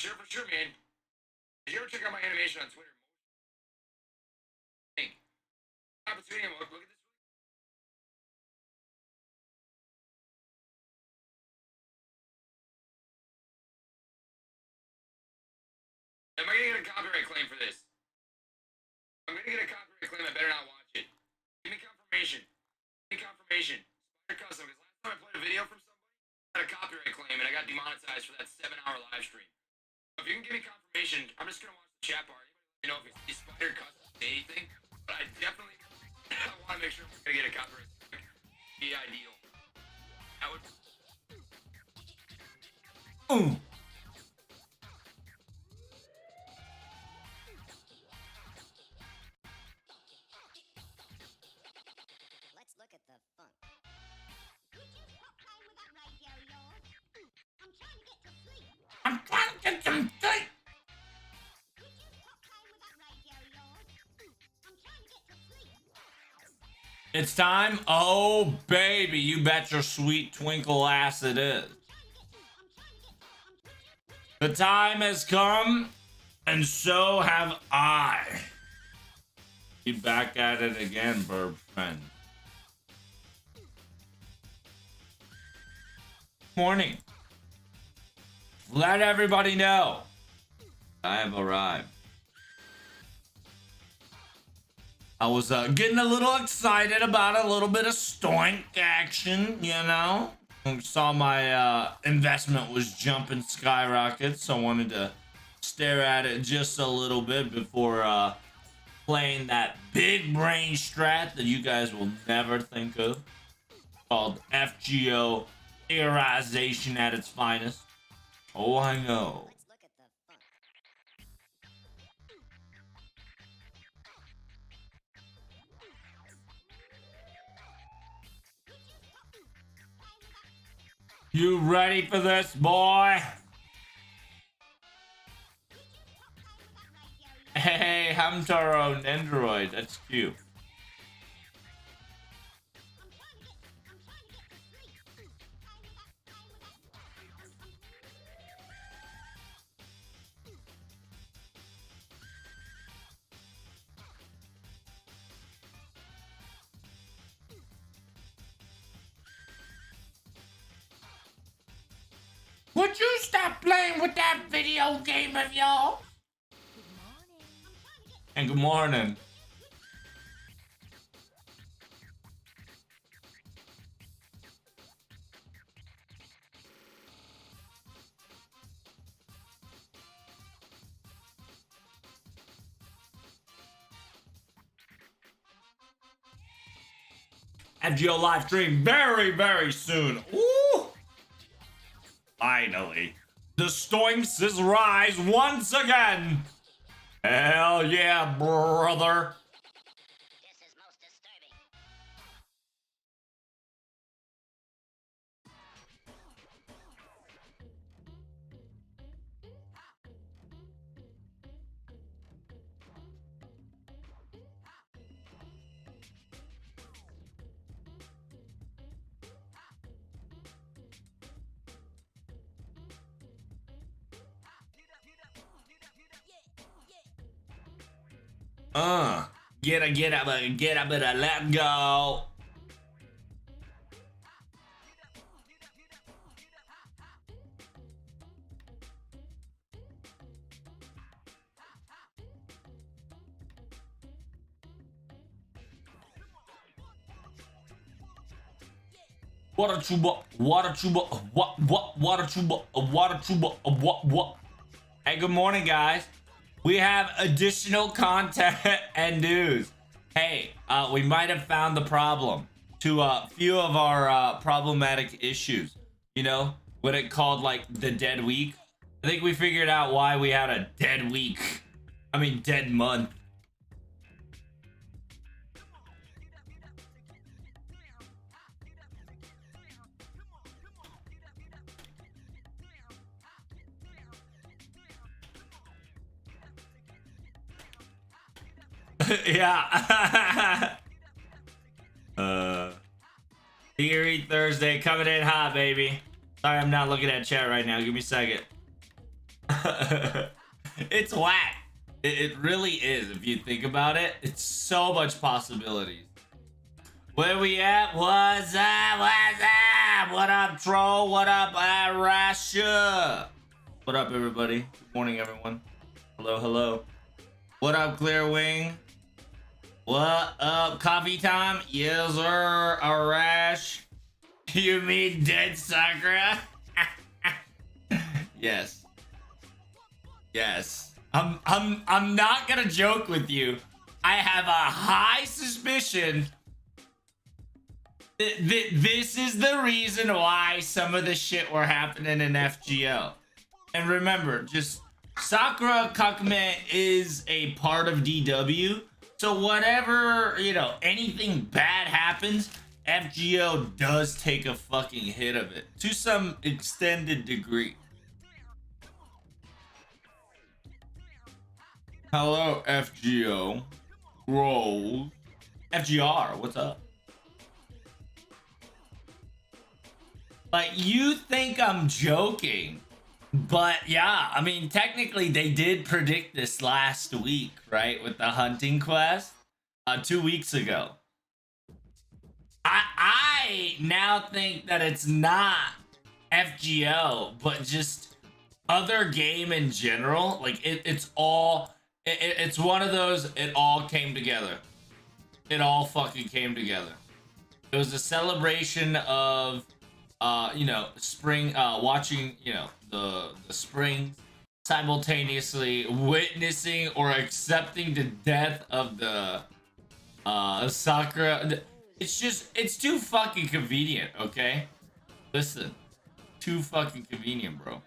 For sure, man. Did you ever check out my animation on Twitter? Opportunity. Look at this. Am I gonna get a copyright claim for this? I'm gonna get a copyright claim. I better not watch it. Give me confirmation. Give me confirmation. Spider Custom. Because last time I played a video from somebody, I got a copyright claim and I got demonetized for that 7-hour live stream. So if you can give me confirmation, I'm just gonna watch the chat bar. You know, if it's Spider Custom say anything, but I definitely want to make sure we're gonna get a copyright. Be ideal. I would. Let's look at the funk. Could you stop playing with that radio of yours? I'm trying to get to sleep. I'm trying to get some sleep. Could you stop playing with that radio of yours? I'm trying to get to sleep. It's time. Oh, baby, you bet your sweet twinkle ass it is. The time has come, and so have I. Be back at it again, bird friend. Morning. Let everybody know I have arrived. I was getting a little excited about a little bit of stoink action, you know. I saw my investment was jumping skyrocket, so I wanted to stare at it just a little bit before playing that big brain strat that you guys will never think of, called Fgo Theorization at its finest. Oh, I know. Let's look at the funk. You ready for this, boy? Hey, Hamtaro Nendoroid, that's cute. Would you stop playing with that video game of yours? And good morning. FGO live stream very, very soon. Ooh! Finally. The Stoinks is rise once again. Hell yeah, brother. This is most disturbing. Get up, let's go. Water tuba, water tuba, water tuba, water tuba, what? Hey, good morning, guys. We have additional content and news. Hey, we might have found the problem to a few of our problematic issues. You know, what it called like the dead week. I think we figured out why we had a dead week. I mean, dead month. Yeah. Theory Thursday coming in hot, baby. Sorry, I'm not looking at chat right now. Give me a second. It's whack. It really is. If you think about it, it's so much possibilities. Where we at? What's up? What's up? What up, troll? What up, Russia? What up, everybody? Good morning, everyone. Hello, hello. What up, Clearwing? What up, coffee time? Yes, sir. Arash. You mean dead Sakura? Yes. Yes. I'm not gonna joke with you. I have a high suspicion that this is the reason why some of the shit were happening in FGO. And remember, just Sakura Kakame is a part of DW. So whatever, you know, anything bad happens, FGO does take a fucking hit of it to some extended degree. Hello, FGO. Roll. FGR, what's up? Like, you think I'm joking, but yeah, I mean, technically they did predict this last week, right? With the hunting quest, 2 weeks ago. I now think that it's not FGO, but just other game in general. Like, it's all, it's one of those, it all came together. It all fucking came together. It was a celebration of, you know, spring, watching, you know, the spring, simultaneously witnessing or accepting the death of the Sakura. It's just, it's too fucking convenient, okay? Listen, too fucking convenient, bro.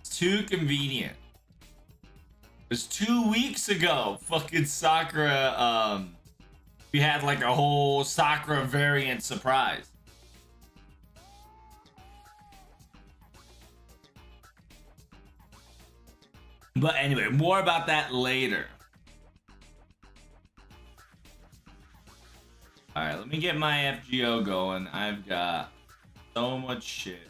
It's too convenient. It was 2 weeks ago, fucking Sakura, we had like a whole Sakura variant surprise. But anyway, more about that later. Alright, let me get my FGO going. I've got so much shit.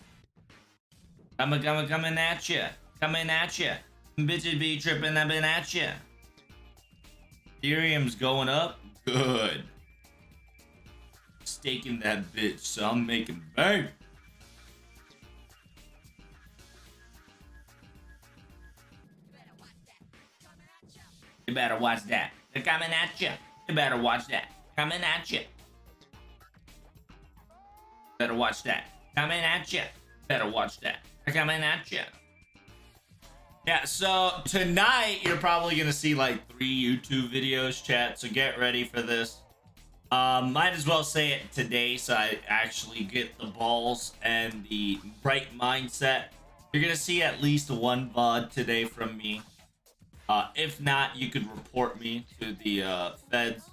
Coming at ya. Coming at ya. Bitches be tripping, I've been at ya. Ethereum's going up. Good. Staking that bitch, so I'm making bank. You better watch that. They're coming at you. You better watch that. Coming at you. Better watch that. Coming at you. Better watch that. They're coming at you. Yeah, so tonight you're probably gonna see like 3 YouTube videos, chat. So get ready for this. Might as well say it today so I actually get the balls and the right mindset. You're gonna see at least 1 VOD today from me. If not, you could report me to the feds.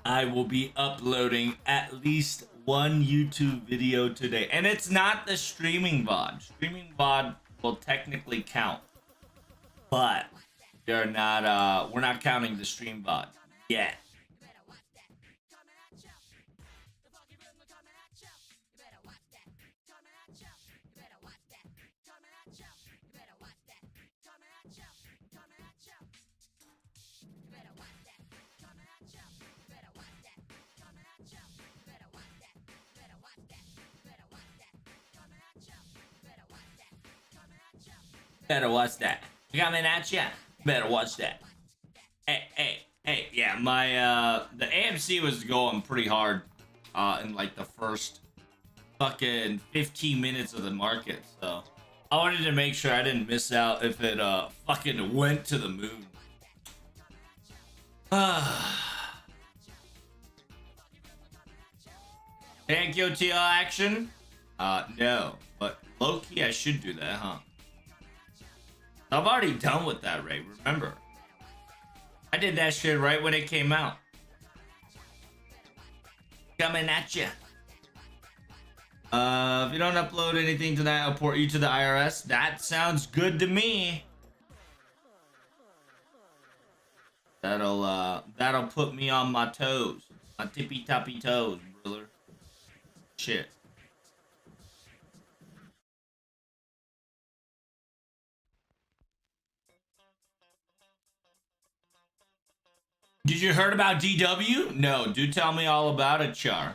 I will be uploading at least 1 YouTube video today. And it's not the streaming VOD. Streaming VOD will technically count. But we're not counting the stream VOD yet. Better watch that. Coming at ya. Better watch that. Hey. Yeah, my the AMC was going pretty hard in like the first fucking 15 minutes of the market. So I wanted to make sure I didn't miss out if it fucking went to the moon. Thank you, TL action. No, but low-key I should do that, huh? I'm already done with that, Ray. Remember, I did that shit right when it came out. Coming at ya. If you don't upload anything tonight, I'll port you to the IRS. That sounds good to me. That'll put me on my toes. My tippy toppy toes, brother. Shit. Did you heard about DW? No, do tell me all about it, Char.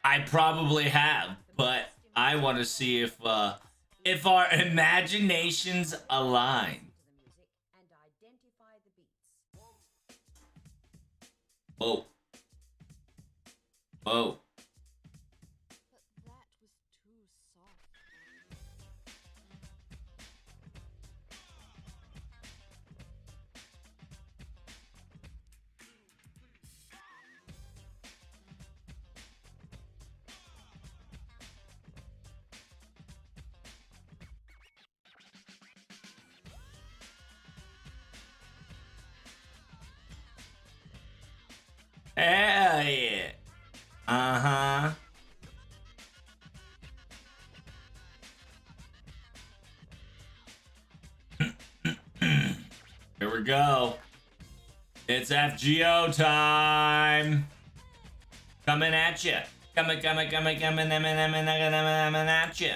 I probably have, but I want to see if our imaginations align. Whoa. Whoa. Hell yeah. Uh-huh. Here we go. It's FGO time. Coming at you. Coming at you.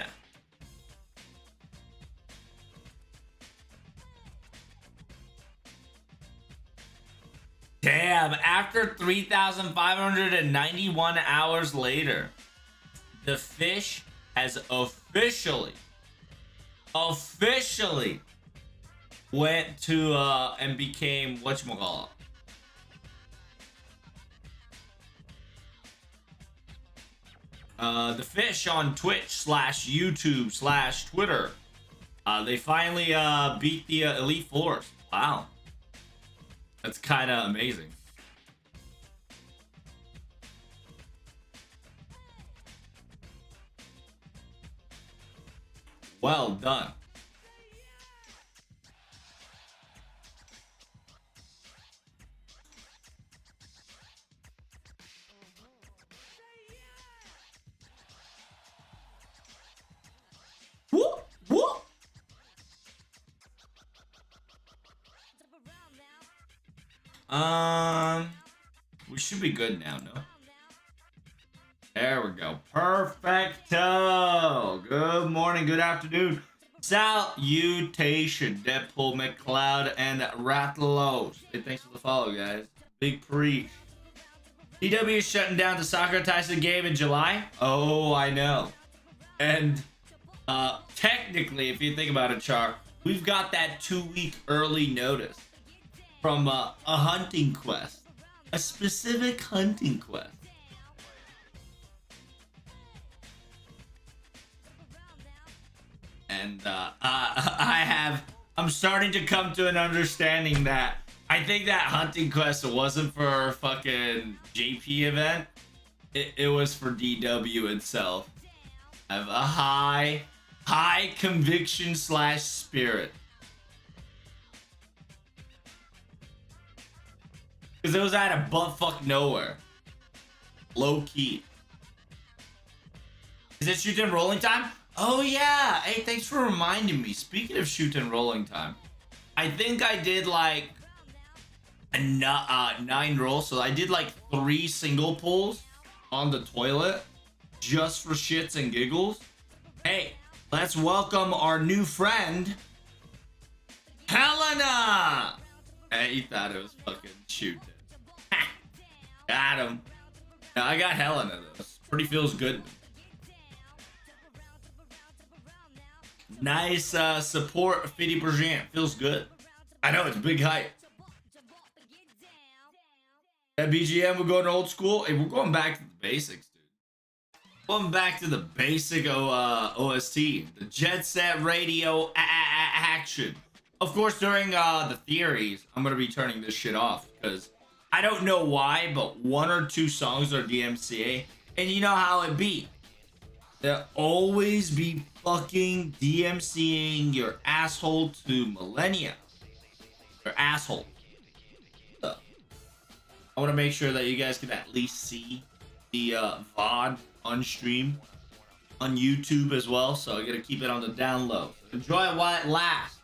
Damn, after 3,591 hours later, the fish has officially went to and became whatchamacallit. The fish on Twitch/YouTube/Twitter. They finally beat the Elite Force. Wow. That's kind of amazing. Well done. Whoop, whoop. We should be good now, no? There we go. Perfecto. Good morning, good afternoon. Salutation, Deadpool, McCloud, and Ratlos. Hey, thanks for the follow, guys. Big preach. DW is shutting down the Soccer Tyson game in July. Oh, I know. And technically, if you think about it, Char, we've got that 2-week early notice from a hunting quest, a specific hunting quest. And I'm starting to come to an understanding that I think that hunting quest wasn't for fucking JP event. It was for DW itself. I have a high conviction / spirit. Because it was out of buttfuck nowhere. Low key. Is it shoot and rolling time? Oh yeah. Hey, thanks for reminding me. Speaking of shoot and rolling time, I think I did like a 9 rolls. So I did like 3 single pulls on the toilet just for shits and giggles. Hey, let's welcome our new friend, Helena. Hey, he thought it was fucking shooting. Got him. Now, I got Helena though. Pretty feels good. Nice support, 50%. Feels good. I know, it's big hype. At BGM, we're going old school. Hey, we're going back to the basics, dude. Going back to the basic OST. The Jet Set Radio action. Of course, during the theories, I'm going to be turning this shit off. Because I don't know why, but 1 or 2 songs are DMCA. And you know how it be. They'll always be fucking DMCAing your asshole to millennia. Your asshole. So, I want to make sure that you guys can at least see the VOD on stream on YouTube as well. So I gotta keep it on the down low. Enjoy it while it lasts.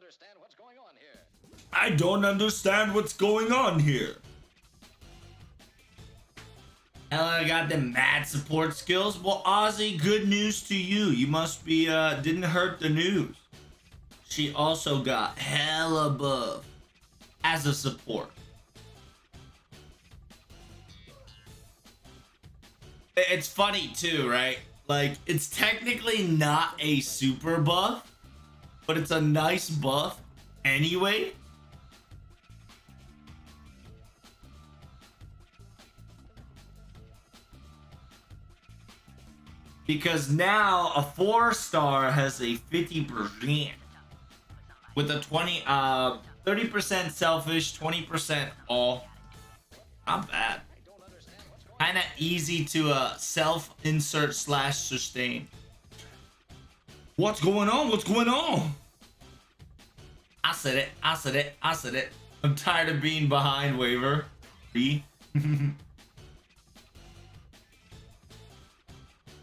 understand what's going on here. I don't understand what's going on here. Helena got the mad support skills. Well, Ozzy, good news to you. You must be, didn't hurt the news. She also got hella buff as a support. It's funny too, right? Like, it's technically not a super buff, but it's a nice buff anyway. Because now a 4-star has a 50% with a 30% selfish, 20% all. Not bad. Kind of easy to self-insert / sustain. What's going on? What's going on? I said it. I said it. I said it. I'm tired of being behind, Waver.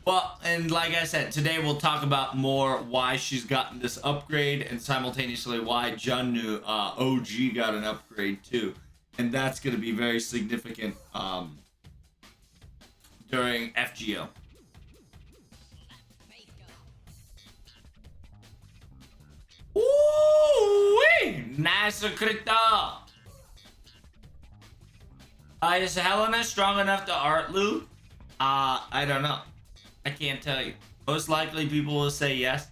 Well, and like I said, today we'll talk about more why she's gotten this upgrade and simultaneously why Junnu OG got an upgrade too. And that's going to be very significant during FGO. Ooh-wee! Nice crypto! Is Helena strong enough to art loot? I don't know. I can't tell you. Most likely people will say yes.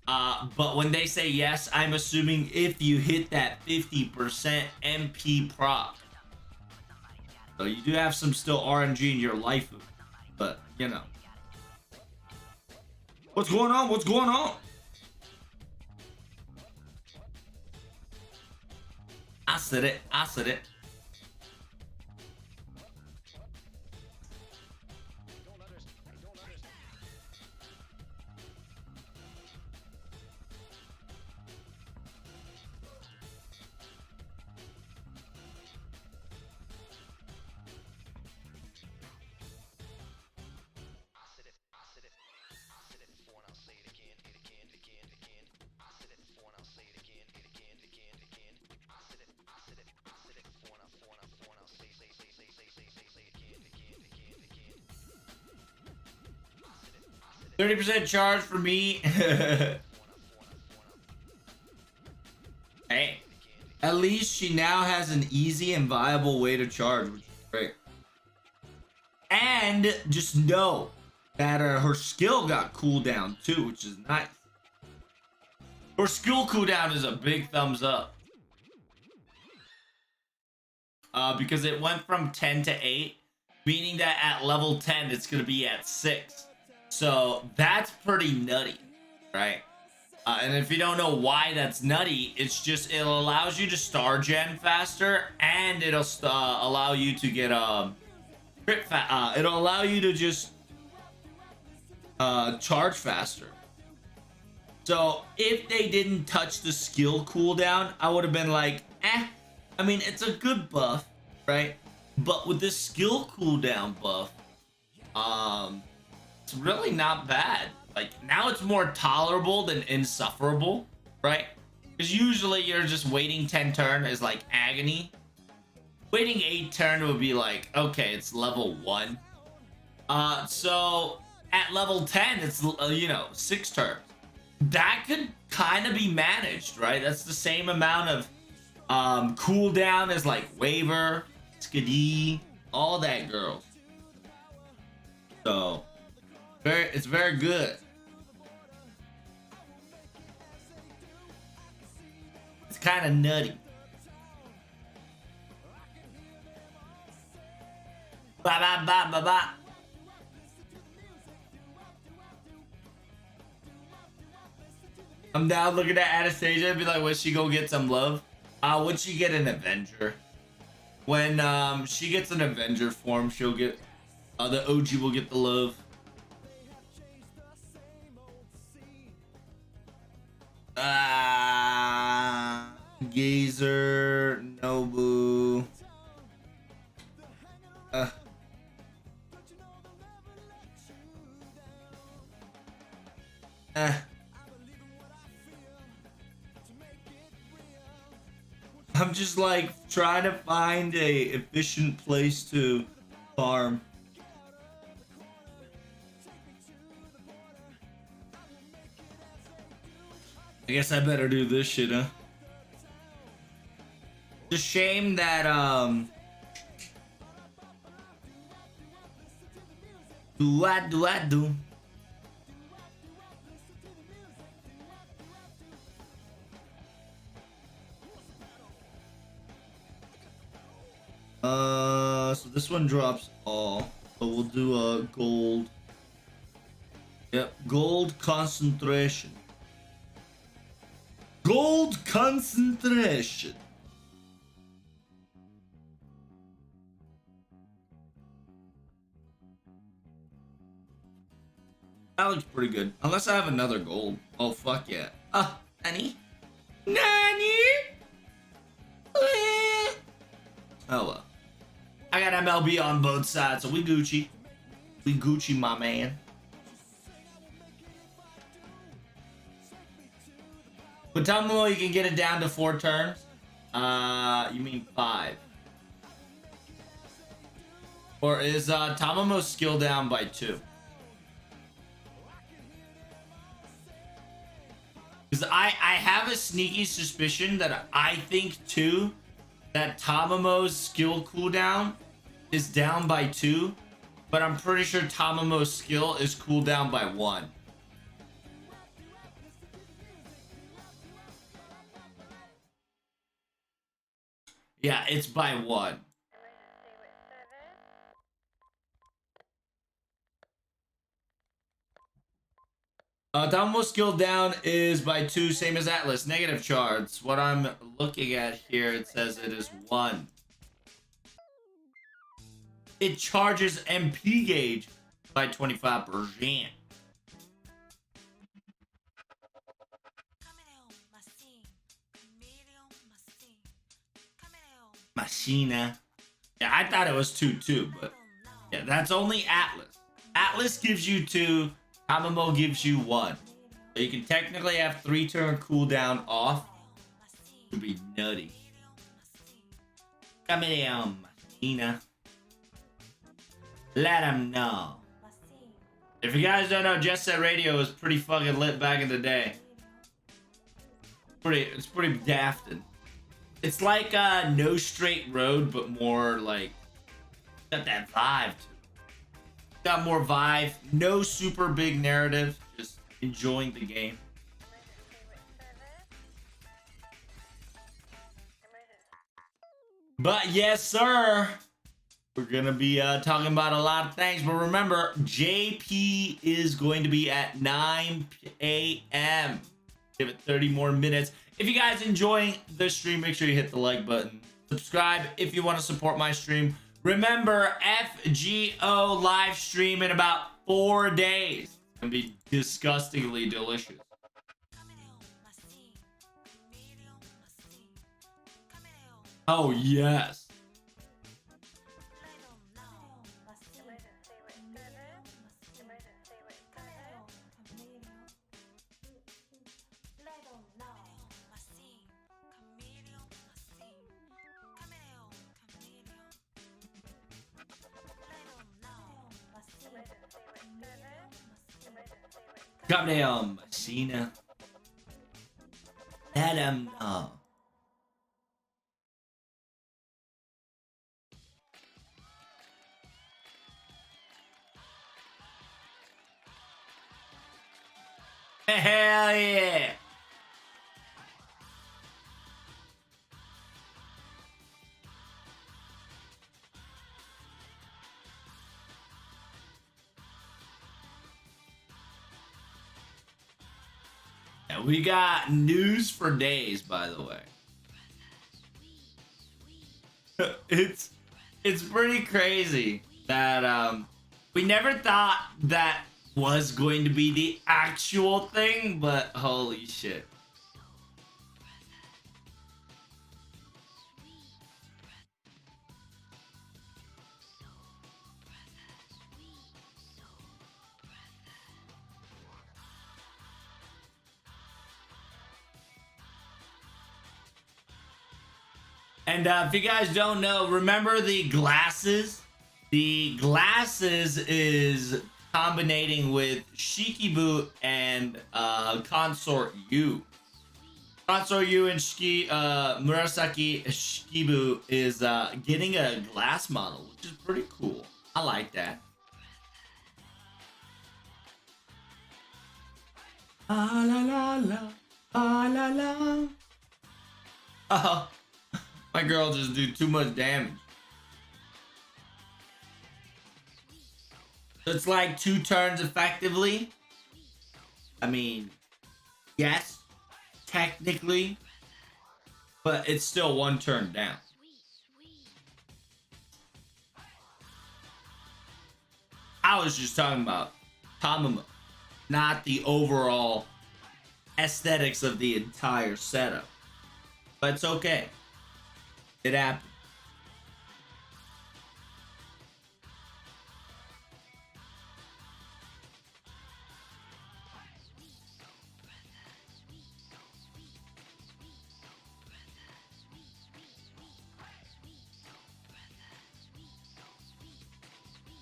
But when they say yes, I'm assuming if you hit that 50% MP prop. So you do have some still RNG in your life, but you know. What's going on? What's going on? I said it. I said it. 30% charge for me. Hey, at least she now has an easy and viable way to charge, which is great. And just know that her skill got cooldown too, which is nice. Her skill cooldown is a big thumbs up. Because it went from 10 to 8, meaning that at level 10, it's going to be at 6. So that's pretty nutty, right? And if you don't know why that's nutty, it's just, it allows you to star gen faster, and it'll allow you to get crit it'll allow you to just charge faster. So if they didn't touch the skill cooldown, I would have been like, eh. I mean, it's a good buff, right? But with this skill cooldown buff, it's really not bad. Like, now it's more tolerable than insufferable, right? Because usually you're just waiting 10 turn is like agony. Waiting 8 turn would be like, okay, it's level 1. So at level 10, it's, you know, 6 turns. That could kind of be managed, right? That's the same amount of cooldown as like Waver, Skadi, all that girls. So it's very good. It's kind of nutty. Ba ba ba ba ba. I'm down looking at Anastasia and be like, would she go get some love? Would she get an Avenger? When she gets an Avenger form, she'll get the OG will get the love. Gazer, Nobu. I'm just like trying to find a efficient place to farm. I guess I better do this shit, huh? It's a shame that do. So this one drops all, but we'll do a gold. Yep, gold concentration. Gold concentration. That looks pretty good. Unless I have another gold. Oh, fuck yeah. Nani? Nani? Oh, well. I got MLB on both sides, so we Gucci. We Gucci, my man. But Tamamo, you can get it down to 4 turns. You mean 5. Or is Tamamo's skill down by 2? Because I have a sneaky suspicion that I think too that Tamamo's skill cooldown is down by 2, but I'm pretty sure Tamamo's skill is cooldown by 1. Yeah, it's by 1. Tamamo's skill down is by 2, same as Atlas. Negative charts. What I'm looking at here, it says it is 1. It charges MP gauge by 25%. Machina. Yeah, I thought it was 2 too, but yeah, that's only Atlas. Atlas gives you 2, Tamamo gives you 1. So you can technically have 3 turn cooldown off. It would be nutty. Come Machina. Let him know. If you guys don't know, Jet Set Radio was pretty fucking lit back in the day. It's pretty dafted. It's like No Straight Road, but more like got that vibe to it. Got more vibe. No super big narrative. Just enjoying the game. But yes, sir. We're gonna be talking about a lot of things, but remember, JP is going to be at 9 a.m. Give it 30 more minutes. If you guys enjoying the stream, make sure you hit the like button. Subscribe if you want to support my stream. Remember, FGO live stream in about 4 days. It's gonna be disgustingly delicious. Oh yes. Goddamn, Cena. Let him know. Hell yeah. We got news for days, by the way. It's pretty crazy that we never thought that was going to be the actual thing, but holy shit. And if you guys don't know, remember the glasses? The glasses is combinating with Shikibu and Consort U. Consort U and Murasaki Shikibu is getting a glass model, which is pretty cool. I like that. Ah la la la, ah la la. Oh, my girl just do too much damage. So it's like 2 turns effectively. I mean, yes, technically, but it's still 1 turn down. I was just talking about Tamamo, not the overall aesthetics of the entire setup. But it's okay. It happened.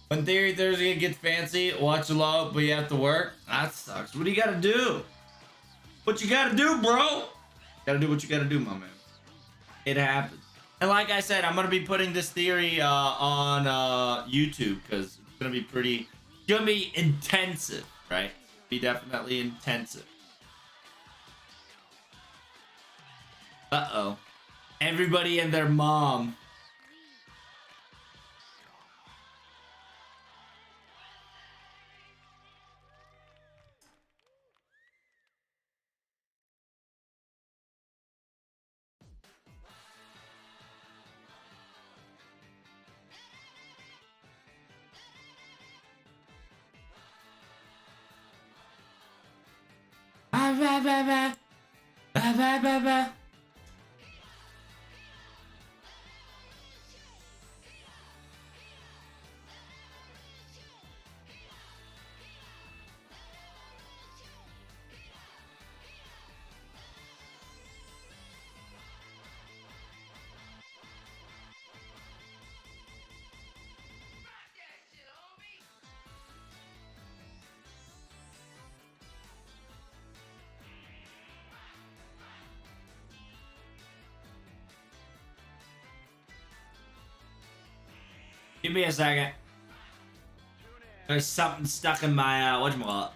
When Theory Thursday gets fancy, watch a lot, but you have to work. That sucks. What do you gotta do? What you gotta do, bro? Gotta do what you gotta do, my man. It happens. And like I said, I'm gonna be putting this theory on YouTube because it's gonna be intensive, right? Be definitely intensive. Uh-oh. Everybody and their mom. Give me a second. There's something stuck in my whatchamacallit.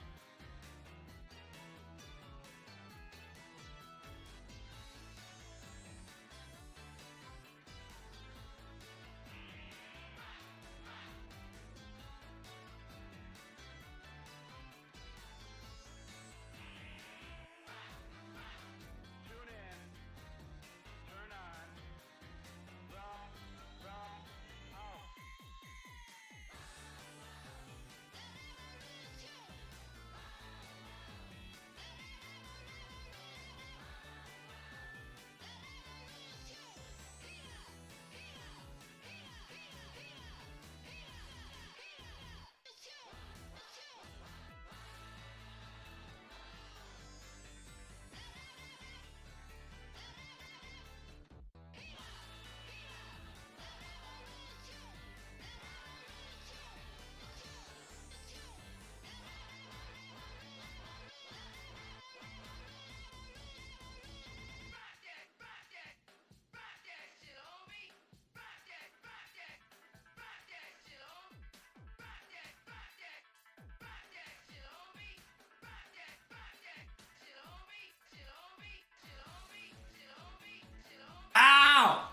Ow!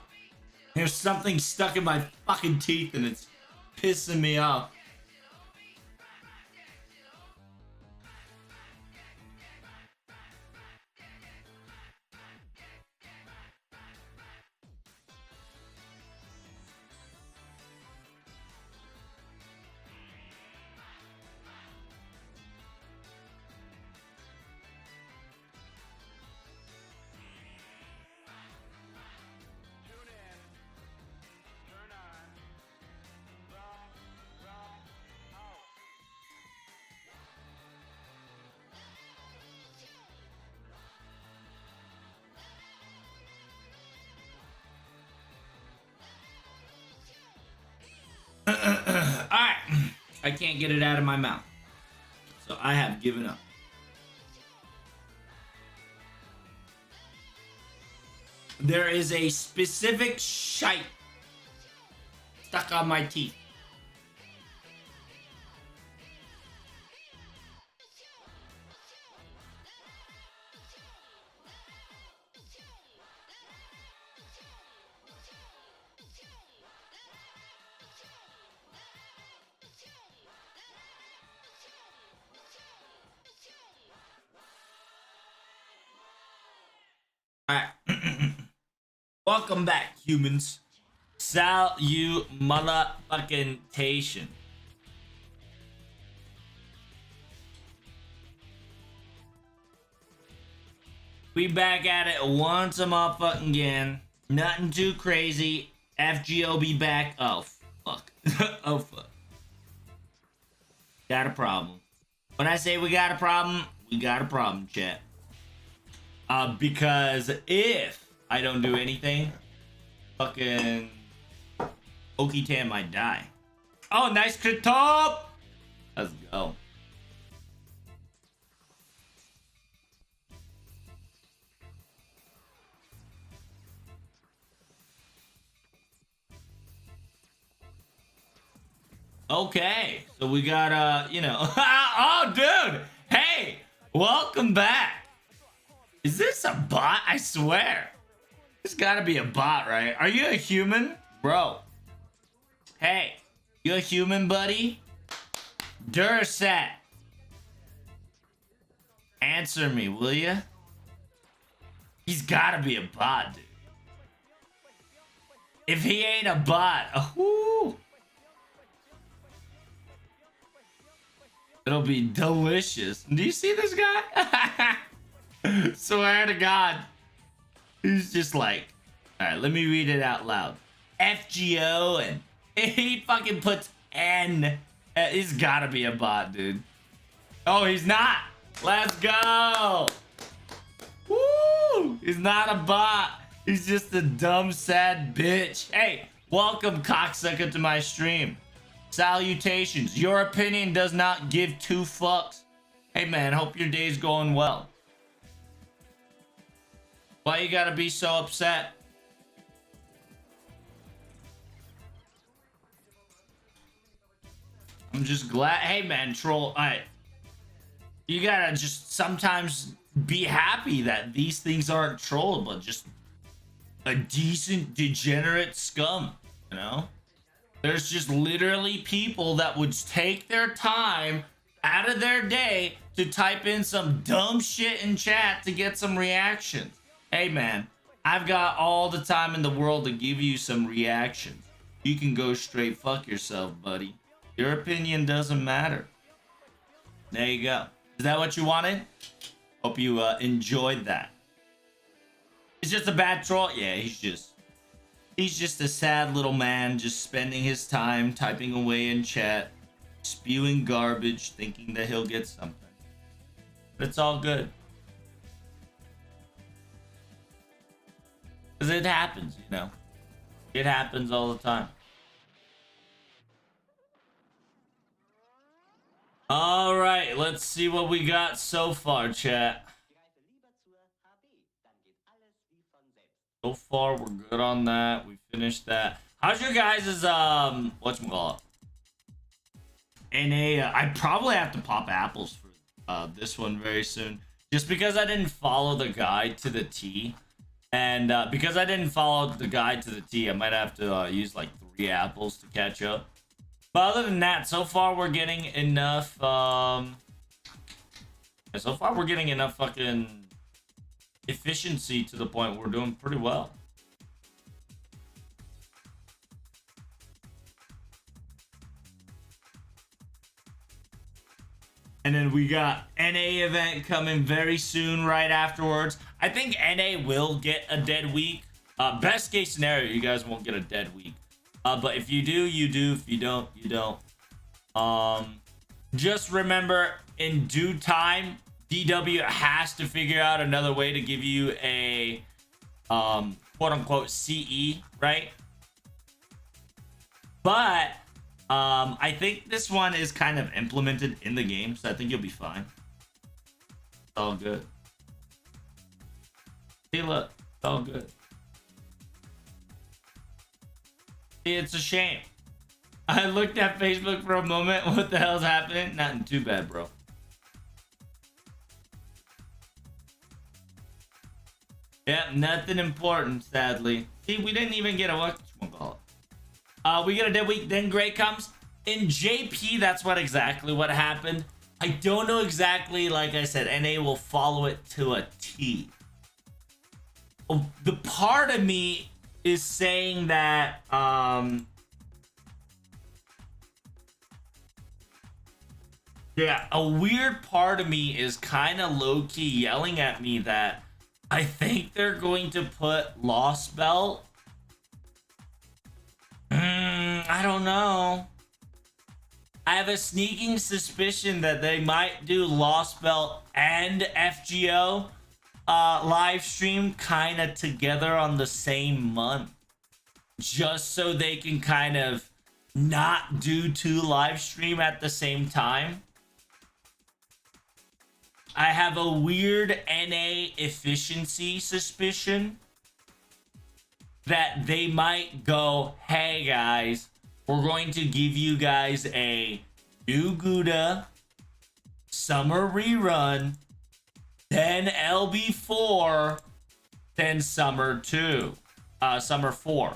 There's something stuck in my fucking teeth and it's pissing me off. I can't get it out of my mouth. So I have given up. There is a specific shite stuck on my teeth. Alright. Welcome back, humans. You motherfucking tation. We back at it once a motherfucking again. Nothing too crazy. FGO be back. Oh, fuck. Oh, fuck. Got a problem. When I say we got a problem, we got a problem, chat. Because if I don't do anything, fucking Okitan might die. Oh, nice crit top! Let's go. Okay, so we got, you know. Oh, dude! Hey! Welcome back! Is this a bot? I swear. It's gotta be a bot, right? Are you a human? Bro. Hey, you a human, buddy? Durasat. Answer me, will ya? He's gotta be a bot, dude. If he ain't a bot, whoo, it'll be delicious. Do you see this guy? Swear to God. He's just like, all right, let me read it out loud. FGO, and he fucking puts N. He's gotta be a bot, dude. Oh, he's not. Let's go. Woo! He's not a bot. He's just a dumb, sad bitch. Hey, welcome, cocksucker, to my stream. Salutations. Your opinion does not give two fucks. Hey, man, hope your day's going well. Why you gotta be so upset? I'm just glad. Hey, man, troll. You gotta just sometimes be happy that these things aren't trolled, but just a decent degenerate scum, you know? There's just literally people that would take their time out of their day to type in some dumb shit in chat to get some reactions. Hey, man, I've got all the time in the world to give you some reactions. You can go straight fuck yourself, buddy. Your opinion doesn't matter. There you go. Is that what you wanted? Hope you enjoyed that. It's just a bad troll. Yeah, he's just a sad little man just spending his time typing away in chat, spewing garbage, thinking that he'll get something. But it's all good. Because it happens, you know. It happens all the time. All right, let's see what we got so far, chat. So far, we're good on that. We finished that. How's your guys' whatchamacallit? NA, I probably have to pop apples for this one very soon. Just because I didn't follow the guide to the T. And because I didn't follow the guide to the T, I might have to use like 3 apples to catch up. But other than that, so far we're getting enough, so far we're getting enough fucking efficiency to the point we're doing pretty well. And then we got NA event coming very soon right afterwards. I think NA will get a dead week. Best case scenario, you guys won't get a dead week. But if you do, you do. If you don't, you don't. Just remember, in due time, DW has to figure out another way to give you a quote-unquote CE, right? But I think this one is kind of implemented in the game, so I think you'll be fine. It's all good. See, look, it's all good. See, it's a shame. I looked at Facebook for a moment. What the hell's happening? Nothing too bad, bro. Yeah, nothing important, sadly. See, we didn't even get a whatchamacallit. We get a dead week, then Gray comes. In JP, that's exactly what happened. I don't know exactly, like I said, NA will follow it to a T. Oh, the part of me is saying that, yeah, a weird part of me is kind of low-key yelling at me that I think they're going to put Lost Belt. I don't know. I have a sneaking suspicion that they might do Lost Belt and FGO live stream kind of together on the same month. Just so they can kind of not do 2 live stream at the same time. I have a weird NA efficiency suspicion that they might go, hey guys, we're going to give you guys a new Gouda, summer rerun, then LB4, then summer 4.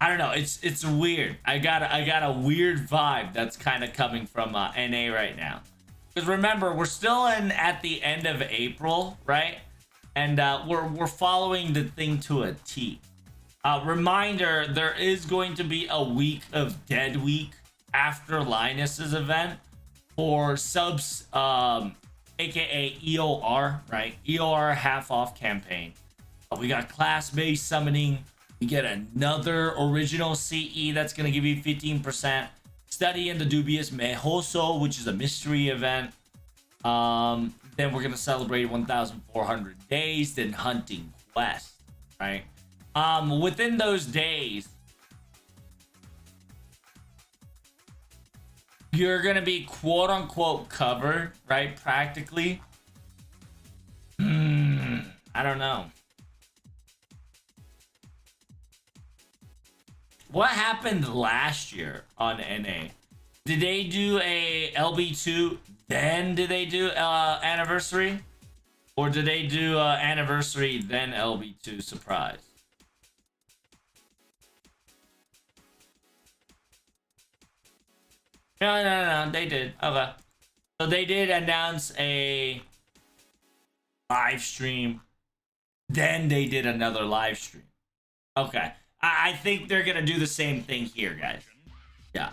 I don't know. It's weird. I got a weird vibe that's kind of coming from NA right now. Because remember, we're still at the end of April, right? And we're following the thing to a T. Reminder: there is going to be a week of Dead Week after Linus's event for subs, aka EOR, right? EOR half off campaign. We got class-based summoning. You get another original CE that's going to give you 15%. Study in the Dubious Mehoso, which is a mystery event. Then we're going to celebrate 1,400 days. Then Hunting Quest, right? Within those days, you're going to be quote-unquote covered, right? Practically. I don't know. What happened last year on NA? Did they do a LB2, then did they do anniversary? Or did they do anniversary, then LB2 surprise? No, they did. Okay. So they did announce a live stream, then they did another live stream. Okay. I think they're going to do the same thing here, guys. Yeah.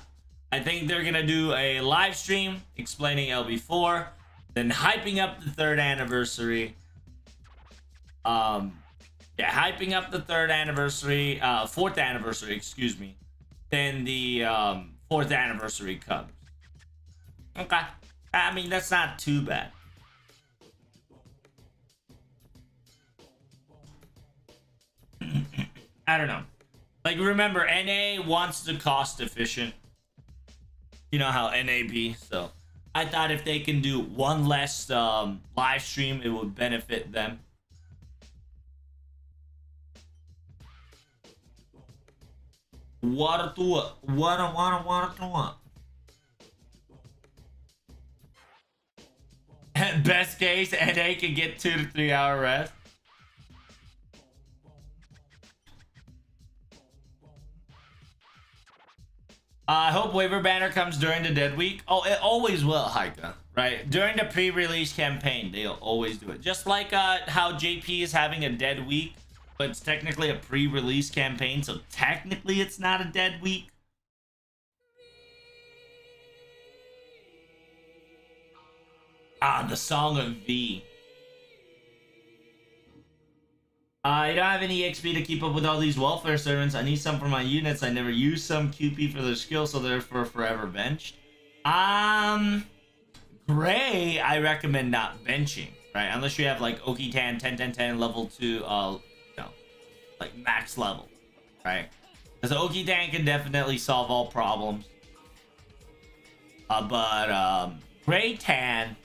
I think they're going to do a live stream explaining LB4, then hyping up the 3rd anniversary. Yeah, hyping up the 3rd anniversary, 4th anniversary, excuse me. Then the 4th anniversary comes. Okay. I mean, that's not too bad. I don't know. Like, remember, NA wants the cost efficient. You know how NA be. So, I thought if they can do one less live stream, it would benefit them. Water to it. Water to it. Best case, NA can get 2 to 3 hour rest. I hope waiver banner comes during the dead week. Oh, it always will, Haika. Right? During the pre-release campaign, they'll always do it. Just like how JP is having a dead week, but it's technically a pre-release campaign, so technically it's not a dead week. The Song of V. I don't have any XP to keep up with all these welfare servants. I need some for my units. I never use some QP for their skill, so they're forever benched. Gray, I recommend not benching, right? Unless you have like Okitan 10 level 2, like max level, right? Because Okidan can definitely solve all problems. But Gray Tan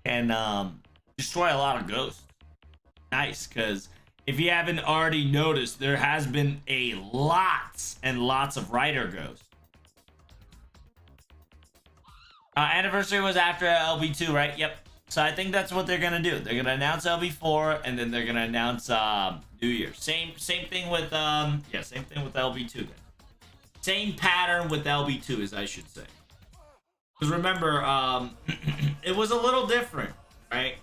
can destroy a lot of ghosts. Nice, because if you haven't already noticed, there has been a lots and lots of Rider ghosts. Anniversary was after LB2, right? Yep. So I think that's what they're gonna do. They're gonna announce LB4, and then they're gonna announce New Year. Same thing with same thing with LB2. Same pattern with LB2, as I should say. Because remember, it was a little different, right?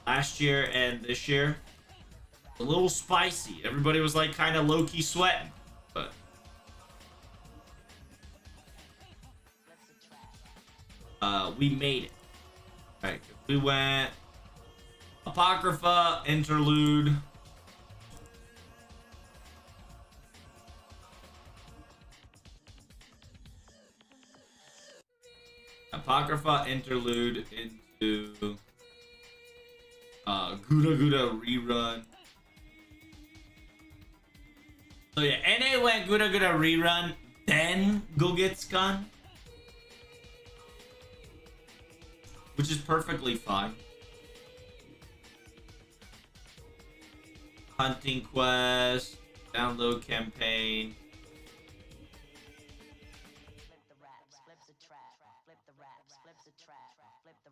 Last year and this year, a little spicy. Everybody was like kind of low-key sweating, but we made it. Right, we went Apocrypha, Interlude. Apocrypha, Interlude into Gouda Gouda Rerun. So yeah, NA went Gouda Gouda Rerun, then go get Skun. Which is perfectly fine. Hunting quest, download campaign.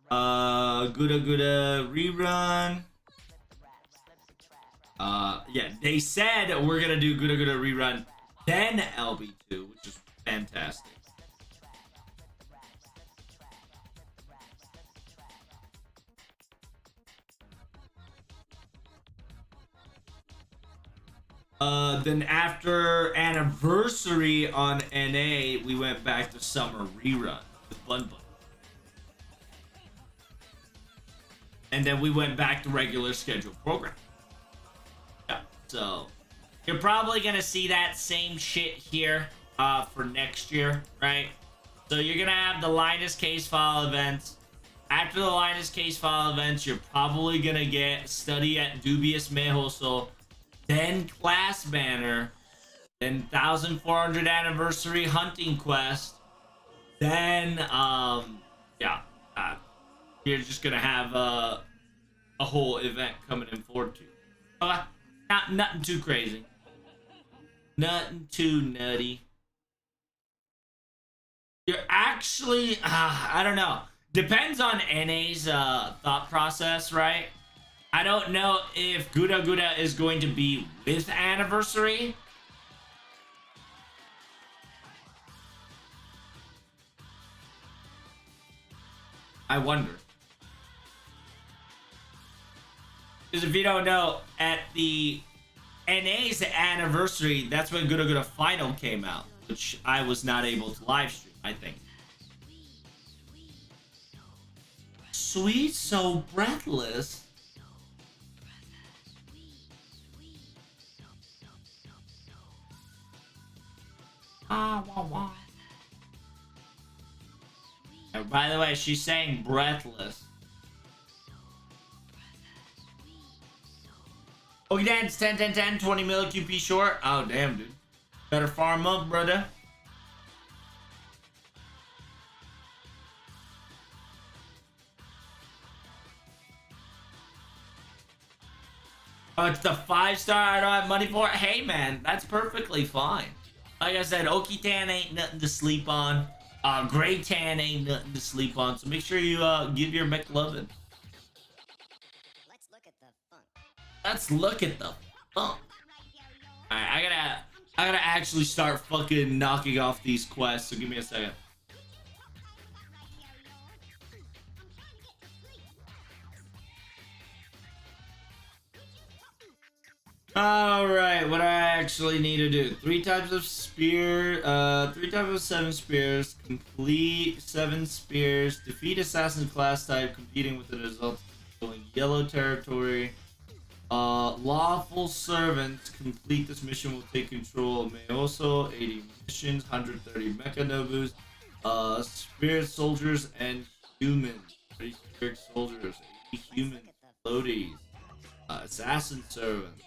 Gouda Gouda rerun. Yeah, they said we're gonna do Gouda Gouda rerun, then LB2, which is fantastic. Then after anniversary on NA, we went back to summer rerun with Bun Bun. And then we went back to regular scheduled program. Yeah, so you're probably gonna see that same shit here for next year, right? So you're gonna have the Linus case file events. After the Linus case file events, you're probably gonna get Study at Dubious Mejoso, then Class Banner, then 1400 Anniversary Hunting Quest, then you're just gonna have a whole event coming in forward to. Nothing too crazy. Nothing too nutty. You're actually, I don't know. Depends on NA's thought process, right? I don't know if Gouda Gouda is going to be with Anniversary. I wonder. Because if you don't know, at the NA's Anniversary, that's when Gouda Gouda Final came out, which I was not able to live stream, I think. Sweet So Breathless. Wah. And by the way, she's saying Breathless. Okay, that's 10, 20 mil QP short. Oh, damn, dude. Better farm up, brother. Oh, it's the 5-star I don't have money for it? Hey, man, that's perfectly fine. Like I said, Okitan ain't nothing to sleep on. Gray Tan ain't nothing to sleep on. So make sure you give your McLovin. Let's look at the funk. Let's look at the funk. Alright, I gotta actually start fucking knocking off these quests, so give me a second. Alright, what do I actually need to do? 3 types of spear, 3 types of 7 spears, complete 7 spears, defeat assassin class type, competing with the results going yellow territory. Lawful servants, complete this mission will take control of Meoso, 80 missions, 130 mechanobus, spirit soldiers and humans, 30 spirit soldiers, 80 humans, floaties, assassin servants.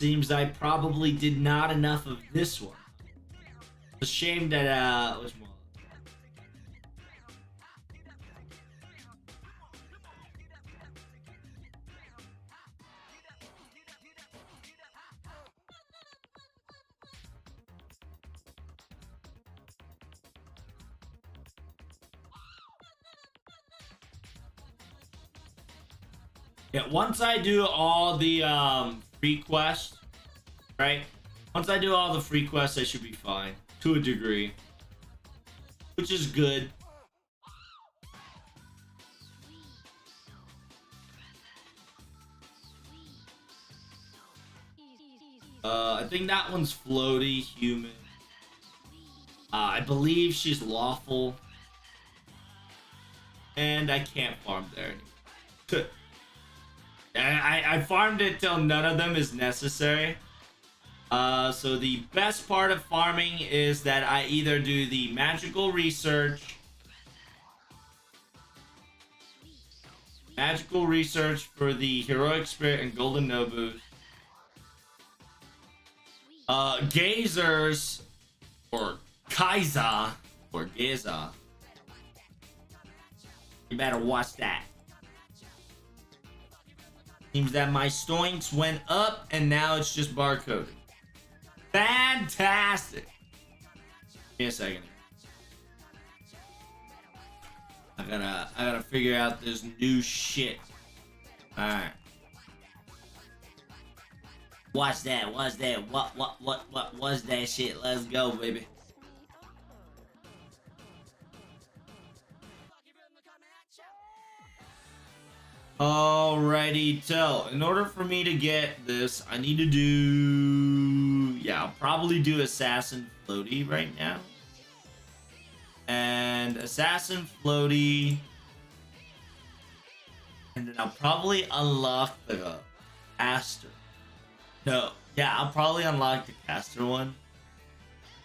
Seems I probably did not enough of this one. It's a shame that which one? Yeah, once I do all the free quests, right? Once I do all the free quests, I should be fine to a degree, which is good. I think that one's floaty human. I believe she's lawful, and I can't farm there anymore. I farmed it till none of them is necessary. So the best part of farming is that I either do the magical research for the heroic spirit and golden nobu, gazers or Kaiser or Geza. You better watch that. Seems that my stoinks went up and now it's just barcoding. Fantastic. Give me a second. I gotta figure out this new shit. Alright. Watch that, watch that. What was that shit? Let's go, baby. Alrighty, so in order for me to get this, I need to do, yeah, I'll probably do Assassin Floaty right now. And Assassin Floaty, and then I'll probably unlock the Caster. No, yeah, I'll probably unlock the Caster one.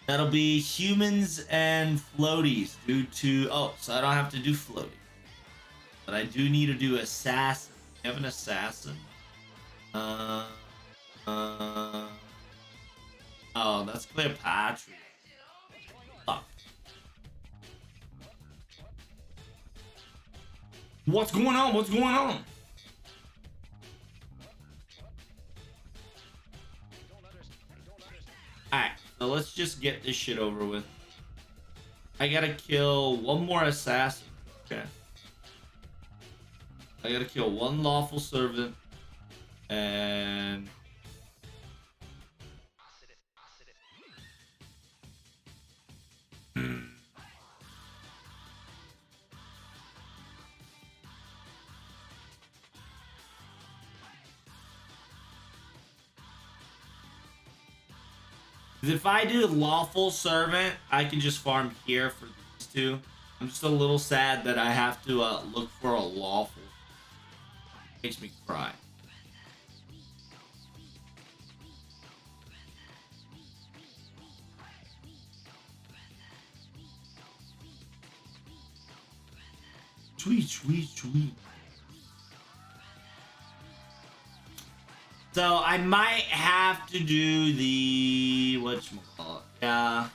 That'll be humans and floaties due to, oh, so I don't have to do floaty. But I do need to do assassin. You have an assassin? Oh, that's Cleopatra. Fuck. What's going on? What's going on? Alright, so let's just get this shit over with. I gotta kill one more assassin. Okay. I gotta kill one lawful servant and if I do lawful servant, I can just farm here for these two. I'm just a little sad that I have to look for a lawful. Makes me cry. Sweet, sweet, sweet. So I might have to do the whatchamacallit. Yeah,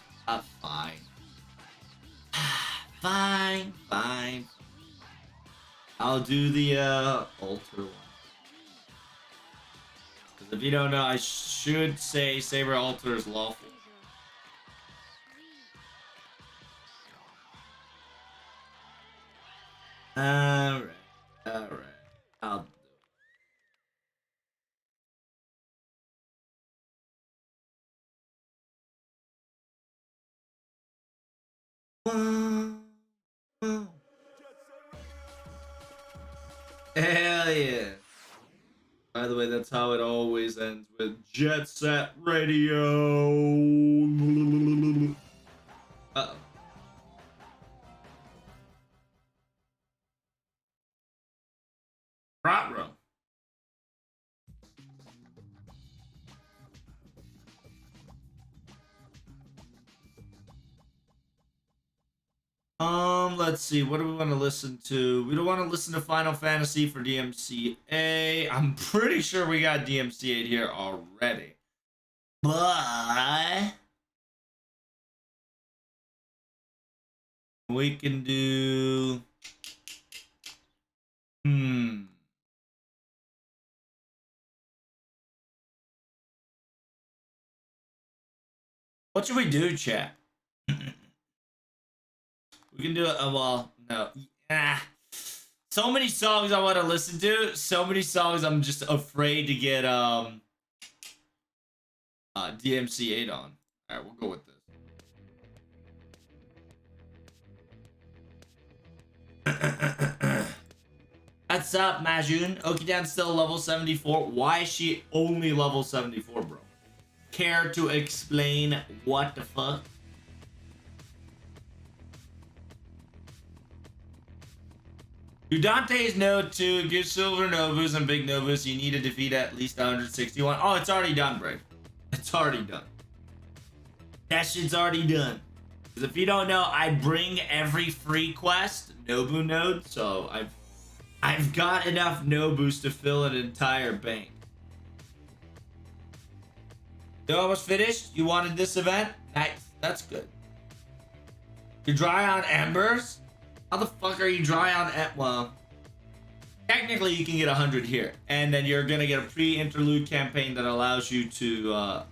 fine. Fine. I'll do the altar one. Because if you don't know, I should say Saber Altar is lawful. Alright. I'll do it. Hell yeah. By the way, that's how it always ends, with Jet Set Radio. Uh-oh. Drought. Let's see. What do we want to listen to? We don't want to listen to Final Fantasy for DMCA. I'm pretty sure we got DMCA here already. But we can do what should we do, chat? We can do it. Well, no. So many songs I want to listen to. So many songs I'm just afraid to get DMC8 on. All right, we'll go with this. What's up, Majun? Okidan's still level 74. Why is she only level 74, bro? Care to explain what the fuck? Do Dante's Note 2, give Silver Novus and Big Novus, you need to defeat at least 161. Oh, it's already done, Brave. It's already done. That shit's already done. Because if you don't know, I bring every free quest Nobu node, so I've got enough Nobus to fill an entire bank. You almost finished? You wanted this event? Nice. That's good. You're dry on embers? How the fuck are you dry on well, technically you can get 100 here, and then you're gonna get a pre-interlude campaign that allows you to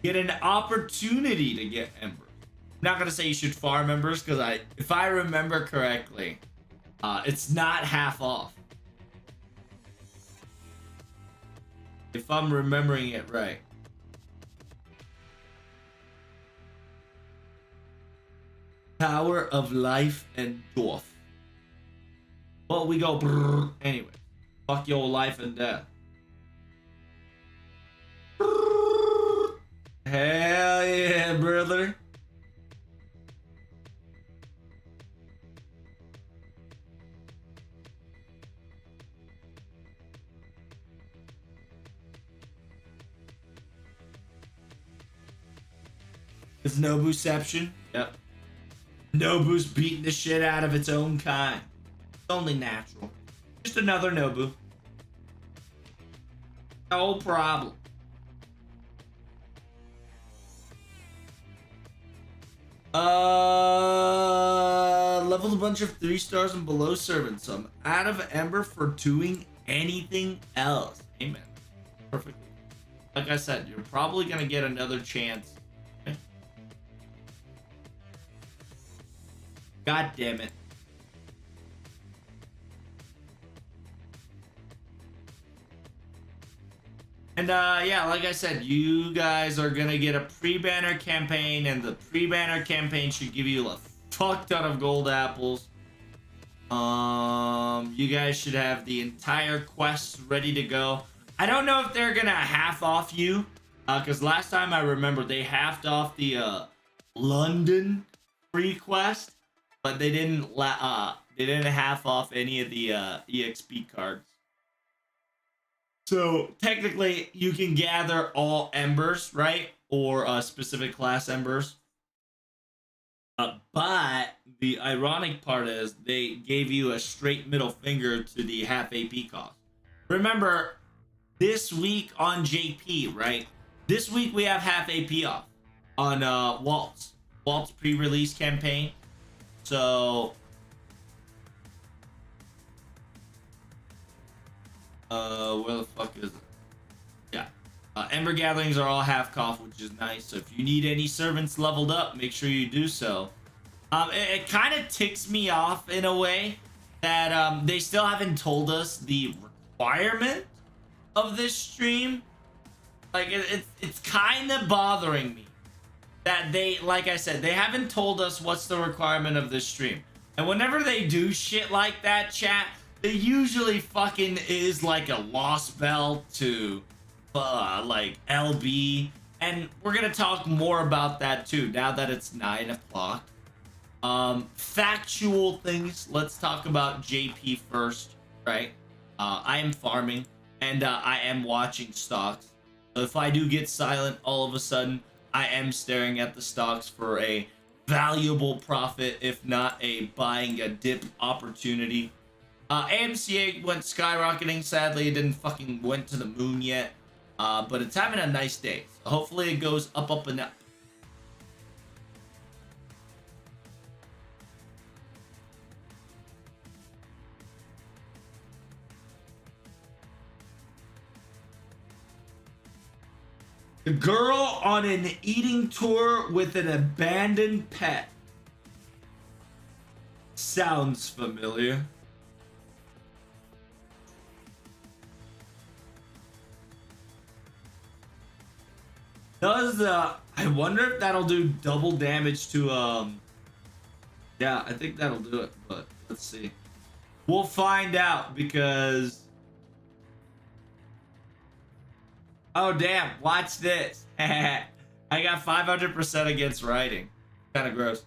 get an opportunity to get embers. I'm not gonna say you should farm embers because if I remember correctly, it's not half off. If I'm remembering it right. Power of life and death. Well, we go brrr, anyway. Fuck your life and death. Brrr. Hell yeah, brother. It's Nobuception. Yep. Nobu's beating the shit out of its own kind. It's only natural. Just another Nobu. No problem. Leveled a bunch of 3 stars and below servants. So I'm out of Ember for doing anything else. Amen. Perfect. Like I said, you're probably gonna get another chance. God damn it. And yeah, like I said, you guys are gonna get a pre-banner campaign, and the pre-banner campaign should give you a fuck ton of gold apples. You guys should have the entire quest ready to go. I don't know if they're gonna half off you, because last time I remember they halved off the London free quest. But they didn't half off any of the EXP cards. So technically, you can gather all embers, right, or specific class embers. But the ironic part is they gave you a straight middle finger to the half AP cost. Remember, this week on JP, right? This week we have half AP off on Walt's pre-release campaign. So, where the fuck is it? Yeah. Ember gatherings are all half cost, which is nice. So if you need any servants leveled up, make sure you do so. It kind of ticks me off in a way that they still haven't told us the requirement of this stream. Like, it's kind of bothering me. That they, like I said, they haven't told us what's the requirement of this stream. And whenever they do shit like that, chat, it usually fucking is like a lost bell to like LB. And we're gonna talk more about that too, now that it's 9 o'clock. Factual things, let's talk about JP first, right? I am farming, and I am watching stocks. So if I do get silent all of a sudden, I am staring at the stocks for a valuable profit, if not a buying a dip opportunity. AMCA went skyrocketing. Sadly, it didn't fucking went to the moon yet. But it's having a nice day. So hopefully it goes up, up, and up. The girl on an eating tour with an abandoned pet. Sounds familiar. Does I wonder if that'll do double damage to yeah, I think that'll do it, but let's see. We'll find out because oh damn, watch this. I got 500% against writing. Kind of gross.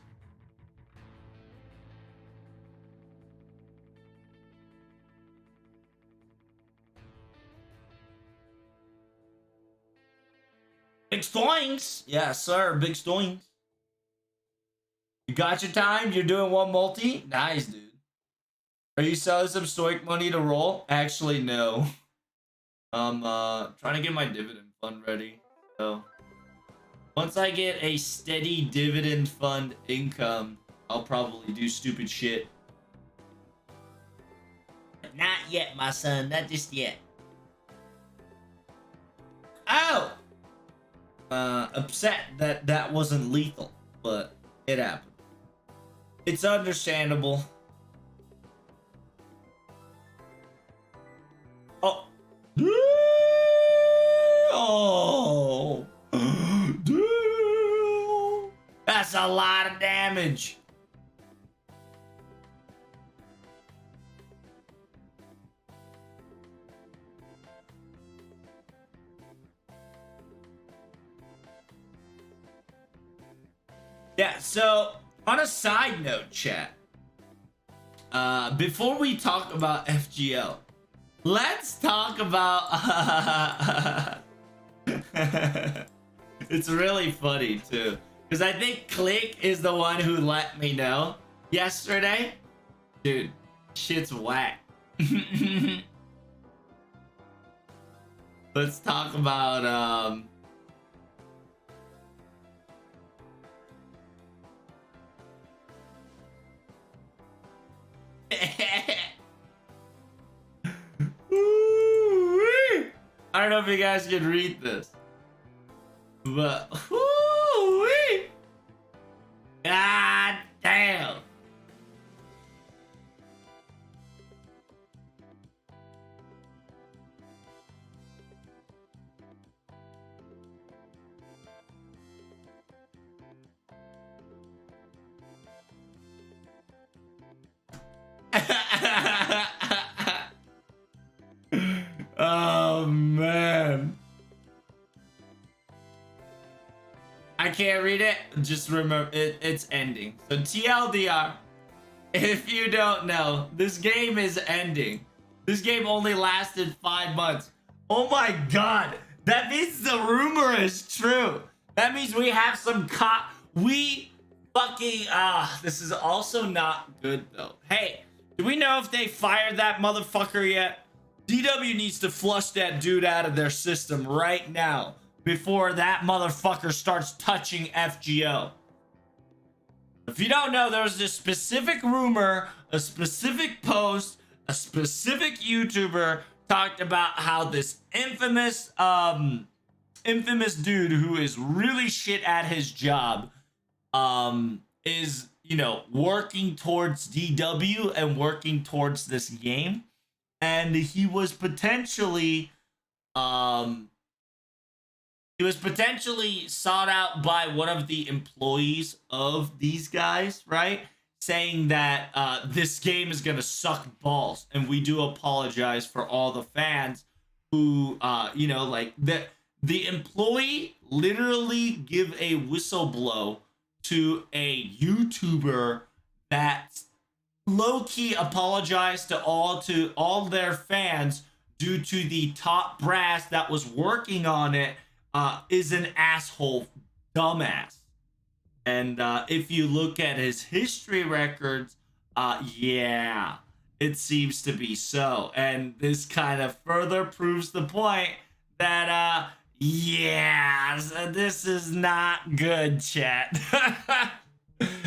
Big stoings. Yeah, sir. Big stoings. You got your time? You're doing one multi? Nice, dude. Are you selling some stoic money to roll? Actually, no. I'm trying to get my dividend fund ready. So once I get a steady dividend fund income, I'll probably do stupid shit. Not yet, my son. Not just yet. Oh! Upset that that wasn't lethal, but it happened. It's understandable. Oh. Oh. That's a lot of damage. Yeah, so on a side note, chat, before we talk about FGL, let's talk about it's really funny too, because I think Click is the one who let me know yesterday. Dude, shit's whack. Let's talk about I don't know if you guys can read this, but god damn. Oh man, I can't read it. Just remember it's ending. So TLDR, if you don't know, this game is ending. This game only lasted 5 months. Oh my god, that means the rumor is true. That means we have some we fucking this is also not good though. Hey, do we know if they fired that motherfucker yet? DW needs to flush that dude out of their system right now before that motherfucker starts touching FGO. If you don't know, there's this specific rumor, a specific post, a specific YouTuber talked about how this infamous dude who is really shit at his job is, you know, working towards DW and working towards this game. And he was potentially sought out by one of the employees of these guys, right? Saying that this game is gonna suck balls, and we do apologize for all the fans who, you know, like the employee literally give a whistleblow to a YouTuber that low-key apologized to all their fans due to the top brass that was working on it is an asshole dumbass. And if you look at his history records, yeah, it seems to be so. And this kind of further proves the point that, yeah, this is not good, chat.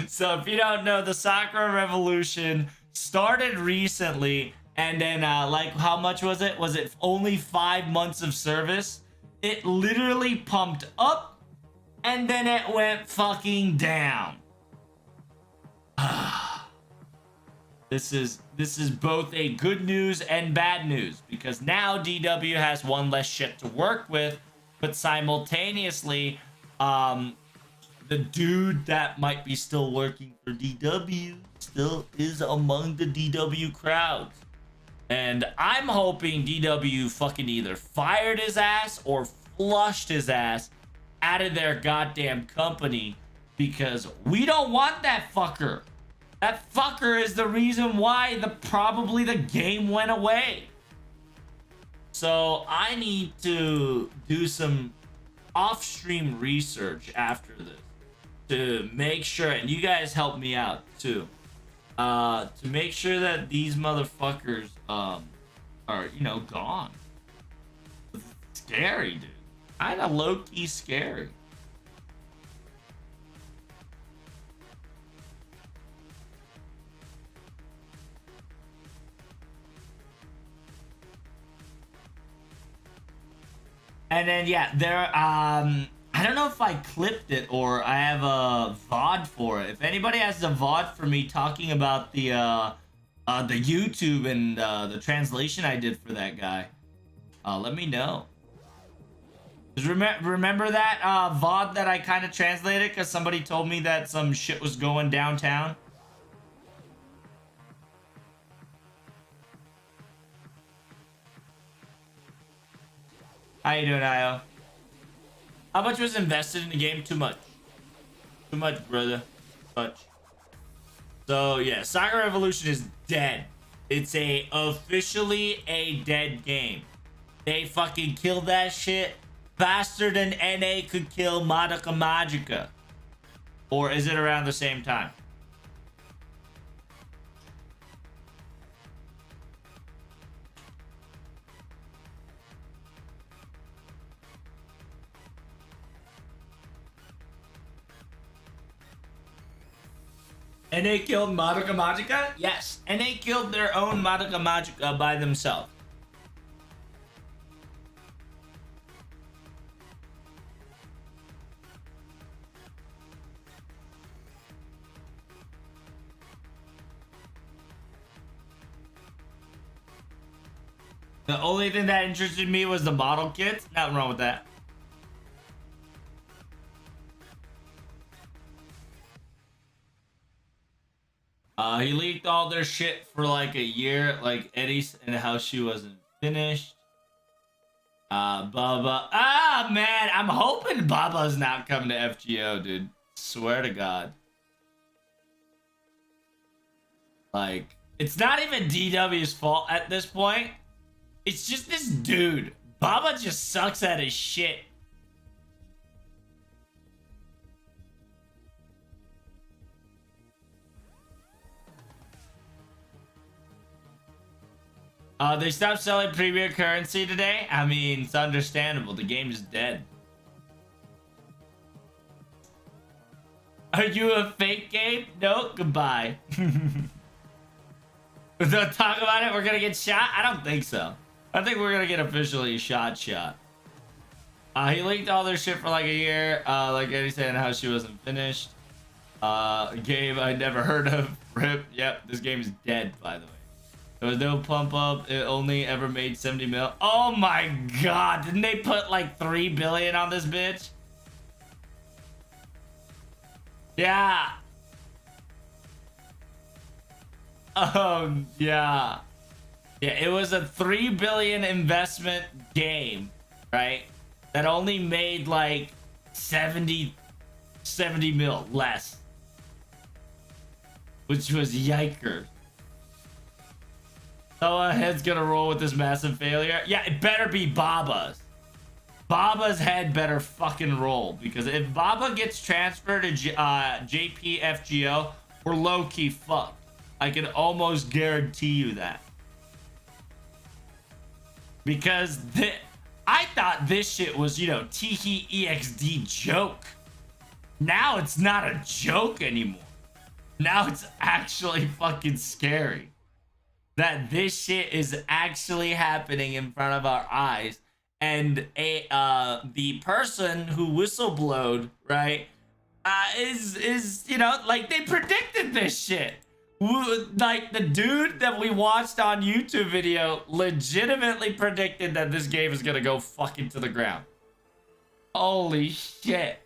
So if you don't know, the Sakura Revolution started recently, and then, like, how much was it? Was it only 5 months of service? It literally pumped up, and then it went fucking down. This is both a good news and bad news, because now DW has one less shit to work with, but simultaneously, the dude that might be still working for DW still is among the DW crowds. And I'm hoping DW fucking either fired his ass or flushed his ass out of their goddamn company, because we don't want that fucker. That fucker is the reason why probably the game went away. So I need to do some off-stream research after this to make sure, and you guys help me out too, to make sure that these motherfuckers are, you know, gone. It's scary, dude. Kinda low-key scary. And then, yeah, there, I don't know if I clipped it or I have a VOD for it. If anybody has a VOD for me talking about the YouTube and the translation I did for that guy, let me know. Just remember that VOD that I kind of translated because somebody told me that some shit was going downtown? How you doing, Io? How much was invested in the game? Too much. Too much, brother. Too much. So, yeah, Sakura Revolution is dead. It's officially a dead game. They fucking killed that shit faster than NA could kill Madoka Magica. Or is it around the same time? NA killed Madoka Magica? Yes. NA killed their own Madoka Magica by themselves. The only thing that interested me was the model kits. Nothing wrong with that. He leaked all their shit for like a year, like Eddie's and how she wasn't finished. Baba. Ah, man, I'm hoping Baba's not coming to FGO, dude. Swear to God. Like, it's not even DW's fault at this point. It's just this dude. Baba just sucks at his shit. They stopped selling premier currency today. I mean, it's understandable. The game is dead. Are you a fake game? No, goodbye. Don't talk about it. We're gonna get shot. I don't think so. I think we're gonna get officially shot. He leaked all their shit for like a year. Like Eddie said, how she wasn't finished. Game I never heard of. RIP. Yep, this game is dead, by the way. There was no pump up. It only ever made 70 mil. Oh my God. Didn't they put like 3 billion on this bitch? Yeah. Yeah. Yeah, it was a 3 billion investment game, right? That only made like 70 mil less. Which was yikers. So head's gonna roll with this massive failure. Yeah, it better be Baba's. Baba's head better fucking roll, because if Baba gets transferred to JPFGO, we're low-key fucked. I can almost guarantee you that. Because I thought this shit was, you know, Tiki EXD joke. Now it's not a joke anymore. Now it's actually fucking scary. That this shit is actually happening in front of our eyes. And the person who whistleblowed, right, is you know, like, they predicted this shit. Like, the dude that we watched on YouTube video legitimately predicted that this game is gonna go fucking to the ground. Holy shit.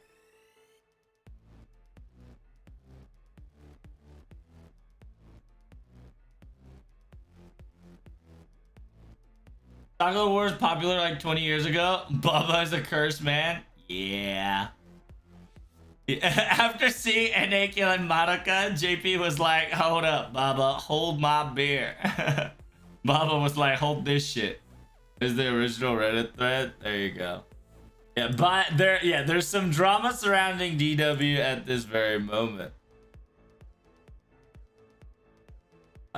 Taco Wars popular like 20 years ago. Bubba is a cursed man. Yeah. After seeing NA killing Madoka, JP was like, hold up, Baba, hold my beer. Baba was like, hold this shit. Is the original Reddit thread? There you go. Yeah, but there's some drama surrounding DW at this very moment.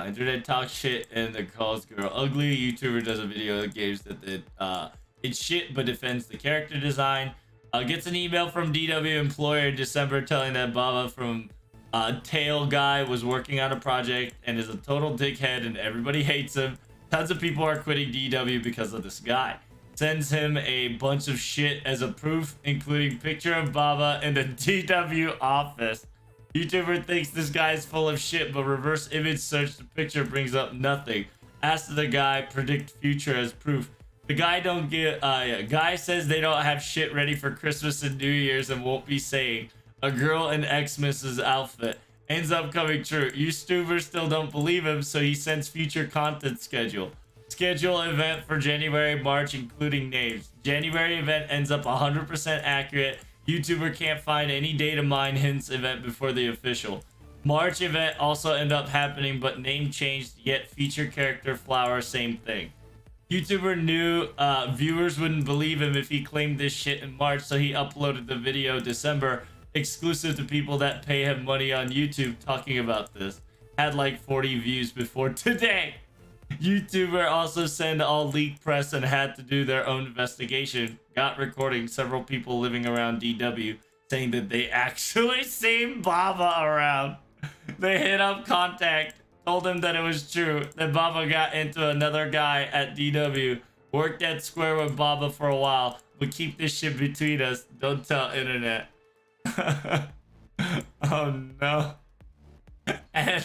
Internet talks shit and the calls girl ugly. YouTuber does a video of games that it's shit but defends the character design. Gets an email from DW employer in December telling that Baba from Tail Guy was working on a project and is a total dickhead and everybody hates him. Tons of people are quitting DW because of this guy. Sends him a bunch of shit as a proof, including picture of Baba in the DW office. YouTuber thinks this guy is full of shit, but reverse image search the picture brings up nothing. Ask the guy, predict future as proof. The guy don't get, guy says they don't have shit ready for Christmas and New Year's and won't be saying a girl in Xmas's outfit. Ends up coming true. YouTubers still don't believe him, so he sends future content schedule. Schedule event for January, March, including names. January event ends up 100% accurate. YouTuber can't find any data mine hints event before the official. March event also end up happening, but name changed, yet feature character flower, same thing. YouTuber knew viewers wouldn't believe him if he claimed this shit in March, so he uploaded the video December, exclusive to people that pay him money on YouTube, talking about this. Had like 40 views before today. YouTuber also sent all leaked press and had to do their own investigation. Got recording several people living around DW saying that they actually seen Baba around. They hit up contact, told him that it was true, that Baba got into another guy at DW, worked at Square with Baba for a while, but keep this shit between us, don't tell internet. Oh no. And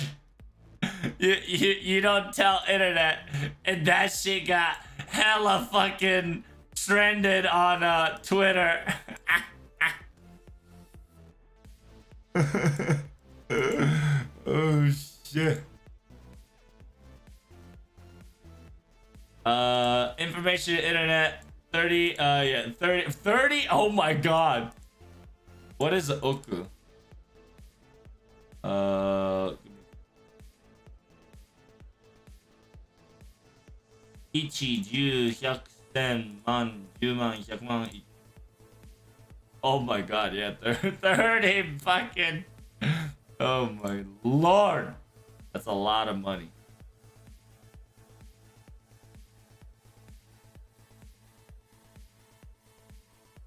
you don't tell internet, and that shit got hella fucking trended on Twitter. Oh shit. Information internet 30 30. Oh my god. What is Oku? Ichi, 10, 100, 1000, 10,000, 100,000. Oh my god, yeah, 30 fucking. Oh my lord. That's a lot of money.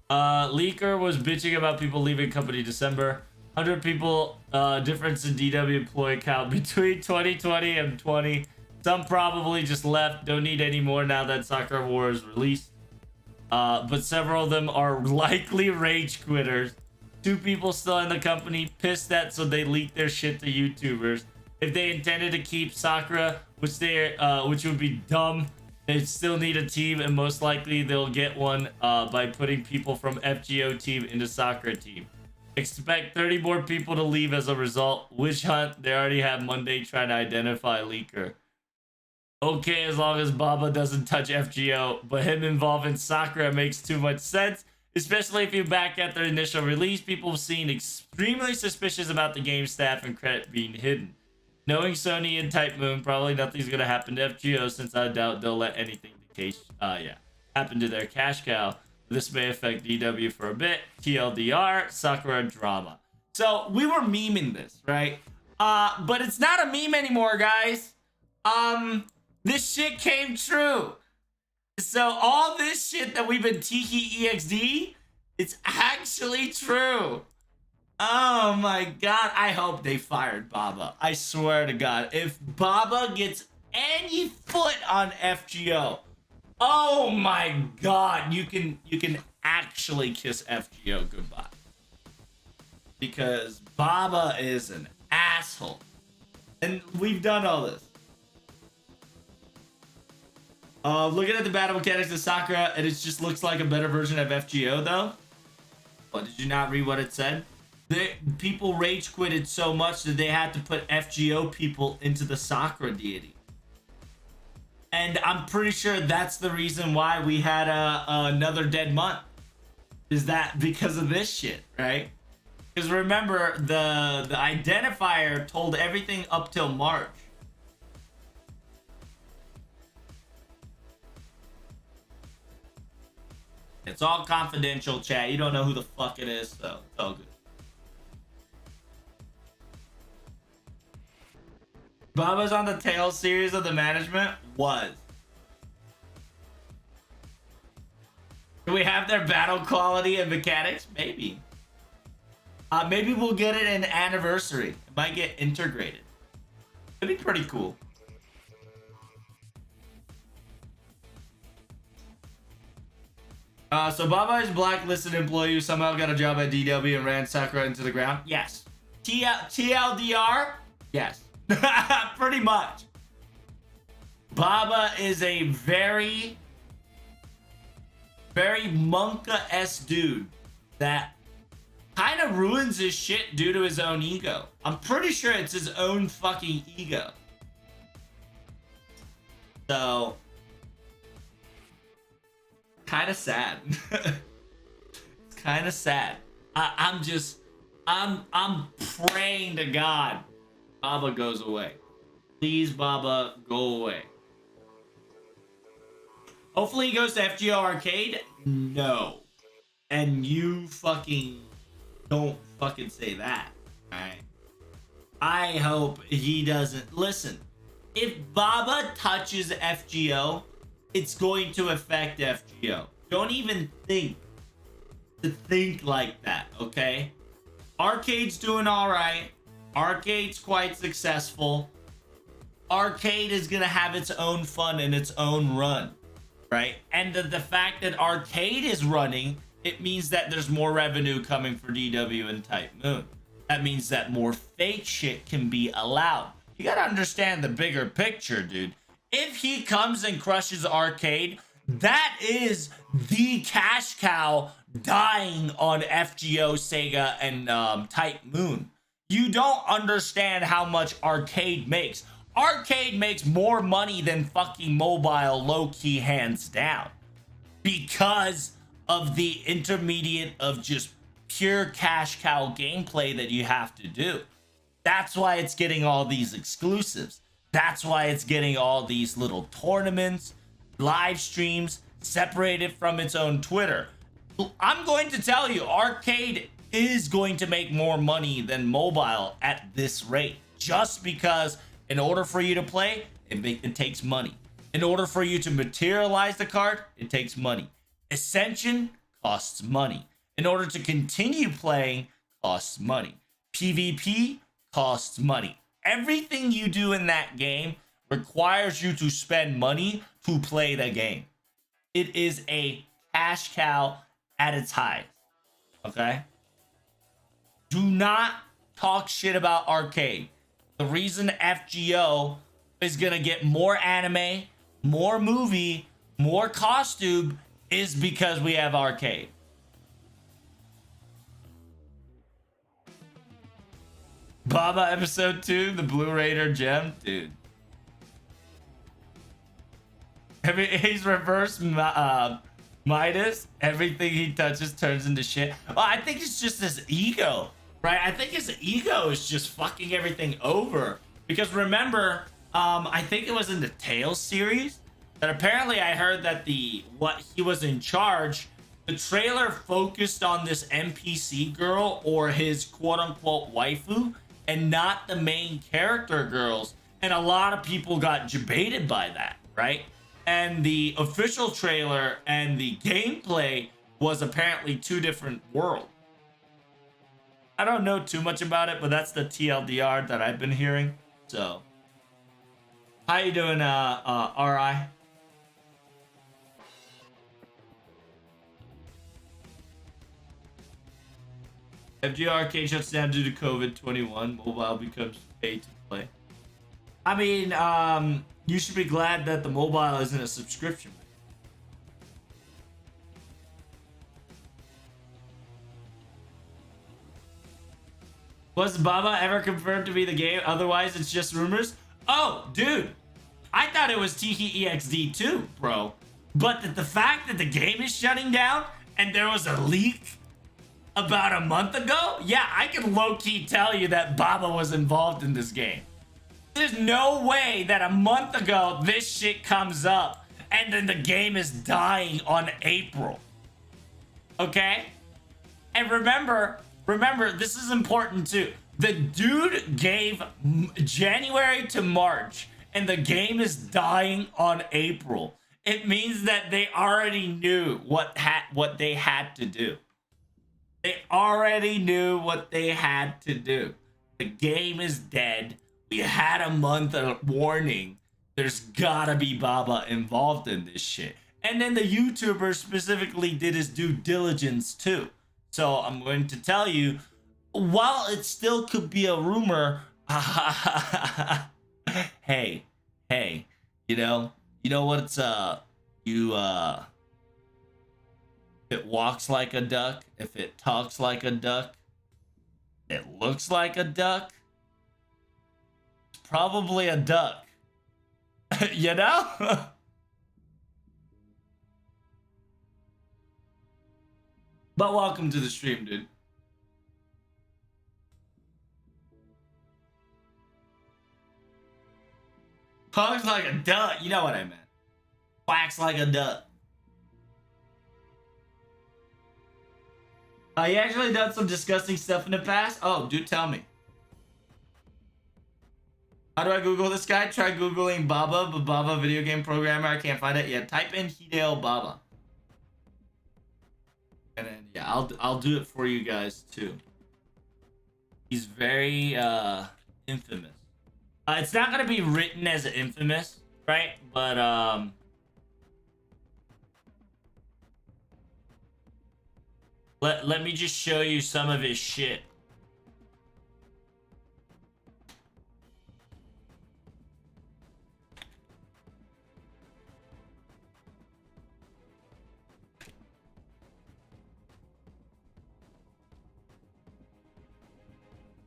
Leaker was bitching about people leaving company December. 100 people difference in DW employee count between 2020 and 20. Some probably just left, don't need any more now that Sakura War is released. But several of them are likely rage quitters. 2 people still in the company, pissed that, so they leaked their shit to YouTubers. If they intended to keep Sakura, which would be dumb, they still need a team, and most likely they'll get one by putting people from FGO team into Sakura team. Expect 30 more people to leave as a result. Witch hunt, they already have Monday trying to identify leaker. Okay, as long as Baba doesn't touch FGO, but him involved in Sakura makes too much sense, especially if you back at their initial release. People seem extremely suspicious about the game staff and credit being hidden. Knowing Sony and Type Moon, probably nothing's gonna happen to FGO, since I doubt they'll let anything happen to their cash cow. This may affect DW for a bit. TLDR, Sakura drama. So we were memeing this, right? But it's not a meme anymore, guys. This shit came true. So all this shit that we've been Tiki EXD, it's actually true. Oh my god, I hope they fired Baba. I swear to god, if Baba gets any foot on FGO, oh my god, you can actually kiss FGO goodbye. Because Baba is an asshole. And we've done all this. Looking at the battle mechanics of Sakura, and it just looks like a better version of FGO though. What, did you not read what it said? People rage quitted so much that they had to put FGO people into the Sakura deity. And I'm pretty sure that's the reason why we had another dead month. Is that because of this shit, right? Because remember, the identifier told everything up till March. It's all confidential, chat. You don't know who the fuck it is, so it's all good. Baba's on the Tales series of the management? Was. Do we have their battle quality and mechanics? Maybe. Maybe we'll get it in anniversary. It might get integrated. It'd be pretty cool. So Baba is a blacklisted employee who somehow got a job at DW and ran Sakura into the ground? Yes. TLDR? Yes. Pretty much. Baba is a very Monka-esque dude that kind of ruins his shit due to his own ego. I'm pretty sure it's his own fucking ego. So, kind of sad. It's kind of sad. I'm praying to God Baba goes away. Please, Baba, go away. Hopefully he goes to FGO Arcade. No. And you fucking don't fucking say that. Alright? I hope he doesn't. Listen, if Baba touches FGO, it's going to affect FGO. Don't even think to think like that, okay? Arcade's doing alright. Arcade's quite successful. Arcade is gonna have its own fun and its own run, right? And the fact that Arcade is running, it means that there's more revenue coming for DW and Type Moon. That means that more fake shit can be allowed. You gotta understand the bigger picture, dude. If he comes and crushes Arcade, that is the cash cow dying on FGO, Sega, and Type Moon. You don't understand how much Arcade makes. Arcade makes more money than fucking mobile, low-key, hands down. Because of the intermediate of just pure cash cow gameplay that you have to do. That's why it's getting all these exclusives. That's why it's getting all these little tournaments, live streams, separated from its own Twitter. I'm going to tell you, Arcade is going to make more money than mobile at this rate. Just because in order for you to play, it takes money. In order for you to materialize the card, it takes money. Ascension costs money. In order to continue playing, costs money. PvP costs money. Everything you do in that game requires you to spend money to play the game. It is a cash cow at its highest. Okay? Do not talk shit about Arcade. The reason FGO is gonna get more anime, more movie, more costume is because we have Arcade. Baba episode 2, the Blue Raider gem, dude. He's reverse Midas. Everything he touches turns into shit. Well, I think it's just his ego, right? I think his ego is just fucking everything over. Because remember, I think it was in the Tales series that apparently I heard that what he was in charge the trailer focused on this NPC girl or his quote-unquote waifu and not the main character girls, and a lot of people got debated by that, right? And the official trailer and the gameplay was apparently two different worlds. I don't know too much about it, but that's the TLDR that I've been hearing. So how you doing, RI? FG Arcade shuts down due to COVID-21. Mobile becomes pay to play. I mean, you should be glad that the mobile isn't a subscription. Was Baba ever confirmed to be the game? Otherwise, it's just rumors. Oh, dude. I thought it was Tiki EXD too, bro. But the fact that the game is shutting down and there was a leak about a month ago, yeah, I can low-key tell you that Baba was involved in this game. There's no way that a month ago this shit comes up and then the game is dying on April. Okay? And remember, this is important too. The dude gave January to March and the game is dying on April. It means that they already knew what they had to do. They already knew what they had to do. The game is dead. We had a month of warning. There's gotta be Baba involved in this shit. And then the YouTuber specifically did his due diligence too. So I'm going to tell you, while it still could be a rumor, hey, you know what it's if it walks like a duck, if it talks like a duck, it looks like a duck, it's probably a duck. You know? But welcome to the stream, dude. Talks like a duck. You know what I meant. Quacks like a duck. You actually done some disgusting stuff in the past? Oh, do tell me. How do I Google this guy? Try Googling Baba, but Baba video game programmer. I can't find it yet. Type in Hideo Baba. And then, yeah, I'll do it for you guys, too. He's very, infamous. It's not gonna be written as infamous, right? But, Let me just show you some of his shit.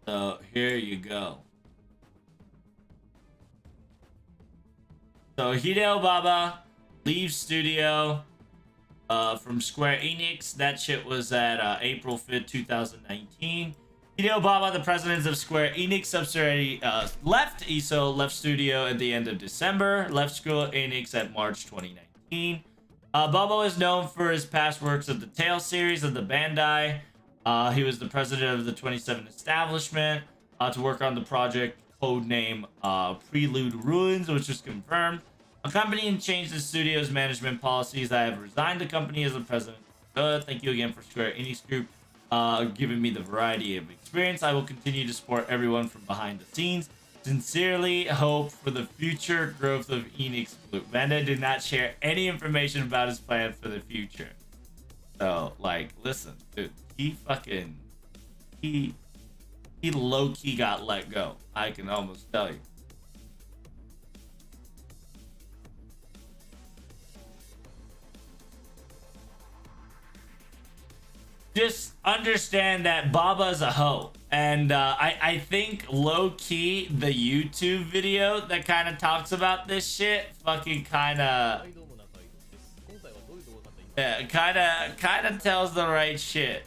So here you go. So Hideo Baba leaves studio from Square Enix. That shit was at April 5th, 2019. Hideo Baba, the president of Square Enix subsidiary, left ESO, left studio at the end of December, left Square Enix at March 2019. Baba is known for his past works of the Tales series of the Bandai. He was the president of the 27 establishment to work on the project codename Prelude Ruins, which was confirmed. A company and changed the studio's management policies. I have resigned the company as the president. Thank you again for Square Enix Group giving me the variety of experience. I will continue to support everyone from behind the scenes. Sincerely hope for the future growth of Enix Group. Bandai did not share any information about his plan for the future. So, like, listen, dude, he low-key got let go. I can almost tell you. Just understand that Baba's a hoe. And I think low-key the YouTube video that kind of talks about this shit fucking kind of tells the right shit.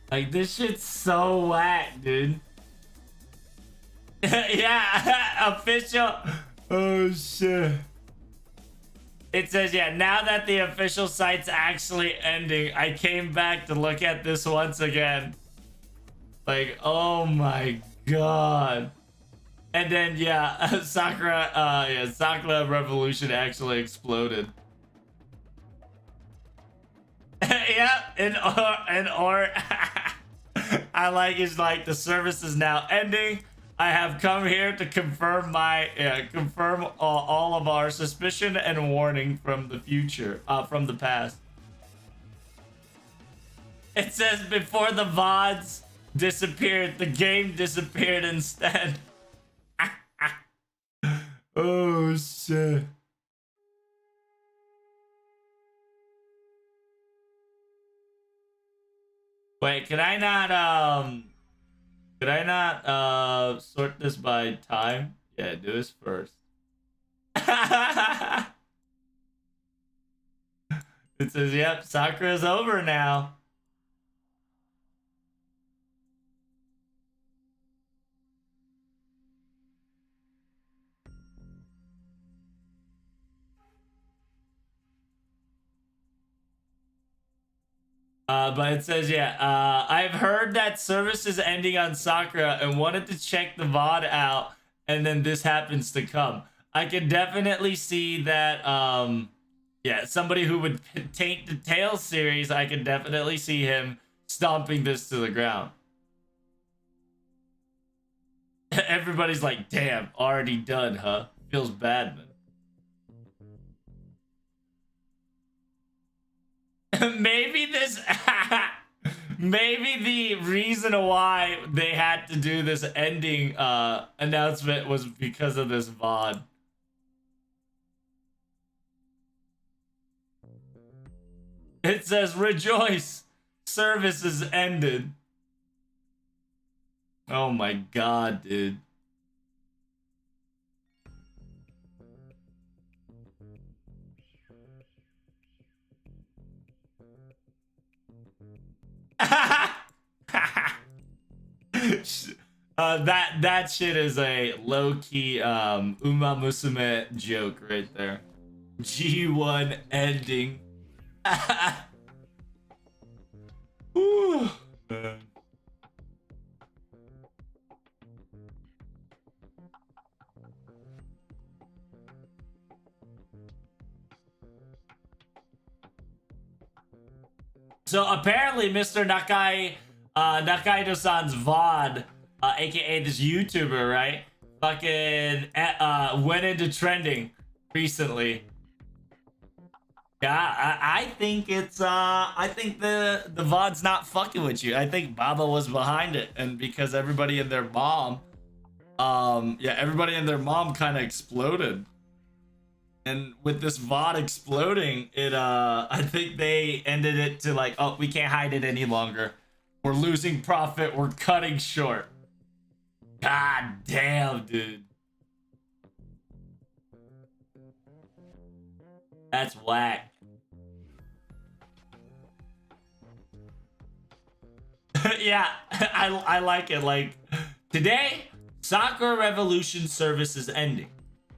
Like, this shit's so whack, dude. Yeah, official. Oh, shit. It says, yeah, now that the official site's actually ending, I came back to look at this once again. Like, oh my god. And then, yeah, Sakura Revolution actually exploded. Yeah, or I like it's like the service is now ending. I have come here to confirm all of our suspicion and warning from the future, from the past. It says before the VODs disappeared, the game disappeared instead. Oh shit. Wait, could I not sort this by time? Yeah, do this first. It says, yep, Sakura's over now. But it says, yeah, I've heard that service is ending on Sakura and wanted to check the VOD out, and then this happens to come. I can definitely see that, yeah, somebody who would taint the Tales series, I can definitely see him stomping this to the ground. Everybody's like, damn, already done, huh? Feels bad, man. Maybe the reason why they had to do this ending announcement was because of this VOD. It says, rejoice, service is ended. Oh my god, dude. That shit is a low-key Uma Musume joke right there. G1 ending. Ooh. So apparently Mr. Nakaido-san's VOD, aka this YouTuber, right? Fucking went into trending recently. Yeah, I think it's I think the VOD's not fucking with you. I think Baba was behind it, and because everybody and their mom, everybody and their mom kind of exploded. And with this VOD exploding, it I think they ended it to like, oh, we can't hide it any longer. We're losing profit, we're cutting short. God damn, dude. That's whack. Yeah, I like it. Like, today, Sakura Revolution service is ending.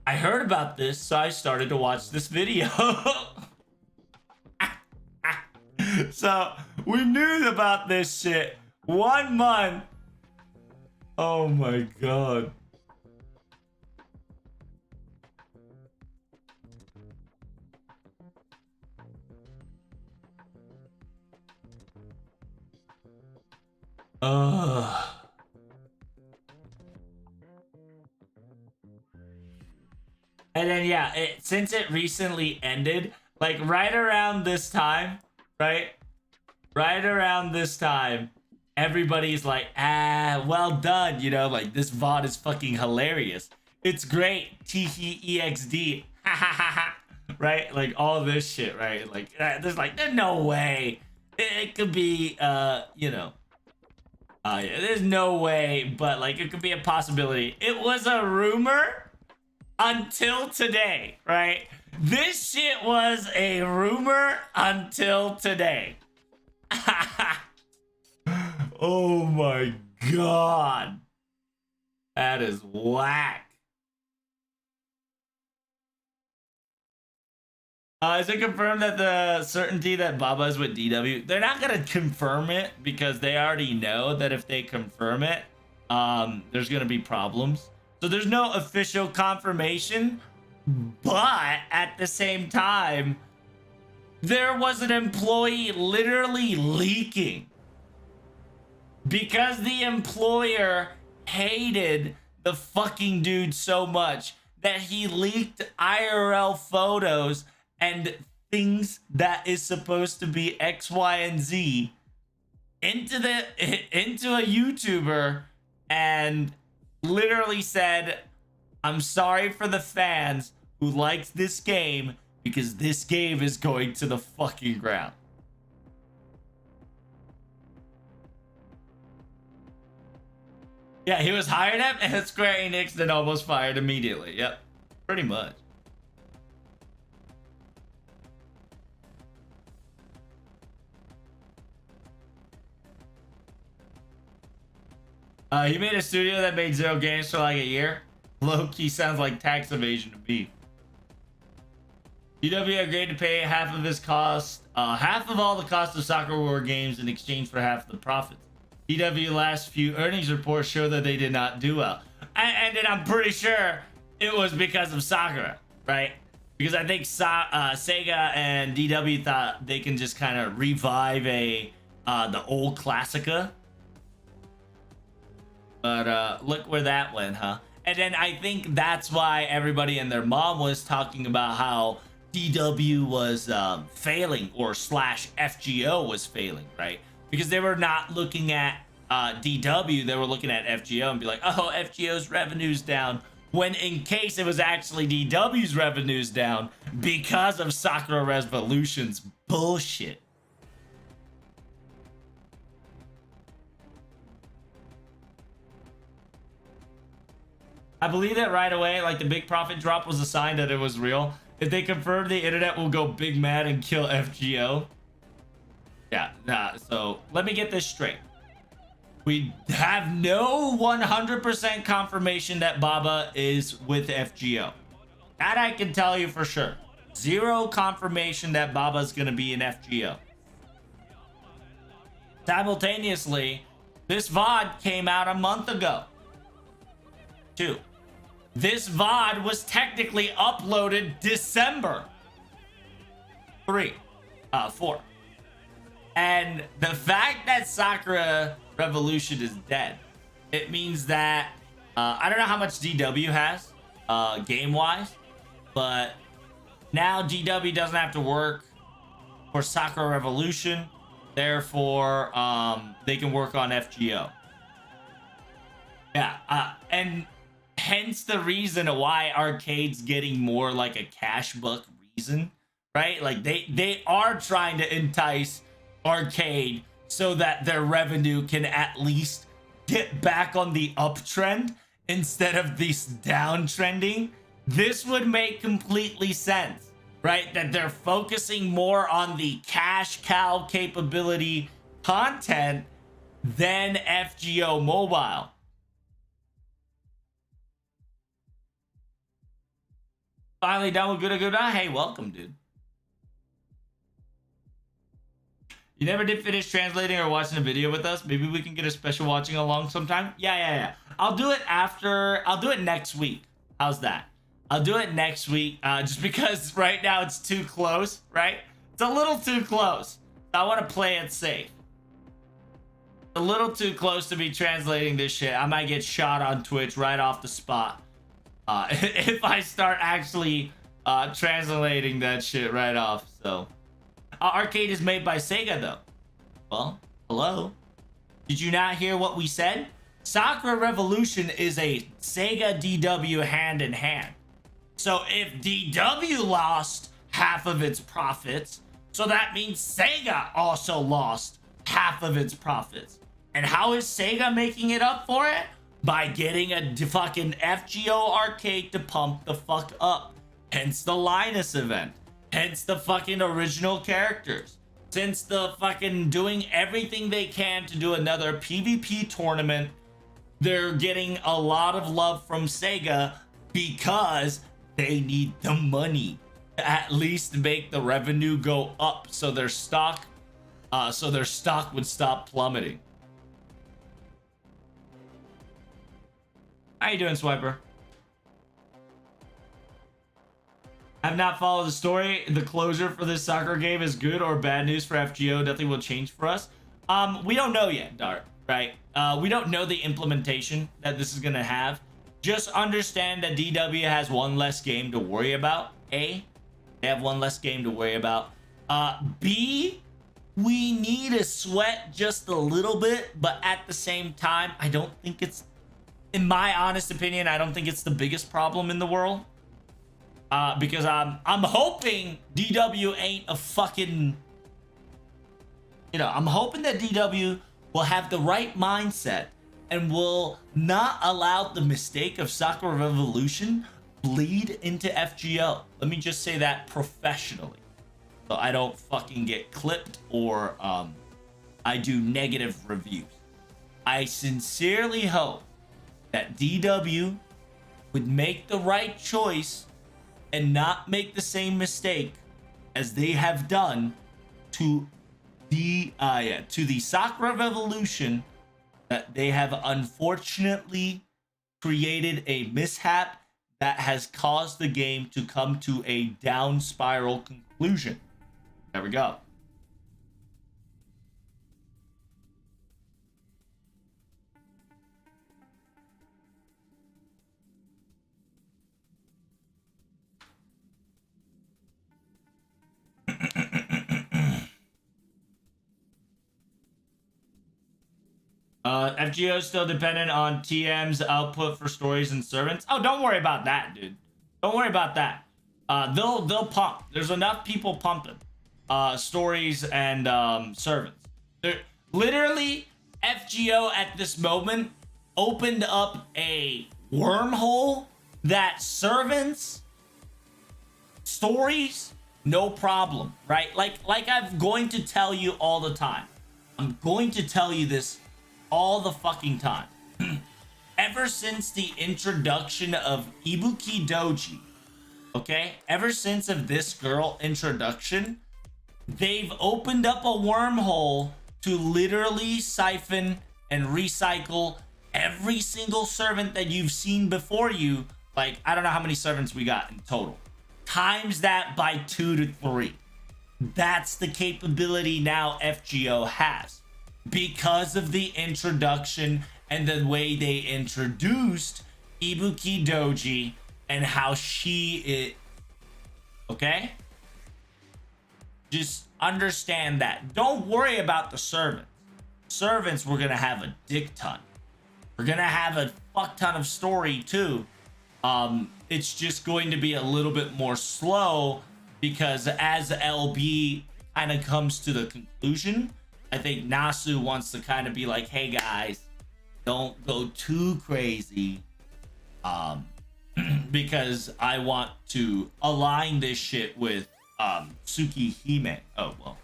I heard about this, so I started to watch this video. So, we knew about this shit 1 month. Oh my god. And then yeah, since it recently ended, like right around this time, right? Right around this time, everybody's like, well done, you know, like this VOD is fucking hilarious. It's great. TEXD. Ha ha ha ha. Right? Like all this shit, right? Like there's no way. It could be you know. Yeah, there's no way, but like it could be a possibility. It was a rumor until today, right? This shit was a rumor until today. Oh my god. That is whack. Is it confirmed that the certainty that Baba is with DW? They're not going to confirm it because they already know that if they confirm it, there's going to be problems. So there's no official confirmation, but at the same time, there was an employee literally leaking because the employer hated the fucking dude so much that he leaked IRL photos and things that is supposed to be X, Y, and Z into a YouTuber and literally said, I'm sorry for the fans who liked this game because this game is going to the fucking ground. Yeah, he was hired at and Square Enix, then almost fired immediately. Yep, pretty much. He made a studio that made 0 games for like a year. Low-key sounds like tax evasion to me. DW agreed to pay half of his cost, half of all the cost of Soccer War games in exchange for half of the profits. DW last few earnings reports show that they did not do well. And then I'm pretty sure it was because of Sakura, right? Because I think Sega and DW thought they can just kind of revive the old Classica. But look where that went, huh? And then I think that's why everybody and their mom was talking about how DW was failing, or slash FGO was failing, right? Because they were not looking at DW, they were looking at FGO and be like, oh, FGO's revenue's down. When in case it was actually DW's revenue's down because of Sakura Revolution's bullshit. I believe that right away, like the big profit drop was a sign that it was real. If they confirm, the internet will go big mad and kill FGO. Yeah, nah, so let me get this straight. We have no 100% confirmation that Baba is with FGO. That I can tell you for sure. Zero confirmation that Baba's gonna be in FGO. Simultaneously, this VOD came out a month ago. 2. This VOD was technically uploaded December 4. And the fact that Sakura Revolution is dead, it means that I don't know how much DW has game-wise, but now DW doesn't have to work for Sakura Revolution, therefore they can work on FGO. Yeah, and hence the reason why Arcade's getting more like a cash buck reason, right? Like they are trying to entice Arcade so that their revenue can at least get back on the uptrend instead of this downtrending. This would make completely sense, right? That they're focusing more on the cash cow capability content than FGO Mobile. Finally done with Good. Hey, welcome, dude. You never did finish translating or watching a video with us. Maybe we can get a special watching along sometime. Yeah. I'll do it next week. How's that? I'll do it next week. Just because right now it's too close, right? It's a little too close. I want to play it safe. A little too close to be translating this shit. I might get shot on Twitch right off the spot. If I start actually translating that shit right off. So Arcade is made by Sega though. Well, hello, did you not hear what we said? Sakura Revolution is a Sega DW hand in hand. So if DW lost half of its profits, so that means Sega also lost half of its profits. And how is Sega making it up for it? By getting a fucking FGO Arcade to pump the fuck up. Hence the Linus event. Hence the fucking original characters. since the fucking doing everything they can to do another PvP tournament, they're getting a lot of love from Sega because they need the money to at least make the revenue go up so their stock would stop plummeting. How you doing, Swiper? I've not followed the story. The closure for this soccer game is good or bad news for FGO. Nothing will change for us. We don't know yet, Dart, right? We don't know the implementation that this is gonna have. Just understand that DW has one less game to worry about. A, they have one less game to worry about. B, we need to sweat just a little bit, but at the same time, I don't think it's, in my honest opinion, I don't think it's the biggest problem in the world. Because I'm hoping DW ain't a fucking, I'm hoping that DW will have the right mindset and will not allow the mistake of Sakura Revolution bleed into FGO. Let me just say that professionally, so I don't fucking get clipped or I do negative reviews. I sincerely hope that DW would make the right choice and not make the same mistake as they have done to the Sakura Revolution, that they have unfortunately created a mishap that has caused the game to come to a down spiral conclusion. There we go. FGO is still dependent on TM's output for stories and servants. Oh, don't worry about that, dude. Don't worry about that. They'll pump. There's enough people pumping stories and servants. They're literally, FGO at this moment opened up a wormhole that servants, stories, no problem, right? Like I'm going to tell you all the time. I'm going to tell you this all the fucking time. Ever since the introduction of Ibuki Doji, okay? Ever since of this girl introduction, they've opened up a wormhole to literally siphon and recycle every single servant that you've seen before you. Like, I don't know how many servants we got in total. Times that by 2 to 3. That's the capability now FGO has. Because of the introduction and the way they introduced Ibuki Doji and how she is. Okay? Just understand that. Don't worry about the servants. Servants, we're gonna have a dick ton. We're gonna have a fuck ton of story too. It's just going to be a little bit more slow because as LB kind of comes to the conclusion, I think Nasu wants to kind of be like, hey guys, don't go too crazy. Because I want to align this shit with Tsukihime. Oh, well.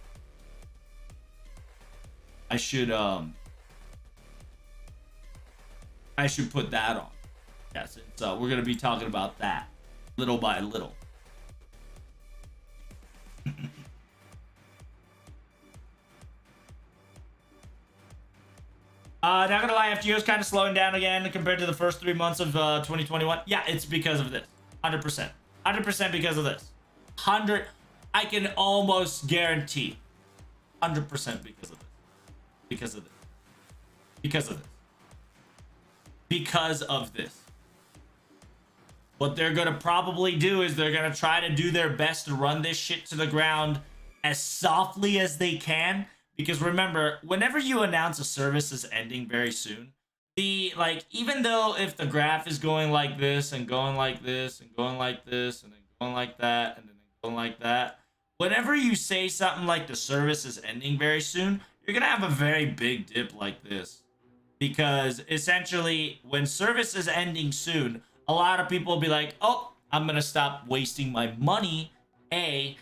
I should put that on. Yes, so we're gonna be talking about that little by little. Not gonna lie, FGO is kind of slowing down again compared to the first 3 months of 2021. Yeah, it's because of this. 100%. 100% because of this. I can almost guarantee 100% because of this. Because of this. Because of this. Because of this. What they're gonna probably do is they're gonna try to do their best to run this shit to the ground as softly as they can. Because remember, whenever you announce a service is ending very soon, even though if the graph is going like this and going like this and going like this and then going like that and then going like that, whenever you say something like the service is ending very soon, you're gonna have a very big dip like this. Because essentially, when service is ending soon, a lot of people will be like, oh, I'm gonna stop wasting my money, A,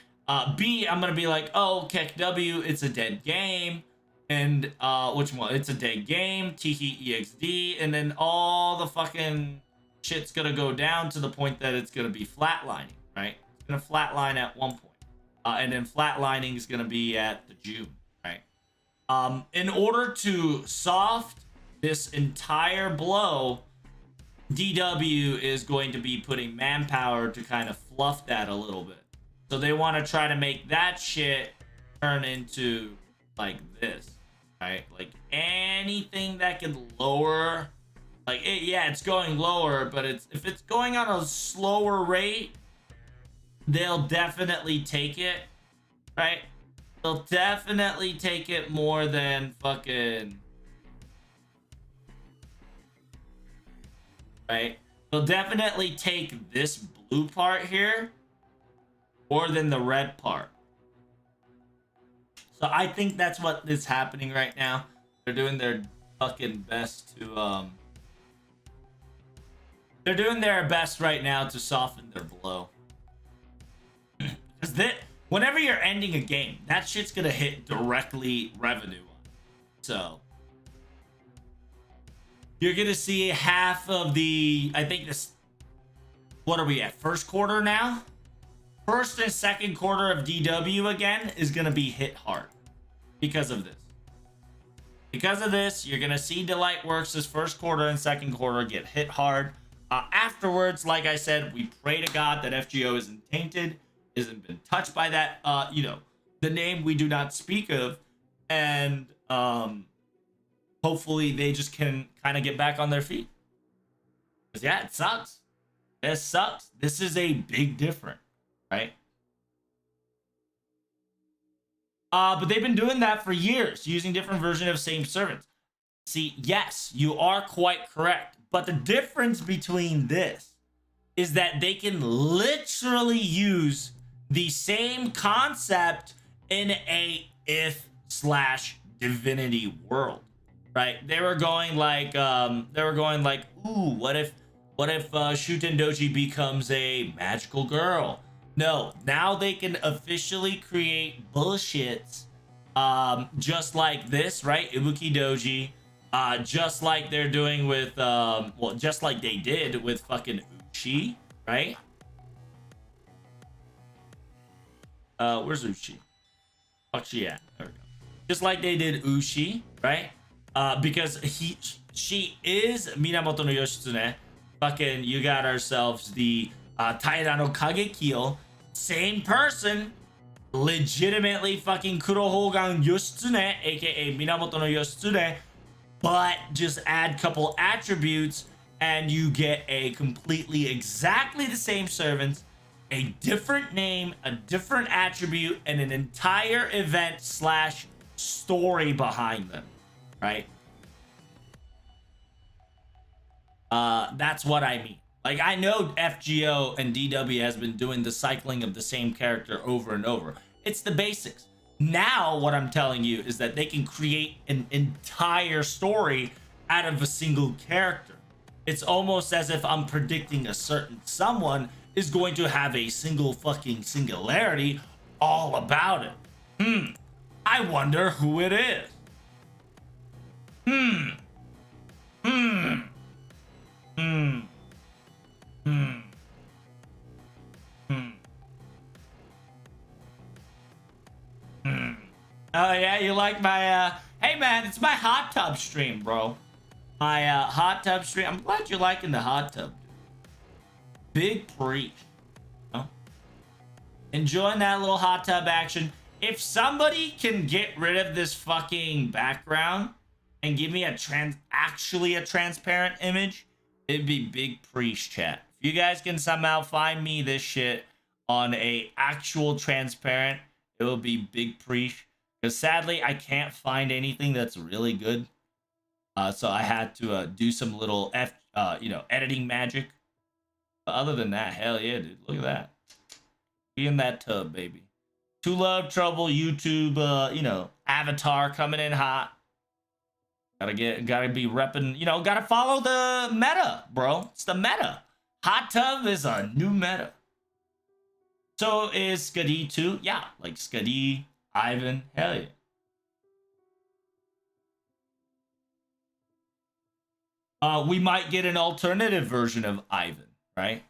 B, I'm gonna be like, oh, Keck W, it's a dead game. And which one? It's a dead game, Tiki EXD, and then all the fucking shit's gonna go down to the point that it's gonna be flatlining, right? It's gonna flatline at one point. And then flatlining is gonna be at the June, right? In order to soft this entire blow, DW is going to be putting manpower to kind of fluff that a little bit. So they want to try to make that shit turn into like this, right? Like anything that could lower, like yeah, it's going lower, but if it's going on a slower rate, they'll definitely take it, right? They'll definitely take it more than fucking, right? They'll definitely take this blue part here more than the red part. So I think that's what is happening right now. They're doing their fucking best to they're doing their best right now to soften their blow. Because whenever you're ending a game, that shit's gonna hit directly revenue on. So you're gonna see half of the, I think this, what are we at, first quarter now? First and second quarter of DW again is gonna be hit hard because of this. Because of this, you're gonna see Delightworks' first quarter and second quarter get hit hard. Afterwards, like I said, we pray to God that FGO isn't tainted, isn't been touched by that, the name we do not speak of, and hopefully they just can kind of get back on their feet. Because yeah, it sucks. This sucks. This is a big difference, right? But they've been doing that for years, using different versions of same servants. See, yes, you are quite correct. But the difference between this is that they can literally use the same concept in a if/divinity world, right? They were going like, ooh, what if Shuten Doji becomes a magical girl? No, now they can officially create bullshits, just like this, right? Ibuki Doji, just like they're doing with, just like they did with fucking Uchi, right? Where's Uchi? Fuck she at? There we go. Just like they did Uchi, right? Because she is Minamoto no Yoshitsune. Fucking, you got ourselves the Taira no Kagekyo, same person, legitimately fucking Kurohogan Yoshitsune, aka Minamoto no Yoshitsune, but just add couple attributes and you get a completely exactly the same servants, a different name, a different attribute, and an entire event / story behind them, right? That's what I mean. Like, I know FGO and DW has been doing the cycling of the same character over and over. It's the basics. Now, what I'm telling you is that they can create an entire story out of a single character. It's almost as if I'm predicting a certain someone is going to have a single fucking singularity all about it. I wonder who it is. Oh yeah, you like my hey man, it's my hot tub stream, bro. My hot tub stream. I'm glad you're liking the hot tub. Big preach. You know? Enjoying that little hot tub action. If somebody can get rid of this fucking background and give me actually a transparent image, it'd be big preach, chat. If you guys can somehow find me this shit on a actual transparent, it will be big preach. Because sadly, I can't find anything that's really good. So I had to do some little editing magic. But other than that, hell yeah, dude. Look at that. Be in that tub, baby. Two Love Trouble, YouTube, avatar coming in hot. Gotta be repping, gotta follow the meta, bro. It's the meta. Hot tub is a new meta. So is Skadi too. Yeah, like Skadi, Ivan, hell yeah. We might get an alternative version of Ivan, right?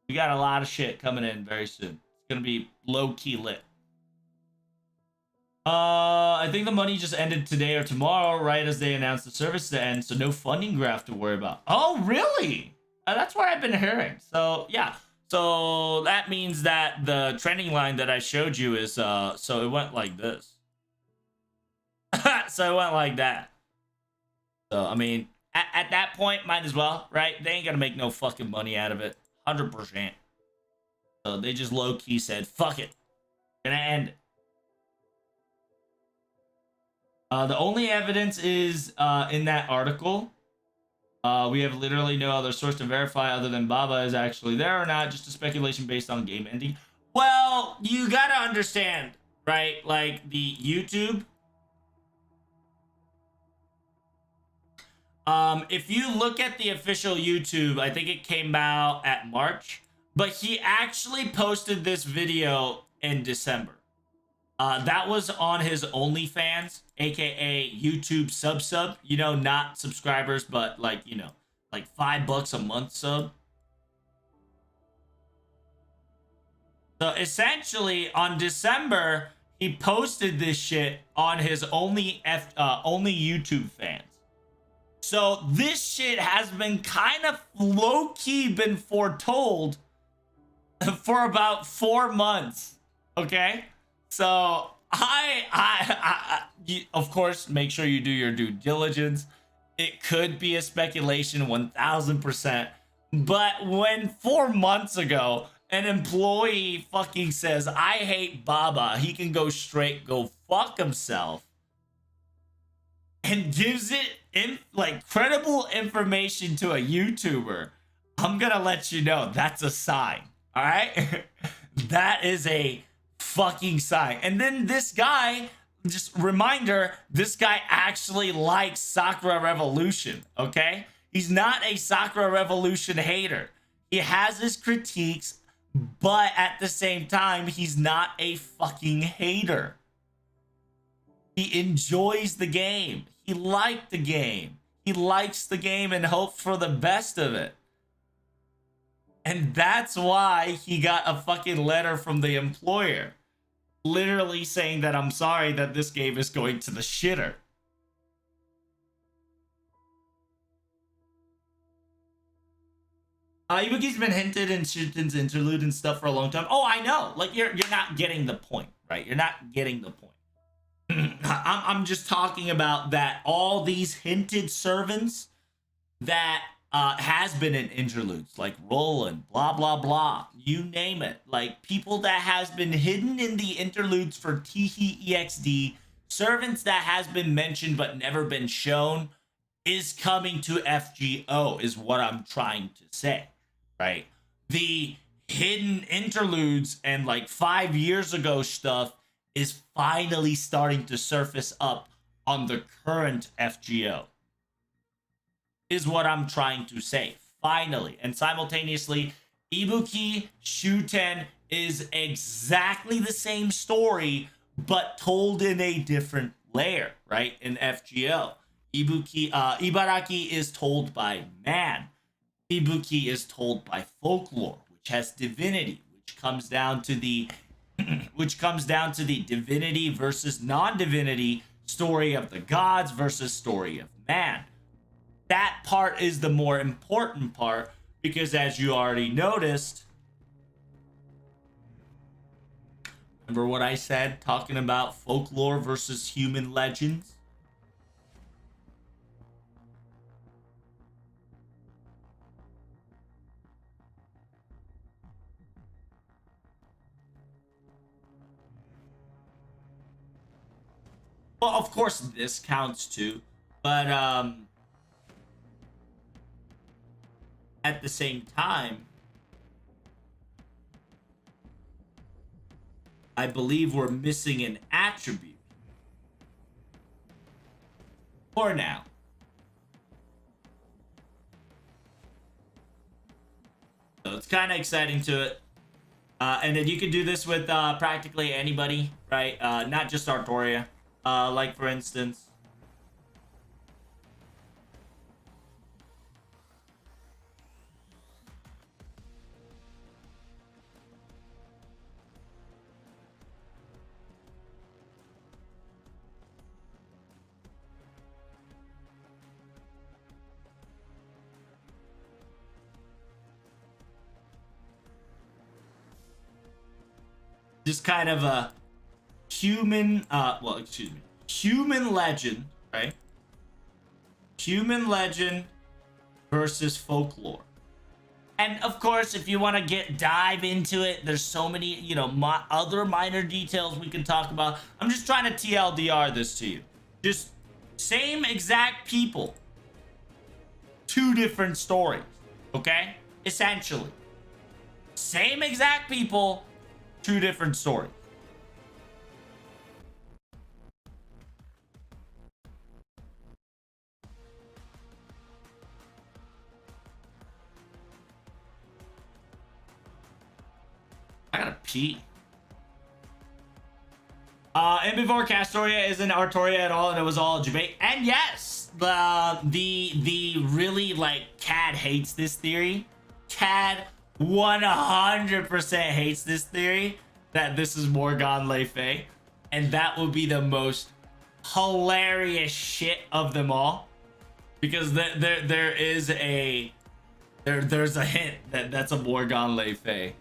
We got a lot of shit coming in very soon. It's gonna be low key lit. I think the money just ended today or tomorrow, right as they announced the service to end, so no funding graph to worry about. Oh, really? That's what I've been hearing. So yeah. So that means that the trending line that I showed you is so it went like this. So it went like that. So I mean, at that point, might as well, right? They ain't gonna make no fucking money out of it. 100%. So they just low-key said, fuck it. Gonna end it. The only evidence is in that article. We have literally no other source to verify other than Baba is actually there or not, just a speculation based on game ending. Well, you gotta understand, right? Like the YouTube. If you look at the official YouTube, I think it came out at March, but he actually posted this video in December. That was on his OnlyFans, aka YouTube sub. You know, not subscribers, but like, you know, like $5 a month sub. So essentially, on December, he posted this shit on his only YouTube fans. So this shit has been kind of low-key been foretold for about 4 months. Okay? So of course, make sure you do your due diligence. It could be a speculation 1000%. But when 4 months ago, an employee fucking says, I hate Baba, he can go straight, go fuck himself, and gives it like credible information to a YouTuber, I'm gonna let you know that's a sign. All right? That is a fucking sign. And then this guy, just reminder, this guy actually likes Sakura Revolution, okay? He's not a Sakura Revolution hater. He has his critiques, but at the same time, he's not a fucking hater. He enjoys the game. He liked the game. He likes the game and hopes for the best of it. And that's why he got a fucking letter from the employer, literally saying that I'm sorry that this game is going to the shitter. Ibuki's been hinted in Shuten's interlude and stuff for a long time. Oh, I know. Like you're not getting the point, right? You're not getting the point. I'm just talking about that all these hinted servants that has been in interludes, like Roland, blah, blah, blah, you name it. Like people that has been hidden in the interludes for Teehee EXD, servants that has been mentioned but never been shown, is coming to FGO, is what I'm trying to say, right? The hidden interludes and like 5 years ago stuff is finally starting to surface up on the current FGO, is what I'm trying to say. Finally. And simultaneously, Ibuki Shuten is exactly the same story, but told in a different layer, right? In FGO. Ibaraki is told by man. Ibuki is told by folklore, which has divinity, which comes down to the divinity versus non-divinity story of the gods versus story of man. That part is the more important part because, as you already noticed, remember what I said talking about folklore versus human legends? Well, of course, this counts too, but at the same time, I believe we're missing an attribute for now. So it's kind of exciting to it. And then you can do this with practically anybody, right? Not just Artoria. Like for instance, just kind of a human, human legend, right? Human legend versus folklore. And of course, if you want to dive into it, there's so many, you know, other minor details we can talk about. I'm just trying to TLDR this to you. Just same exact people, two different stories, okay? Essentially. Same exact people, two different stories. I gotta pee. And before Castoria isn't Artoria at all, and it was all debate. And yes, the really like Cad hates this theory. Cad 100% hates this theory that this is Morgan Le Fay, and that would be the most hilarious shit of them all, because there is a there's a hint that that's a Morgan Le Fay.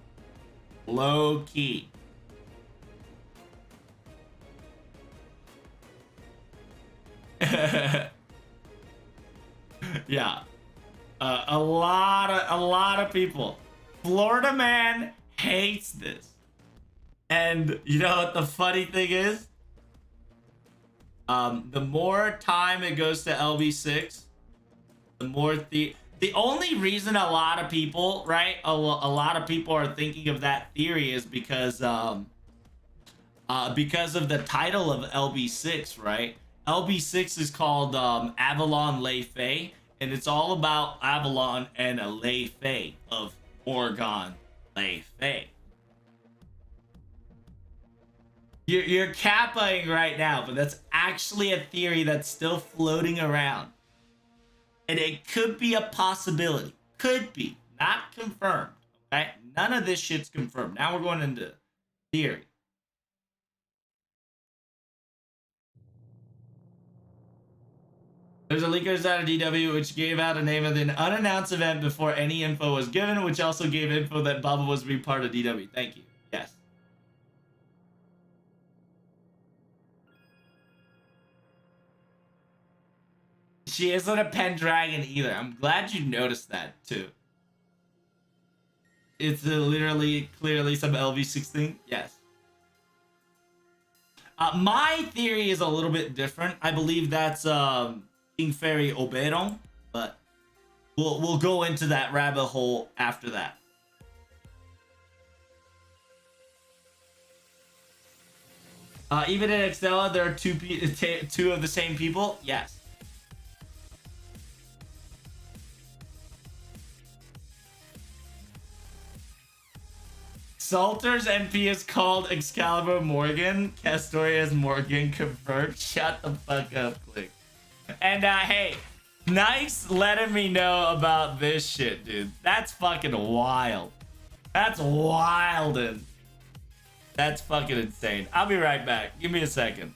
Low key. Yeah. A lot of people. Florida man hates this. And you know what the funny thing is? The more time it goes to LB6, the more the only reason a lot of people, right? A lot of people are thinking of that theory is because of the title of LB6, right? LB6 is called Avalon Le Fay, and it's all about Avalon and a Le Fay of Morgan Le Fay. You're capping right now, but that's actually a theory that's still floating around. And it could be a possibility. Could be. Not confirmed. Okay? None of this shit's confirmed. Now we're going into theory. There's a leakers out of DW which gave out a name of an unannounced event before any info was given, which also gave info that Baba was be part of DW. Thank you. Yes. She isn't a Pendragon either. I'm glad you noticed that too. It's literally, clearly some LV6 thing. Yes. My theory is a little bit different. I believe that's King Fairy Oberon, but we'll go into that rabbit hole after that. Even in Extella, there are two of the same people. Yes. Salter's MP is called Excalibur Morgan. Castoria's Morgan confirmed. Shut the fuck up, Click. And hey, nice letting me know about this shit, dude. That's fucking wild. That's wild, and that's fucking insane. I'll be right back. Give me a second.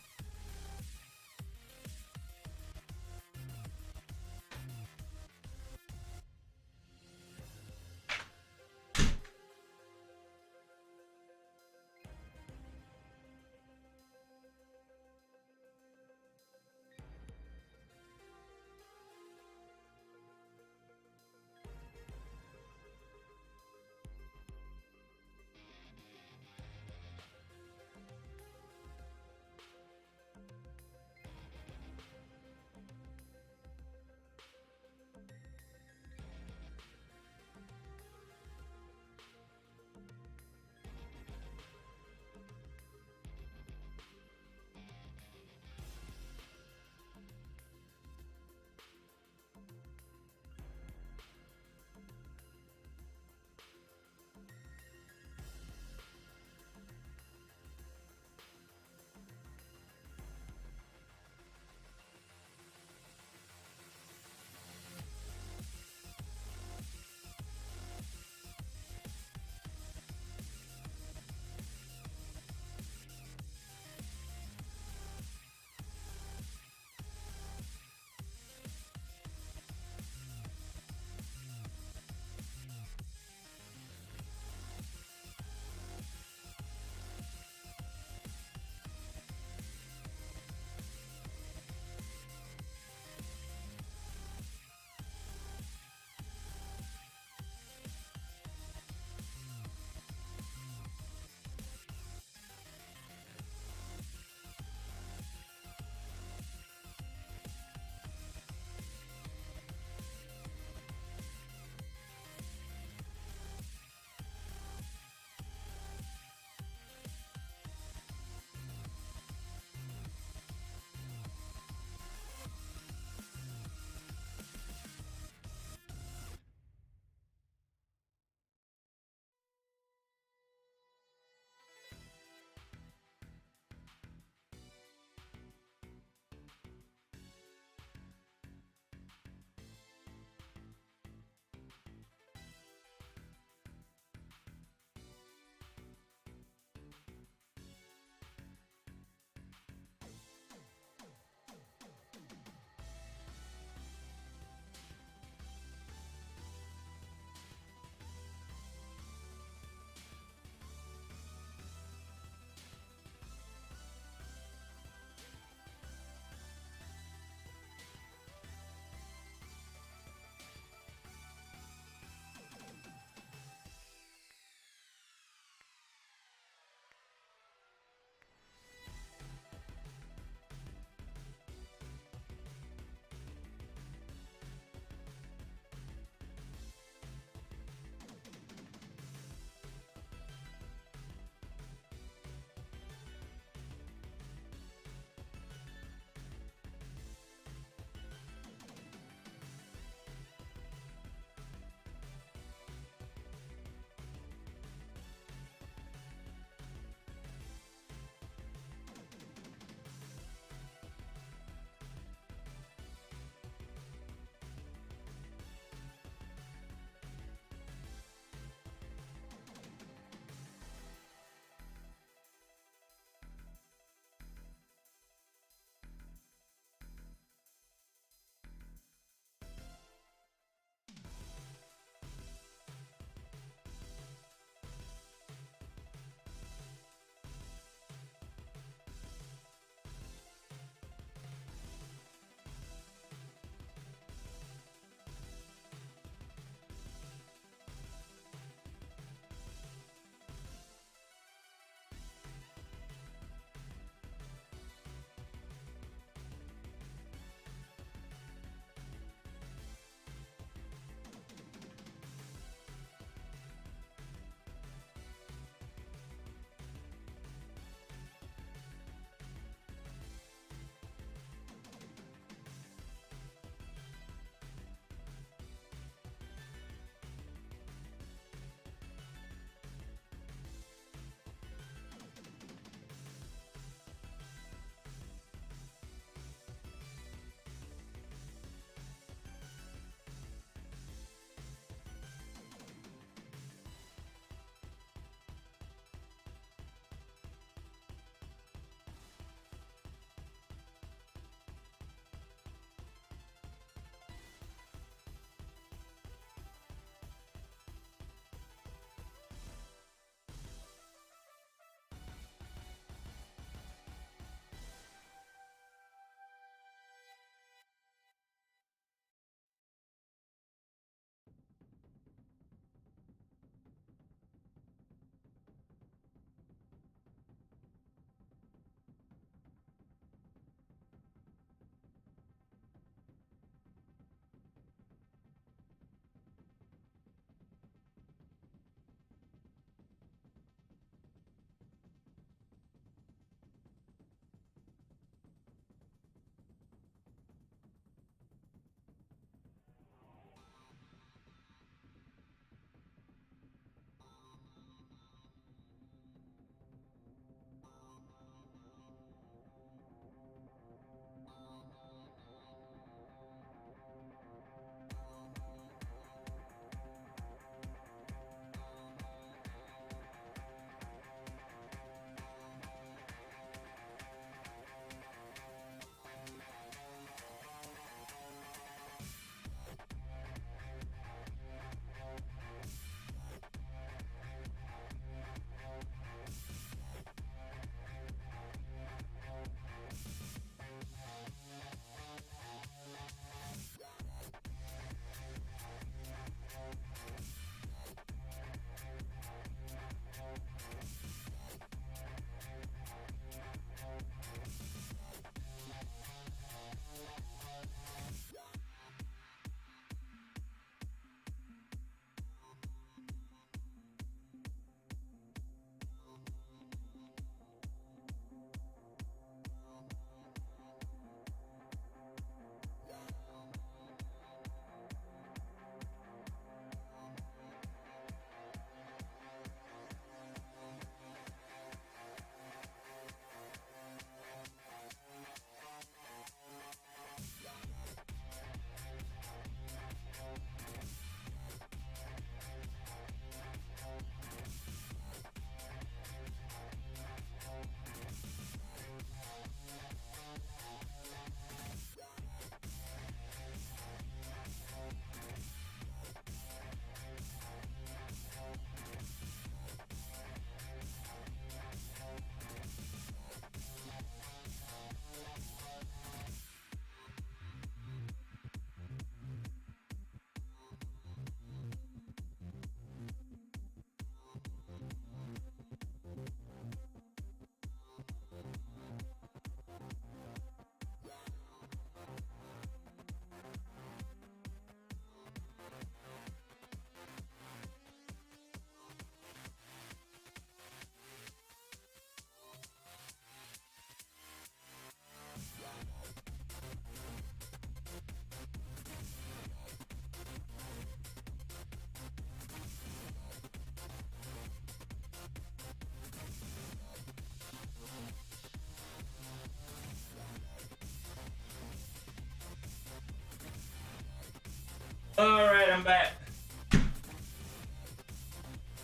All right, I'm back.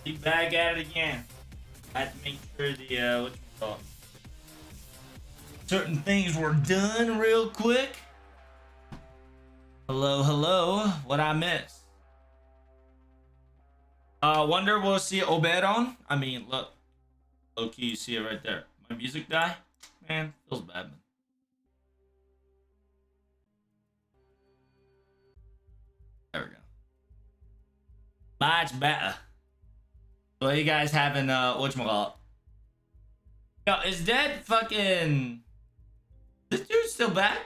Be back at it again. I had to make sure the what you call it? Certain things were done real quick. Hello, hello. What I miss? Wonder we'll see Oberon. I mean, look. Low key, you see it right there. My music die? Man, feels bad, man. There we go. Much better. So you guys having whatchamacallit? Yo, is dead fucking this dude still back?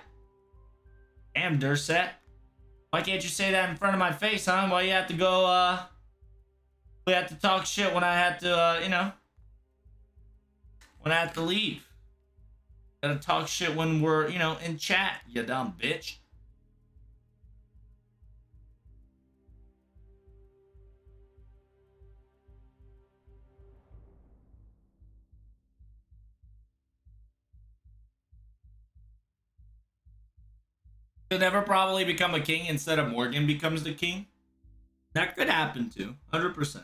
Damn, Durset. Why can't you say that in front of my face, huh? Why you have to go we have to talk shit when I have to you know, when I have to leave. Gotta talk shit when we're, you know, in chat, you dumb bitch. He'll never probably become a king instead of Morgan becomes the king. That could happen too, 100%.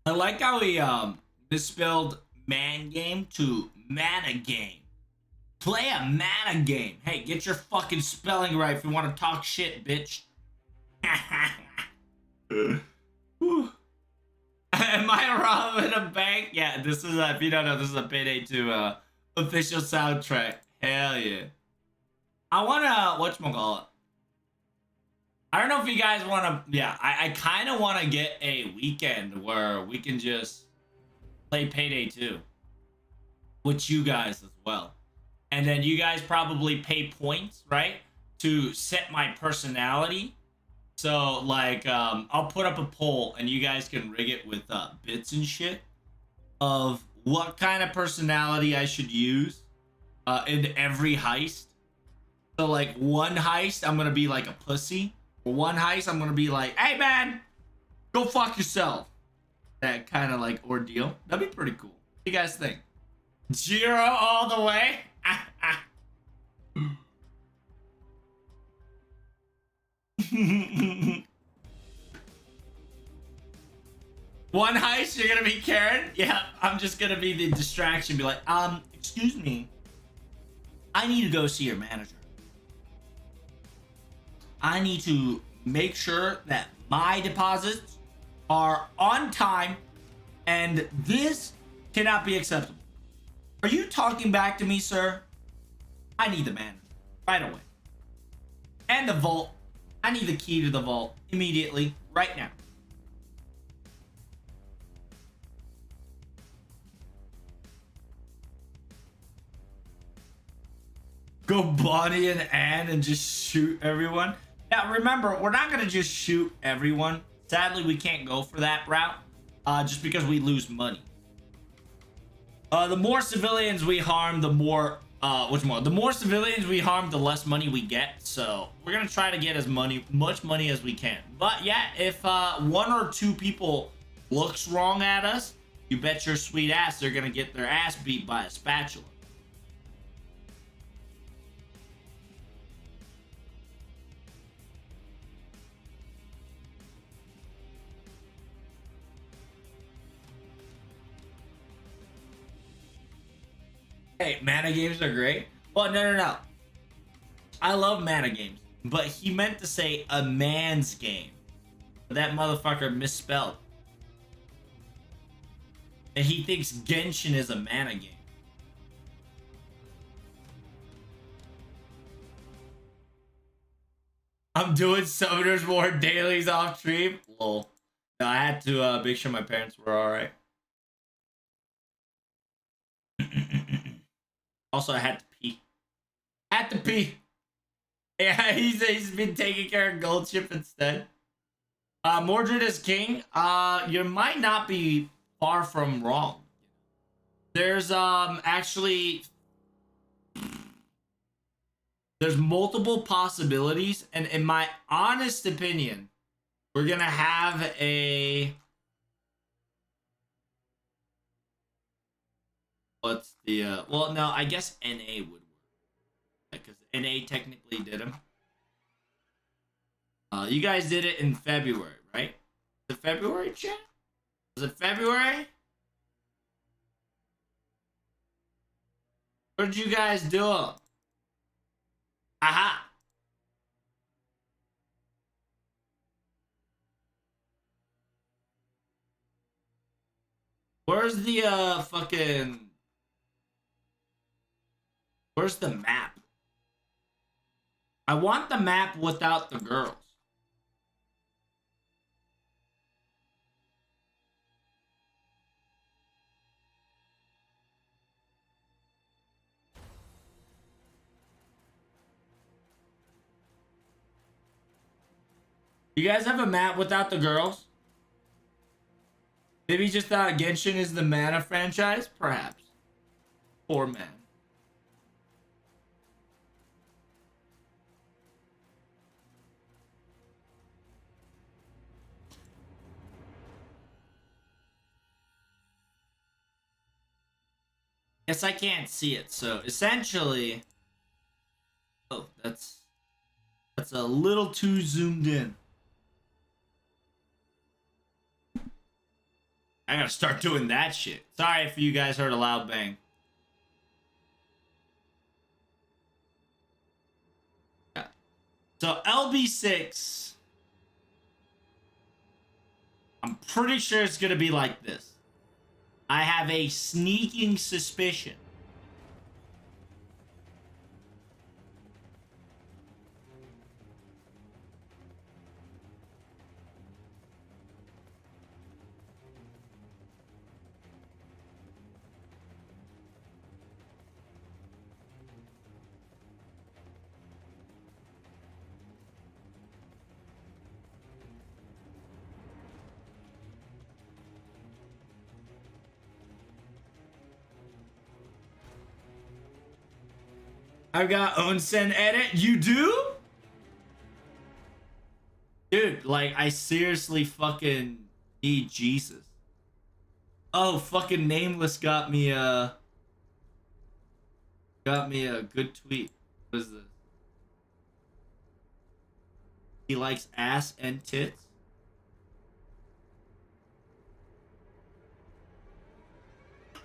I like how he misspelled man game to mana game. Play a mana game. Hey, get your fucking spelling right if you want to talk shit, bitch. Am I robbing a bank? Yeah, this is if you don't know, this is a Payday 2 official soundtrack. Hell yeah. I wanna whatchamacallit. I don't know if you guys wanna I kinda wanna get a weekend where we can just play Payday 2 with you guys as well. And then you guys probably pay points, right? To set my personality. So, like, I'll put up a poll and you guys can rig it with bits and shit of what kind of personality I should use in every heist. So, like, one heist, I'm gonna be like a pussy. Or one heist, I'm gonna be like, hey, man, go fuck yourself. That kind of, like, ordeal. That'd be pretty cool. What do you guys think? Jiro all the way? One heist, you're gonna be Karen? Yeah, I'm just gonna be the distraction. Be like, excuse me. I need to go see your manager. I need to make sure that my deposits are on time, and this cannot be acceptable. Are you talking back to me, sir? I need the manager right away. And the vault. I need the key to the vault immediately, right now. Go Bonnie and Anne and just shoot everyone. Now remember, we're not gonna just shoot everyone. Sadly, we can't go for that route, just because we lose money. The more civilians we harm, the more the more civilians we harm, the less money we get. So we're gonna try to get as much money as we can. But yeah, if one or two people looks wrong at us, you bet your sweet ass they're gonna get their ass beat by a spatula. Hey, mana games are great. Well, no. I love mana games. But he meant to say a man's game. But that motherfucker misspelled. And he thinks Genshin is a mana game. I'm doing Summoners War dailies off stream. Lol. No, I had to make sure my parents were alright. Also, I had to pee. Had to pee. Yeah, he's been taking care of Goldship instead. Mordred is king. You might not be far from wrong. There's actually There's multiple possibilities, and in my honest opinion, we're gonna have a what's the well, no, I guess NA would work because NA technically did them. You guys did it in February, right? Was it February, chat? Was it February? What did you guys do? Aha! Where's the fucking... Where's the map? I want the map without the girls. You guys have a map without the girls? Maybe just thought Genshin is the mana franchise? Perhaps. Poor man. Guess I can't see it, so essentially... Oh, that's a little too zoomed in. I gotta start doing that shit. Sorry if you guys heard a loud bang. Yeah. So LB6, I'm pretty sure it's gonna be like this. I have a sneaking suspicion. I've got onsen edit. You do? Dude, like, I seriously fucking need Jesus. Oh, fucking Nameless got me a good tweet. What is this? He likes ass and tits.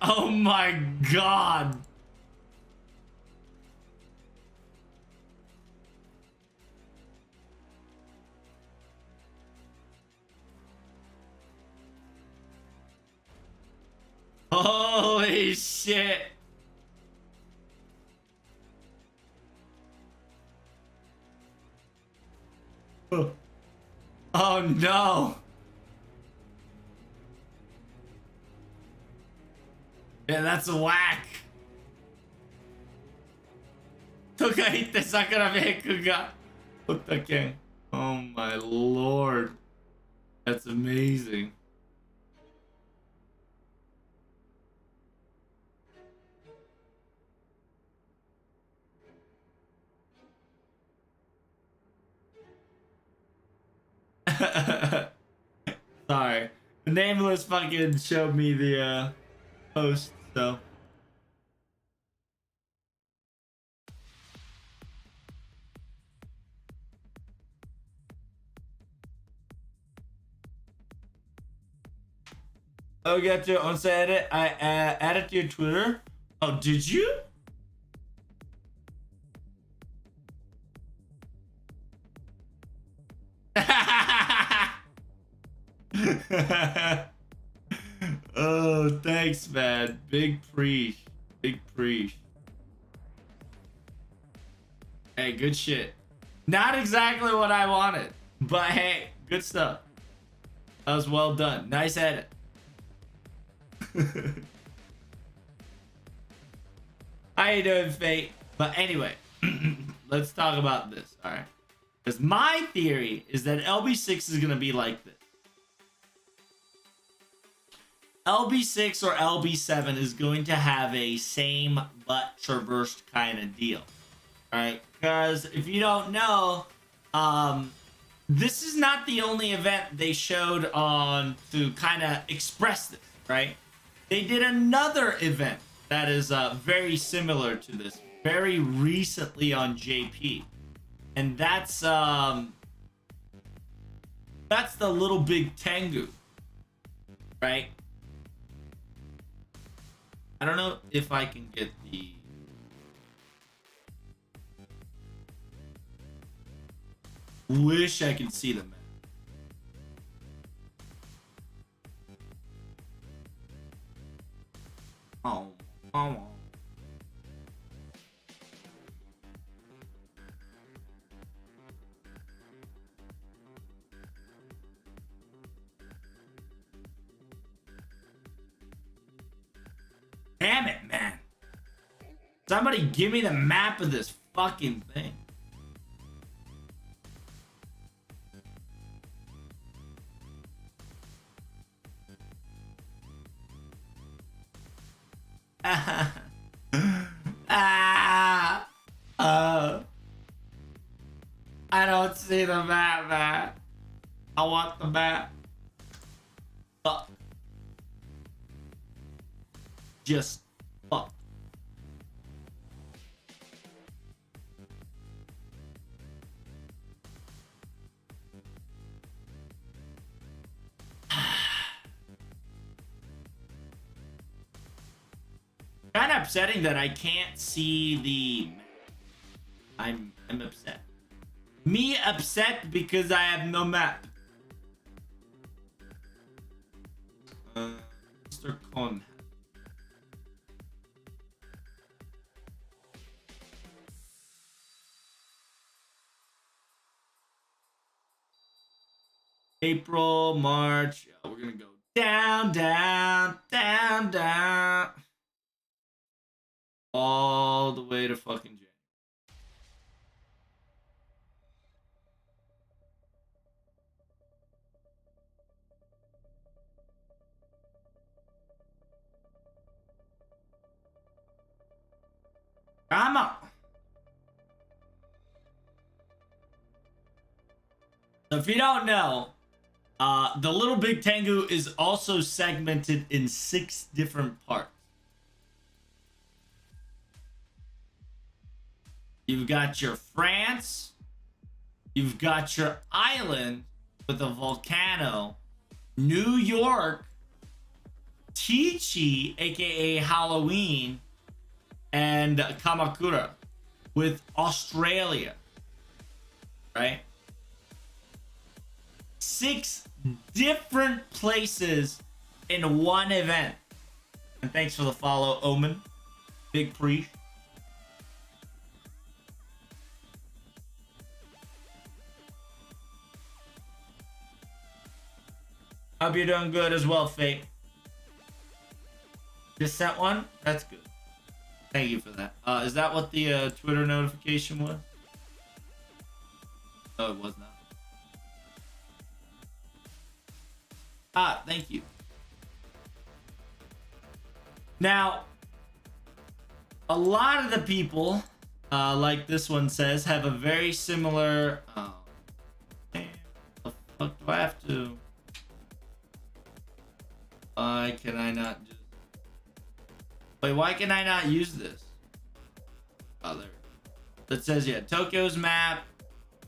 Oh my god. Holy shit. Oh no. Yeah, that's a whack. とか言って桜メイクがおったけん。Oh my lord. That's amazing. Sorry. The Nameless fucking showed me the post, so. Oh, got your own edit. I added to your Twitter. Oh, did you? Oh, thanks, man. Big preach. Big preach. Hey, good shit. Not exactly what I wanted, but hey, good stuff. That was well done. Nice edit. How you doing, Fate? But anyway, let's talk about this, alright? Because my theory is that LB6 is going to be like this. LB6 or LB7 is going to have a same but traversed kind of deal. right? Because if you don't know, this is not the only event they showed on to kind of express this, right? They did another event that is very similar to this very recently on JP, and that's the Little Big Tengu, right? I don't know if I can get the wish I could see them. Oh. Damn it, man. Somebody give me the map of this fucking thing. I don't see the map, man. I want the map. Fuck. Just fuck. Kind of upsetting that I can't see the map. I'm upset. Me upset because I have no map. Mr. Con. April, March. Yeah, we're gonna go down, down, down, down. All the way to fucking January. Come on. So if you don't know, the Little Big Tengu is also segmented in 6 different parts. You've got your France. You've got your island with a volcano. New York. Tichy, aka Halloween. And Kamakura with Australia. Right? 6 different places in one event. And thanks for the follow, Omen. Big preach. Hope you're doing good as well, Fate. Just sent one? That's good. Thank you for that. Is that what the Twitter notification was? No, it was not. Ah, thank you. Now, a lot of the people, like this one says, have a very similar... Oh, man, what the fuck do I have to... Why can I not just... Wait, why can I not use this? Oh, there. That says, yeah, Tokyo's map,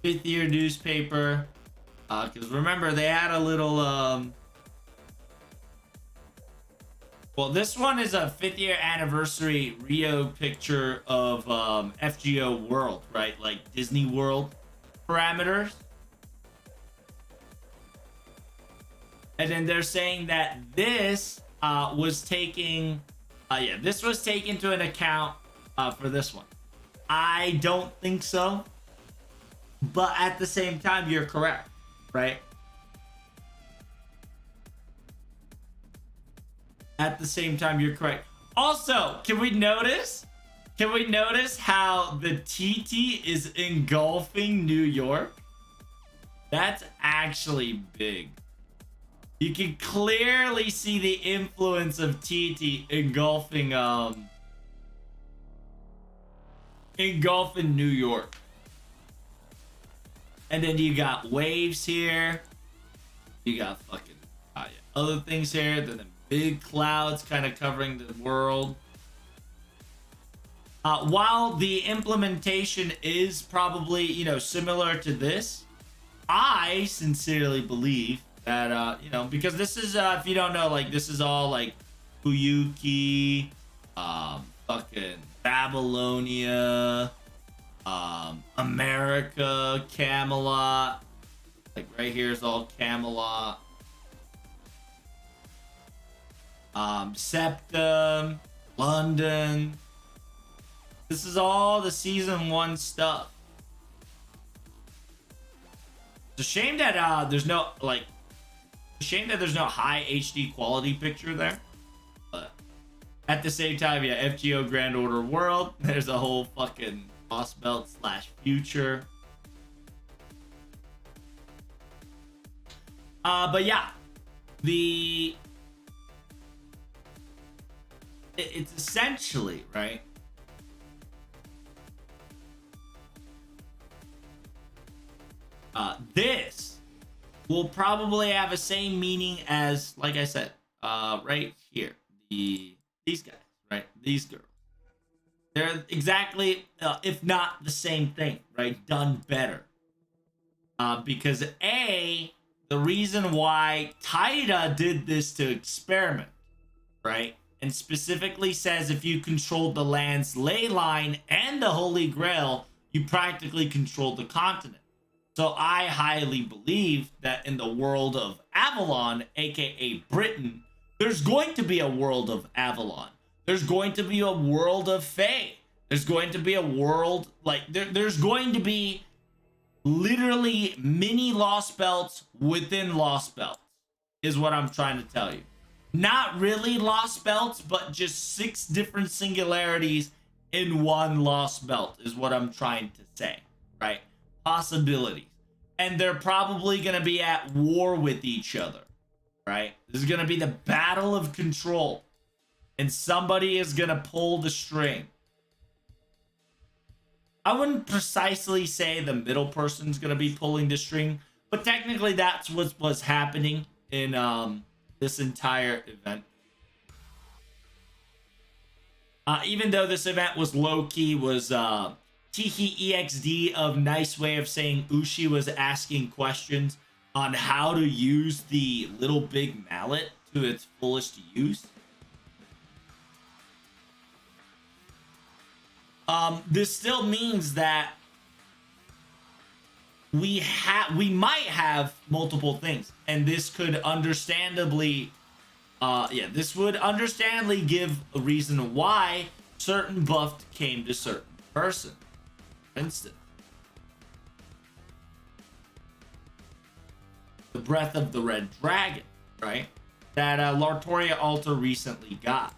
5th year newspaper. Because remember, they had a little... Well, this one is a 5th year anniversary Rio picture of FGO World, right? Like Disney World parameters. And then they're saying that this was taking... this was taken into an account for this one. I don't think so. But at the same time, you're correct, right? At the same time, you're correct. Also, can we notice how the TT is engulfing New York? That's actually big. You can clearly see the influence of TT engulfing engulfing New York. And then you got waves here. You got fucking other things here. Then the big clouds kind of covering the world. While the implementation is probably, you know, similar to this, I sincerely believe that, you know, because this is, if you don't know, like, this is all, like, Fuyuki, fucking Babylonia, America, Camelot. Like, right here is all Camelot. Septum, London. This is all the season 1 stuff. It's a shame that there's no like. It's a shame that there's no high HD quality picture there. But at the same time, yeah, FGO Grand Order World. There's a whole fucking Lost Belt / future. But yeah, it's essentially right. This will probably have the same meaning as, like I said, right here, these guys, right? These girls. They're exactly, if not the same thing, right? Done better. Because the reason why Taida did this to experiment, right? And specifically says if you controlled the land's ley line and the Holy Grail, you practically controlled the continent. So I highly believe that in the world of Avalon, aka Britain, there's going to be a world of Avalon. There's going to be a world of Fae. There's going to be a world, like, there's going to be literally mini Lost Belts within Lost Belts, is what I'm trying to tell you. Not really Lost Belts, but just 6 different singularities in one Lost Belt is what I'm trying to say, right? Possibilities. And they're probably going to be at war with each other, right? This is going to be the battle of control. And somebody is going to pull the string. I wouldn't precisely say the middle person's going to be pulling the string, but technically that's what was happening in this entire event. Even though this event was low-key, was Tiki EXD of Nice Way of Saying Ushi was asking questions on how to use the little big mallet to its fullest use. This still means that we might have multiple things, and this could understandably, this would understandably give a reason why certain buffed came to certain person. For instance, the Breath of the Red Dragon, right? That Lartoria Alta recently got.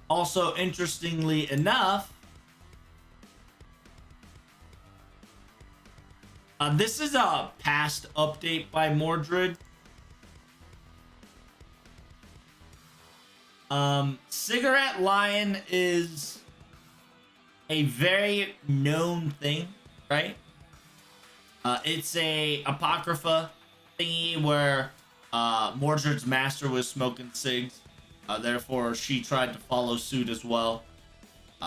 Also, interestingly enough, this is a past update by Mordred. Cigarette Lion is a very known thing, right? It's a apocrypha thingy where Mordred's master was smoking cigs. Therefore, she tried to follow suit as well.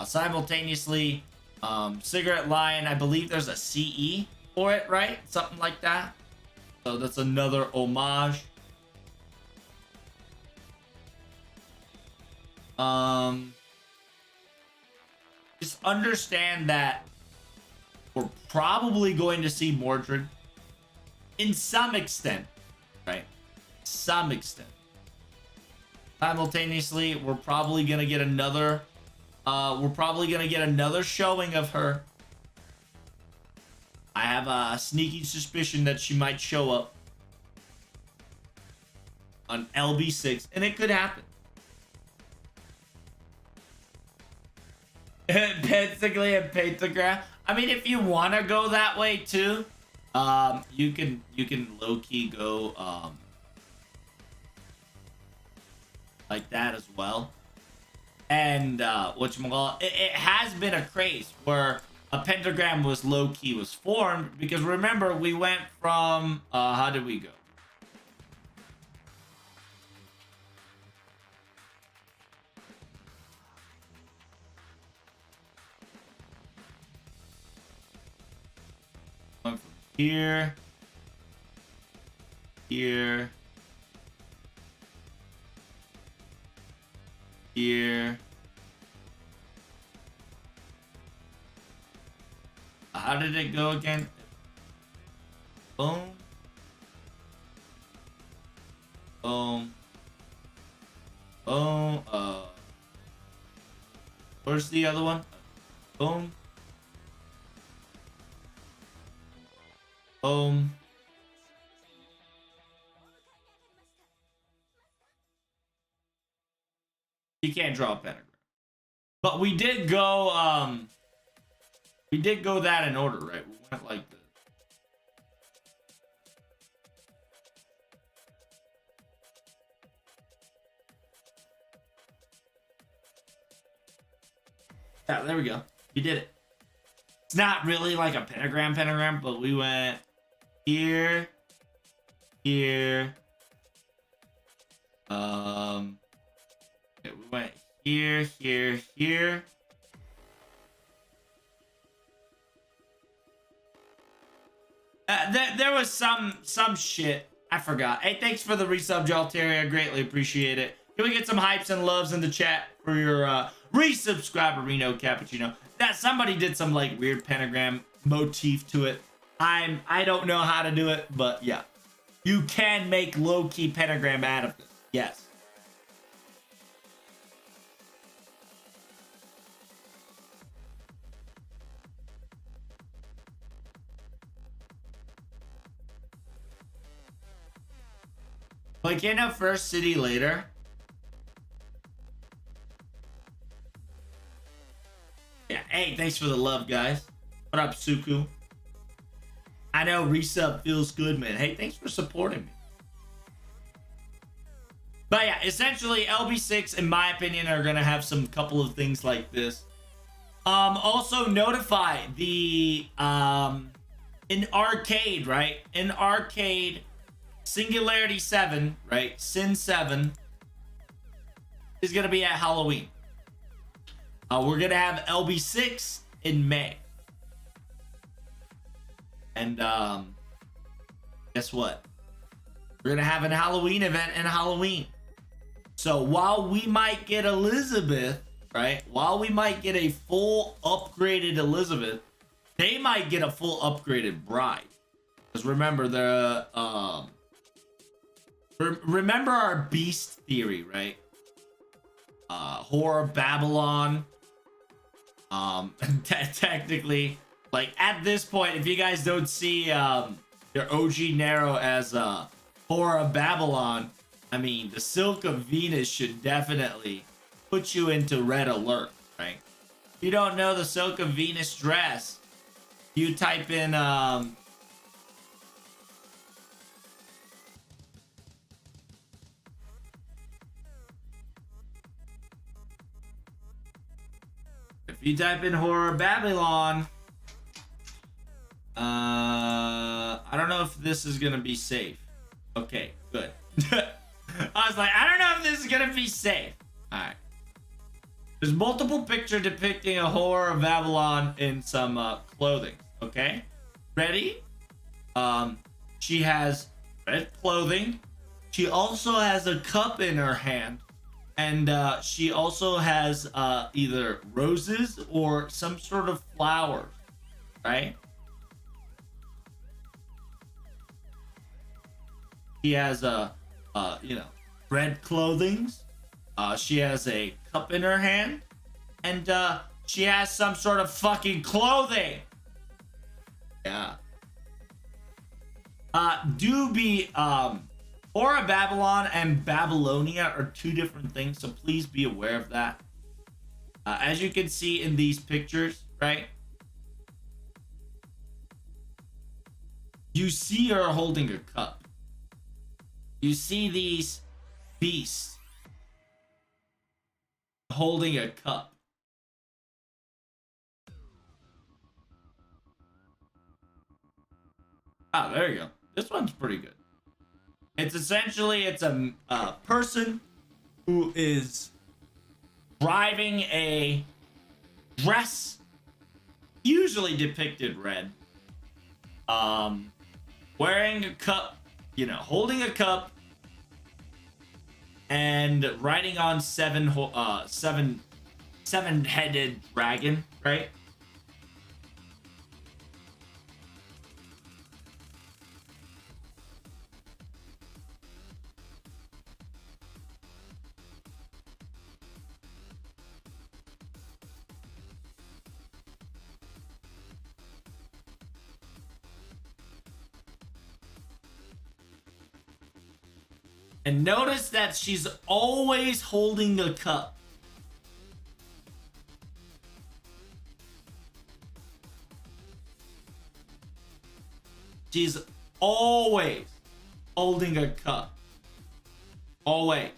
Simultaneously, Cigarette Lion, I believe there's a CE for it, right? Something like that. So that's another homage. Just understand that we're probably going to see Mordred in some extent, right? Some extent. Simultaneously, we're probably gonna get another showing of her. I have a sneaky suspicion that she might show up on LB6, and it could happen. Basically a pentagram. I mean, if you want to go that way too, you can low-key go like that as well. And whatchamacallit, it has been a craze where a pentagram was low-key was formed, because remember we went from how did we go? Went from here, here, here. How did it go again? Boom. Boom. Boom. Where's the other one? Boom. Boom. You can't draw a pentagram. But we did go that in order, right? We went like this. Yeah, there we go. You did it. It's not really like a pentagram, but we went here, here. Okay, we went here, here, here. There was some shit. I forgot. Hey, thanks for the resub, Fgo Theory. I greatly appreciate it. Can we get some hypes and loves in the chat for your resubscriber, Reno Cappuccino? That somebody did some like weird pentagram motif to it. I don't know how to do it, but yeah. You can make low-key pentagram out of this. Yes. Like in a first city later. Yeah, hey, thanks for the love, guys. What up, Suku? I know resub feels good, man. Hey, thanks for supporting me. But yeah, essentially LB6, in my opinion, are gonna have some couple of things like this. Also notify the in arcade, right? In arcade, Singularity 7, right? Sin 7 is gonna be at Halloween. We're gonna have LB6 in May. And guess what? We're gonna have an Halloween event in Halloween. So while we might get Elizabeth, right? While we might get a full upgraded Elizabeth, they might get a full upgraded bride. Because remember the remember our beast theory, right? Horror Babylon. Technically, like at this point, if you guys don't see your OG Nero as Horror of Babylon, I mean, the Silk of Venus should definitely put you into red alert, right? If you don't know the Silk of Venus dress, you type in if you type in Horror Babylon, I don't know if this is gonna be safe. Okay, good. I was like, I don't know if this is gonna be safe. All right. There's multiple pictures depicting a Horror of Babylon in some clothing. Okay, ready? She has red clothing. She also has a cup in her hand. And she also has either roses or some sort of flowers, right? She has you know, red clothing. She has a cup in her hand, and she has some sort of fucking clothing. Yeah. Do be Horror Babylon and Babylonia are two different things, so please be aware of that. As you can see in these pictures, right? You see her holding a cup. You see these beasts holding a cup. Oh, there you go. This one's pretty good. It's essentially, it's a person who is driving a dress, usually depicted red, wearing a cup, you know, holding a cup, and riding on seven-headed dragon, right? And notice that she's always holding a cup. She's always holding a cup. Always.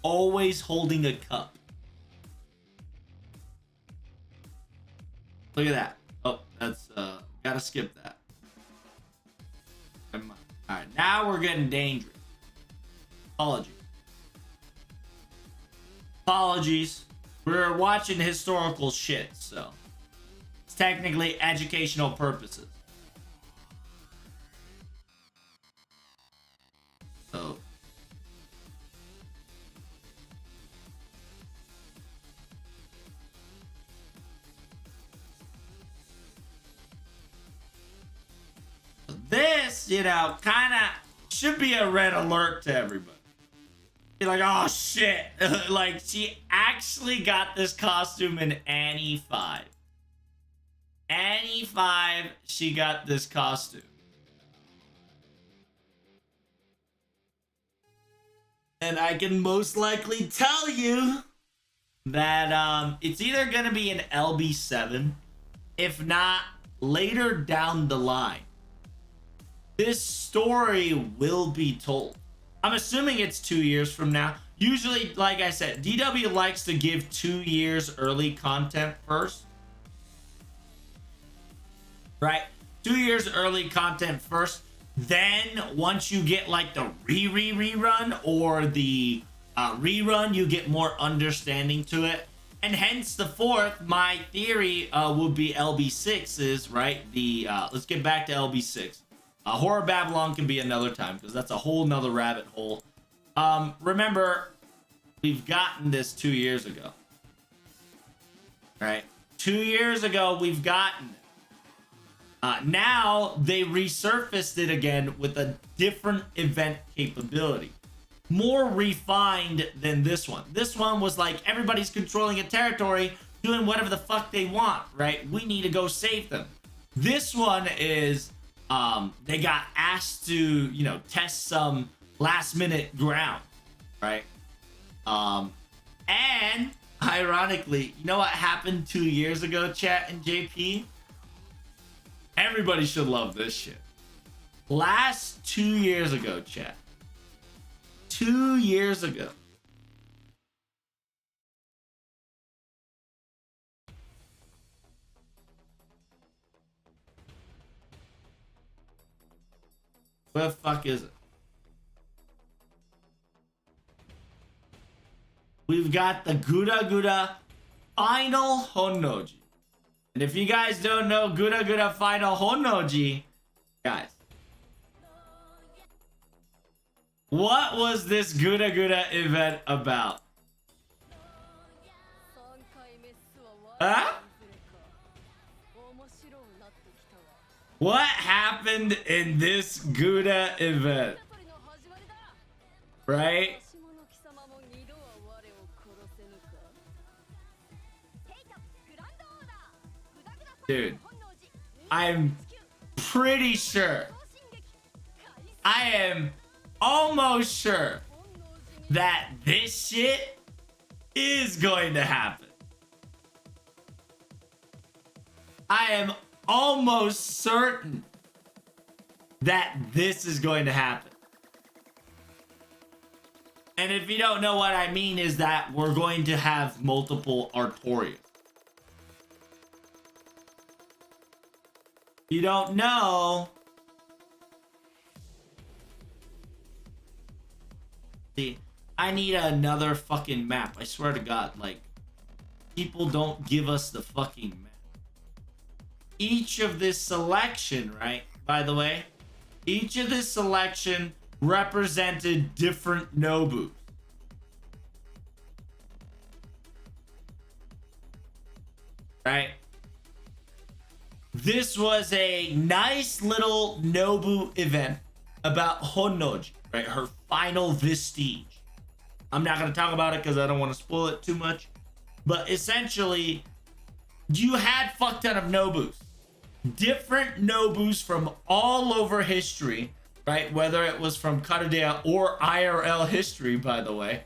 Always holding a cup. Look at that. Oh, that's gotta skip that. Never mind. Alright, now we're getting dangerous. Apologies. Apologies. We're watching historical shit, so it's technically educational purposes. So this, you know, kind of should be a red alert to everybody. Be like, oh shit. Like, she actually got this costume in Annie 5. Annie 5, she got this costume. And I can most likely tell you that it's either going to be an LB7, if not later down the line. This story will be told. I'm assuming it's 2 years from now. Usually, like I said, DW likes to give 2 years early content first. Right? 2 years early content first. Then, once you get like the rerun or the rerun, you get more understanding to it. And hence the fourth, my theory would be LB6's, right? The let's get back to LB6. Horror Babylon can be another time because that's a whole nother rabbit hole. Remember, we've gotten this 2 years ago. Right? 2 years ago, we've gotten it. Now, they resurfaced it again with a different event capability. More refined than this one. This one was like, everybody's controlling a territory, doing whatever the fuck they want, right? We need to go save them. This one is... they got asked to, you know, test some last minute ground, right? And ironically, you know what happened 2 years ago, chat and JP? Everybody should love this shit. Last 2 years ago, chat. 2 years ago. Where the fuck is it? We've got the Gura Gura Final Honnoji. And if you guys don't know Gura Gura Final Honnoji, guys, what was this Gura Gura event about? Huh? What happened in this Gouda event? Right? Dude, I'm pretty sure, I am almost sure that this shit is going to happen. I am almost certain that this is going to happen. And if you don't know what I mean, is that we're going to have multiple Artorias. You don't know. See, I need another fucking map. I swear to God, like, people don't give us the fucking map. Each of this selection, right? By the way, each of this selection represented different Nobus. Right? This was a nice little Nobu event about Honnoji, right? Her final vestige. I'm not going to talk about it because I don't want to spoil it too much. But essentially, you had fuck ton of Nobus. Different Nobus from all over history, right? Whether it was from Karudia or IRL history, by the way.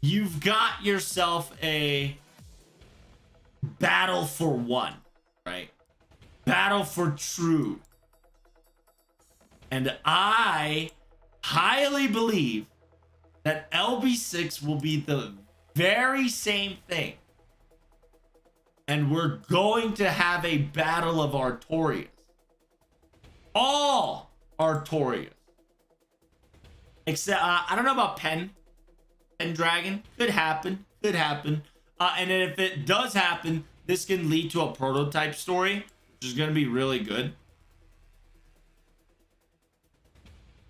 You've got yourself a battle for one, right? Battle for true. And I highly believe that LB6 will be the very same thing. And we're going to have a battle of Artorias. All Artorias. Except, I don't know about Pendragon. Could happen. Could happen. And then if it does happen, this can lead to a prototype story, which is going to be really good.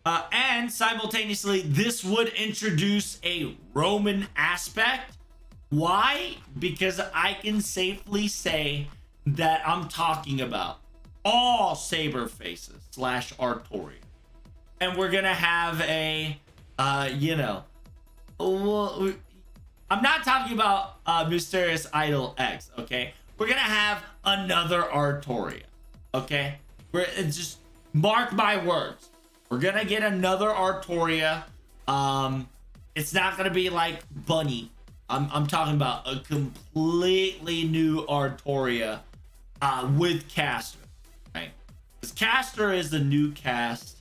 And simultaneously, this would introduce a Roman aspect. Why? Because I can safely say that I'm talking about all Saber faces / Artoria. And we're going to have a, I'm not talking about Mysterious Idol X, okay? We're going to have another Artoria, okay? It's just mark my words. We're going to get another Artoria. It's not going to be like Bunny. I'm talking about a completely new Artoria with Caster, right? Because Caster is the new cast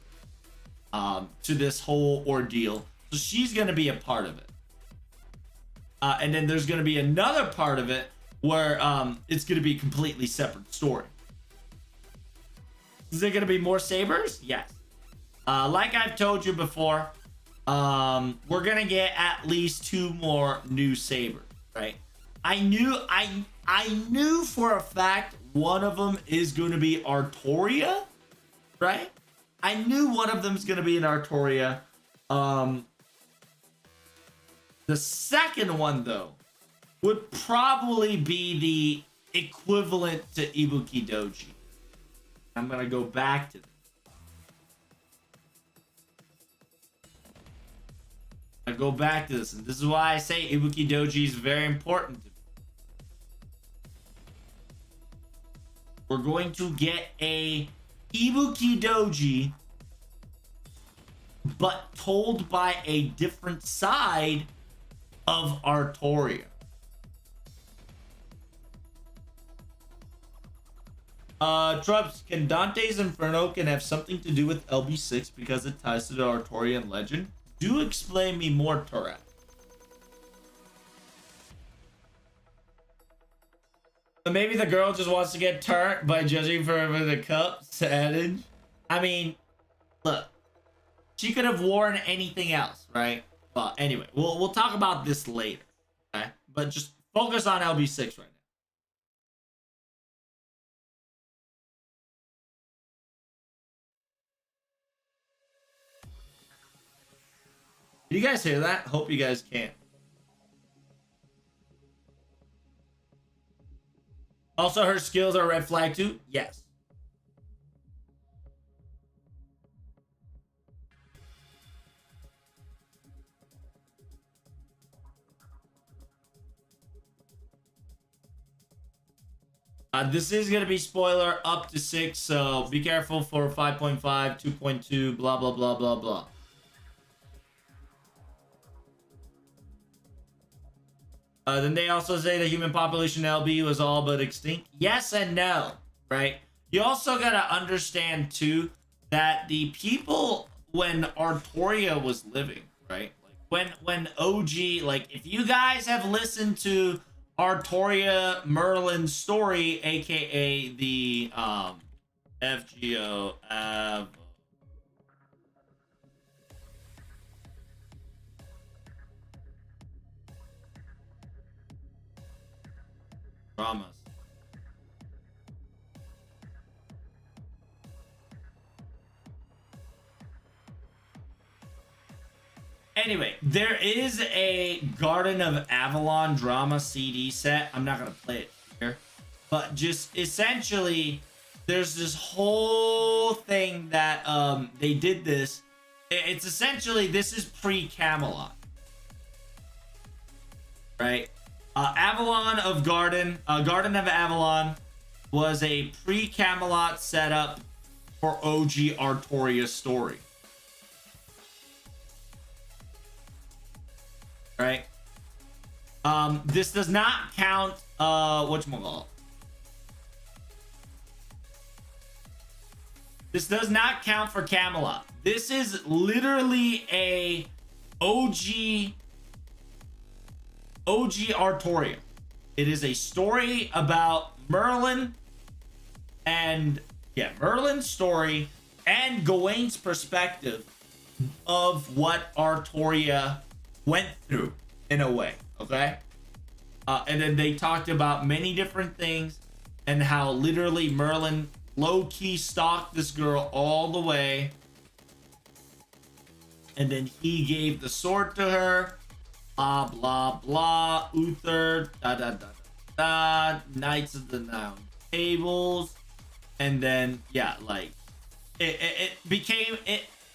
to this whole ordeal. So she's going to be a part of it. And then there's going to be another part of it where it's going to be a completely separate story. Is there going to be more Sabers? Yes. Like I've told you before, we're going to get at least 2 more new Sabers, right? I knew for a fact one of them is going to be Artoria, right? I knew one of them is going to be an Artoria. The second one, though, would probably be the equivalent to Ibuki Doji. I'm going to go back to this. I go back to this, and this is why I say Ibuki Doji is very important to me. We're going to get a Ibuki Doji, but told by a different side of Artoria. Trubs, can Dante's Inferno have something to do with LB6 because it ties to the Artorian legend? Do explain me more, Torat. But maybe the girl just wants to get turned by judging for the cup. Savage. I mean, look, she could have worn anything else, right? But anyway, we'll talk about this later, okay? But just focus on LB6 right now. Did you guys hear that? Hope you guys can. Also, her skills are red flag too? Yes. This is going to be spoiler up to 6, so be careful for 5.5, 2.2, blah, blah, blah, blah, blah. Then they also say the human population in LB was all but extinct. Yes and no, right? You also gotta understand too that the people when Artoria was living, right? Like when OG, like if you guys have listened to Artoria Merlin's story, aka the FGO dramas. Anyway, there is a Garden of Avalon drama CD set. I'm not gonna play it here, but just essentially, there's this whole thing that they did this. It's essentially this is pre-Camelot, right? Garden of Avalon was a pre-Camelot setup for OG Artoria's story. Right. This does not count whatchamacallit. This does not count for Camelot. This is literally a OG Artoria. It is a story about Merlin and Merlin's story and Gawain's perspective of what Artoria went through in a way, okay? And then they talked about many different things and how literally Merlin low-key stalked this girl all the way, and then he gave the sword to her, blah blah blah, Uther, Knights of the Round Tables, and then it became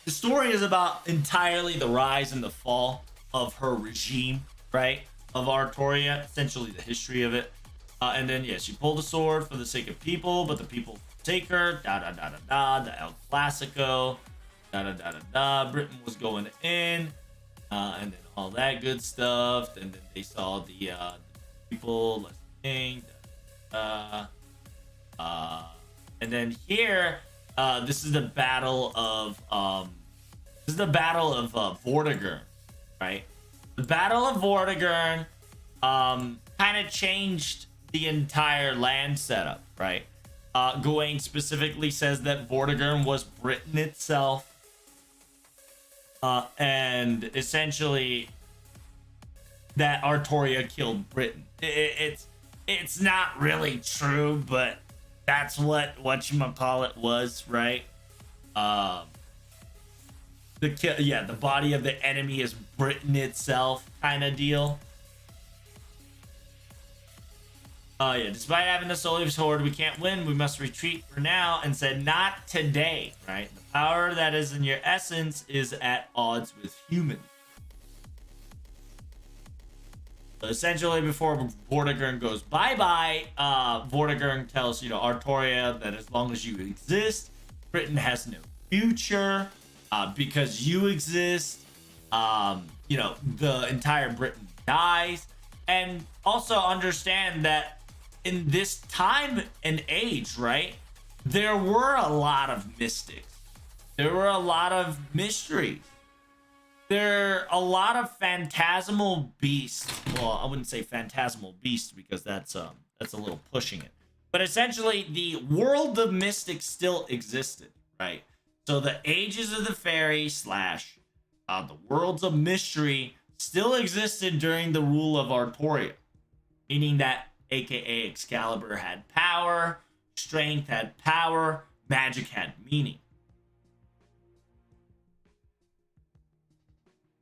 the story is about entirely the rise and the fall of her regime, right? Of Artoria, essentially the history of it. And then, she pulled a sword for the sake of people, but the people take her, the El Clasico, Britain was going in, and then all that good stuff. And then they saw the people, less king, and then here, this is the battle of, Vortigern. Right, the Battle of Vortigern kind of changed the entire land setup. Right, Gawain specifically says that Vortigern was Britain itself, and essentially that Artoria killed Britain. It's not really true, but that's what whatchamacallit was, right? The body of the enemy is Britain itself, kind of deal. Despite having the Solar's Horde, we can't win. We must retreat for now. And said, not today, right? The power that is in your essence is at odds with humans. So essentially, before Vortigern goes bye-bye, Vortigern tells, Artoria that as long as you exist, Britain has no future. Because you exist, the entire Britain dies. And also understand that in this time and age, right, there were a lot of mystics. There were a lot of mysteries. There are a lot of phantasmal beasts. Well, I wouldn't say phantasmal beasts because that's a little pushing it. But essentially, the world of mystics still existed, right? So the ages of the fairy / the worlds of mystery still existed during the rule of Artoria, meaning that aka Excalibur had power, strength had power, magic had meaning.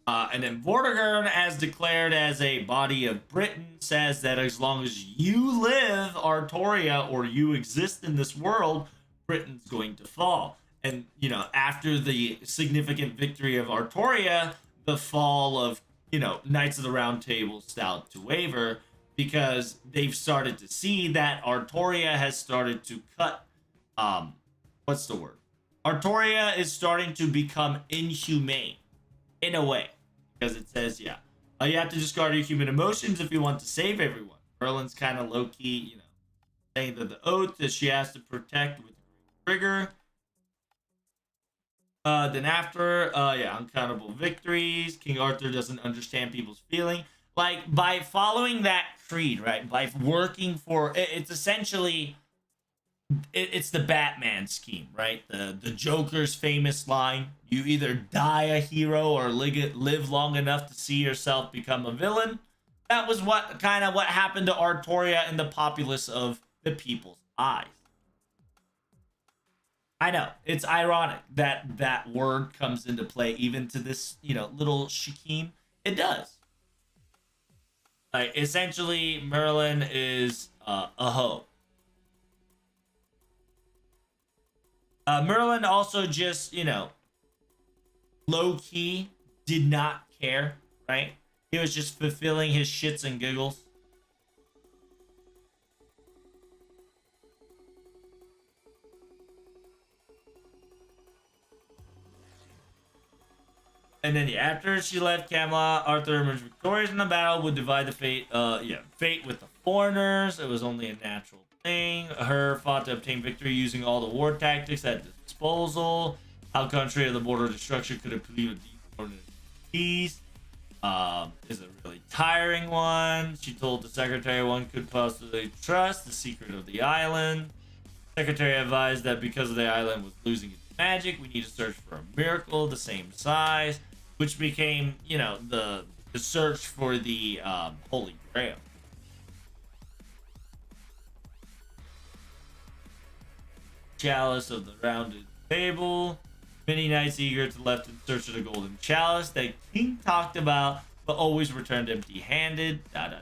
And then Vortigern, as declared as a body of Britain, says that as long as you live, Artoria, or you exist in this world, Britain's going to fall. And, after the significant victory of Artoria, the fall of, Knights of the Round Table start to waver because they've started to see that Artoria has started to cut, Artoria is starting to become inhumane, in a way. Because it says, you have to discard your human emotions if you want to save everyone. Merlin's kind of low-key, saying that the oath that she has to protect with trigger. Then after, yeah, uncountable victories. King Arthur doesn't understand people's feeling. Like, by following that creed, right? By working for, it's essentially, it's the Batman scheme, right? The Joker's famous line: you either die a hero or live long enough to see yourself become a villain. That was what happened to Artoria in the populace of the people's eyes. I know, it's ironic that that word comes into play even to this, little Shakim. It does. Like, essentially, Merlin is a hoe. Merlin also just, low-key did not care, right? He was just fulfilling his shits and giggles. And then, yeah, after she left Camelot, Arthur emerged victorious in the battle, would divide the fate with the foreigners. It was only a natural thing. Her fought to obtain victory using all the war tactics at disposal. How country of the border destruction could have pleaded peace. Is a really tiring one. She told the secretary one could possibly trust the secret of the island. Secretary advised that because the island was losing its magic, we need to search for a miracle the same size, which became, the search for the Holy Grail. Chalice of the rounded table. Many knights eager to left in search of the golden chalice that King talked about, but always returned empty-handed. 10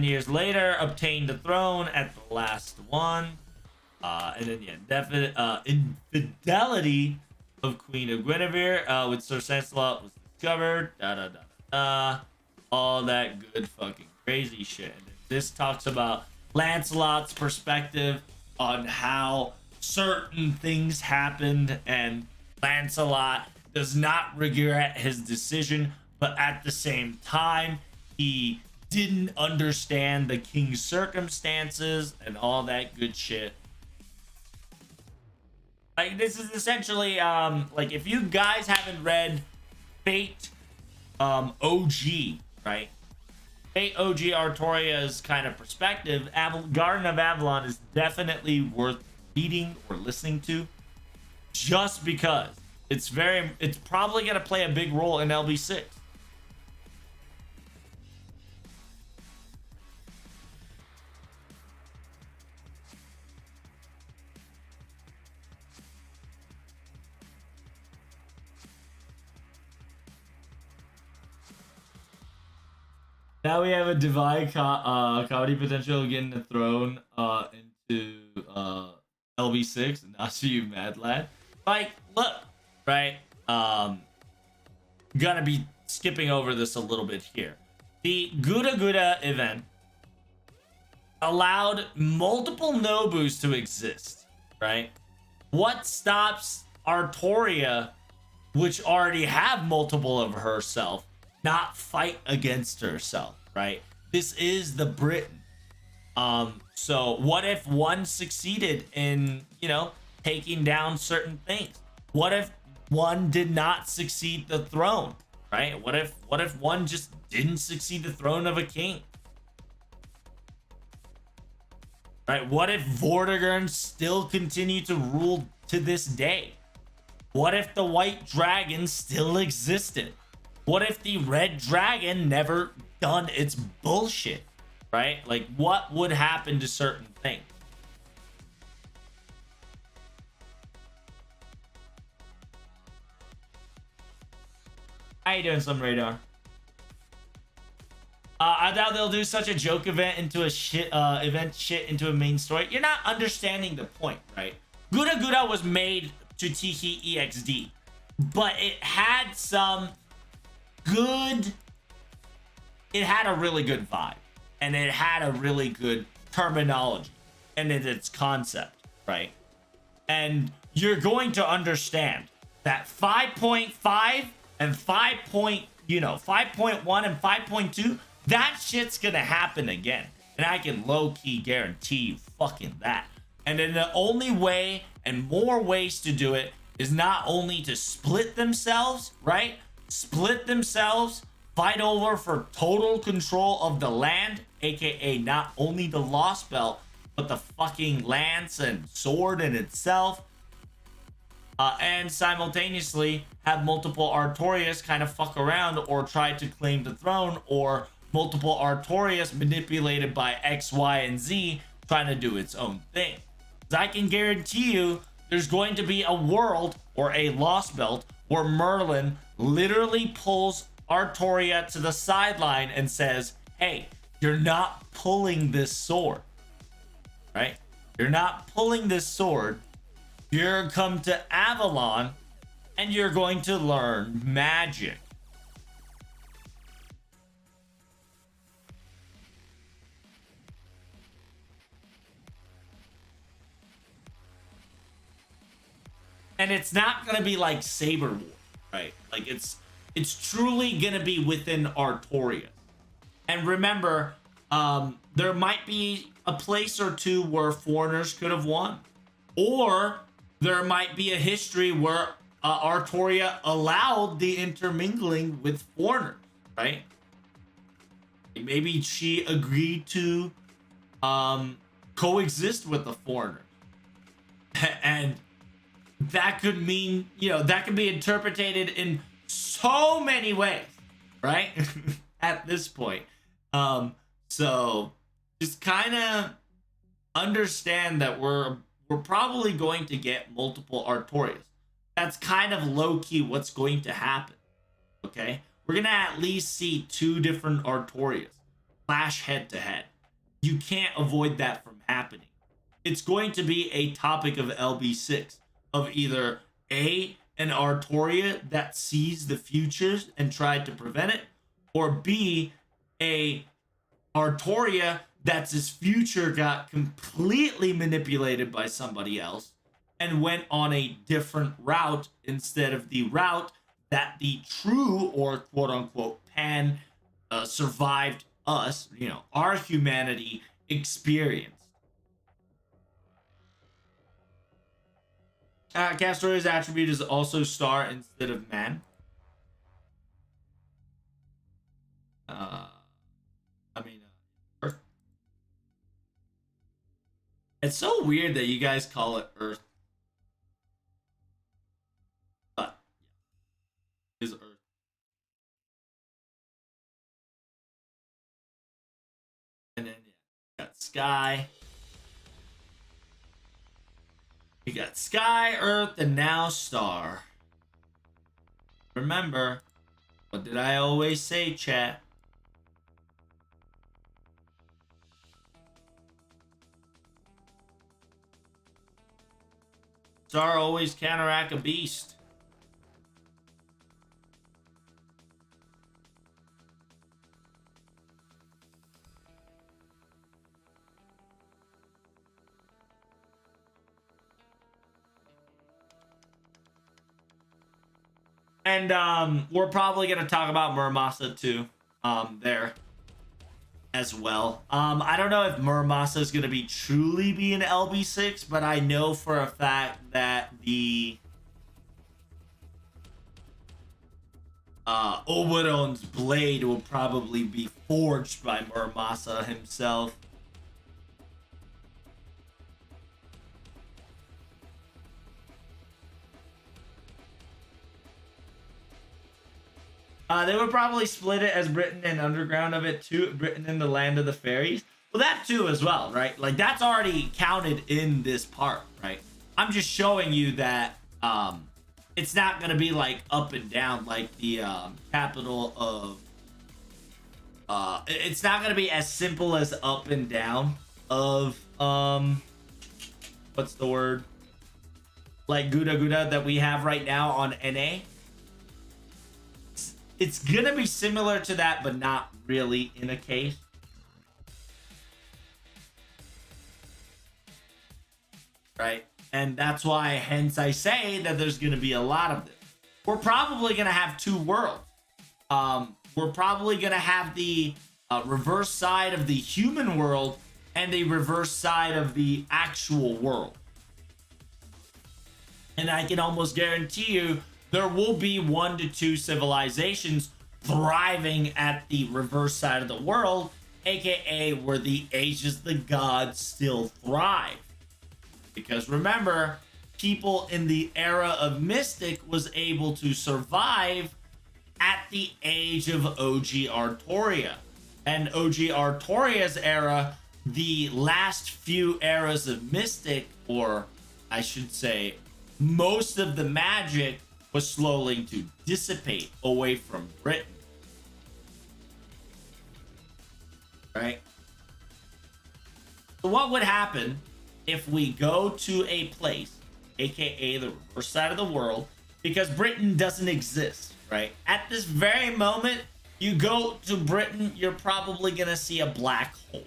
years later, obtained the throne at the last one. And then the infidelity of Queen of Guinevere with Sir Lancelot was discovered. All that good fucking crazy shit. And this talks about Lancelot's perspective on how certain things happened, and Lancelot does not regret his decision, but at the same time, he didn't understand the king's circumstances and all that good shit. Like, this is essentially, like, if you guys haven't read Fate, OG, right? Fate OG Artoria's kind of perspective, Garden of Avalon is definitely worth reading or listening to, just because it's probably going to play a big role in LB6. Now we have a divine comedy potential getting the throne into LB6, and not see you mad lad. Like, look, right? Gonna be skipping over this a little bit here. The Guda Guda event allowed multiple Nobus to exist, right? What stops Artoria, which already have multiple of herself, not fight against herself, right? This is the Britain. So what if one succeeded in, taking down certain things? What if one did not succeed the throne, right? What if one just didn't succeed the throne of a king? Right? What if Vortigern still continued to rule to this day? What if the White Dragon still existed? What if the Red Dragon never done its bullshit, right? Like, what would happen to certain things? How you doing, some radar? I doubt they'll do such a joke event into a main story. You're not understanding the point, right? Guda Guda was made to Tiki EXD, but it had a really good vibe, and it had a really good terminology and its concept, right? And you're going to understand that 5.5 and 5.1 and 5.2, that shit's gonna happen again, and I can low-key guarantee you fucking that. And then the only way and more ways to do it is not only to split themselves, right? Split themselves, fight over for total control of the land, aka not only the Lost Belt, but the fucking lance and sword in itself. And simultaneously have multiple Artorias kind of fuck around or try to claim the throne, or multiple Artorias manipulated by X, Y, and Z trying to do its own thing. I can guarantee you there's going to be a world or a Lost Belt where Merlin literally pulls Artoria to the sideline and says, hey, you're not pulling this sword, right? You're not pulling this sword. You're come to Avalon and you're going to learn magic. And it's not going to be like Saber War, right? Like it's truly going to be within Artoria. And remember, there might be a place or two where foreigners could have won. Or there might be a history where Artoria allowed the intermingling with foreigners, right? Maybe she agreed to coexist with the foreigner. And that could mean, that could be interpreted in so many ways, right? At this point. So just kind of understand that we're probably going to get multiple Artorias. That's kind of low-key what's going to happen, okay? We're going to at least see 2 different Artorias clash head-to-head. You can't avoid that from happening. It's going to be a topic of LB6, of either A, an Artoria that sees the futures and tried to prevent it, or B, a Artoria that's his future got completely manipulated by somebody else and went on a different route instead of the route that the true or quote unquote pan survived us, our humanity experienced. Castoria's attribute is also star instead of man. Earth. It's so weird that you guys call it Earth. But yeah, it is Earth. And then you got sky. You got sky, Earth, and now star. Remember, what did I always say, chat? Star always counteract a beast. And we're probably gonna talk about Muramasa too, there as well. I don't know if Muramasa is gonna be truly be an LB6, but I know for a fact that the Oberon's blade will probably be forged by Muramasa himself. They would probably split it as Britain and Underground of it too. Britain and the Land of the Fairies. Well, that too as well, right? Like that's already counted in this part, right? I'm just showing you that it's not gonna be like up and down like the capital of. It's not gonna be as simple as up and down of what's the word? Like Gouda Gouda that we have right now on NA. It's gonna be similar to that, but not really in a case. Right? And that's why, hence I say that there's gonna be a lot of this. We're probably gonna have 2 worlds. We're probably gonna have the reverse side of the human world and the reverse side of the actual world. And I can almost guarantee you there will be 1 to 2 civilizations thriving at the reverse side of the world, aka where the ages of the gods still thrive. Because remember, people in the era of Mystic was able to survive at the age of OG Artoria. And OG Artoria's era, the last few eras of Mystic, or I should say, most of the magic was slowly to dissipate away from Britain. Right? So what would happen if we go to a place, aka the reverse side of the world, because Britain doesn't exist, right? At this very moment, you go to Britain, you're probably gonna see a black hole.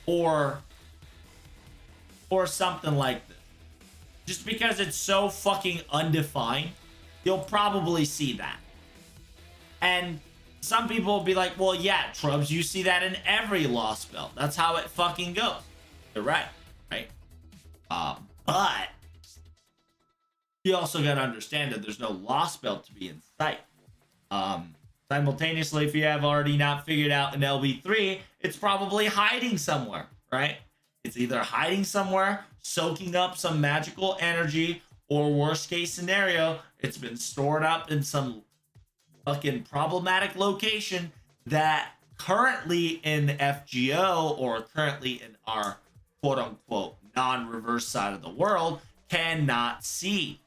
Or something like this. Just because it's so fucking undefined, you'll probably see that. And some people will be like, well, yeah, Trubs, you see that in every Lost Belt. That's how it fucking goes. You're right, right? But you also got to understand that there's no Lost Belt to be in sight. Simultaneously, if you have already not figured out an LB3, it's probably hiding somewhere, right? It's either hiding somewhere, soaking up some magical energy, or worst case scenario, it's been stored up in some fucking problematic location that currently in FGO or currently in our quote unquote non-reverse side of the world cannot see.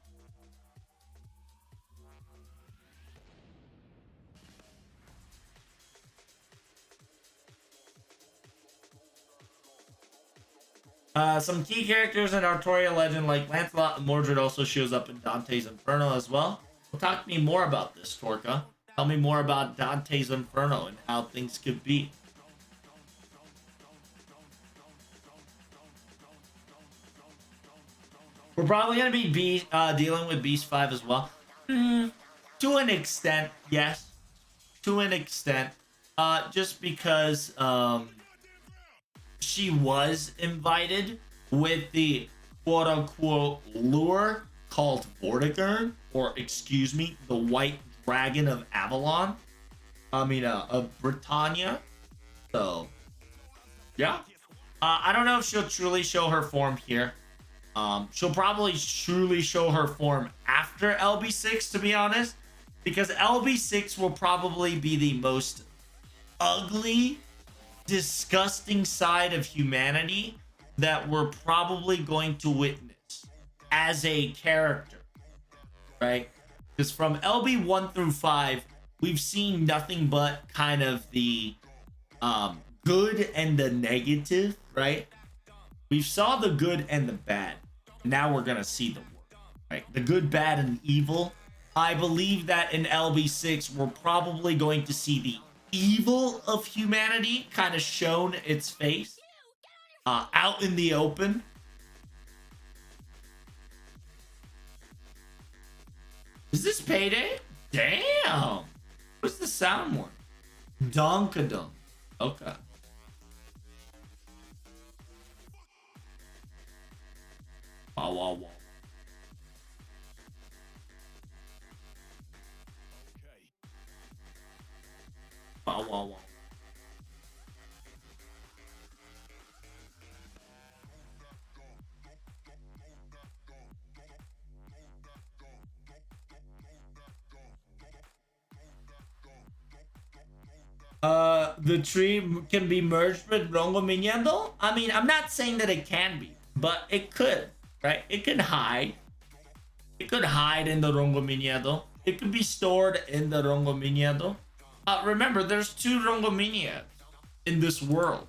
Some key characters in Artoria Legend like Lancelot and Mordred also shows up in Dante's Inferno as well. Well, talk to me more about this, Torka. Tell me more about Dante's Inferno and how things could be. We're probably going to be dealing with Beast 5 as well. To an extent, yes. To an extent. Just because she was invited with the quote-unquote lure called Vortigern, or excuse me, the White Dragon of Avalon. Of Britannia. So, yeah. I don't know if she'll truly show her form here. She'll probably truly show her form after LB6, to be honest, because LB6 will probably be the most ugly, disgusting side of humanity that we're probably going to witness as a character, right? Because from LB 1 through 5, we've seen nothing but kind of the good and the negative, right? We saw the good and the bad. Now we're gonna see the worst, right? The good, bad, and evil. I believe that in LB6, we're probably going to see the evil of humanity kind of shown its face out in the open. Is this Payday? Damn! What's the sound one? Donkadunk. Okay. Wow, wow, wow. Wow, wow, wow. The tree can be merged with Rongo Minyendo? I mean, I'm not saying that it can be, but it could, right? It could hide. It could hide in the Rongo Minyendo. It could be stored in the Rongo Minyendo. Remember, there's 2 Rongo Minyads in this world.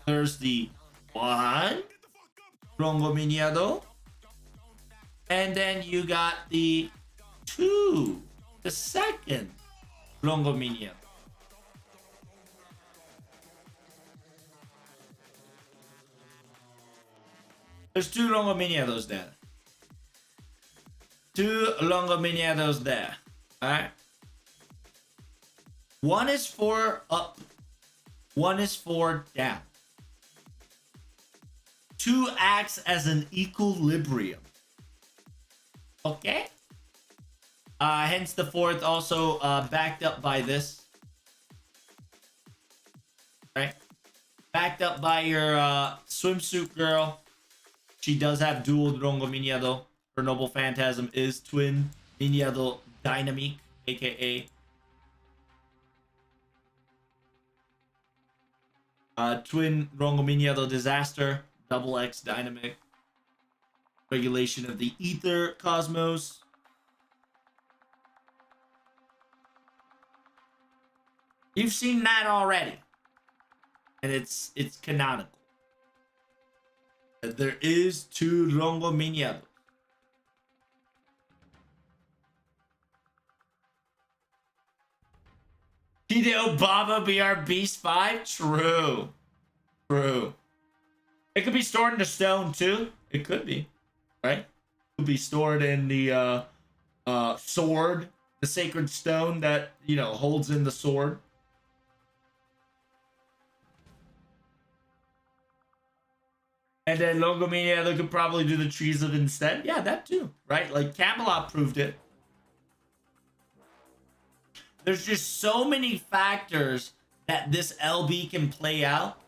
There's the 1 Rongo Minyado, and then you got the 2, the 2nd Rongo Minyado. There's 2 Rongo Minyados there. 2 Rongo Minyados there. Alright? 1 is for up. 1 is for down. 2 acts as an equilibrium. Okay. Hence the 4th also backed up by this. Right? Backed up by your swimsuit girl. She does have dual Drongo Miniado. Her Noble Phantasm is twin Miniado Dynamique, aka twin Drongo Miniado Disaster, double X Dynamic. Regulation of the Ether Cosmos. You've seen that already. And it's canonical. There is 2 Drongo Miniados. Hideo Baba be our Beast 5? True. True. It could be stored in the stone too. It could be. Right? It could be stored in the sword. The sacred stone that, you know, holds in the sword. And then Logomania, they could probably do the Trees of instead. Yeah, that too, right? Like Camelot proved it. There's just so many factors that this LB can play out.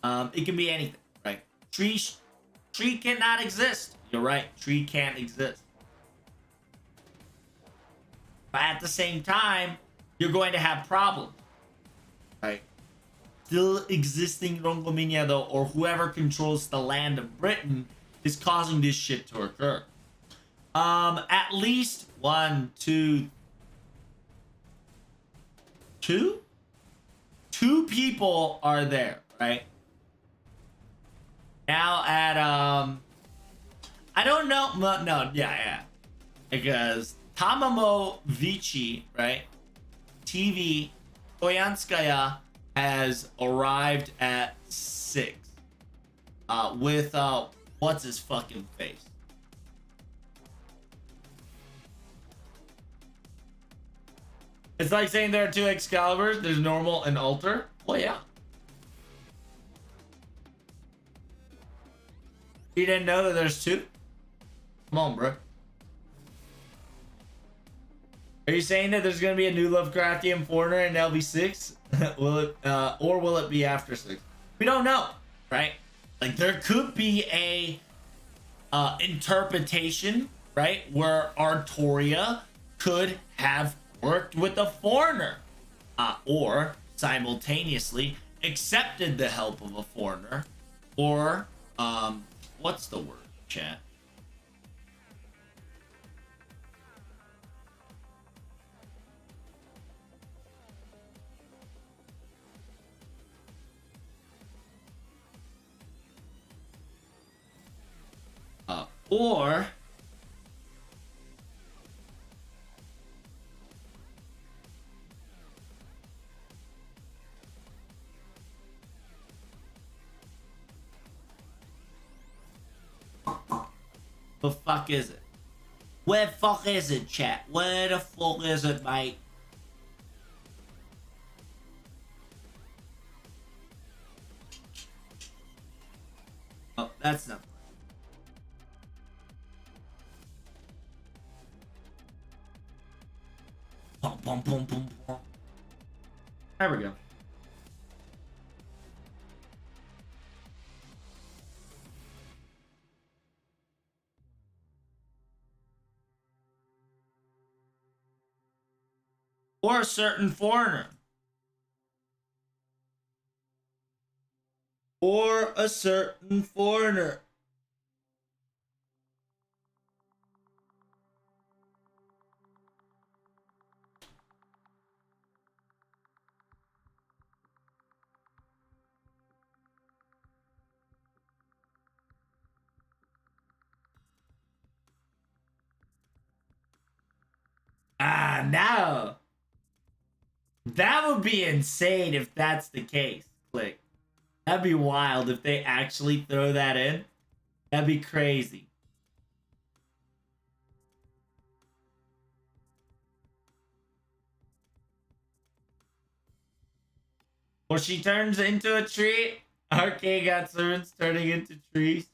It can be anything, right? Tree cannot exist. You're right. Tree can't exist. But at the same time, you're going to have problems, right? Still existing Rongominia, though, or whoever controls the land of Britain is causing this shit to occur. At least 1, 2, 2? 2 people are there, right? Now at, I don't know, no, yeah. Because Tamamo Vici, right? TV, Koyanskaya has arrived at 6. With, what's his fucking face? It's like saying there are 2 Excaliburs. There's normal and alter. Well, yeah. You didn't know that there's 2? Come on, bro. Are you saying that there's gonna be a new Lovecraftian foreigner in LV6? Will it, or will it be after 6? We don't know, right? Like there could be a interpretation, right, where Artoria could have worked with a foreigner, or simultaneously accepted the help of a foreigner, or what's the word, chat? Or the fuck is it? Where the fuck is it, chat? Where the fuck is it, mate? Oh, that's not. Boom, boom, boom, boom, boom. There we go. Or a certain foreigner. Or a certain foreigner. No. That would be insane if that's the case. Click. That'd be wild if they actually throw that in. That'd be crazy. Or she turns into a tree. Arcade got servants turning into trees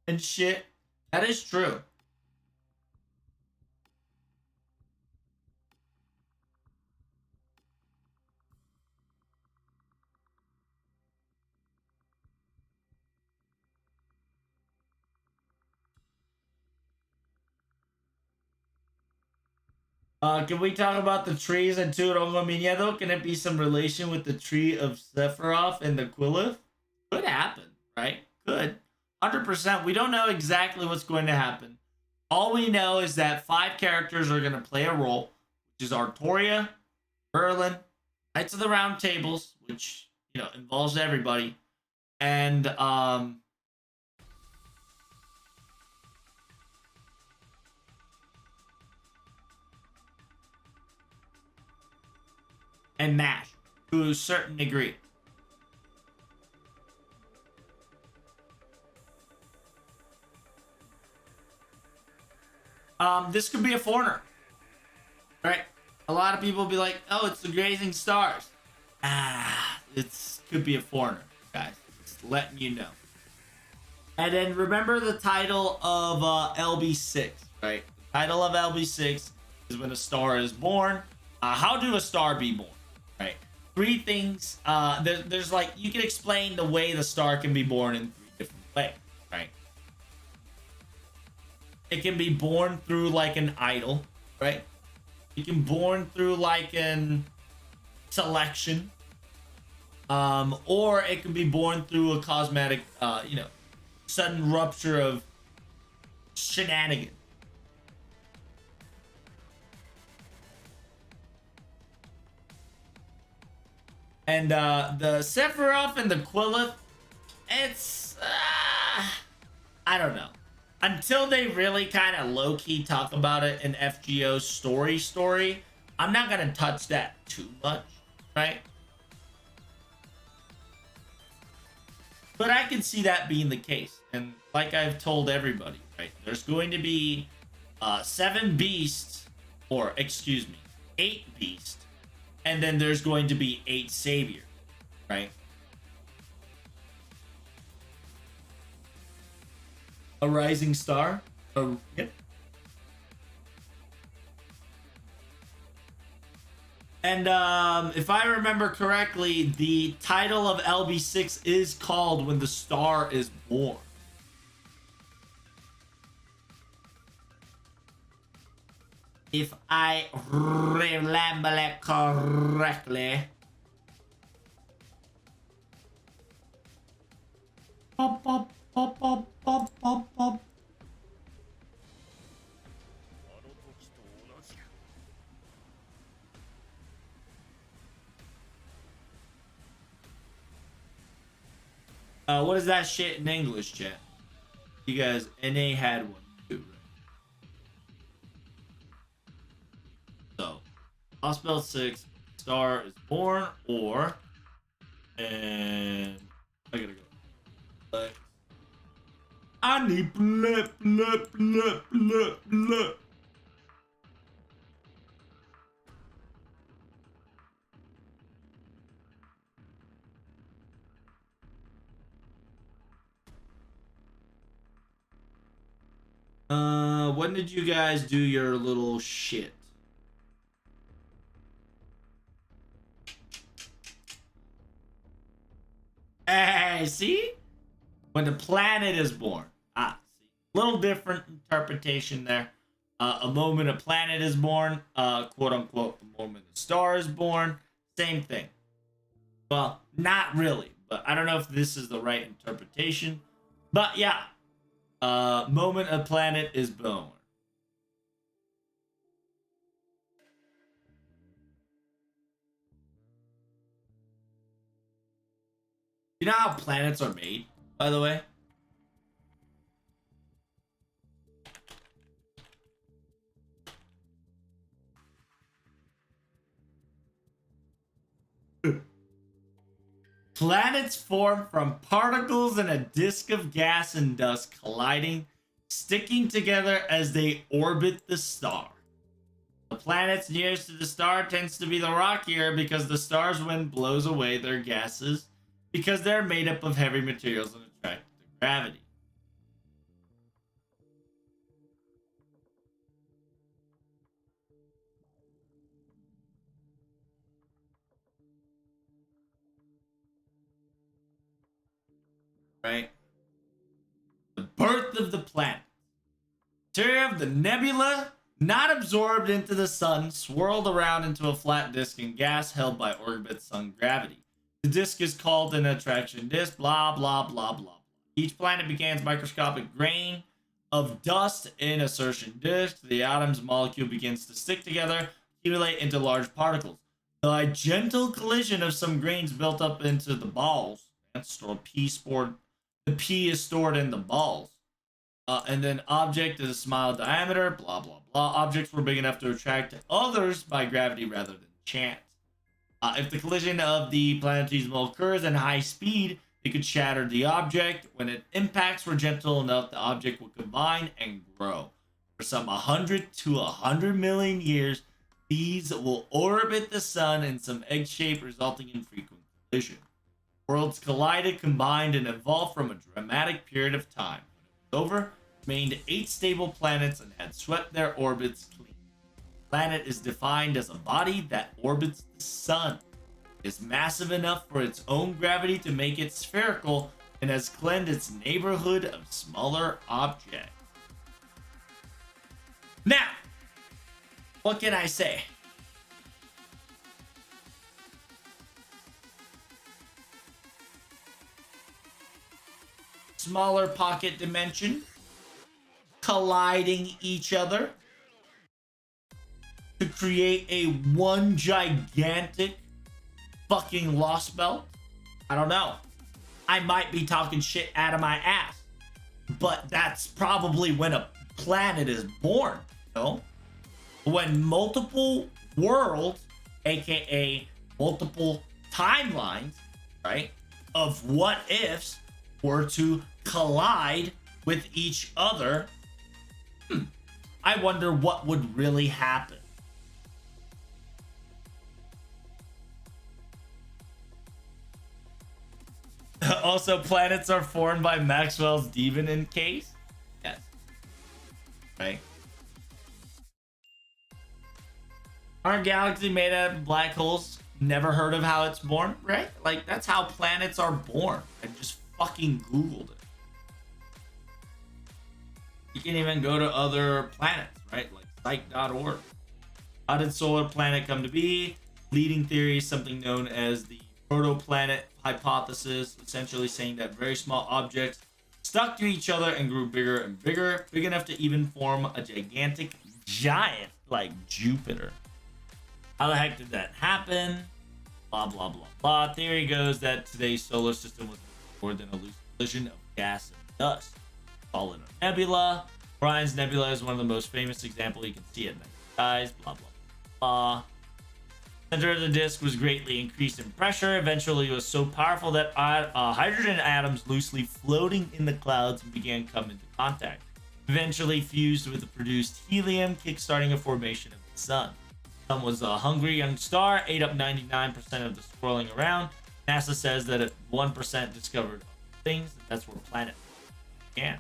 and shit. That is true. Can we talk about the trees and Turongo Minedo? Can it be some relation with the tree of Sephiroth and the Quillith? Could happen, right? Could. 100%. We don't know exactly what's going to happen. All we know is that 5 characters are going to play a role, which is Artoria, Merlin, Knights of the Round Tables, which, you know, involves everybody, and Mash to a certain degree. This could be a foreigner, right? A lot of people will be like, "Oh, it's the Grazing Stars." It could be a foreigner, guys. Just letting you know. And then remember the title of LB6, right? The title of LB6 is when a star is born. How do a star be born, right? 3 things. There's like, you can explain the way the star can be born in 3 different ways, right? It can be born through like an idol, right? You can born through like an selection, or it can be born through a cosmetic, sudden rupture of shenanigans. And the Sephiroth and the Quillith, it's I don't know. Until they really kind of low-key talk about it in FGO's story, I'm not gonna touch that too much, right? But I can see that being the case. And like I've told everybody, right? There's going to be 7 beasts, or excuse me, 8 beasts. And then there's going to be 8 saviors, right? A rising star? Yep. And if I remember correctly, the title of LB6 is called When the Star is Born. If I remember it correctly. Pop, pop, pop, pop, pop, pop, pop. What is that shit in English, chat? You guys, NA had one too, right? So, Hospital 6, Star is Born, or, and I gotta go. But I need blip, blip, blip, blip, blip. When did you guys do your little shit? Hey, see? When the planet is born. See. Little different interpretation there. A moment a planet is born, quote unquote, a moment a star is born. Same thing. Well, not really, but I don't know if this is the right interpretation. But yeah. Moment a planet is born. You know how planets are made, by the way? Planets form from particles in a disk of gas and dust colliding, sticking together as they orbit the star. A The planets nearest to the star tends to be the rockier because the star's wind blows away their gases because they're made up of heavy materials and attract to gravity. Right? The birth of the planet. Material of the nebula, not absorbed into the sun, swirled around into a flat disk in gas held by orbit sun gravity. The disk is called an attraction disk, blah, blah, blah, blah. Each planet begins microscopic grain of dust in assertion disk. The atom's molecule begins to stick together, accumulate into large particles. The gentle collision of some grains built up into the balls. That's stored the P is stored in the balls. And then object is a small diameter, blah, blah, blah. Objects were big enough to attract others by gravity rather than chance. If the collision of the planetesimal occurs at high speed, it could shatter the object. When it impacts were gentle enough, the object will combine and grow. For some 100 to 100 million years, these will orbit the sun in some egg shape, resulting in frequent collision. Worlds collided, combined, and evolved from a dramatic period of time. When it was over, remained 8 stable planets and had swept their orbits clean. The planet is defined as a body that orbits the sun. It is massive enough for its own gravity to make it spherical and has cleansed its neighborhood of smaller objects. Now, what can I say? Smaller pocket dimension colliding each other to create a one gigantic fucking lost belt. I don't know. I might be talking shit out of my ass, but that's probably when a planet is born, you know? When multiple worlds, aka multiple timelines, right, of what ifs were to collide with each other, I wonder what would really happen. Also, planets are formed by Maxwell's Devonin case. Yes. Right. Our galaxy made out of black holes. Never heard of how it's born, right? Like, that's how planets are born. I just fucking Googled it. You can even go to other planets, right? Like psych.org. How did solar planet come to be? Leading theory is something known as the protoplanet hypothesis, essentially saying that very small objects stuck to each other and grew bigger and bigger, big enough to even form a gigantic giant like Jupiter. How the heck did that happen? Blah, blah, blah, blah. Theory goes that today's solar system was more than a loose collision of gas and dust. Call it a nebula. Orion's Nebula is one of the most famous examples you can see at night skies. Blah, blah, blah. Center of the disk was greatly increased in pressure. Eventually, it was so powerful that hydrogen atoms loosely floating in the clouds began coming into contact. Eventually fused with the produced helium, kickstarting a formation of the sun. The sun was a hungry young star, ate up 99% of the swirling around. NASA says that if 1% discovered things, that's where planet began.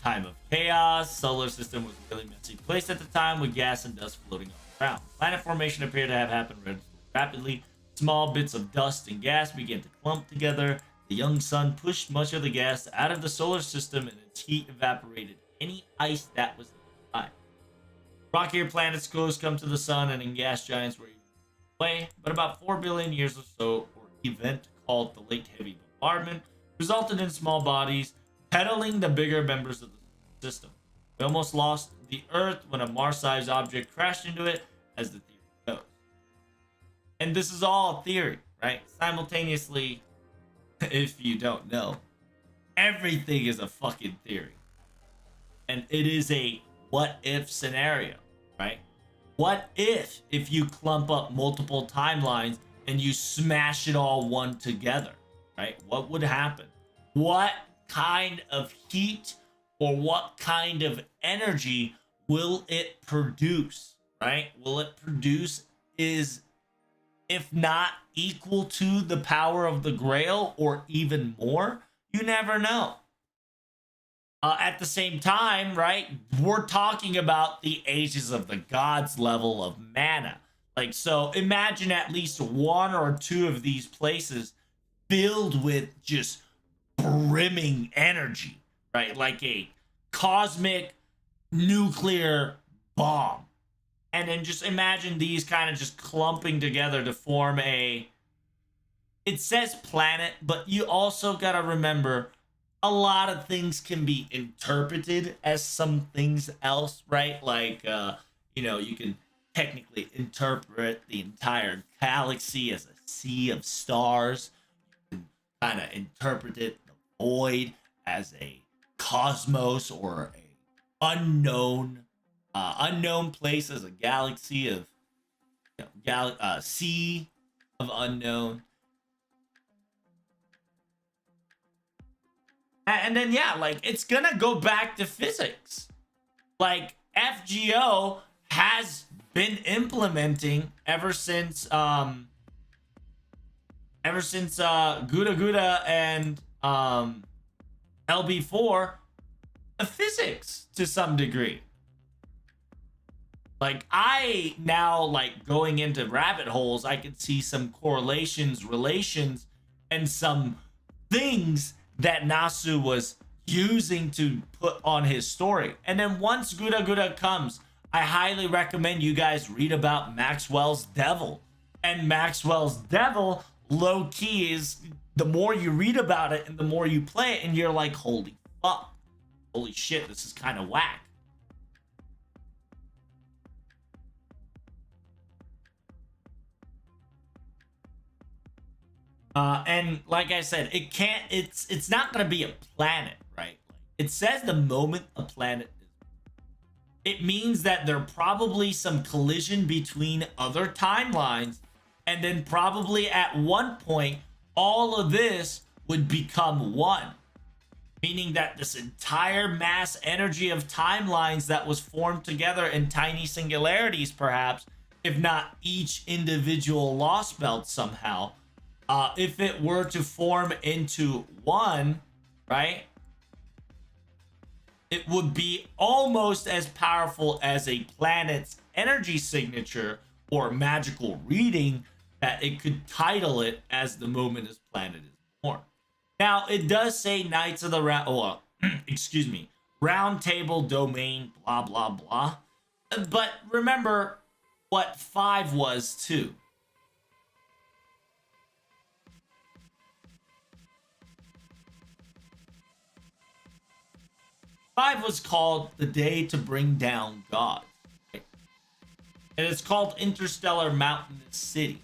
Time of chaos. Solar system was a really messy place at the time with gas and dust floating all around. Planet formation appeared to have happened relatively rapidly. Small bits of dust and gas began to clump together. The young sun pushed much of the gas out of the solar system and its heat evaporated any ice that was nearby. Rockier planets close come to the sun and in gas giants were even away, but about 4 billion years or so, or event called the Late Heavy Bombardment, resulted in small bodies peddling the bigger members of the system. We almost lost the Earth when a Mars-sized object crashed into it, as the theory goes. And this is all theory, right? Simultaneously, if you don't know, everything is a fucking theory. And it is a what-if scenario, right? What if you clump up multiple timelines and you smash it all one together, right? What would happen? What kind of heat or what kind of energy will it produce, right? Will it produce is, if not equal to the power of the Grail or even more? You never know. At the same time, right, we're talking about the Ages of the Gods level of mana. Like, so imagine at least one or two of these places filled with just brimming energy, right? Like a cosmic nuclear bomb. And then just imagine these kind of just clumping together to form a, it says planet, but you also got to remember a lot of things can be interpreted as some things else, right? Like, you can technically interpret the entire galaxy as a sea of stars. You can kind of interpret it, the void, as a cosmos or a unknown place, as a galaxy of, sea of unknown. And then, yeah, like, it's gonna go back to physics. Like, FGO has been implementing ever since Guda Guda and LB4 the physics to some degree. Like, I now, like, going into rabbit holes, I can see some correlations, relations, and some things that Nasu was using to put on his story. And then once Guda Guda comes, I highly recommend you guys read about Maxwell's Devil. And Maxwell's Devil, low key, is the more you read about it and the more you play it, and you're like, holy fuck, holy shit, this is kind of whack. And like I said, it's not gonna be a planet, right? It says the moment a planet is, it means that there probably some collision between other timelines, and then probably at one point all of this would become one, meaning that this entire mass energy of timelines that was formed together in tiny singularities, perhaps, if not each individual lost belt somehow, if it were to form into one, right, it would be almost as powerful as a planet's energy signature or magical reading, that it could title it as the moment this planet is born. Now, it does say Knights of the Round Table Domain, blah, blah, blah. But remember what 5 was too. Five was called The Day to Bring Down God. Right? And it's called Interstellar Mountainous City.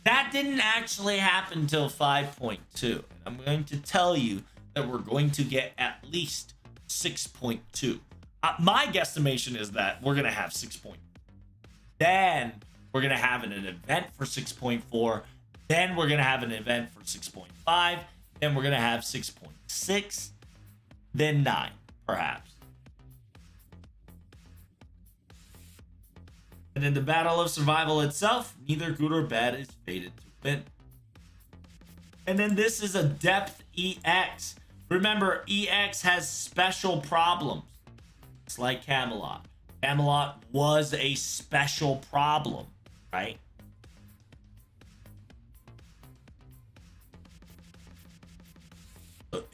That didn't actually happen until 5.2. And I'm going to tell you that we're going to get at least 6.2. My guesstimation is that we're going to have 6.2. Then we're going to have an event for 6.4. Then we're going to have an event for 6.5. Then we're going to have 6.6. Then 9. Perhaps. And in the battle of survival itself, neither good or bad is fated to win. And then this is a depth EX. Remember, EX has special problems. It's like Camelot. Camelot was a special problem, right?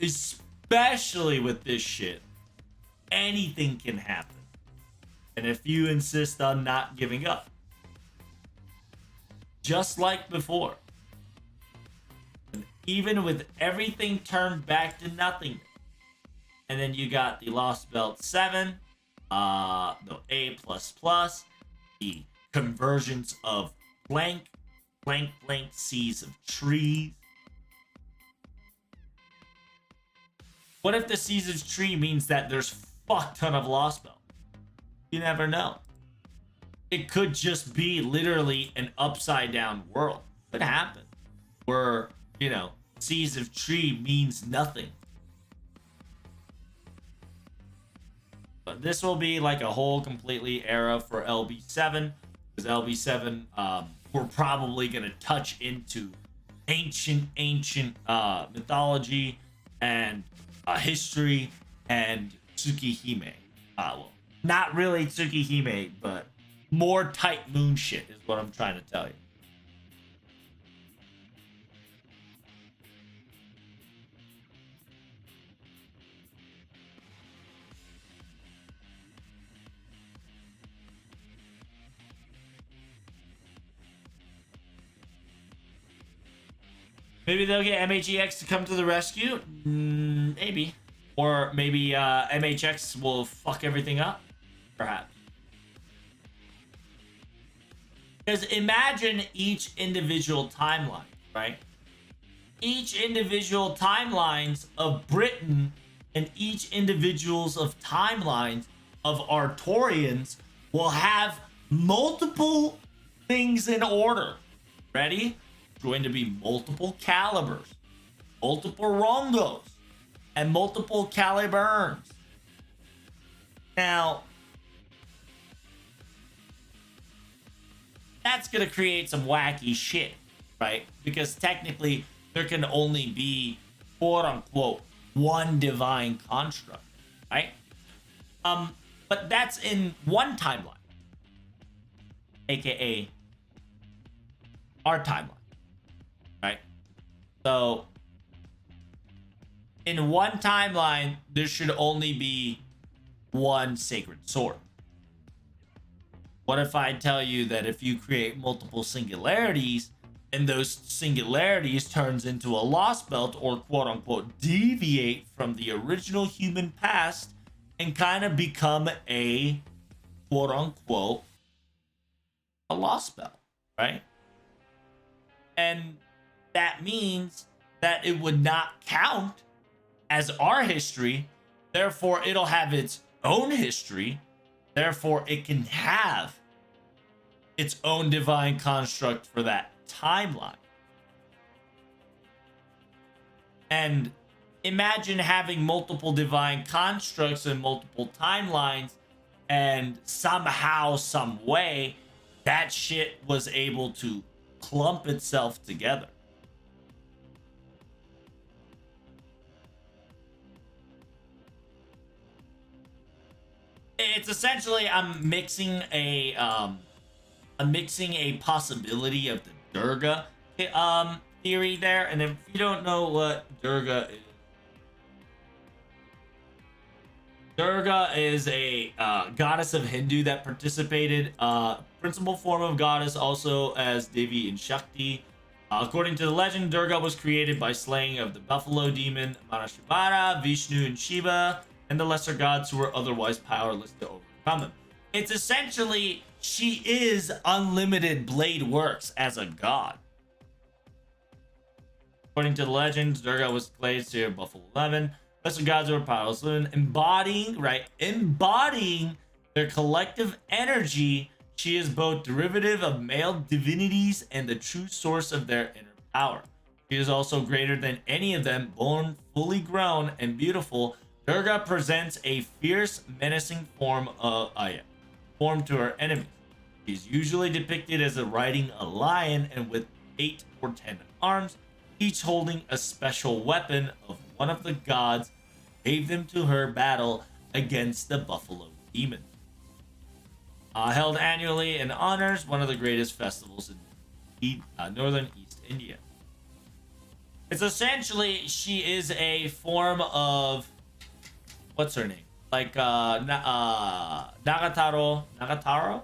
Especially with this shit. Anything can happen. And if you insist on not giving up, just like before, and even with everything turned back to nothing, and then you got the Lost Belt 7, the A++, the conversions of blank seas of trees. What if the seas of tree means that there's fuck ton of Lost Belt? You never know. It could just be literally an upside down world. Could happen. Where, seas of tree means nothing. But this will be like a whole completely era for LB7, because LB7, we're probably gonna touch into ancient mythology and history and Tsukihime. Well, not really Tsukihime, but more tight moon shit is what I'm trying to tell you. Maybe they'll get MHEX to come to the rescue. Maybe. Or maybe MHX will fuck everything up. Perhaps. Because imagine each individual timeline, right? Each individual timelines of Britain and each individuals of timelines of Artorians will have multiple things in order. Ready? Going to be multiple calibers, multiple Rongos, and multiple Caliburns. Now, that's going to create some wacky shit, right? Because technically, there can only be, quote unquote, one divine construct, right? But that's in one timeline, aka our timeline. Right? So, in one timeline, there should only be one sacred sword. What if I tell you that if you create multiple singularities, and those singularities turns into a lost belt, or quote unquote deviate from the original human past and kind of become a quote unquote a lost belt, right? And that means that it would not count as our history. Therefore, it'll have its own history. Therefore, it can have its own divine construct for that timeline. And imagine having multiple divine constructs and multiple timelines, and somehow, some way, that shit was able to clump itself together. It's essentially I'm mixing a possibility of the Durga theory there. And if you don't know what Durga is a goddess of Hindu that participated, principal form of goddess also as Devi and Shakti. According to the legend, Durga was created by slaying of the buffalo demon Manashivara, Vishnu, and Shiva, and the lesser gods who were otherwise powerless to overcome them. It's essentially, she is unlimited blade works as a god. According to the legends, Durga was played to Buffalo 11. Lesser gods were powerless, embodying their collective energy. She is both derivative of male divinities and the true source of their inner power. She is also greater than any of them, born fully grown and beautiful. Durga presents a fierce, menacing form to her enemies. She is usually depicted as riding a lion and with 8 or 10 arms, each holding a special weapon of one of the gods gave them to her battle against the buffalo demon. Held annually and honors one of the greatest festivals in northern East India. It's essentially, she is a form of, what's her name? Like Nagatoro? Amtaro.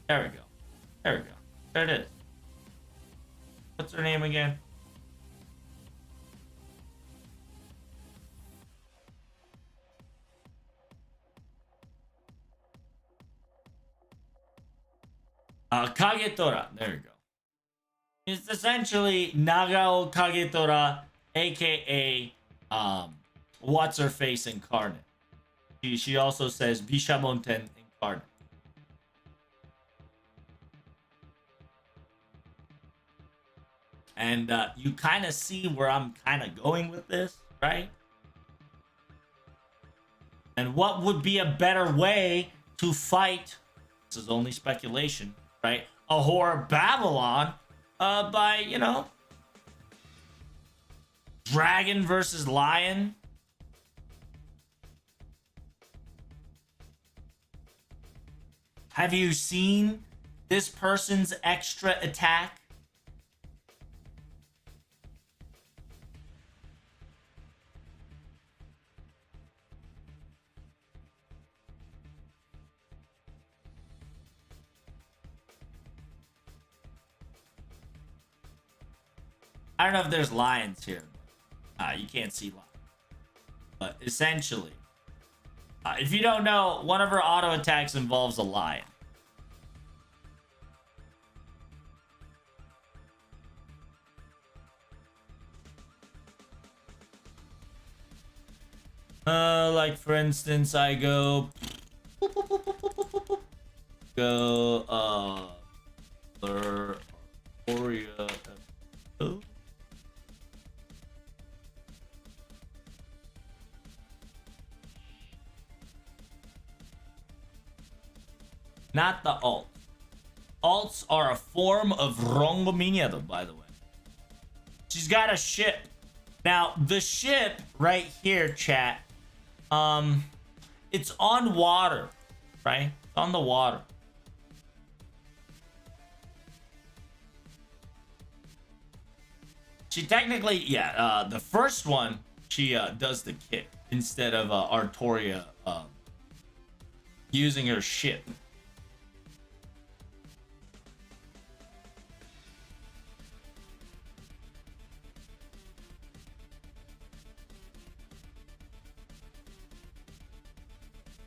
There we go. There it is. What's her name again? Kagetora. There you go. It's essentially Nagao Kagetora, aka what's her face incarnate. She also says Bishamonten incarnate. And you kind of see where I'm kind of going with this, right? And what would be a better way to fight? This is only speculation, right? A whore Babylon, by, you know, dragon versus lion. Have you seen this person's extra attack? I don't know if there's lions here. You can't see lions. But essentially, if you don't know, one of her auto attacks involves a lion. Like for instance, I go, Gloria. Not the alt. Alts are a form of Rongominado, by the way. She's got a ship. Now, the ship right here, chat, it's on water, right? It's on the water. She technically, yeah, the first one, she does the kick instead of Artoria using her ship.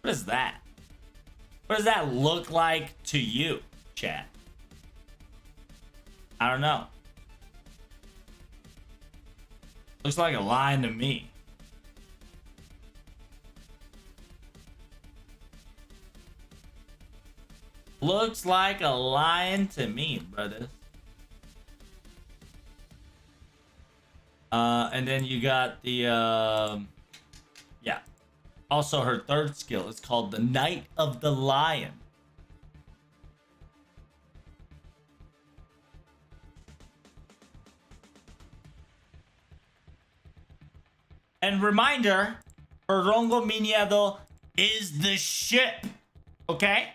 What is that? What does that look like to you, chat? I don't know. Looks like a lion to me. Looks like a lion to me, brother. And then you got the yeah. Also, her third skill is called the Knight of the Lion. And reminder, her Rongo Miniado is the ship. Okay?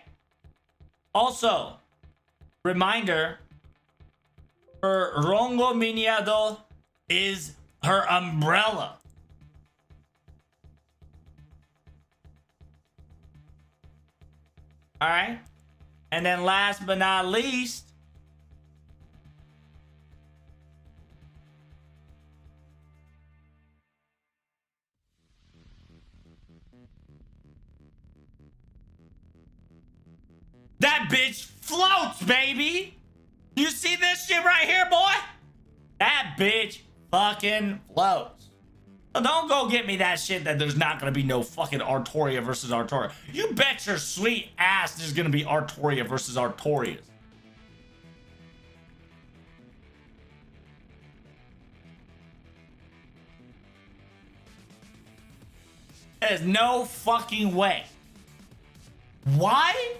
Also, reminder, her Rongo Miniado is her umbrella. All right. And then last but not least, that bitch floats, baby. You see this shit right here, boy? That bitch fucking floats. Don't go get me that shit that there's not gonna be no fucking Artoria versus Artoria. You bet your sweet ass there's gonna be Artoria versus Artorias. There's no fucking way. Why?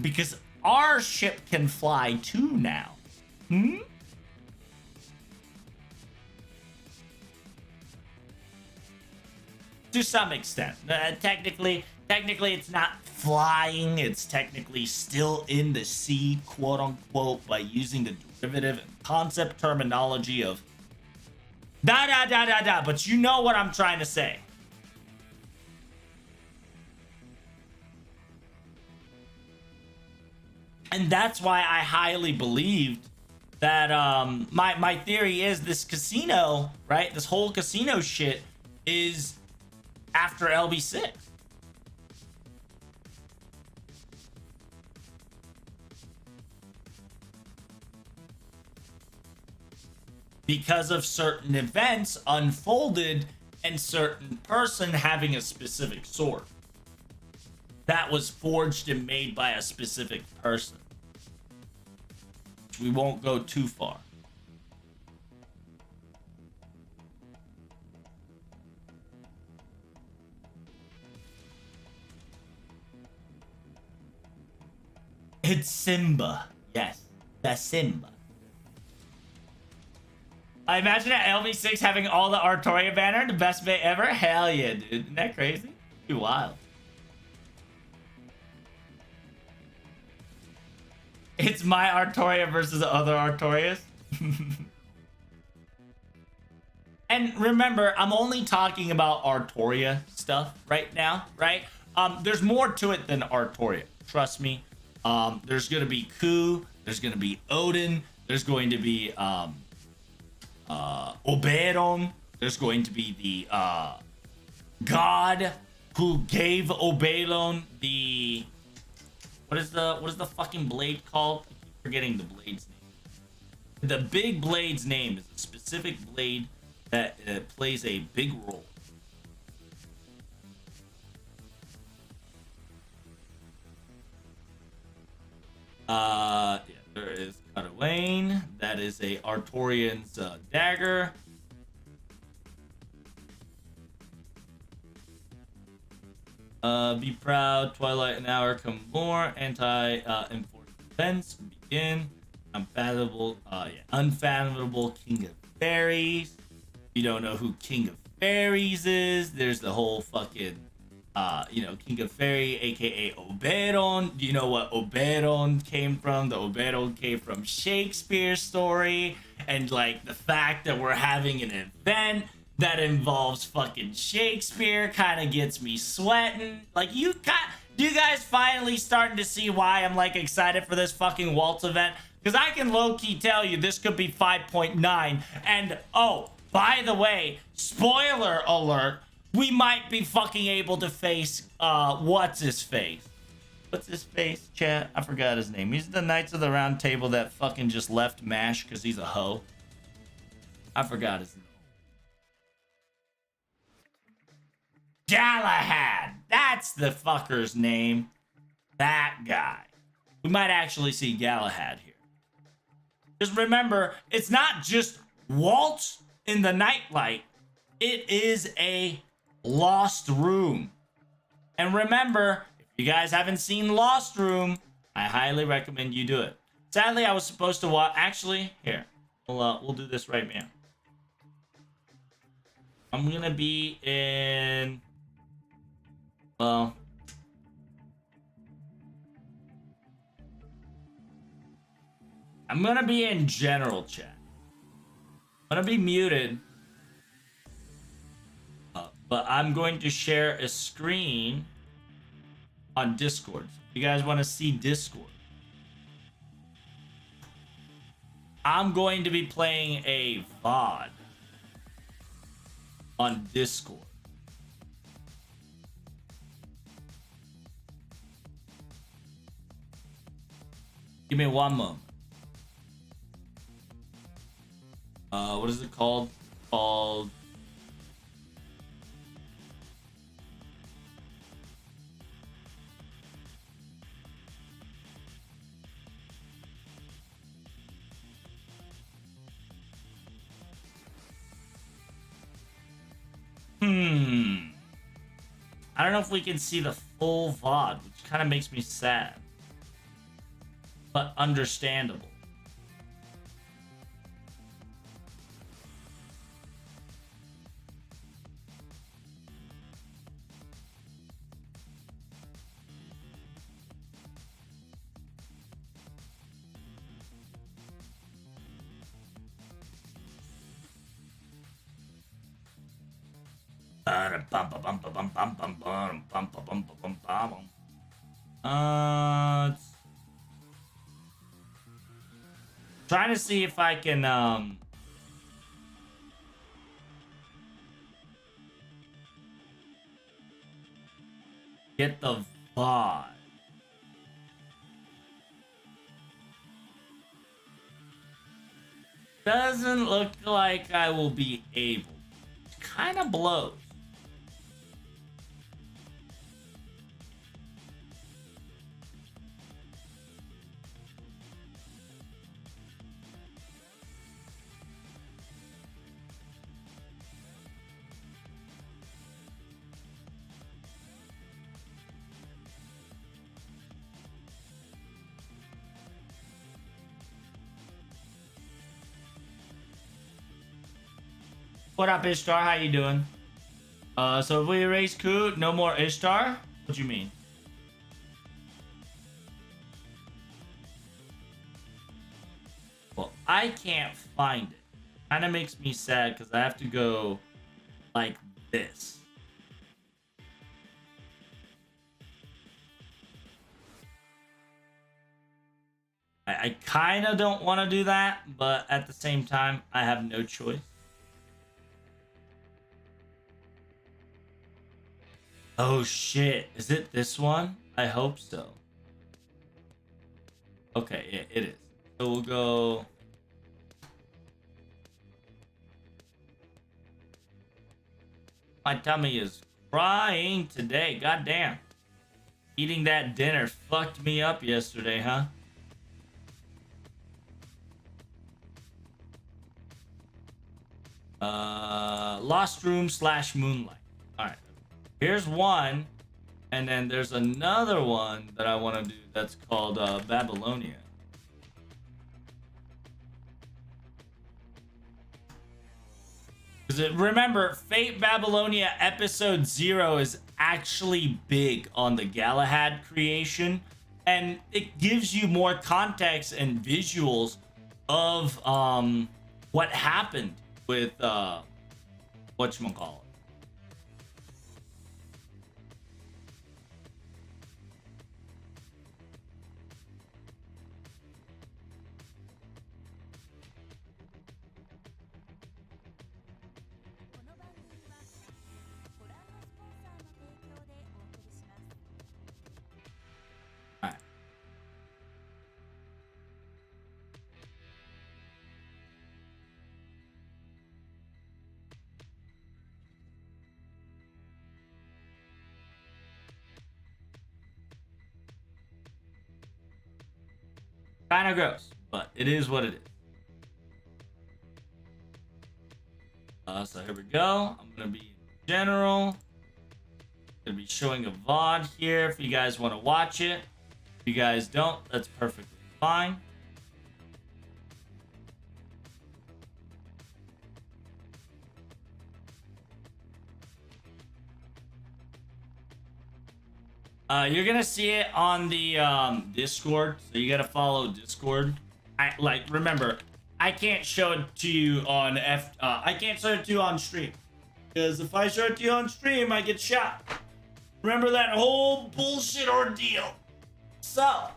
Because our ship can fly too now. Hmm? To some extent. Technically it's not flying. It's technically still in the sea, quote unquote, by using the derivative and concept terminology of da. But you know what I'm trying to say. And that's why I highly believed that my theory is this casino, right? This whole casino shit is after LB6. Because of certain events unfolded and certain person having a specific sword that was forged and made by a specific person. We won't go too far. It's Simba. Yes, that's Simba. I imagine at LV6 having all the Artoria banner, the best bait ever. Hell yeah, dude. Isn't that crazy? Be wild. It's my Artoria versus other Artorias. And remember, I'm only talking about Artoria stuff right now, right? There's more to it than Artoria. Trust me. There's gonna be Ku. There's gonna be Odin. There's going to be Oberon. There's going to be the god who gave Oberon the what is the fucking blade called? I keep forgetting the blade's name. The big blade's name is a specific blade that plays a big role. Yeah, there is Cutawayne. That is a Artorian's dagger. Be proud, Twilight and Hour come more. Anti-enforced events begin. Unfathomable King of Fairies. You don't know who King of Fairies is. There's the whole fucking, King of Fairy, aka Oberon. Do you know what Oberon came from? The Oberon came from Shakespeare's story. And, like, the fact that we're having an event that involves fucking Shakespeare kind of gets me sweating. Like, you guys finally starting to see why I'm, like, excited for this fucking Waltz event? Because I can low-key tell you this could be 5.9. And, oh, by the way, spoiler alert, we might be fucking able to face, what's his face? What's his face, chat? I forgot his name. He's the Knights of the Round Table that fucking just left MASH because he's a hoe. I forgot his name. Galahad! That's the fucker's name. That guy. We might actually see Galahad here. Just remember, it's not just Waltz in the Nightlight. It is a Lost Room. And remember, if you guys haven't seen Lost Room, I highly recommend you do it. Sadly, I was supposed to watch... Actually, here. We'll do this right now. I'm gonna be in... Well... I'm gonna be in general chat. I'm gonna be muted. But I'm going to share a screen on Discord. If you guys want to see Discord, I'm going to be playing a VOD on Discord. Give me one moment. What is it called? Called... I don't know if we can see the full VOD, which kind of makes me sad. But understandable. Trying to see if I can get the VOD. Doesn't look like I will be able. Kind of blows. What up, Ishtar? How you doing? So if we erase Ku, no more Ishtar? What do you mean? Well, I can't find it. Kind of makes me sad because I have to go like this. I kind of don't want to do that, but at the same time, I have no choice. Oh shit, is it this one? I hope so. Okay, yeah, it is. So we'll go... My tummy is crying today, goddamn. Eating that dinner fucked me up yesterday, huh? Lost Room / Moonlight. Alright. Here's one. And then there's another one that I want to do that's called Babylonia. Remember, Fate Babylonia Episode 0 is actually big on the Galahad creation. And it gives you more context and visuals of what happened with whatchamacallit. Kind of gross, but it is what it is. So here we go. I'm gonna be in general. Gonna be showing a VOD here if you guys want to watch it. If you guys don't, that's perfectly fine. You're gonna see it on the Discord, so you gotta follow Discord. Remember, I can't show it to you on I can't show it to you on stream, because if I show it to you on stream, I get shot. Remember that whole bullshit ordeal. So,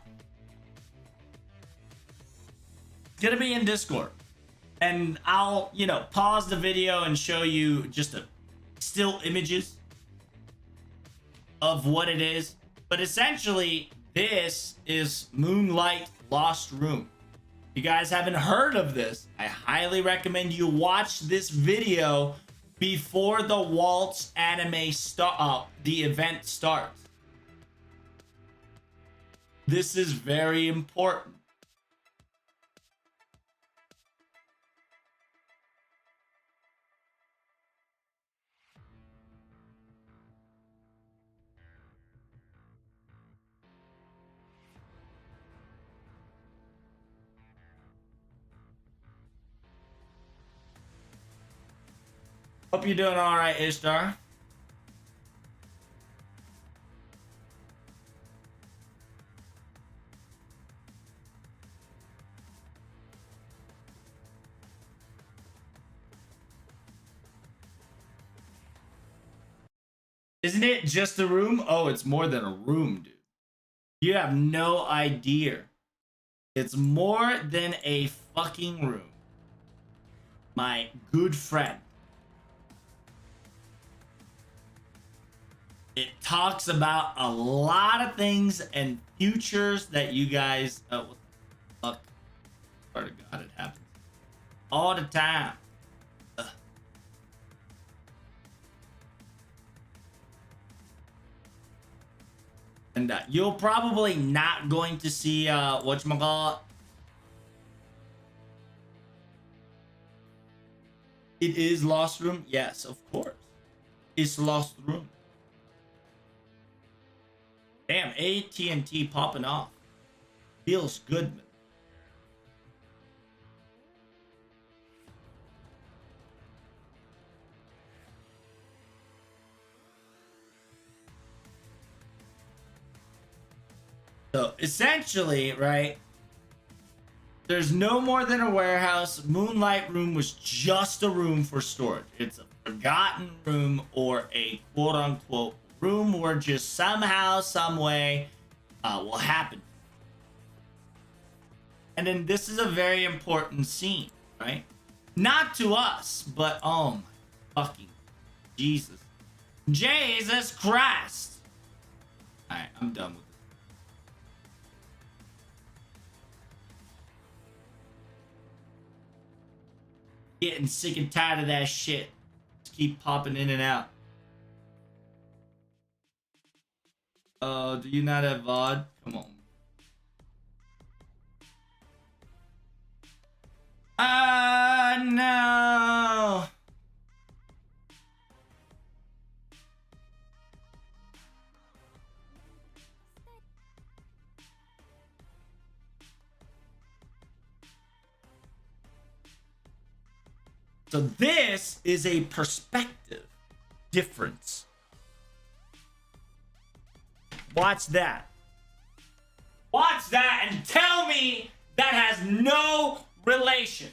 it's gonna be in Discord, and I'll pause the video and show you just a still images of what it is. But essentially, this is Moonlight Lost Room. If you guys haven't heard of this, I highly recommend you watch this video before the Waltz anime the event starts. This is very important. Hope you're doing all right, Ishtar. Isn't it just a room? Oh, it's more than a room, dude. You have no idea. It's more than a fucking room. My good friend. It talks about a lot of things and futures that you guys... Oh, what the fuck? Swear to God, it happens all the time. Ugh. And you're probably not going to see whatchamacallit. It is Lost Room? Yes, of course. It's Lost Room. Damn, AT&T popping off. Feels good, man. So essentially, right, there's no more than a warehouse. Moonlight Room was just a room for storage. It's a forgotten room or a quote unquote room where just somehow, some way will happen. And then this is a very important scene, right? Not to us, but oh my fucking Jesus. Jesus Christ. Alright, I'm done with it. Getting sick and tired of that shit. Just keep popping in and out. Do you not have VOD? Come on. No. So this is a perspective difference. Watch that. Watch that and tell me that has no relation.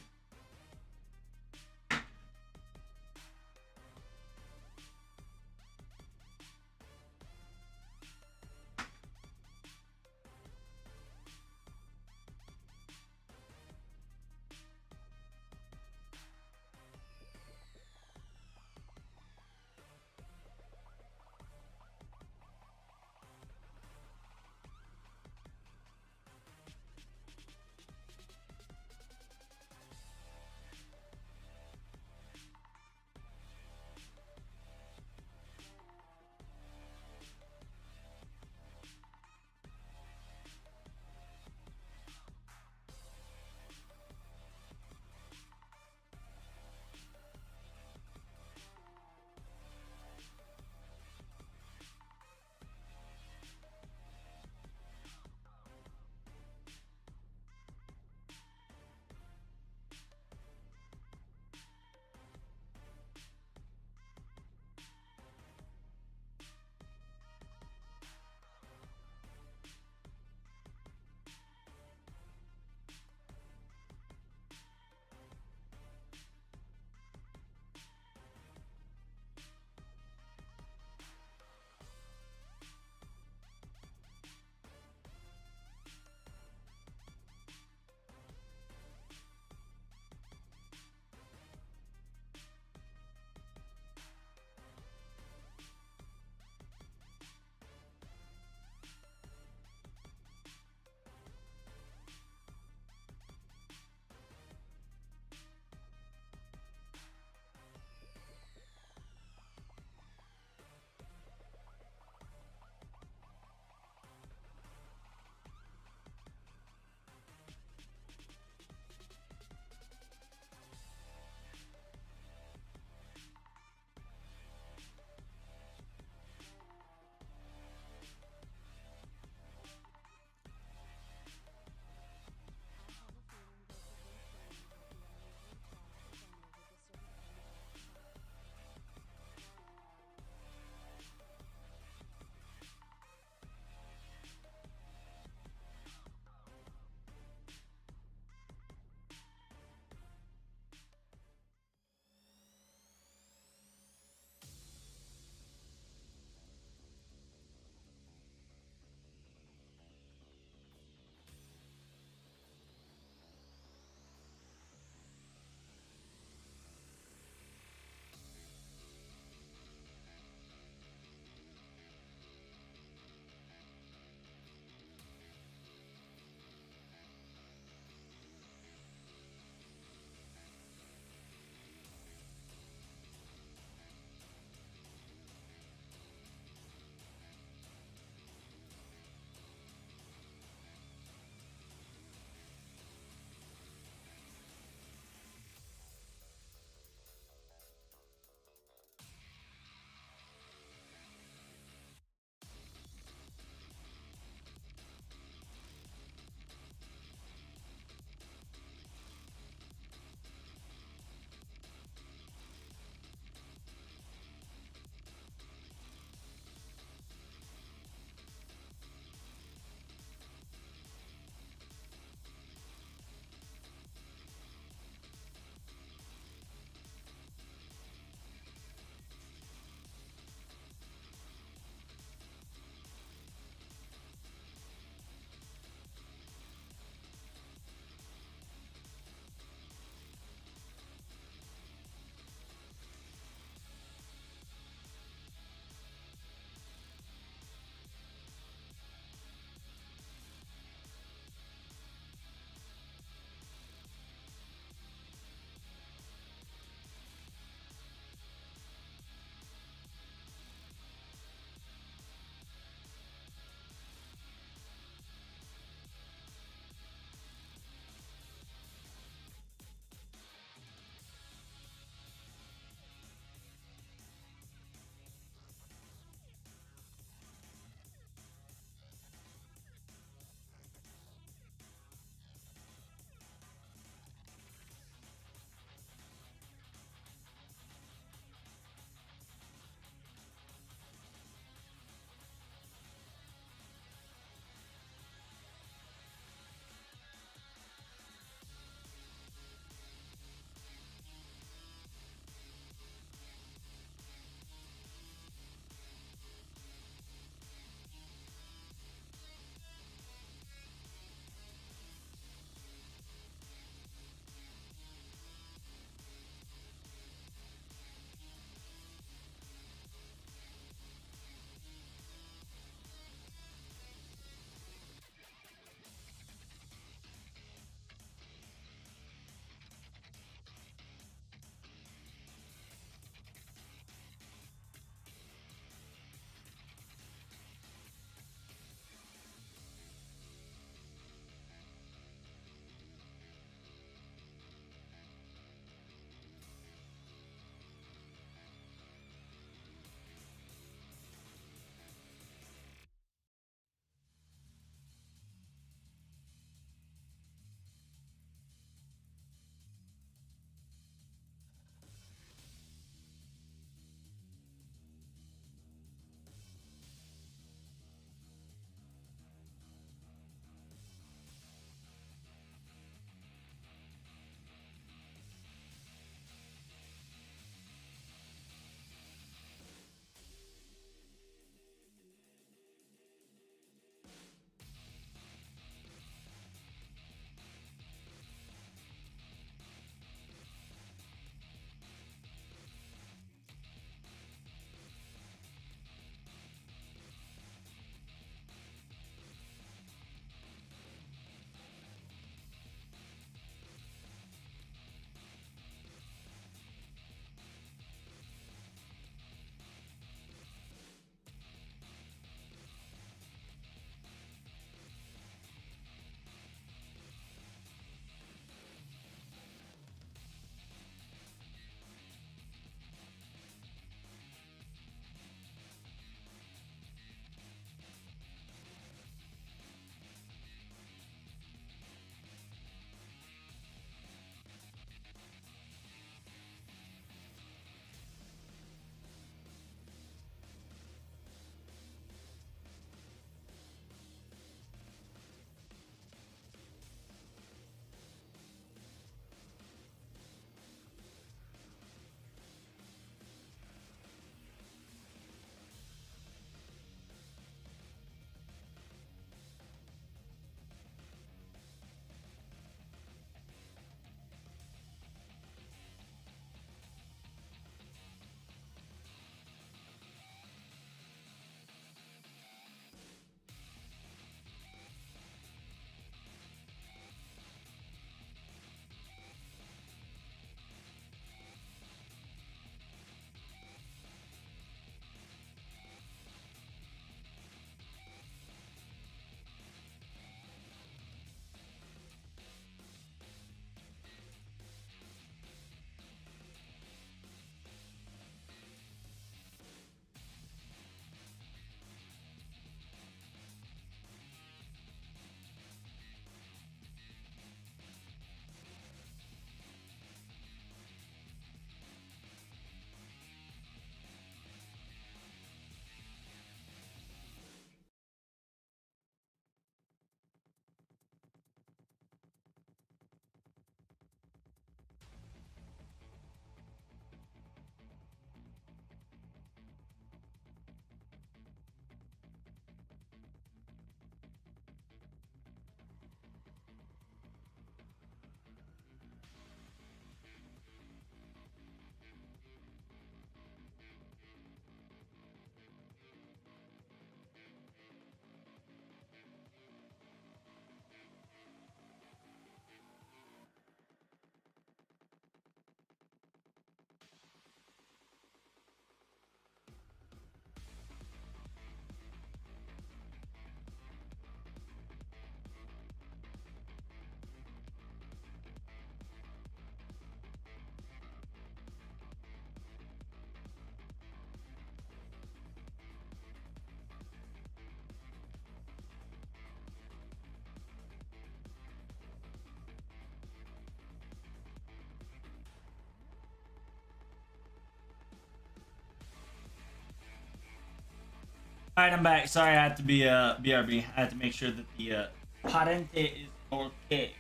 All right, I'm back. Sorry, I had to be BRB. I had to make sure that the parente is okay.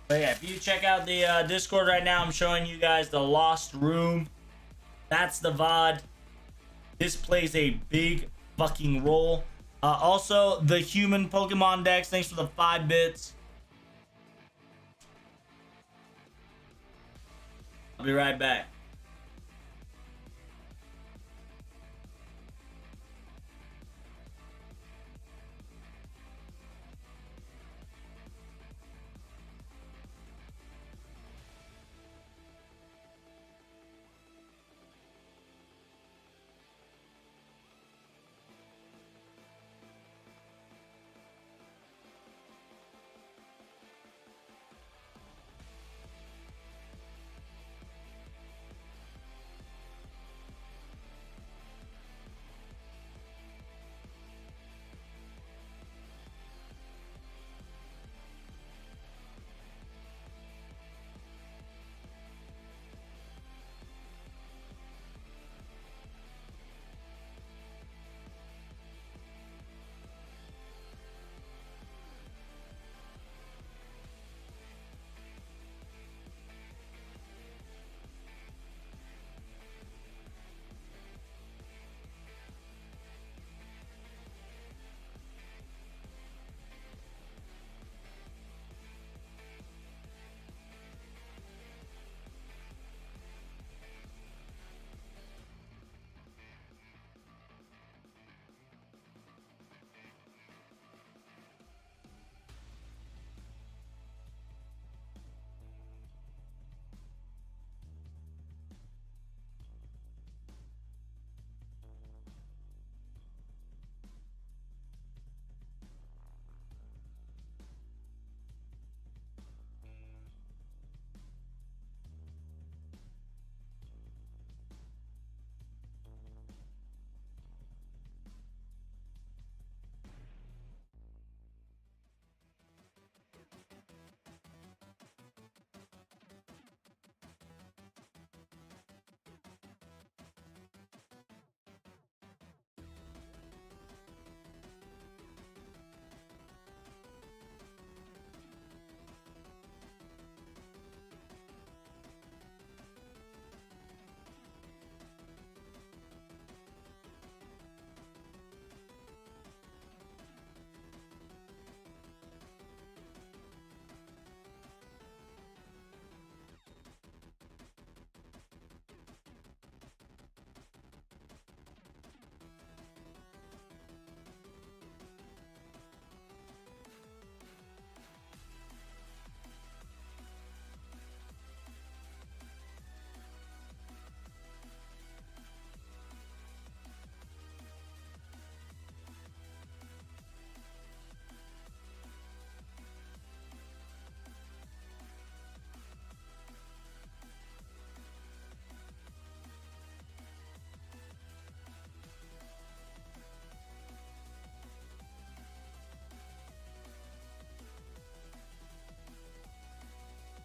But yeah, if you check out the Discord right now, I'm showing you guys the Lost Room. That's the VOD. This plays a big fucking role. Also, the human Pokemon decks. Thanks for the 5 bits. I'll be right back.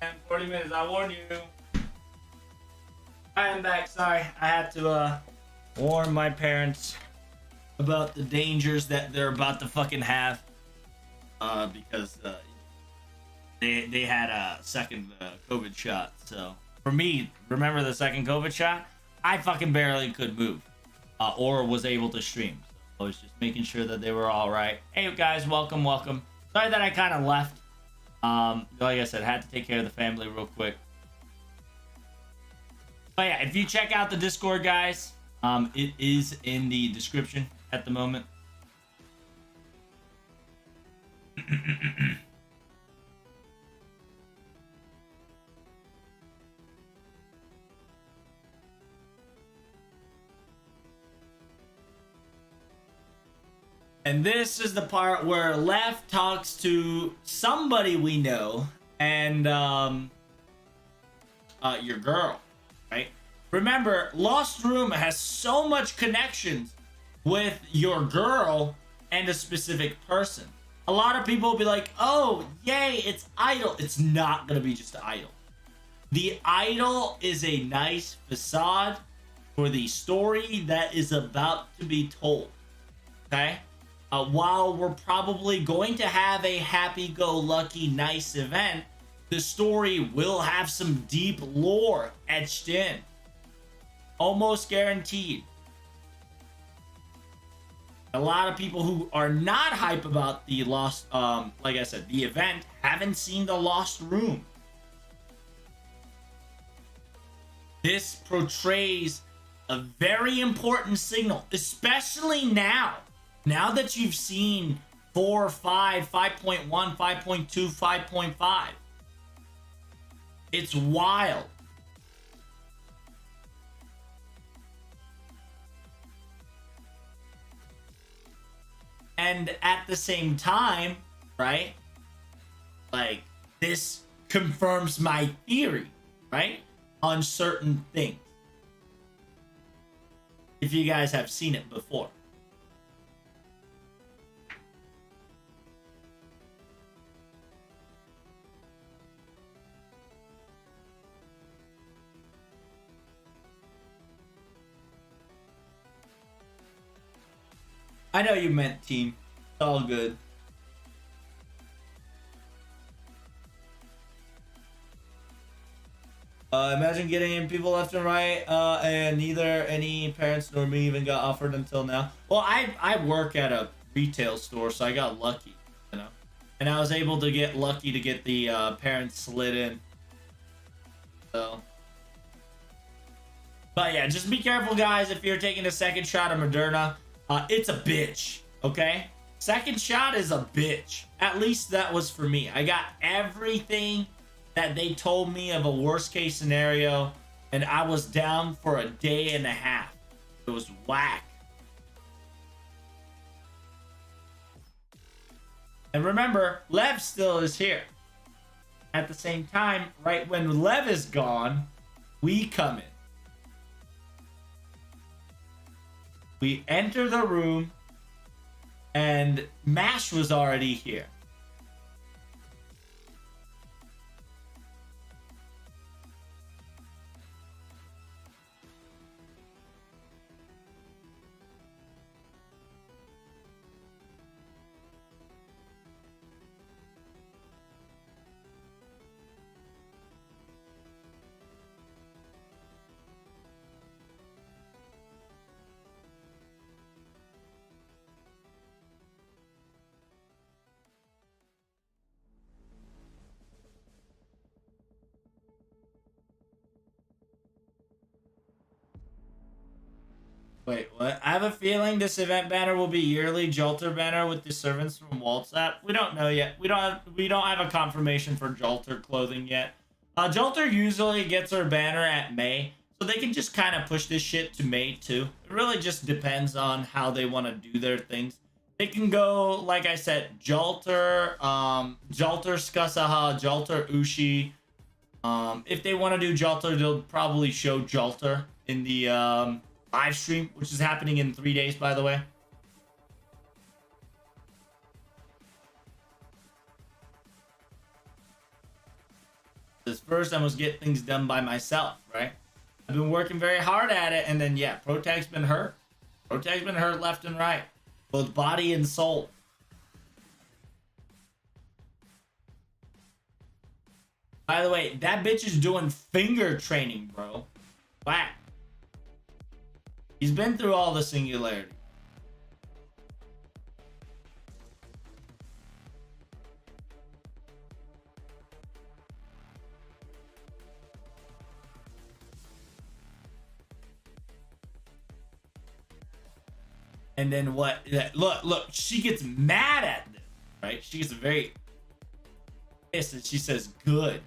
And 40 minutes, I warn you. I am back. Sorry, I had to warn my parents about the dangers that they're about to fucking have. Because they had a second COVID shot. So for me, remember the second COVID shot? I fucking barely could move, or was able to stream. So I was just making sure that they were all right. Hey guys, welcome. Sorry that I kind of left. Like I said, had to take care of the family real quick. But yeah, if you check out the Discord, guys, it is in the description at the moment. And this is the part where Left talks to somebody we know and your girl, right? Remember, Lost Room has so much connections with your girl and a specific person. A lot of people will be like, oh, yay, it's idol. It's not going to be just idol. The idol is a nice facade for the story that is about to be told. Okay? While we're probably going to have a happy-go-lucky nice event, the story will have some deep lore etched in. Almost guaranteed. A lot of people who are not hype about the Lost, like I said, the event, haven't seen the Lost Room. This portrays a very important signal, especially now. Now that you've seen 4, 5, 5.1, 5.2, 5.5. It's wild. And at the same time, right? Like, this confirms my theory, right? On certain things. If you guys have seen it before. I know you meant team. It's all good. Imagine getting in people left and right, and neither any parents nor me even got offered until now. Well, I work at a retail store, so I got lucky, you know? And I was able to get lucky to get the parents slid in. So. But yeah, just be careful, guys, if you're taking a second shot of Moderna. It's a bitch, okay? Second shot is a bitch. At least that was for me. I got everything that they told me of a worst case scenario, and I was down for a day and a half. It was whack. And remember, Lev still is here. At the same time, right when Lev is gone, we come in. We enter the room, and MASH was already here. Wait, what? I have a feeling this event banner will be yearly Jolter banner with the servants from WhatsApp. We don't know yet. We don't have a confirmation for Jolter clothing yet. Jolter usually gets her banner at May, so they can just kind of push this shit to May too. It really just depends on how they want to do their things. They can go, like I said, Jolter, Jolter Skasaha, Jolter Ushi. If they want to do Jolter, they'll probably show Jolter in the live stream, which is happening in 3 days, by the way. Because first I must get things done by myself, right? I've been working very hard at it, and then yeah, Protag's been hurt. Protag's been hurt left and right, both body and soul. By the way, that bitch is doing finger training, bro. Whack. He's been through all the singularity. And then what? Look, she gets mad at this, right? She gets very pissed and she says, good.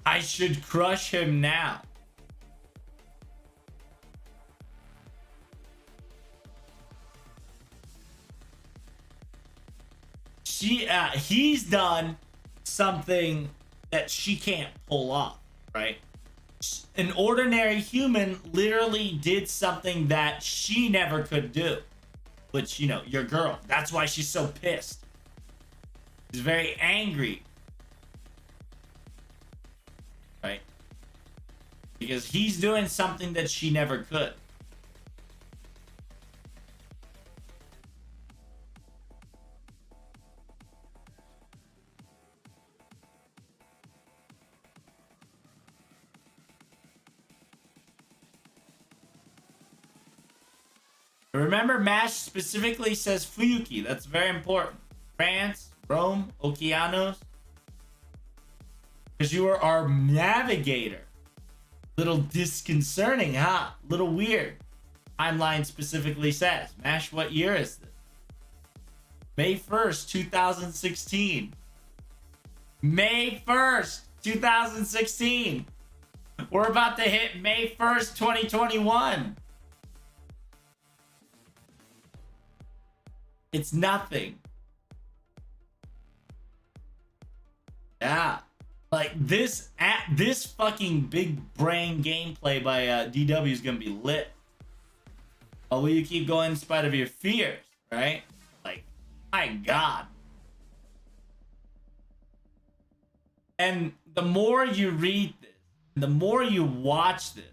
I should crush him now. He's done something that she can't pull off, right? An ordinary human literally did something that she never could do. Which, you know, your girl. That's why she's so pissed. He's very angry. Right? Because he's doing something that she never could. Remember, MASH specifically says Fuyuki. That's very important. France, Rome, Okeanos. Because you are our navigator. Little disconcerting, huh? Little weird. Timeline specifically says. MASH, what year is this? May 1st, 2016. May 1st, 2016. We're about to hit May 1st, 2021. It's nothing. Yeah. Like this fucking big brain gameplay by DW is gonna be lit. Oh, will you keep going in spite of your fears, right? Like, my God. And the more you read this, the more you watch this,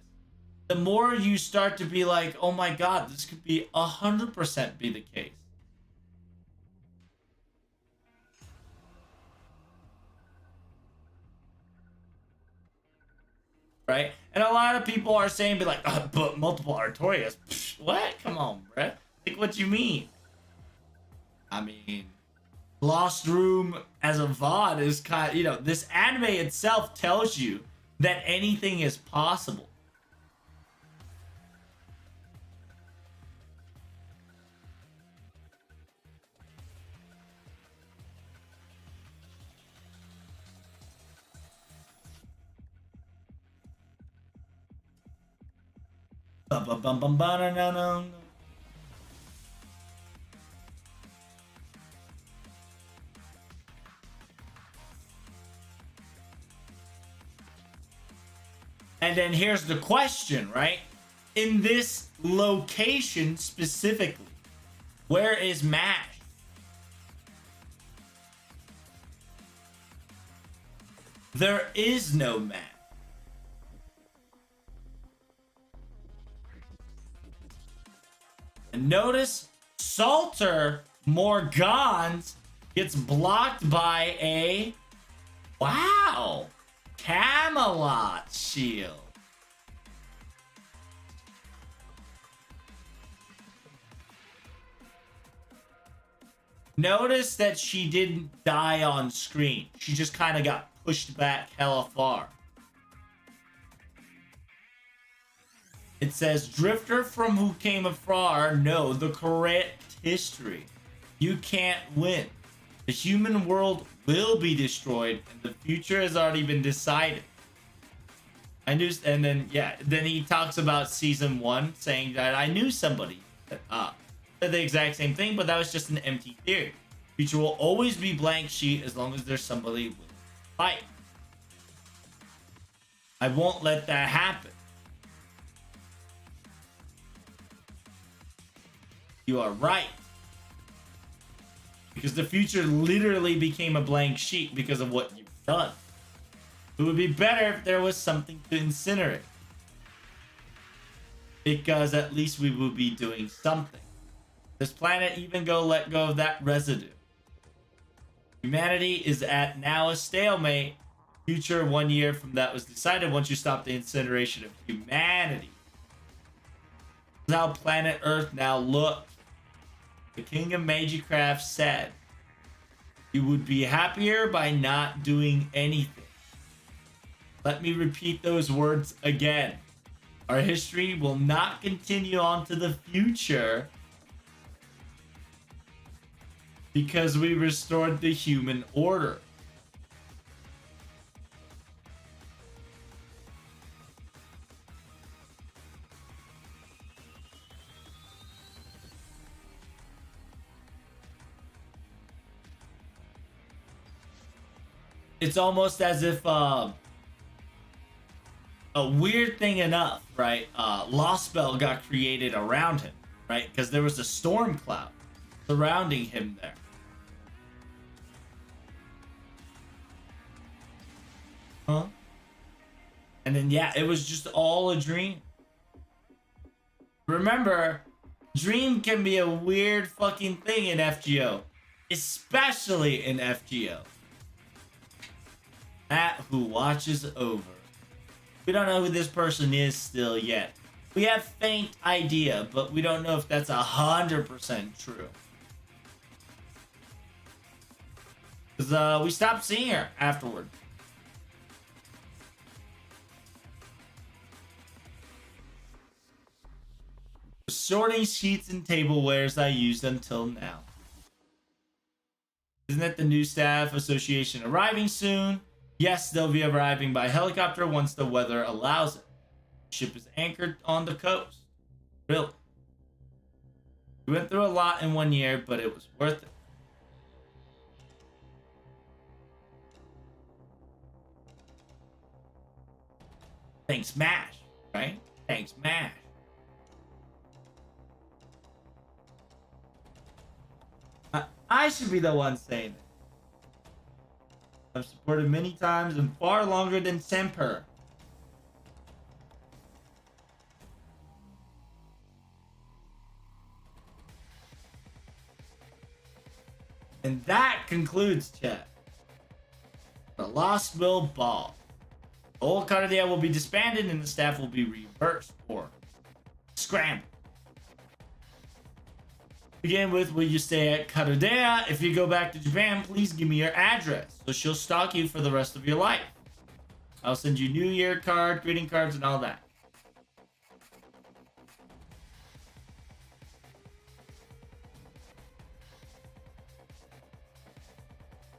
the more you start to be like, oh my God, this could be 100% be the case. Right? And a lot of people are saying, be like, but multiple Artorias. Psh, what? Come on, bruh. Like, what you mean? I mean, Lost Room as a VOD is kind of, this anime itself tells you that anything is possible. And then here's the question, right? In this location specifically, where is MASH? There is no MASH. And notice Salter Morgans gets blocked by a Camelot shield. Notice that she didn't die on screen. She just kind of got pushed back hella far. It says, Drifter from who came afar know the correct history. You can't win. The human world will be destroyed, and the future has already been decided. And then he talks about season 1, saying that I knew somebody that said the exact same thing, but that was just an empty theory. Future will always be blank sheet as long as there's somebody willing to fight. I won't let that happen. You are right. Because the future literally became a blank sheet because of what you've done. It would be better if there was something to incinerate. Because at least we would be doing something. This planet even let go of that residue. Humanity is at now a stalemate. Future 1 year from that was decided once you stop the incineration of humanity. This is how planet Earth now looks. The King of Magicraft said, you would be happier by not doing anything. Let me repeat those words again. Our history will not continue on to the future because we restored the human order. It's almost as if a weird thing enough, right? Lost Spell got created around him, right? Because there was a storm cloud surrounding him there. Huh? And then, yeah, it was just all a dream. Remember, dream can be a weird fucking thing in FGO. Especially in FGO. That who watches over. We don't know who this person is still yet. We have faint idea, but we don't know if that's 100% true. Because we stopped seeing her afterward. Sorting sheets and tablewares I used until now. Isn't it the new staff association arriving soon? Yes, they'll be arriving by helicopter once the weather allows it. The ship is anchored on the coast. Really. We went through a lot in 1 year, but it was worth it. Thanks, MASH, right? Thanks, MASH. I should be the one saying it. I've supported many times and far longer than Semper. And that concludes chat. The Lost Will Ball. The old Cardia will be disbanded and the staff will be reversed or scrambled. Begin with, will you stay at Cardia? If you go back to Japan, please give me your address, so she'll stalk you for the rest of your life. I'll send you New Year card, greeting cards, and all that.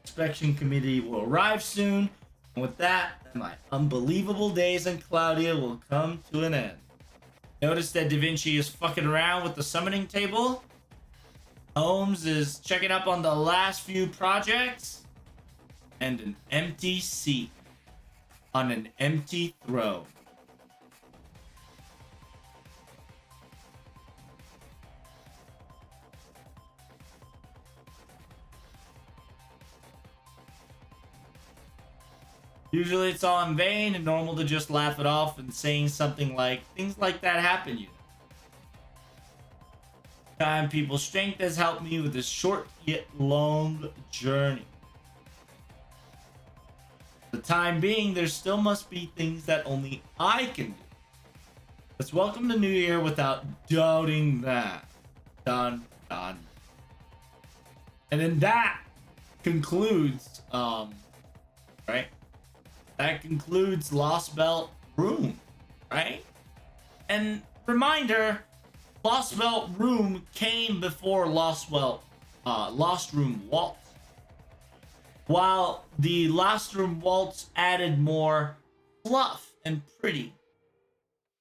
Inspection committee will arrive soon, and with that, my unbelievable days in Claudia will come to an end. Notice that Da Vinci is fucking around with the summoning table. Holmes is checking up on the last few projects. And an empty seat on an empty throne. Usually it's all in vain and normal to just laugh it off and saying something like, things like that happen, you know. Time people's strength has helped me with this short yet long journey. For the time being, there still must be things that only I can do. Let's welcome the new year without doubting that. Done, done. And then that concludes, right? That concludes Lost Belt Room, right? And reminder, Lost Belt Room came before Lost Room Waltz. While the Lost Room Waltz added more fluff and pretty,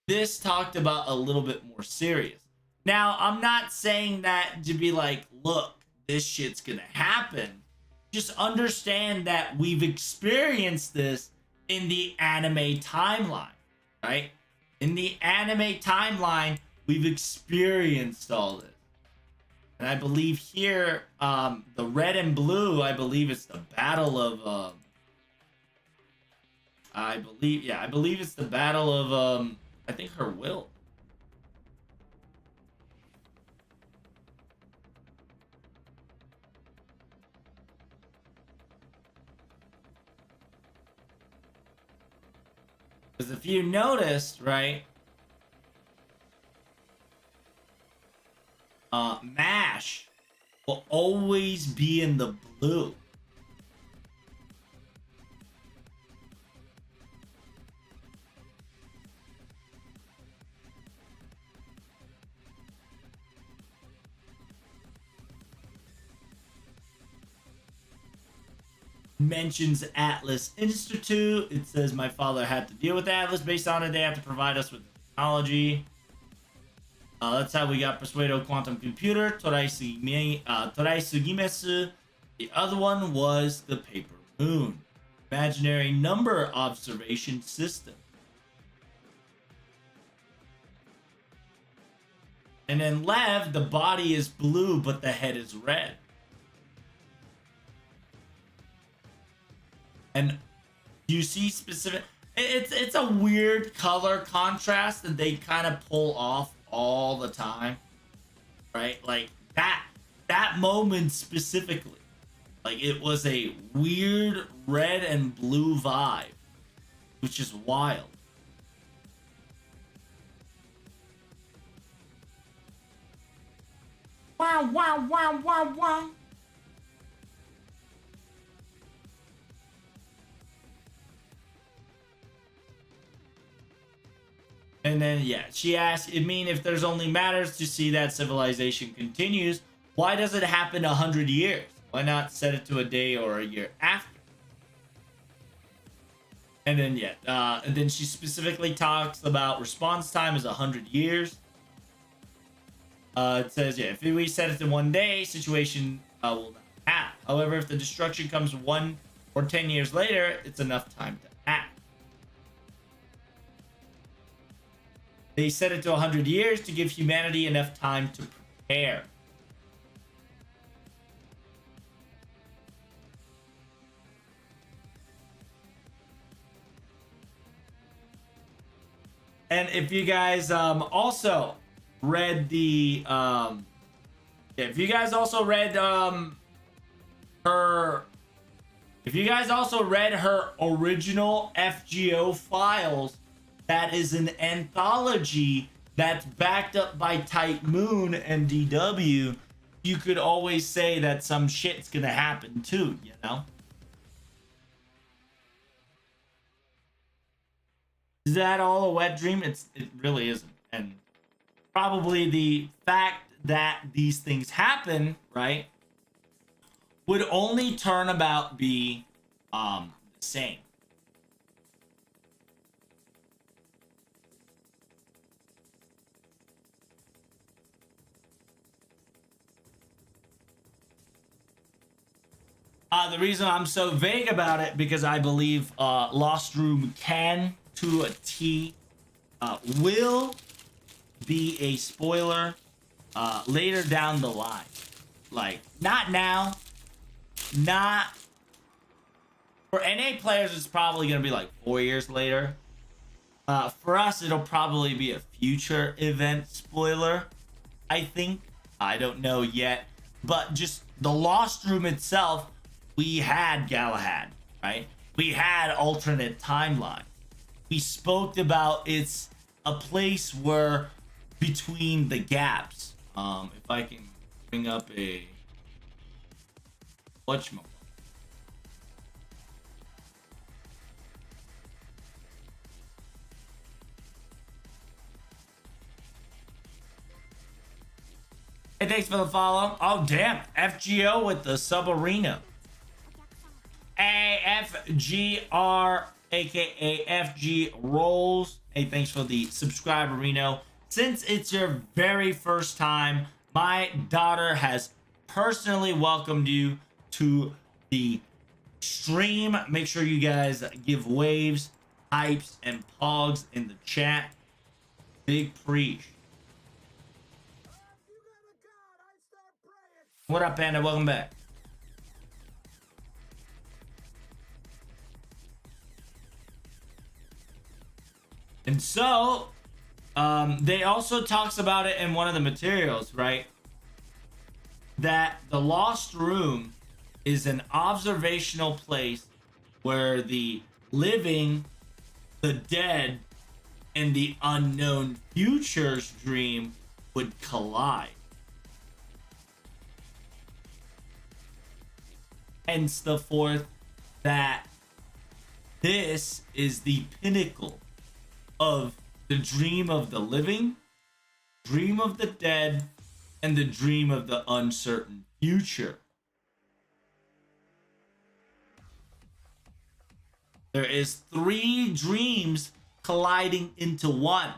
this talked about a little bit more serious. Now, I'm not saying that to be like, look, this shit's gonna happen. Just understand that we've experienced this in the anime timeline, right? In the anime timeline, we've experienced all this. And I believe here, the red and blue, I believe it's the battle of, I believe it's the battle of, I think her will. Because if you noticed, right, MASH will always be in the blue. Mentions Atlas Institute. It says my father had to deal with Atlas. Based on it, they have to provide us with technology. That's how we got Persuado Quantum Computer, Torai Sugimesu. The other one was the Paper Moon, Imaginary Number Observation System. And then Lev, the body is blue, but the head is red. And You see specific. It's a weird color contrast that they kind of pull off all the time, right? Like that moment specifically, like it was a weird red and blue vibe, which is wild. Wow, wow, wow, wow, wow. And then, yeah, she asked, I mean, if there's only matters to see that civilization continues, why does it happen 100 years? Why not set it to a day or a year after? And then, yeah, and then she specifically talks about response time is 100 years. It says, yeah, if we set it to 1 day, situation will not happen. However, if the destruction comes 1 or 10 years later, it's enough time to act. They set it to 100 years to give humanity enough time to prepare. And if you guys also read the if you guys also read her original FGO files, that is an anthology that's backed up by Type Moon and DW. You could always say that some shit's gonna happen too, you know? Is that all a wet dream? It really isn't. And probably the fact that these things happen, right, would only turn about be the same. The reason I'm so vague about it, because I believe Lost Room can, to a T, will be a spoiler later down the line. Like, not now. Not... For NA players, it's probably going to be like 4 years later. For us, it'll probably be a future event spoiler, I think. I don't know yet. But just the Lost Room itself, we had Galahad, right? We had alternate timeline. We spoke about it's a place where between the gaps. If I can bring up a whatchamacallit. Hey, thanks for the follow. Oh, damn. FGO with the Subarena. AFGR, aka FG Rolls. Hey, thanks for the subscriber, Reno. Since it's your very first time, my daughter has personally welcomed you to the stream. Make sure you guys give waves, hypes, and pogs in the chat. Big preach. What up, Panda? Welcome back. And so, they also talks about it in one of the materials, right? That the Lost Room is an observational place where the living, the dead, and the unknown futures dream would collide. Hence the fourth, that this is the pinnacle of the dream of the living, dream of the dead, and the dream of the uncertain future. There is 3 dreams colliding into one.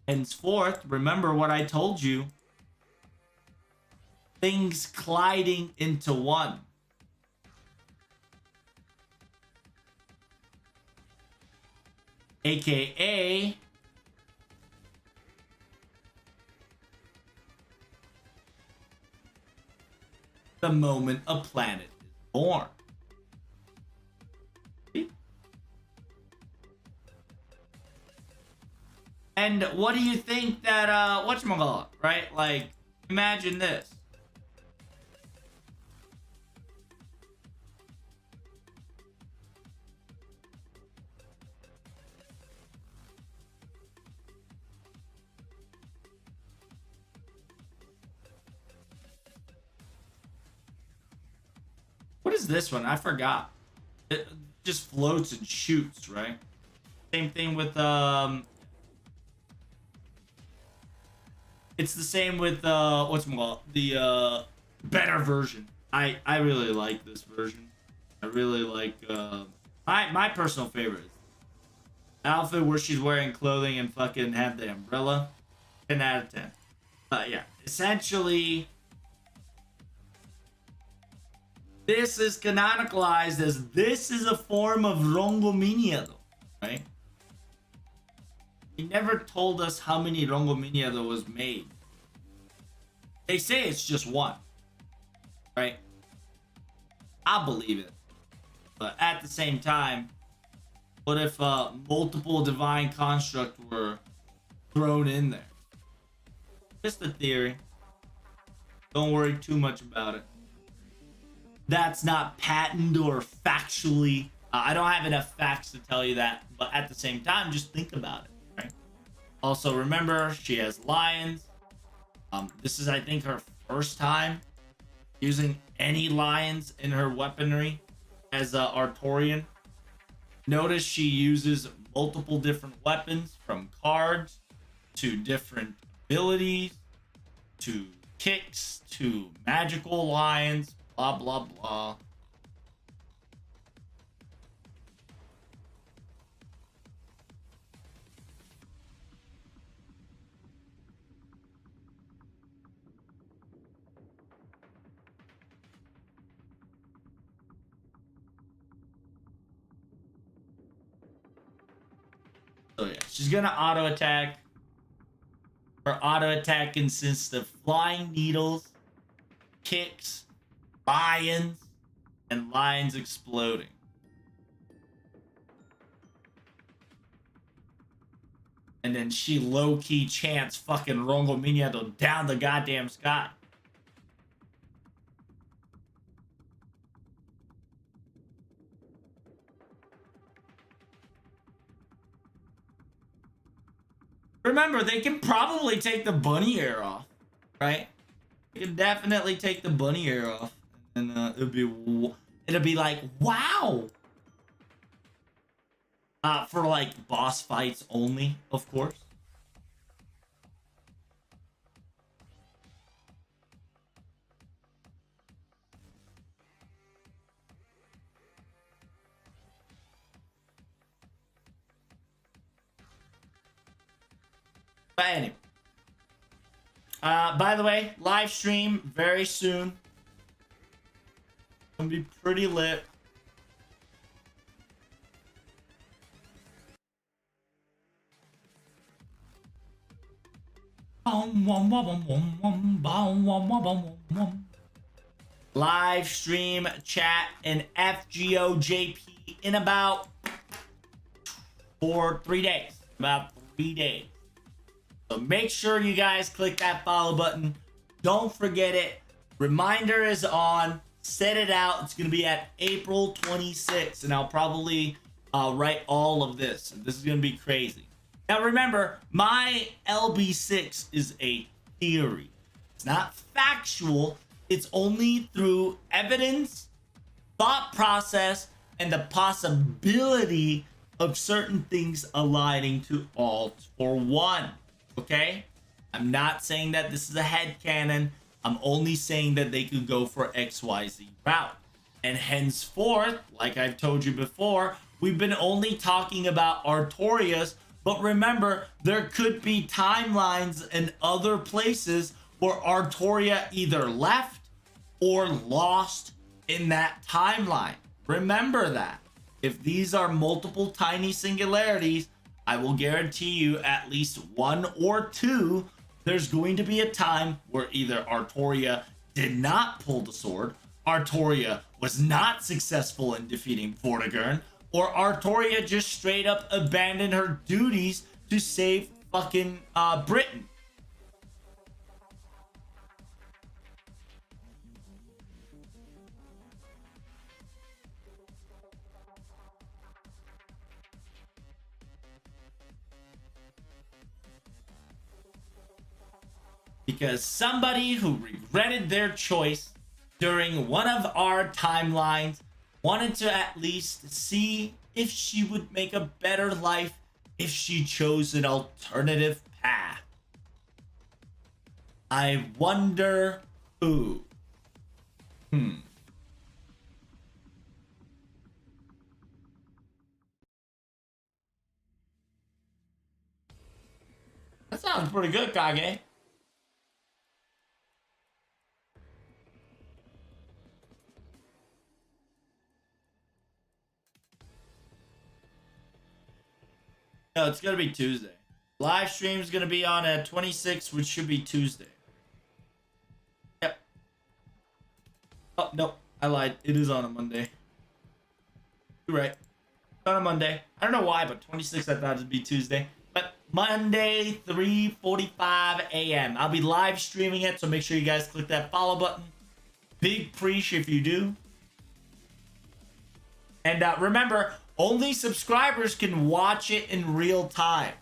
Henceforth, remember what I told you. Things colliding into one. AKA the moment a planet is born. See? And what do you think that whatchamacallit, right? Like, imagine this. What is this one? I forgot. It just floats and shoots, right? Same thing with it's the same with whatchamacallit, the better version. I really like this version. I really like my personal favorite is the outfit where she's wearing clothing and fucking have the umbrella. 10 out of 10. Yeah, essentially this is canonicalized as this is a form of Rongominado, right? He never told us how many Rongominado was made. They say it's just one, right? I believe it. But at the same time, what if multiple divine constructs were thrown in there? Just a theory. Don't worry too much about it. That's not patent or factually. I don't have enough facts to tell you that, but at the same time, just think about it, right? Also, remember, she has lions. This is, I think, her first time using any lions in her weaponry as a Artorian. Notice she uses multiple different weapons, from cards to different abilities to kicks to magical lions. Blah, blah, blah. So yeah, she's gonna auto attack. Her auto attack consists of flying needles, kicks, lions, and lions exploding. And then she low-key chants fucking Rongominado down the goddamn sky. Remember, they can probably take the bunny ear off, right? They can definitely take the bunny ear off. And it'll be like, wow. For like boss fights only, of course. But anyway. By the way, live stream very soon. Gonna be pretty lit. Live stream chat and FGOJP in about 3 days. About 3 days. So make sure you guys click that follow button. Don't forget it. Reminder is on. Set it out. It's going to be at April 26th. And I'll probably write all of this. This is going to be crazy. Now remember, my LB6 is a theory. It's not factual. It's only through evidence, thought process, and the possibility of certain things aligning to all for one. Okay? I'm not saying that this is a headcanon. I'm only saying that they could go for XYZ route. And henceforth, like I've told you before, we've been only talking about Artorias, but remember, there could be timelines and other places where Artoria either left or lost in that timeline. Remember that. If these are multiple tiny singularities, I will guarantee you at least one or two, there's going to be a time where either Artoria did not pull the sword, Artoria was not successful in defeating Vortigern, or Artoria just straight up abandoned her duties to save fucking Britain. Because somebody who regretted their choice during one of our timelines wanted to at least see if she would make a better life if she chose an alternative path. I wonder who. That sounds pretty good, Kage. No, it's gonna be Tuesday. Live stream's gonna be on at 26, which should be Tuesday. Yep. Oh, no. I lied. It is on a Monday. You're right. It's on a Monday. I don't know why, but 26 I thought it'd be Tuesday. But Monday, 3:45 a.m. I'll be live streaming it, so make sure you guys click that follow button. Big preach if you do. And remember, only subscribers can watch it in real time.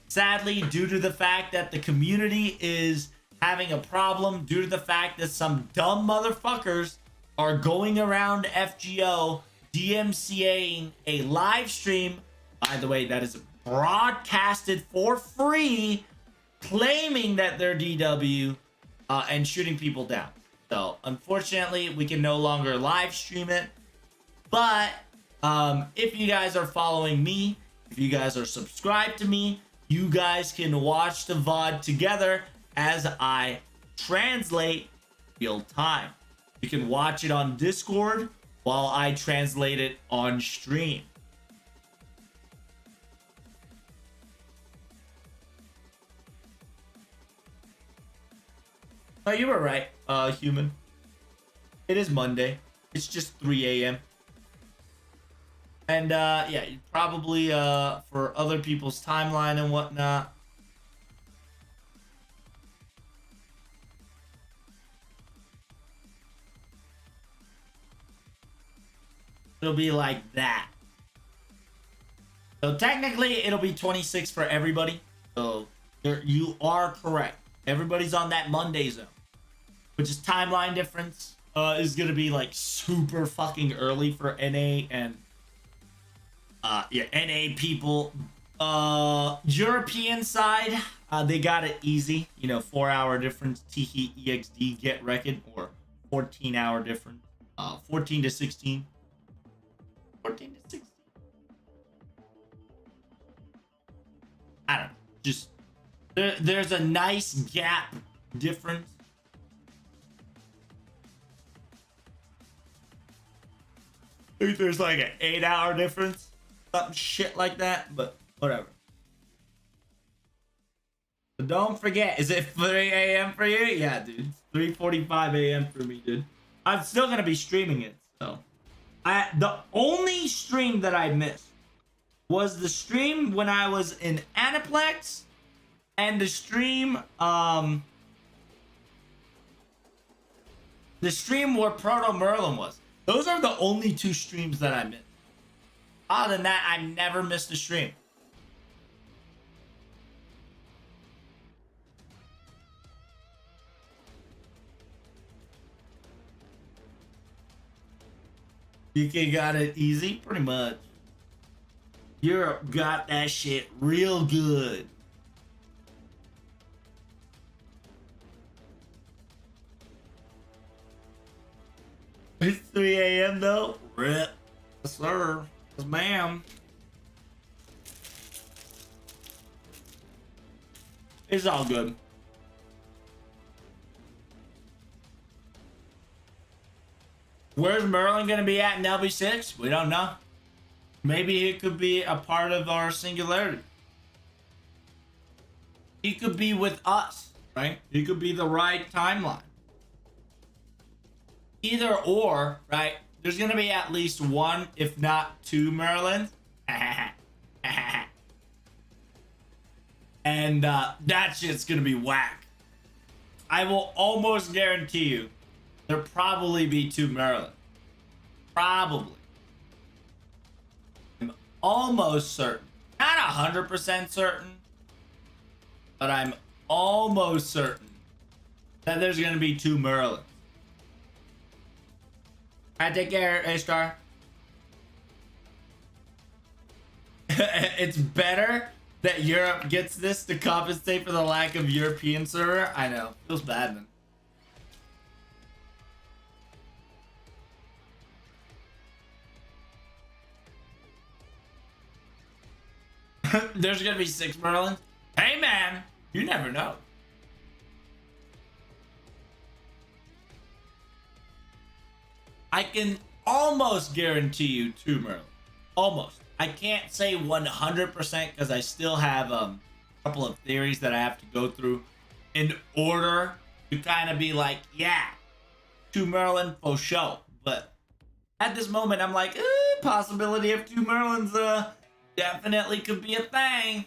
Sadly, due to the fact that the community is having a problem, due to the fact that some dumb motherfuckers are going around FGO DMCAing a live stream, by the way, that is broadcasted for free, claiming that they're DW and shooting people down. So, unfortunately, we can no longer live stream it. But if you guys are following me, if you guys are subscribed to me, you guys can watch the VOD together as I translate real time. You can watch it on Discord while I translate it on stream. Oh, you were right, human. It is Monday. It's just 3 a.m. And yeah, you probably for other people's timeline and whatnot. It'll be like that. So technically, it'll be 26 for everybody. So you are correct. Everybody's on that Monday zone, which is timeline difference. Is gonna be like super fucking early for NA and yeah, NA people. European side, they got it easy. You know, 4-hour difference. T-Heat EXD get reckoned, or 14-hour difference. 14 to 16. 14 to 16. I don't know. Just there's a nice gap difference. I think there's like an 8-hour difference. Something shit like that, but whatever. But don't forget, is it 3 a.m. for you? Yeah, dude. 3:45 a.m. for me, dude. I'm still gonna be streaming it, so. The only stream that I missed was the stream when I was in Aniplex and the stream where Proto Merlin was. Those are the only 2 streams that I missed. Other than that, I never missed a stream. UK got it easy, pretty much. Europe got that shit real good. It's 3 a.m. though. Rip. Yes, sir. Yes, ma'am. It's all good. Where's Merlin gonna be at in LB6? We don't know. Maybe it could be a part of our singularity. He could be with us, right? He could be the right timeline. Either or, right? There's gonna be at least 1, if not 2 Merlins. And that shit's gonna be whack. I will almost guarantee you there'll probably be 2 Merlin. Probably. I'm almost certain. Not 100% certain, but I'm almost certain that there's gonna be 2 Merlins. Alright, take care, A-Star. It's better that Europe gets this to compensate for the lack of European server. I know. Feels bad, man. There's gonna be 6 Merlins. Hey, man. You never know. I can almost guarantee you 2 Merlins. Almost. I can't say 100% because I still have a couple of theories that I have to go through in order to kind of be like, yeah, 2 Merlin for sure. But at this moment, I'm like, possibility of 2 Merlins definitely could be a thing.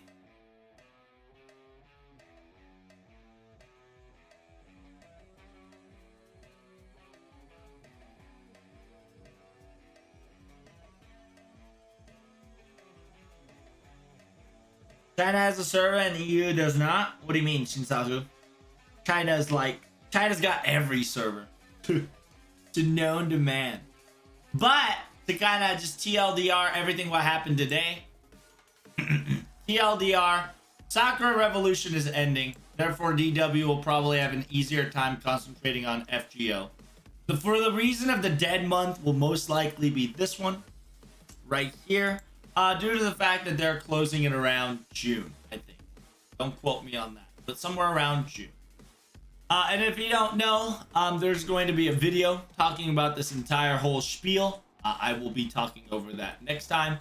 China has a server and EU does not? What do you mean, Shinsaku? China's got every server to known demand. But to kind of just TLDR everything what happened today. TLDR, Sakura Revolution is ending. Therefore, DW will probably have an easier time concentrating on FGO. For the reason of the dead month will most likely be this one right here. Due to the fact that they're closing it around June, I think. Don't quote me on that, but somewhere around June. And if you don't know, there's going to be a video talking about this entire whole spiel. I will be talking over that next time.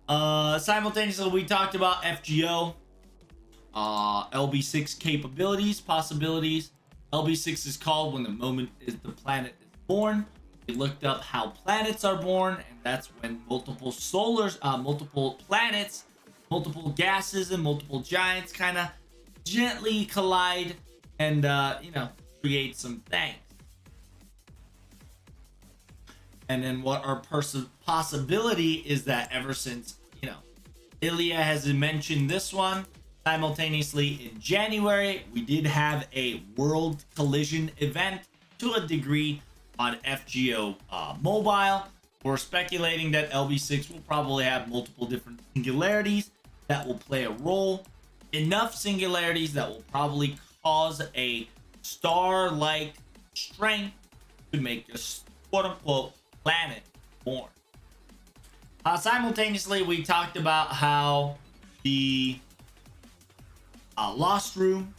Simultaneously, we talked about FGO, LB6 capabilities, possibilities. LB6 is called when the planet is born. We looked up how planets are born, and that's when multiple planets, multiple gases, and multiple giants kind of gently collide and, create some things. And then what our possibility is that ever since, Ilya has mentioned this one, simultaneously in January, we did have a world collision event to a degree on FGO mobile. We're speculating that LB6 will probably have multiple different singularities that will play a role. Enough singularities that will probably cause a star-like strength to make a quote-unquote planet born. Simultaneously, we talked about how the Lost Room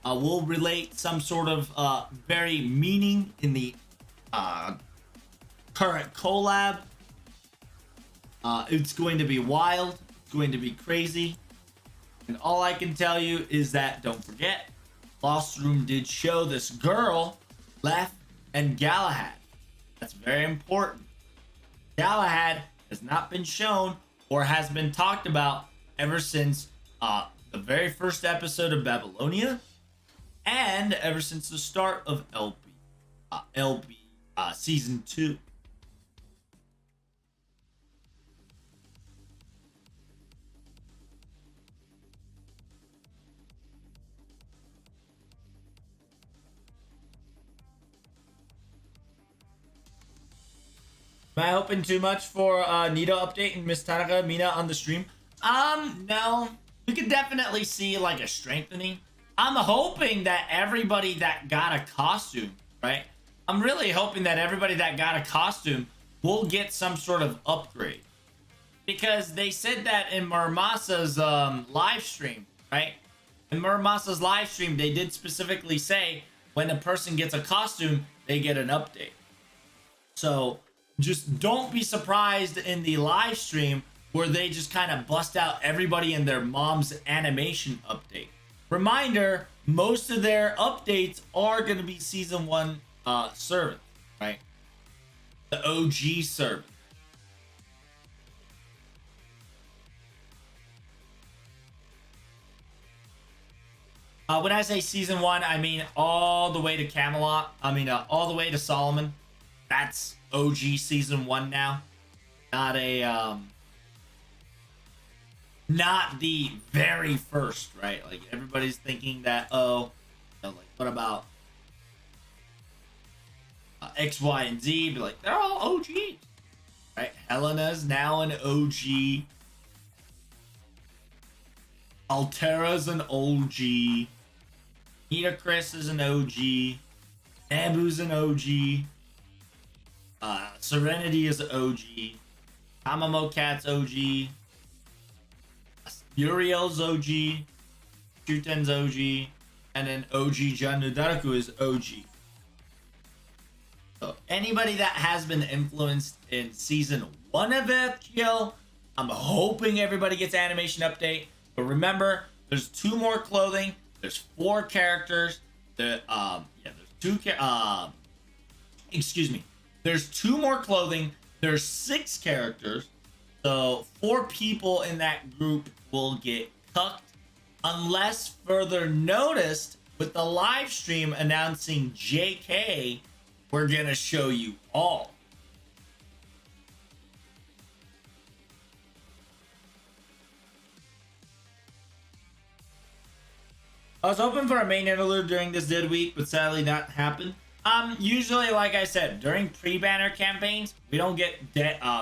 will relate some sort of very meaning in the current collab. It's going to be wild. It's going to be crazy. And all I can tell you is that, don't forget, Lost Room did show this girl, Leth and Galahad. That's very important. Galahad has not been shown or has been talked about ever since the very first episode of Babylonia and ever since the start of LB season 2. Am I hoping too much for Nito update and Miss Tanaka Mina on the stream? No. We could definitely see like a strengthening. I'm hoping that everybody that got a costume, right? I'm really hoping that everybody that got a costume will get some sort of upgrade. Because they said that in Muramasa's live stream, right? In Muramasa's live stream, they did specifically say when a person gets a costume, they get an update. So just don't be surprised in the live stream where they just kind of bust out everybody in their mom's animation update. Reminder, most of their updates are going to be season 1 servants, right? The OG servant. When I say season 1, I mean all the way to Camelot. I mean all the way to Solomon. That's OG season 1 now. Not a not the very first, right? Like everybody's thinking that, oh, you know, like what about X, Y, and Z? But like they're all OG, right? Helena's now an OG. Altera's an OG. Nita Chris is an OG. Nabu's an OG. Serenity is OG. Tamamo Cat's OG. Uriel's OG. Shuten's OG. And then OG John Nudaraku is OG. So anybody that has been influenced in season 1 of FGO, I'm hoping everybody gets animation update. But remember, there's 2 more clothing. There's 4 characters. There's 2 more clothing. There's 6 characters. So 4 people in that group will get cucked unless further noticed with the live stream announcing JK. We're gonna show you all. I was hoping for a main interlude during this dead week, but sadly not happened. Usually, like I said, during pre-banner campaigns, we don't get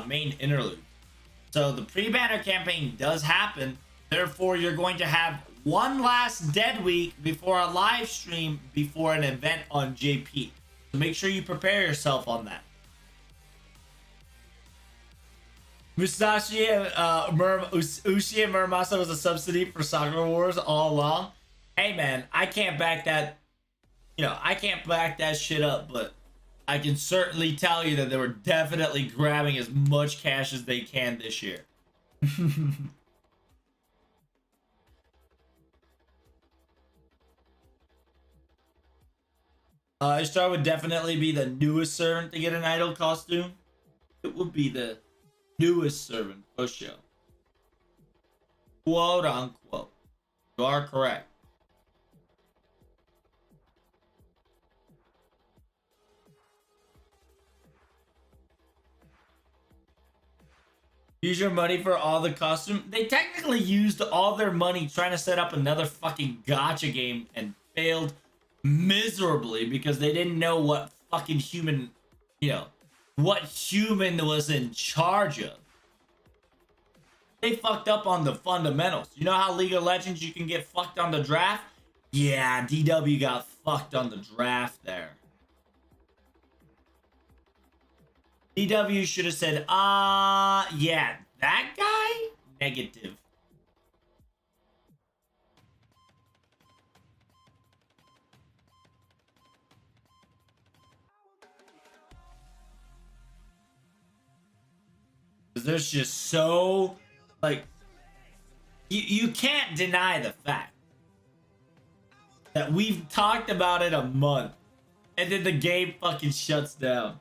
main interlude. So the pre-banner campaign does happen. Therefore, you're going to have one last dead week before a live stream before an event on JP. So make sure you prepare yourself on that. Musashi and Ushi and Muramasa was a subsidy for Sakura Wars all along. Hey man, I can't back that, I can't back that shit up, but I can certainly tell you that they were definitely grabbing as much cash as they can this year. Ishtar would definitely be the newest servant to get an idol costume. It would be the newest servant for sure. Quote unquote. You are correct. Use your money for all the costume. They technically used all their money trying to set up another fucking gacha game and failed miserably because they didn't know what fucking human, what human was in charge of. They fucked up on the fundamentals. You know how League of Legends you can get fucked on the draft? Yeah, DW got fucked on the draft there. DW should have said, yeah, that guy? Negative. There's just so, you can't deny the fact that we've talked about it a month and then the game fucking shuts down.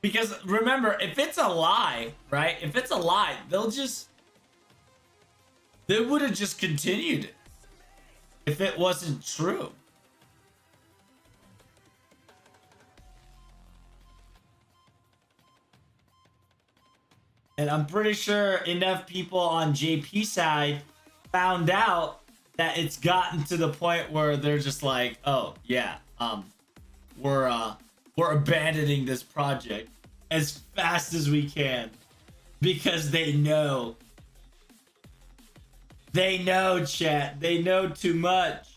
Because remember, if it's a lie, right? If it's a lie, they would have just continued it if it wasn't true. And I'm pretty sure enough people on JP side found out that it's gotten to the point where they're just like, oh yeah, we're abandoning this project as fast as we can because they know, chat, they know too much.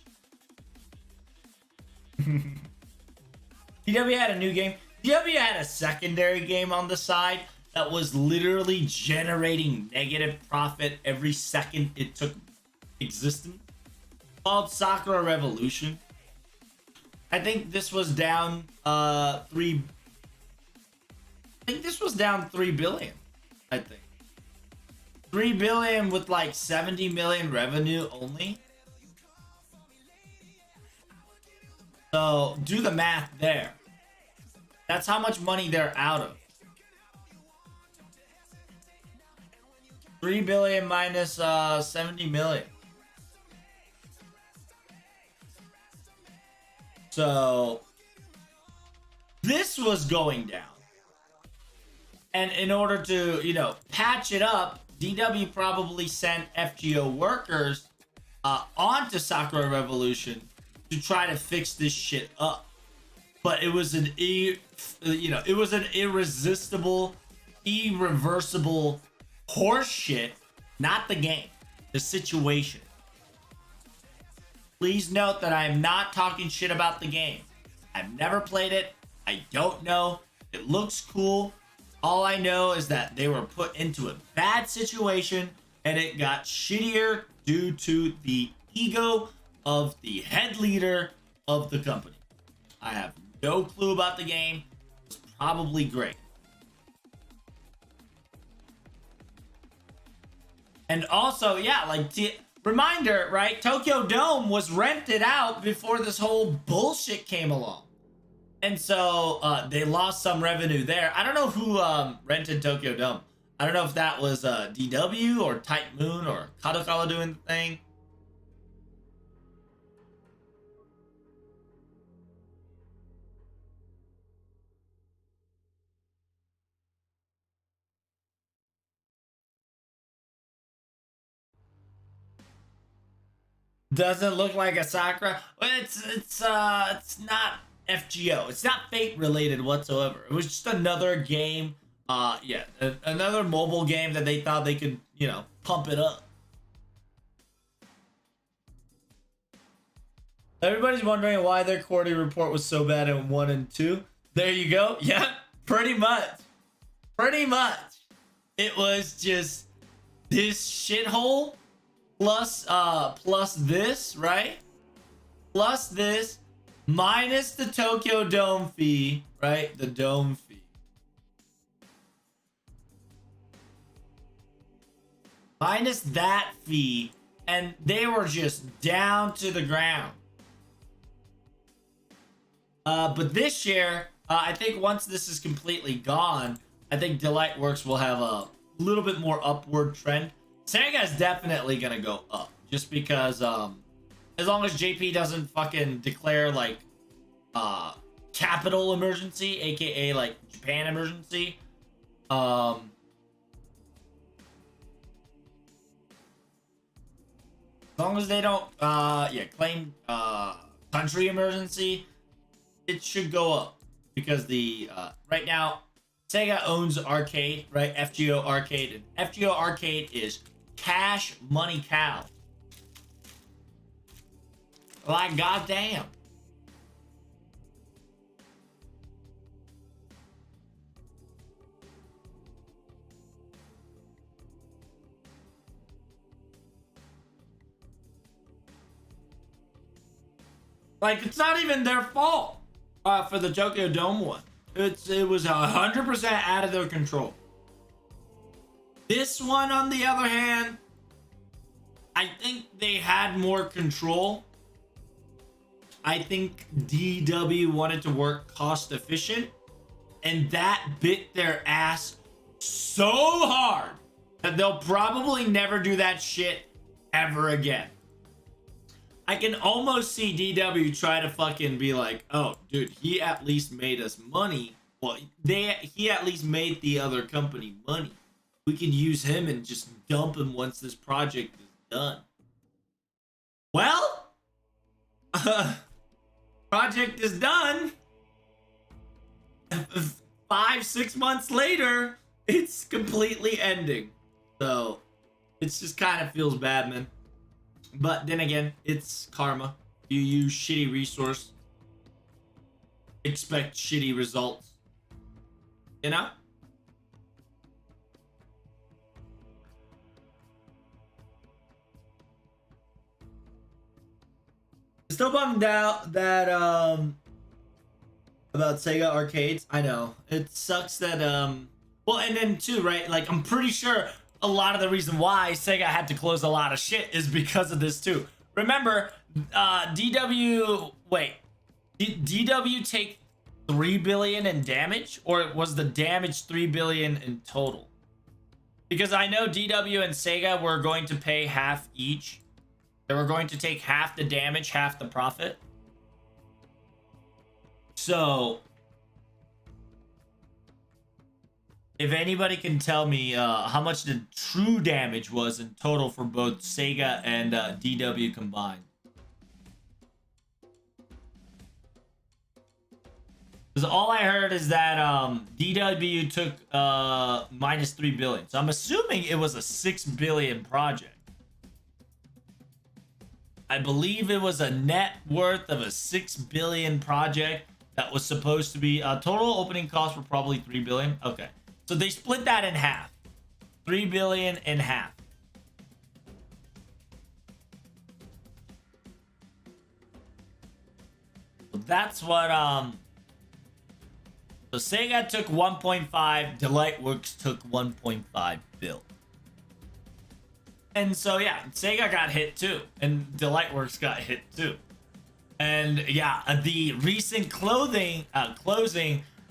DW had a new game. DW had a secondary game on the side that was literally generating negative profit every second it took existence, called Sakura Revolution. I think this was down 3 billion. I think 3 billion with like 70 million revenue only. So do the math there. That's how much money they're out of. 3 billion minus 70 million. So this was going down. And in order to, you know, patch it up, DW probably sent FGO workers onto Sakura Revolution to try to fix this shit up. But it was an it was an irresistible, irreversible horse shit, not the game, the situation. Please note that I am not talking shit about the game. I've never played it. I don't know. It looks cool. All I know is that they were put into a bad situation and it got shittier due to the ego of the head leader of the company. I have no clue about the game. It's probably great. And also, yeah, like, reminder, right? Tokyo Dome was rented out before this whole bullshit came along. And so they lost some revenue there. I don't know who rented Tokyo Dome. I don't know if that was DW or Type Moon or Kadokawa doing the thing. Doesn't look like a Sakura. It's not FGO. It's not Fate related whatsoever. It was just another game. Yeah, another mobile game that they thought they could, you know, pump it up. Everybody's wondering why their quarterly report was so bad in 1 and 2. There you go. Yeah, pretty much. Pretty much. It was just this shithole plus this, right? Plus this minus the Tokyo Dome fee, right? The dome fee. Minus that fee, and they were just down to the ground. But this year, I think once this is completely gone, I think Delightworks will have a little bit more upward trend. Sega's definitely gonna go up, just because as long as JP doesn't fucking declare like capital emergency, aka like Japan emergency, as long as they don't claim country emergency, it should go up, because the right now Sega owns Arcade, right? FGO Arcade, and FGO Arcade is cash money cow. Like, goddamn. Like, it's not even their fault for the Tokyo Dome one. It was 100% out of their control. This one, on the other hand, I think they had more control. I think DW wanted to work cost efficient, and that bit their ass so hard that they'll probably never do that shit ever again. I can almost see DW try to fucking be like, oh, dude, he at least made us money. Well, he at least made the other company money. We can use him and just dump him once this project is done. Well, project is done. 5-6 months later, it's completely ending. So it just kind of feels bad, man. But then again, it's karma. You use shitty resource, expect shitty results. You know? Still bummed out that about Sega arcades. I know it sucks that well, and then too, right? Like, I'm pretty sure a lot of the reason why Sega had to close a lot of shit is because of this too. Remember, DW take 3 billion in damage, or was the damage 3 billion in total? Because I know DW and Sega were going to pay half each. They were going to take half the damage, half the profit. So, if anybody can tell me how much the true damage was in total for both Sega and DW combined. Because all I heard is that DW took minus 3 billion. So I'm assuming it was a 6 billion project. I believe it was a net worth of a 6 billion project that was supposed to be total opening costs were probably 3 billion. Okay. So they split that in half. 3 billion in half. So that's what so Sega took 1.5, Delightworks took 1.5 bill. And so yeah, Sega got hit too, and Delightworks got hit too. And yeah, the recent closing,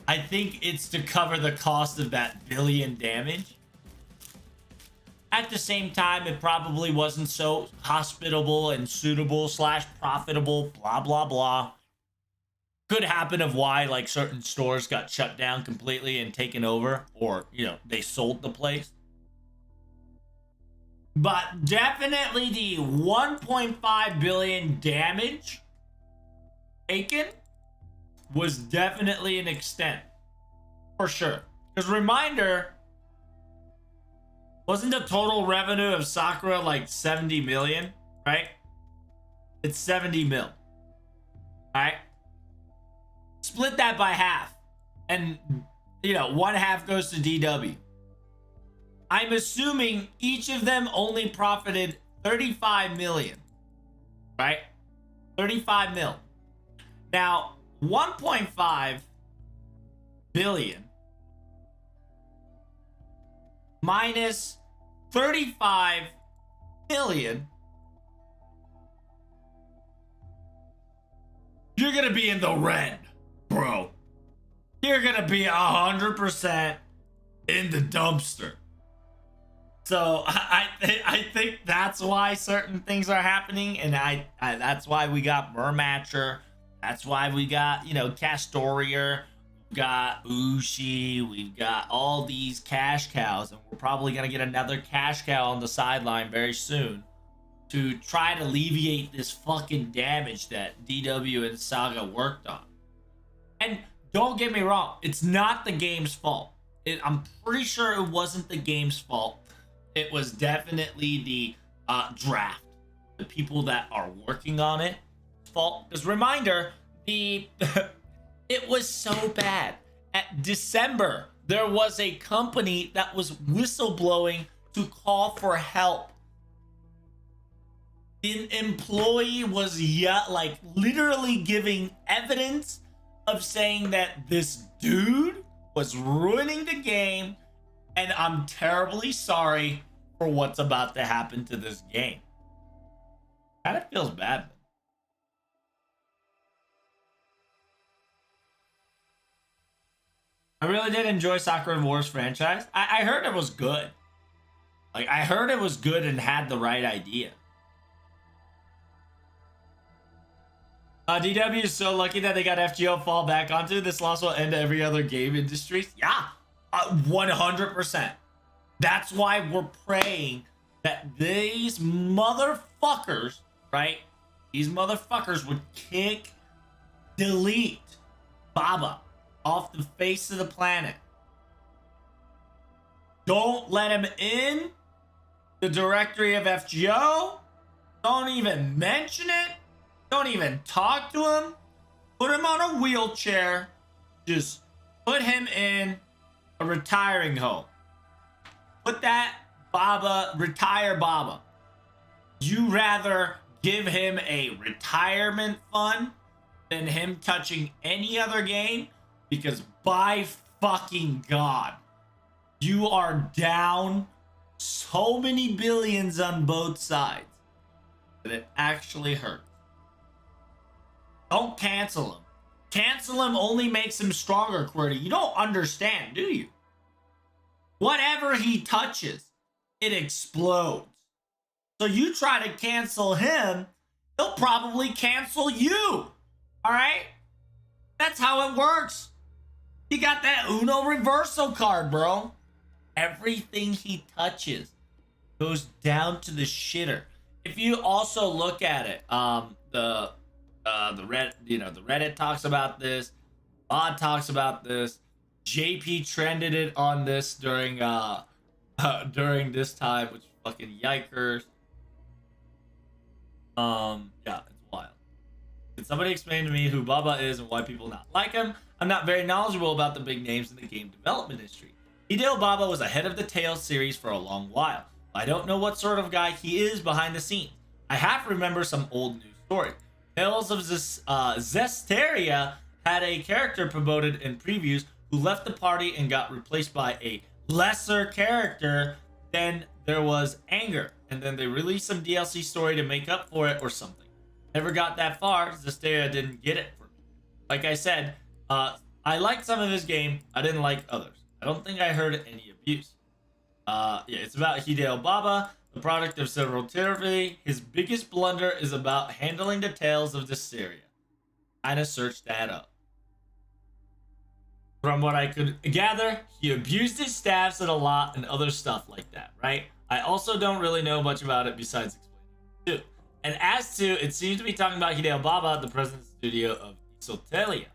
I think it's to cover the cost of that billion damage. At the same time, it probably wasn't so hospitable and suitable / profitable, blah, blah, blah. Could happen of why like certain stores got shut down completely and taken over, or, you know, they sold the place. But definitely the 1.5 billion damage taken was definitely an extent. For sure. Because reminder, wasn't the total revenue of Sakura like 70 million, right? It's 70 mil. Alright? Split that by half. And, you know, one half goes to DW. I'm assuming each of them only profited 35 million. Right? 35 mil. Now, 1.5 billion minus 35 million, you're gonna be in the red, bro. You're gonna be 100% in the dumpster. So I think that's why certain things are happening, and I that's why we got Mermatcher. That's why we got, you know, Castorier, we've got Ushi, we've got all these cash cows, and we're probably going to get another cash cow on the sideline very soon to try to alleviate this fucking damage that DW and Saga worked on. And don't get me wrong, it's not the game's fault. I'm pretty sure it wasn't the game's fault. It was definitely the draft, the people that are working on it. Fault. Because reminder, it was so bad. At December, there was a company that was whistleblowing to call for help. An employee was like literally giving evidence of saying that this dude was ruining the game, and I'm terribly sorry for what's about to happen to this game. Kind of feels bad. I really did enjoy Sakura Wars franchise. I heard it was good. Like, I heard it was good and had the right idea. DW is so lucky that they got FGO fall back onto. This loss will end every other game industry. Yeah, 100%. That's why we're praying that these motherfuckers, right? These motherfuckers would delete Baba off the face of the planet. Don't let him in the directory of FGO. Don't even mention it. Don't even talk to him. Put him on a wheelchair. Just put him in a retiring home. Put that Baba, retire Baba. You rather give him a retirement fund than him touching any other game? Because by fucking God, you are down so many billions on both sides that it actually hurts. Don't cancel him. Cancel him only makes him stronger, QWERTY. You don't understand, do you? Whatever he touches it explodes. So you try to cancel him, he'll probably cancel you. All right? That's how it works. He got that Uno Reverso card, bro. Everything he touches goes down to the shitter. If you also look at it, the Reddit talks about this, Bod talks about this, JP trended it on this during this time, which fucking yikers. Yeah, it's wild. Can somebody explain to me who Baba is and why people not like him? I'm not very knowledgeable about the big names in the game development industry. Hideo Baba was ahead of the Tales series for a long while. I don't know what sort of guy he is behind the scenes. I have to remember some old news stories. Tales of Zestiria had a character promoted in previews who left the party and got replaced by a lesser character. Then there was Anger, and then they released some DLC story to make up for it or something. Never got that far. Zestiria didn't get it for me. Like I said, I liked some of his game. I didn't like others. I don't think I heard any abuse. Yeah, it's about Hideo Baba, the product of several theories. His biggest blunder is about handling the Tales of Zestiria. Kinda searched that up. From what I could gather, he abused his staffs and a lot and other stuff like that, right? I also don't really know much about it besides explaining it too. And as to, it seems to be talking about Hideo Baba, the president studio of Isotelia.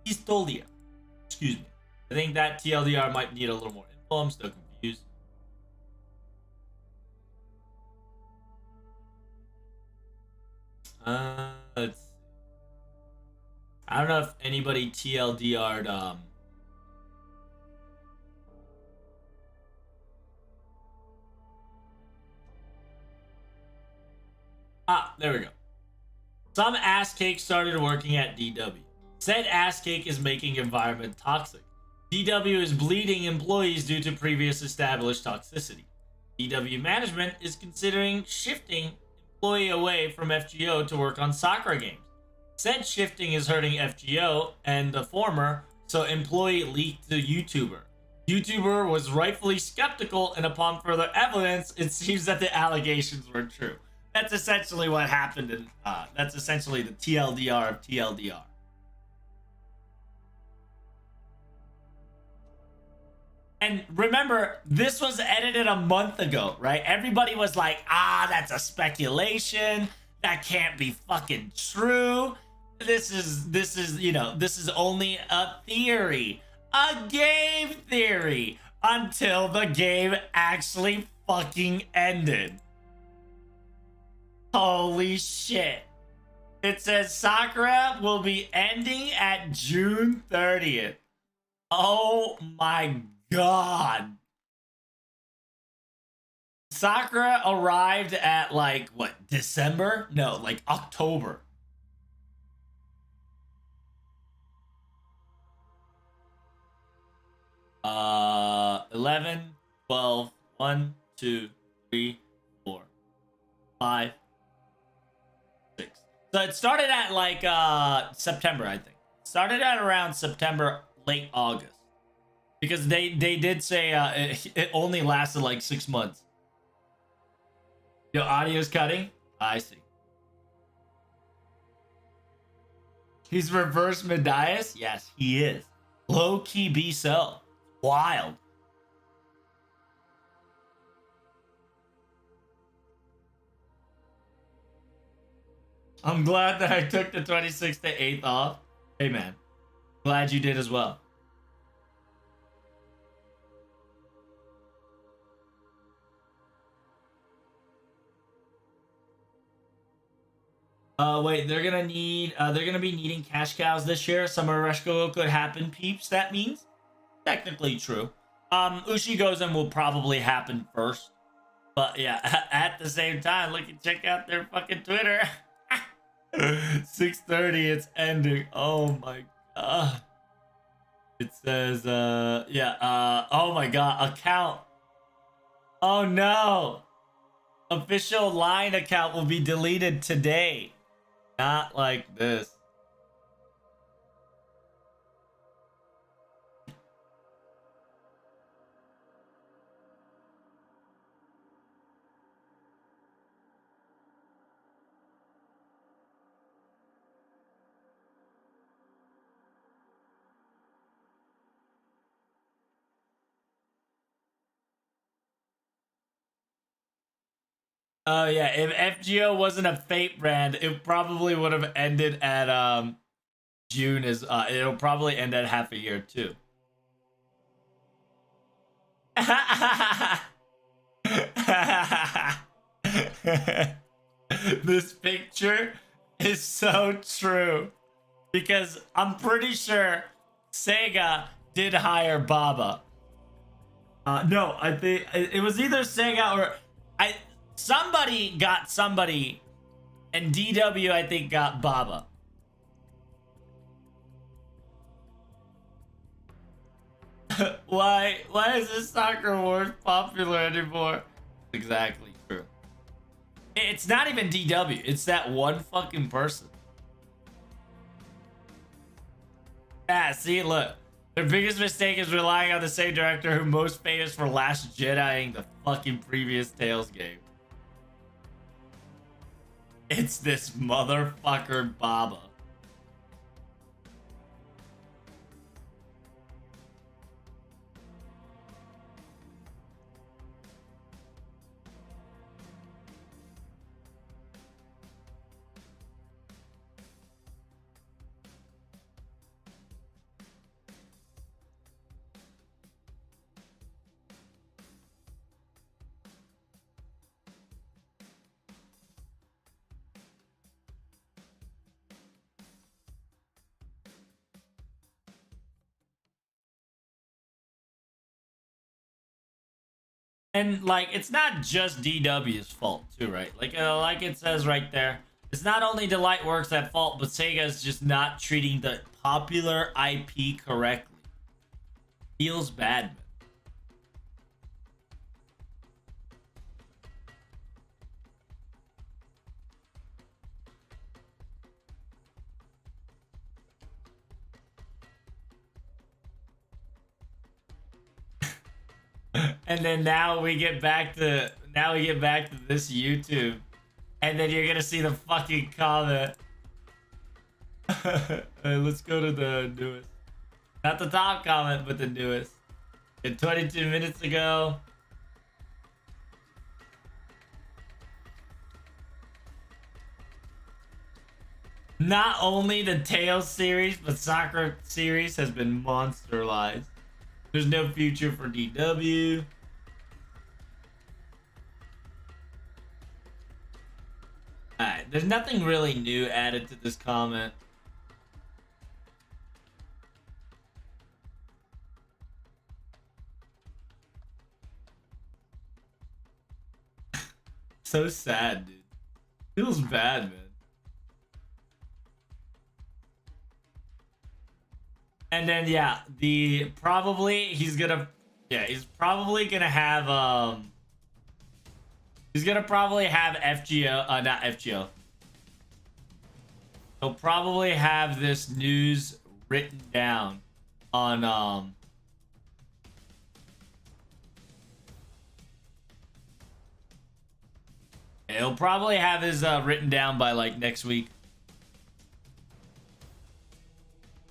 Istolia. Excuse me. I think that TLDR might need a little more info. I'm still confused. Let's see. I don't know if anybody TLDR'd there we go. Some ass cake started working at DW. Said ass cake is making environment toxic. DW is bleeding employees due to previous established toxicity. DW management is considering shifting employee away from FGO to work on soccer games. Said shifting is hurting FGO and the former, so employee leaked to YouTuber. YouTuber was rightfully skeptical, and upon further evidence, it seems that the allegations were true. That's essentially what happened, and that's essentially the TLDR of TLDR. And remember, this was edited a month ago, right? Everybody was like, that's a speculation. That can't be fucking true. This is only a theory. A game theory. Until the game actually fucking ended. Holy shit. It says Sakura will be ending at June 30th. Oh my God. Sakura arrived at December? No, October. Uh, 11, 12, 1, 2, 3, 4, 5, 6. So it started at September, I think. Started at around September, late August. Because they did say it only lasted 6 months. Your audio's cutting? I see. He's reverse Medias? Yes, he is. Low-key be so. Wild. I'm glad that I took the 26th to 8th off. Hey, man. Glad you did as well. Wait, they're gonna be needing cash cows this year. Summer rush go could happen, peeps. That means technically true. Ushigozen will probably happen first, but yeah, at the same time, look and check out their fucking Twitter. 6:30, it's ending. Oh my god. It says, oh my god, account. Oh no. Official line account will be deleted today. Not like this. Oh yeah, if FGO wasn't a Fate brand, it probably would have ended at June. Is it'll probably end at half a year too. This picture is so true because I'm pretty sure Sega did hire Baba. No, I think it was either Sega or I. Somebody got somebody, and DW I think got Baba. Why is this soccer wars popular anymore? Exactly true. It's not even DW. It's that one fucking person. Ah, see, look. Their biggest mistake is relying on the same director who most famous for Last Jediing the fucking previous Tales game. It's this motherfucker Baba. And like, it's not just DW's fault too, right? Like it says right there, it's not only Delightworks at fault, but Sega's just not treating the popular IP correctly. Feels bad, man. And then now we get back to this YouTube, and then you're gonna see the fucking comment. Let's go to the newest, not the top comment, but the newest. And 22 minutes ago. Not only the Tales series, but Soccer series has been monsterized. There's no future for DW. Alright, there's nothing really new added to this comment. So sad, dude. Feels bad, man. And then yeah, he's probably gonna have he's gonna probably have FGO, not FGO. He'll probably have this news written down on he'll probably have his written down by like next week.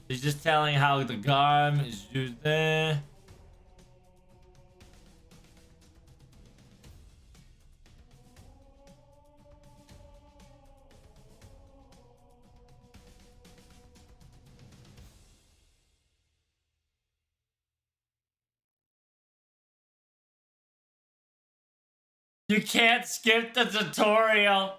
He's just telling how the GARM is used there. You can't skip the tutorial.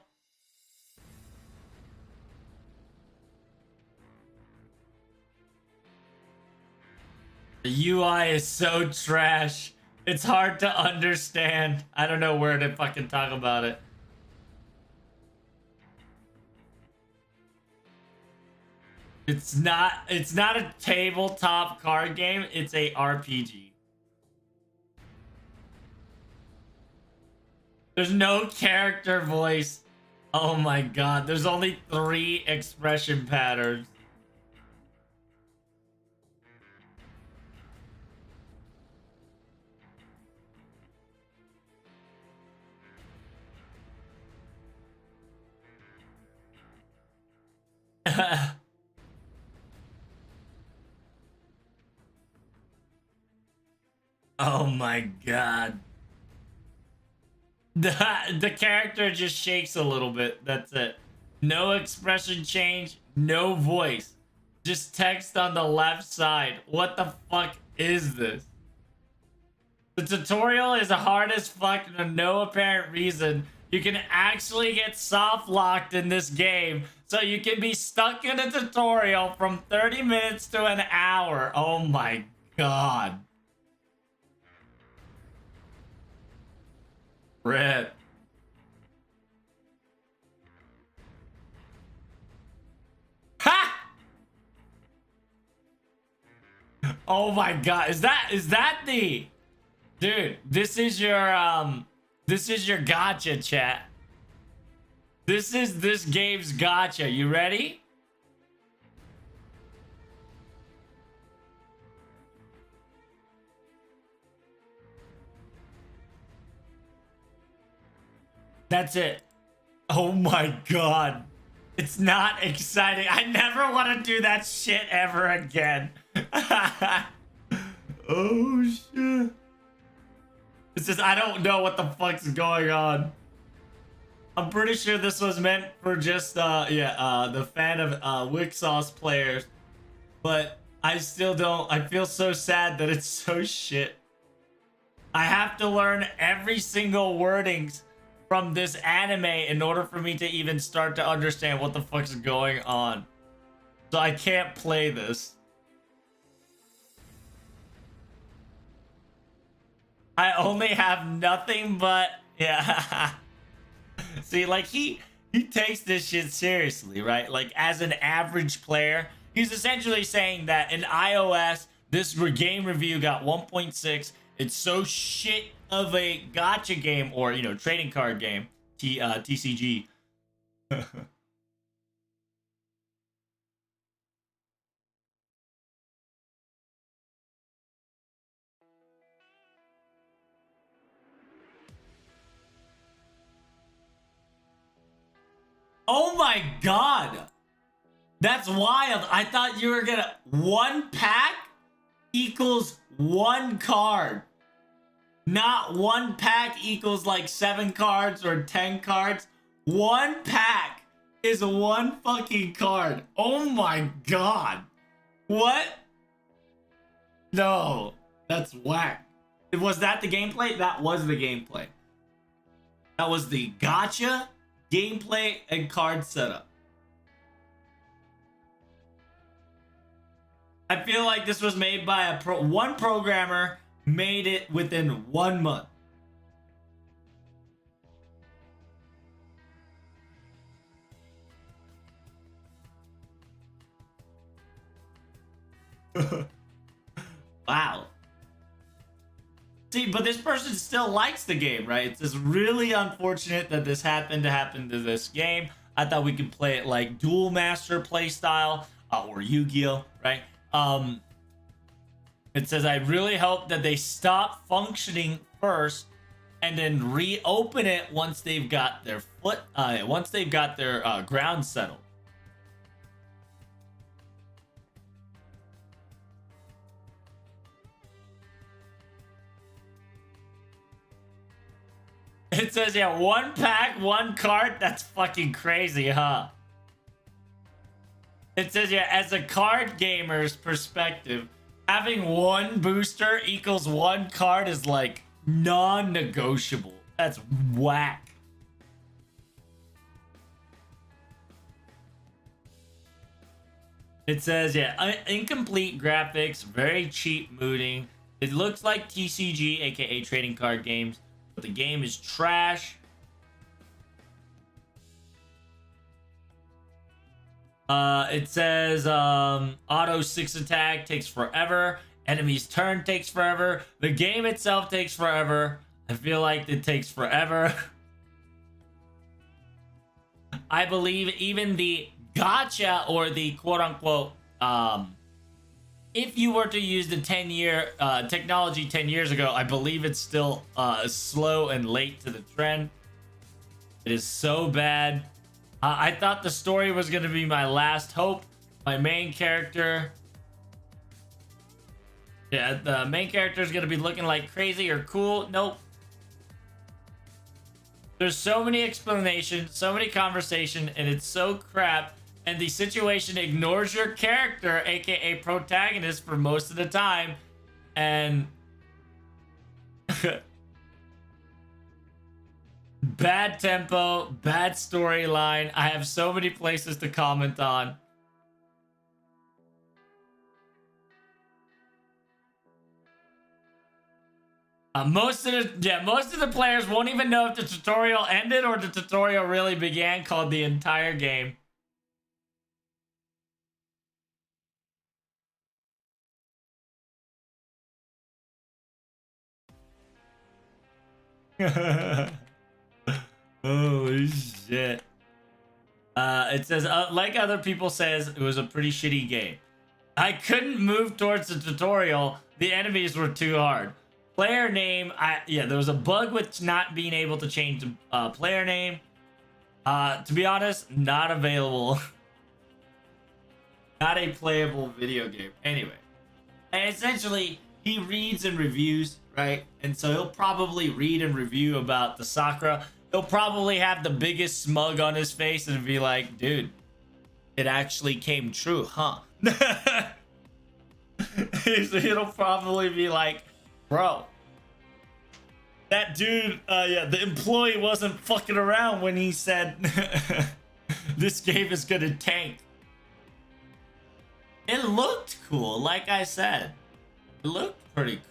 The UI is so trash. It's hard to understand. I don't know where to fucking talk about it. It's not a tabletop card game, it's a RPG. There's no character voice. Oh my god, there's only 3 expression patterns. Oh my god. The character just shakes a little bit. That's it. No expression change, no voice. Just text on the left side. What the fuck is this? The tutorial is hard as fuck for no apparent reason. You can actually get soft locked in this game, so you can be stuck in a tutorial from 30 minutes to an hour. Oh my god. Rip. Ha! Oh my god. Is that the dude, this is your gotcha, chat. This is this game's gotcha. You ready? That's it. Oh my god. It's not exciting. I never want to do that shit ever again. Oh shit. It's just, I don't know what the fuck's going on. I'm pretty sure this was meant for just, the fan of Wixos players. But I still don't, I feel so sad that it's so shit. I have to learn every single wordings from this anime in order for me to even start to understand what the fuck's going on. So I can't play this. I only have nothing but, yeah. See, like, he takes this shit seriously, right? Like, as an average player, he's essentially saying that in iOS, this game review got 1.6. It's so shit of a gotcha game, or, you know, trading card game, TCG. Oh my god! That's wild. I thought you were gonna... One pack equals one card. Not one pack equals like 7 cards or 10 cards. One pack is one fucking card. Oh my god. What? No. That's whack. Was that the gameplay? That was the gameplay. That was the gotcha, gameplay, and card setup. I feel like this was made by one programmer, made it within 1 month. Wow. See, but this person still likes the game, right? It's just really unfortunate that this happened to happen to this game. I thought we could play it like Duel Master playstyle or Yu-Gi-Oh, right? It says, I really hope that they stop functioning first and then reopen it once they've got their ground settled. It says, yeah, one pack, one card. That's fucking crazy, huh? It says, yeah, as a card gamer's perspective, having one booster equals one card is like non-negotiable. That's whack. It says, yeah, incomplete graphics, very cheap mooting. It looks like TCG, aka trading card games, but the game is trash. It says auto 6 attack takes forever. Enemy's turn takes forever. The game itself takes forever. I feel like it takes forever. I believe even the gotcha, or the quote-unquote if you were to use the 10-year technology 10 years ago, I believe it's still slow and late to the trend. It is so bad. I thought the story was going to be my last hope. My main character... Yeah, the main character is going to be looking like crazy or cool. Nope. There's so many explanations, so many conversation, and it's so crap. And the situation ignores your character, aka protagonist, for most of the time. And bad tempo, bad storyline. I have so many places to comment on. Most of the players won't even know if the tutorial ended or the tutorial really began, called the entire game. Holy shit. It says, like other people says, it was a pretty shitty game. I couldn't move towards the tutorial. The enemies were too hard. Player name, there was a bug with not being able to change the player name. To be honest, not available. Not a playable video game. Anyway. And essentially, he reads and reviews, right? And so he'll probably read and review about the Sakura. He'll probably have the biggest smug on his face and be like, dude, it actually came true, huh? It'll probably be like, bro, that dude, the employee wasn't fucking around when he said this game is gonna tank. It looked cool, like I said. It looked pretty cool.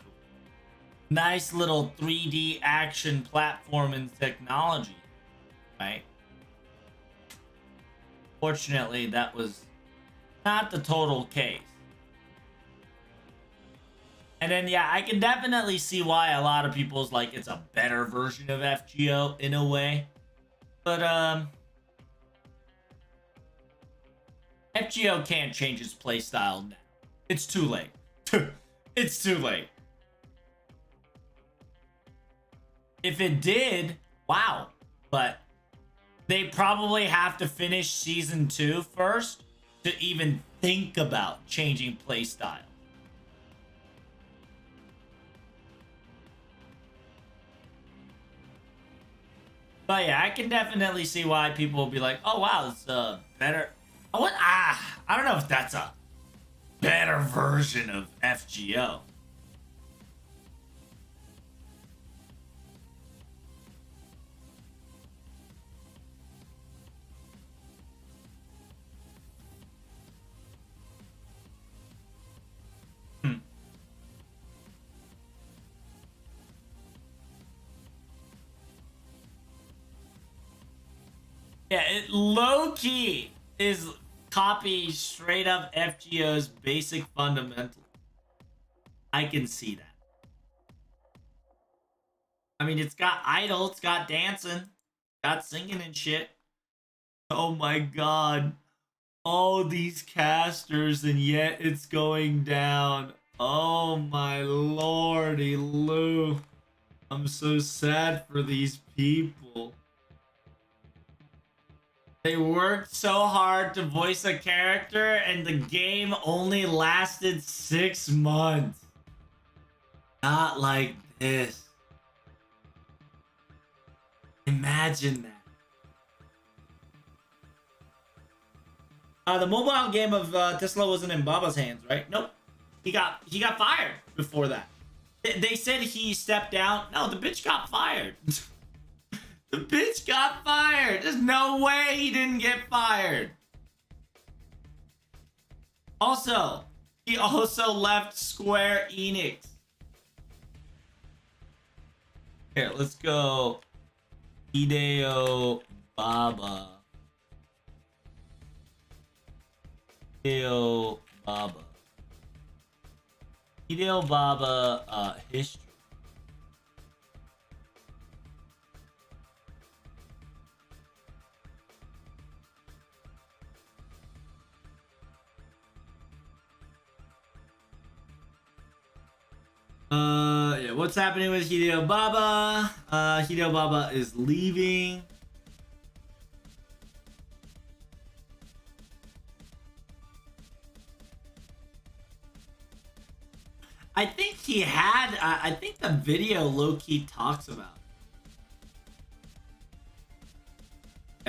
Nice little 3D action platform and technology, right? Fortunately, that was not the total case. And then, yeah, I can definitely see why a lot of people's like it's a better version of FGO in a way. But, FGO can't change its playstyle now. It's too late. It's too late. If it did, wow. But they probably have to finish Season 2 first to even think about changing playstyle. But yeah, I can definitely see why people will be like, oh wow, it's better. I don't know if that's a better version of FGO. Yeah, it low-key is copy straight up FGO's basic fundamental. I can see that. I mean, it's got idol, it's got dancing, got singing and shit. Oh my god. All these casters and yet it's going down. Oh my lordy Lou. I'm so sad for these people. They worked so hard to voice a character and the game only lasted 6 months. Not like this. Imagine that. The mobile game of Tesla wasn't in Baba's hands, right? Nope. He got fired before that. They said he stepped down. No, the bitch got fired. The bitch got fired. There's no way he didn't get fired. Also, he also left Square Enix. Here, let's go. Hideo Baba. Hideo Baba. Hideo Baba history. Yeah, what's happening with Hideo Baba? Hideo Baba is leaving. I think he had, I think the video low-key talks about it.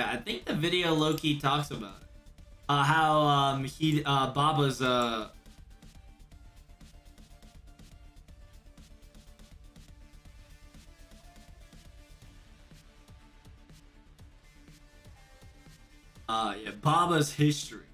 Yeah, I think the video low-key talks about it. How Baba's yeah, Baba's history.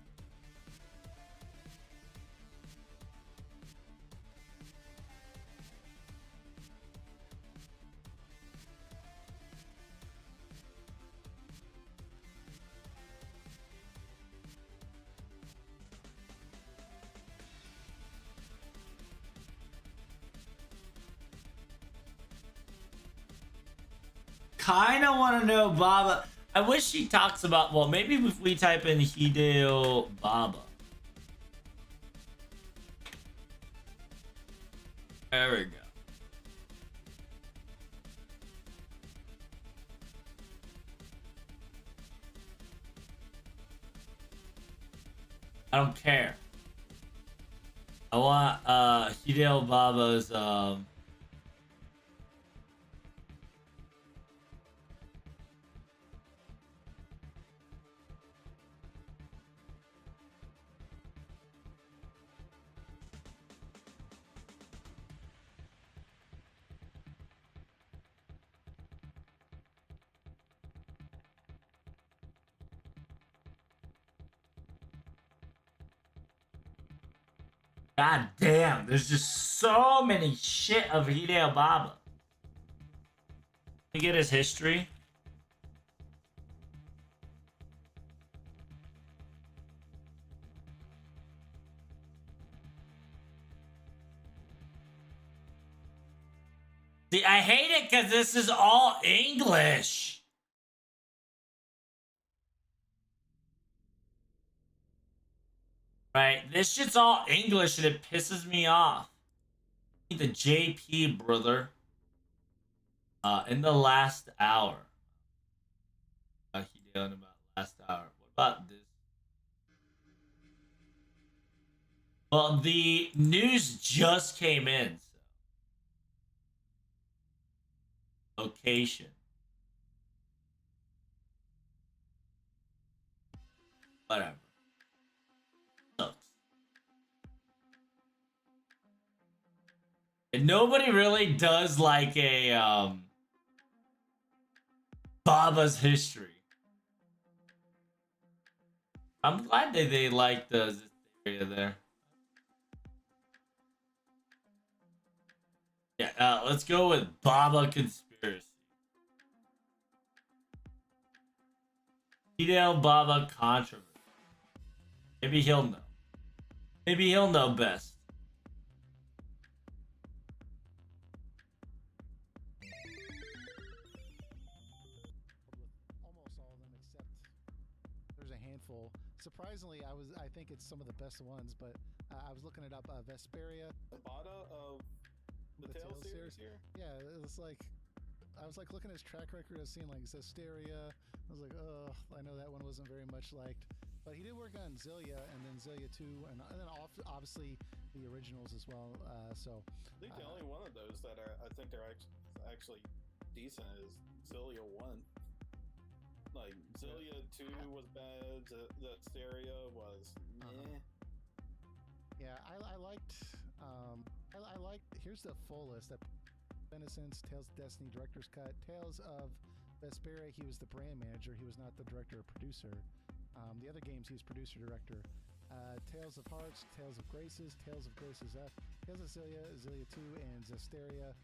Kinda want to know Baba. I wish he talks about. Well, maybe if we type in Hideo Baba. There we go. I don't care. I want Hideo Baba's God damn, there's just so many shit of Hideo Baba. You get his history. See, I hate it because this is all English. Right, this shit's all English and it pisses me off. The JP, brother. In the last hour. He done about last hour. What about this? Well, the news just came in. So. Location. Whatever. And nobody really does like a Baba's history. I'm glad that they liked this area there. Yeah, let's go with Baba conspiracy. Hideo Baba controversy. Maybe he'll know. Maybe he'll know best. Surprisingly, I think it's some of the best ones, but I was looking it up. Vesperia, Bada of the Tales series here. Yeah, it was like I was like looking at his track record. I was seeing like Zesteria. I was like, oh, I know that one wasn't very much liked, but he did work on Zillia and then Zillia 2, and then obviously the originals as well. So I think the only one of those that I think are actually decent is Zillia 1. Like Zillia 2 was bad. The Stereo was meh. Yeah, I liked. I liked. Here's the full list: Innocence, Tales of Destiny, Director's Cut, Tales of Vesperia. He was the brand manager. He was not the director or producer. The other games he was producer director. Tales of Hearts, Tales of Graces, Tales of Graces F, Tales of Zillia, Zillia 2, and Zesteria.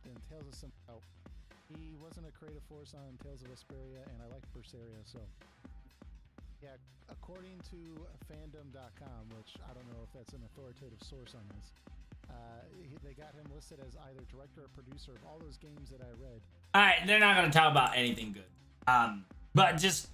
Then Tales of some. Oh, he wasn't a creative force on Tales of Vesperia, and I liked Berseria, so yeah, according to fandom.com, which I don't know if that's an authoritative source on this, they got him listed as either director or producer of all those games that I read. Alright, they're not going to talk about anything good. But just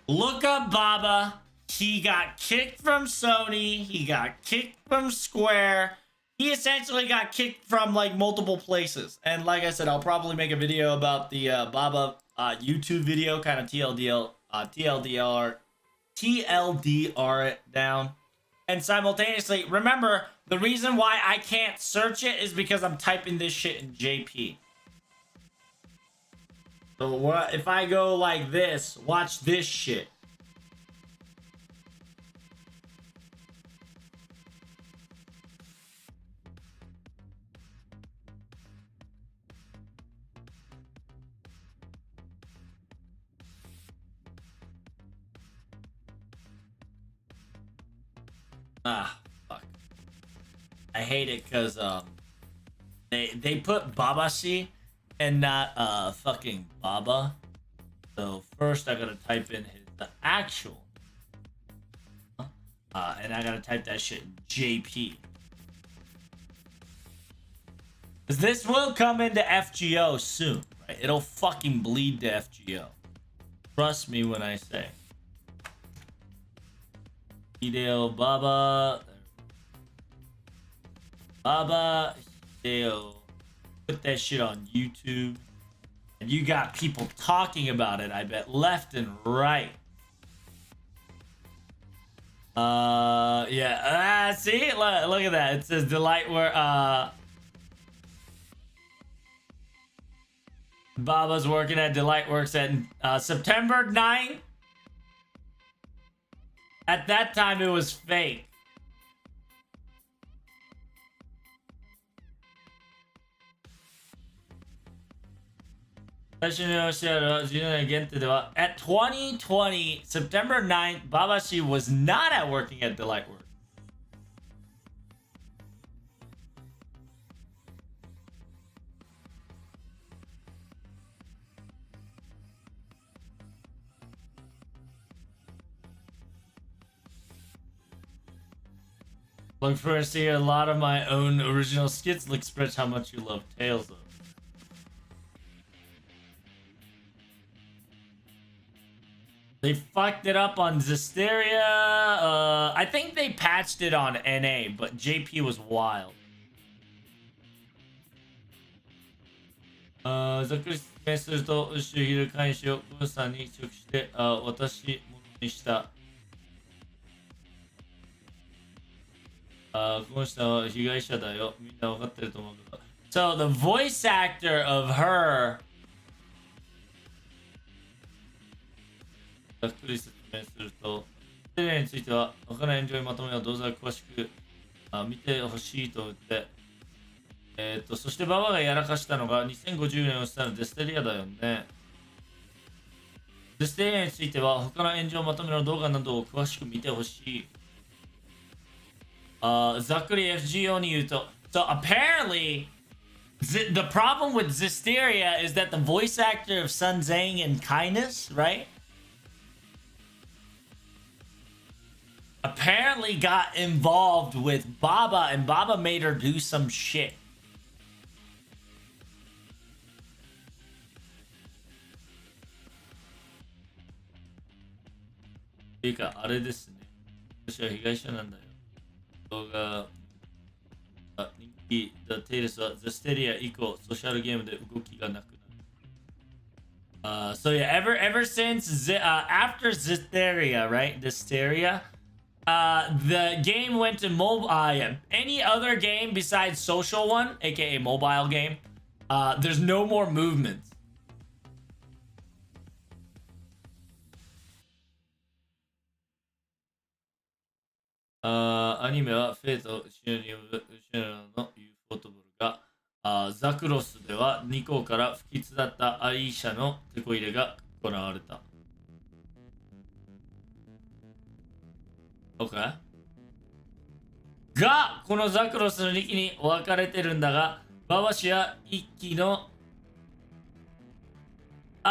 look up Baba. He got kicked from Sony. He got kicked from Square. He essentially got kicked from like multiple places. And like I said, I'll probably make a video about the Baba YouTube video, kind of TLDR it down. And simultaneously, remember, the reason why I can't search it is because I'm typing this shit in JP. So what if I go like this? Watch this shit. Ah, fuck. I hate it because they put Babashi and not fucking Baba. So first I gotta type in his actual, and I gotta type that shit in JP. Cause this will come into FGO soon, right? It'll fucking bleed to FGO. Trust me when I say. Hideo Baba. Baba Hideo. Put that shit on YouTube. And you got people talking about it, I bet, left and right. Yeah. See? Look at that. It says Delight where Baba's working at Delight Works at September 9th. At that time, it was fake. At 2020, September 9th, Babashi was not at working at Delight Works. Look for to see a lot of my own original skits will express how much you love Tales of. They fucked it up on Zisteria. I think they patched it on NA, but JP was wild. ざっくり説明すると、周ヒル監視をプーさんに直して渡し物にした。この人は被害者だよ。みんな分かってると思うけど。So the voice actor of her. ざっくり説明すると、テレビについては他の炎上にまとめをどうぞ詳しく見てほしいと言って、そしてババがやらかしたのが2050年をしたのデステリアだよね。デステリアについては他の炎上をまとめの動画などを詳しく見てほしい。ざっくり FGO に言うと、So apparently, the problem with Zisteria is that the voice actor of Sun Zhang in Kindness, right? Apparently got involved with Baba and Baba made her do some shit. The Tales of Zisteria equal social game で動きがなくなる。So yeah, ever since after Zisteria, right? Zisteria, the game went to mobile. Yeah, any other game besides social one, aka mobile game, there's no more movements. Anime はフェイトシュニュのユーフォトブルがザクロスでは2校から不吉だったアイーシャのテこ入れが行われた。OK がこのザクロスの2期に分かれてるんだが、ババシは1期のthe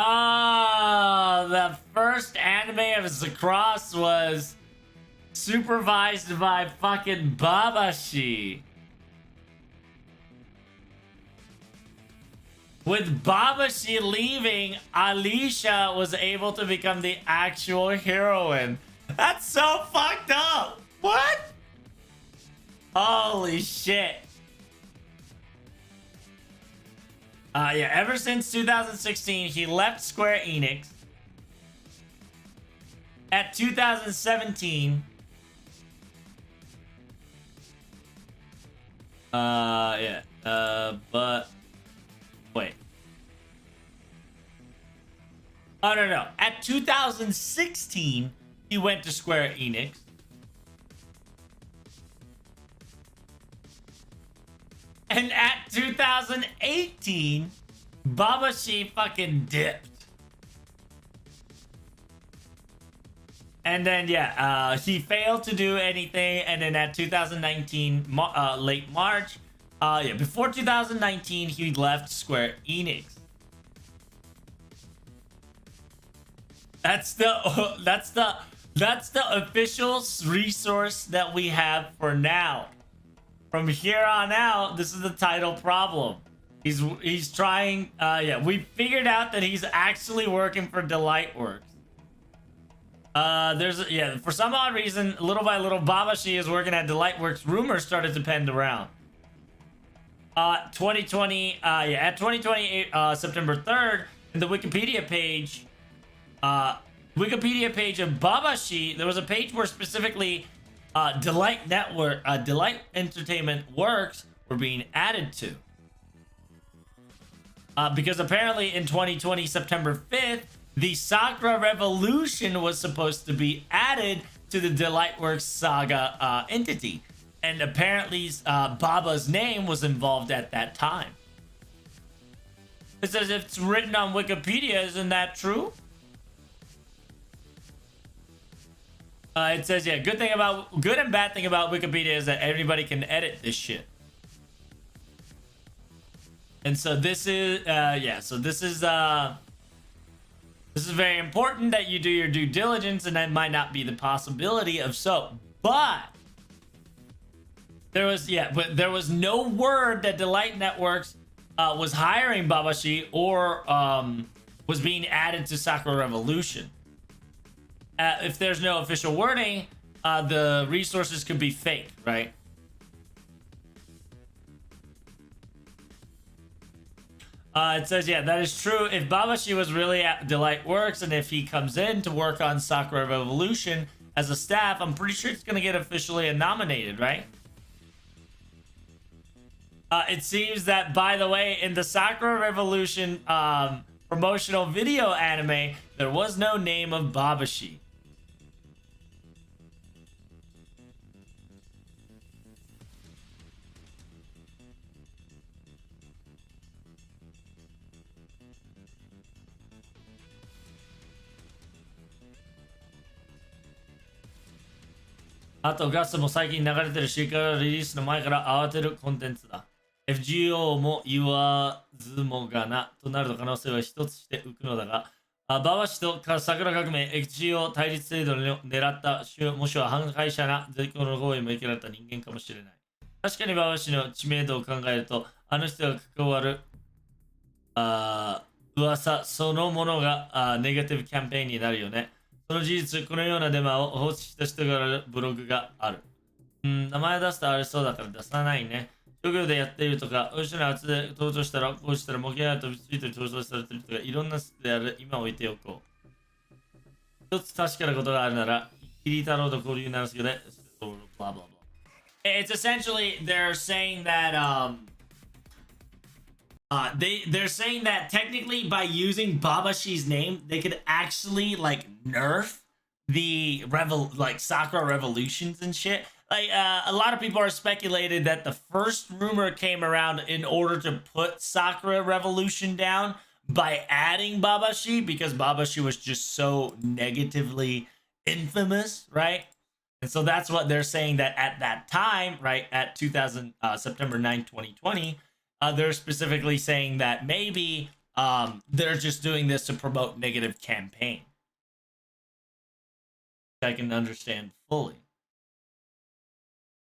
first anime of Zacross was supervised by fucking Babashi. With Babashi leaving, Alicia was able to become the actual heroine. That's so fucked up. What? Holy shit. Yeah, ever since 2016, he left Square Enix. At 2017, but wait. Oh, no. At 2016, he went to Square Enix. And at 2018, Babashi fucking dipped. And then, yeah, he failed to do anything. And then at 2019, late March, before 2019, he left Square Enix. That's the official resource that we have for now. From here on out, this is the title problem. He's trying. We figured out that he's actually working for Delightworks. For some odd reason, little by little, Babashi is working at Delightworks. Rumors started to pend around. 2020, at 2020, September 3rd, in the Wikipedia page of Babashi, there was a page where specifically Delight Entertainment Works were being added to. Because apparently in 2020, September 5th, the Sakura Revolution was supposed to be added to the Delightworks Saga entity. And apparently Baba's name was involved at that time. It says it's written on Wikipedia, isn't that true? It says, yeah, good and bad thing about Wikipedia is that everybody can edit this shit. And so this is, this is very important that you do your due diligence, and that might not be the possibility of so. But there was no word that Delight Networks was hiring Babashi or was being added to Sakura Revolution. If there's no official wording, the resources could be fake, right? It says, yeah, that is true. If Babashi was really at Delightworks and if he comes in to work on Sakura Revolution as a staff, I'm pretty sure it's going to get officially nominated, right? It seems that, by the way, in the Sakura Revolution promotional video anime, there was no name of Babashi.あとガスも最近流れてるシーカーリリースの前から慌てるコンテンツだ。FGO も言わずもがなとなる可能性は一つして浮くのだが、ババシと桜革命、FGO 対立制度を狙ったもしくは反対者な絶好の行為も受けられた人間かもしれない。確かにババシの知名度を考えると、あの人が関わる噂そのものがネガティブキャンペーンになるよね。その事実、このようなデマを放置した人があるブログがある。名前出すとありそうだから出さないね。職業でやっているとか、後ろの圧で登場したら、こうしたら模型アート、ツイートに登場されているとか、いろんな説である、今置いておこう。一つ確かなことがあるなら、キリ太郎と交流になるすけで、blah blah blah. It's essentially, they're saying that, they're saying that technically by using Babashi's name, they could actually like nerf the Sakura Revolutions and shit. Like a lot of people are speculated that the first rumor came around in order to put Sakura Revolution down by adding Babashi because Babashi was just so negatively infamous, right? And so that's what they're saying that at that time, right, at September 9, 2020, they're specifically saying that maybe they're just doing this to promote negative campaign. I can understand fully.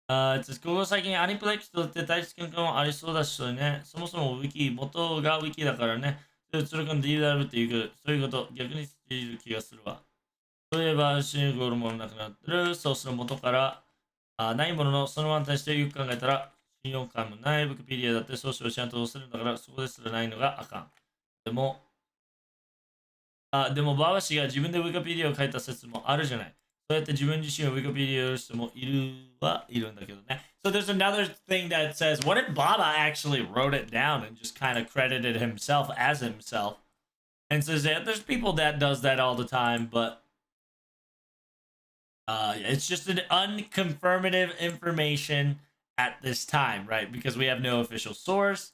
It says, ここ最近アニプレックスとって対立喧嘩もありそうだしね。そもそもウィキ、元がウィキだからね。それをつるくんで DW っていうけど、そういうこと逆にしている気がするわ。そういえば、シンゴールもなくなってる。ソースの元からないものの、そのままに対してよく考えたら、信用感もない。ウィキペディアだってソースをちゃんと押せるんだから、そこですらないのがあかん。でも、バーバシが自分でウィキペディアを書いた説もあるじゃない。そうやって自分自身をウィキペディアをやる人もいるんだけどね。So there's another thing that says, what if Baba actually wrote it down and just kind of credited himself as himself? And says that there's people that does that all the time, but it's just an unconfirmative information at this time, right? Because we have no official source.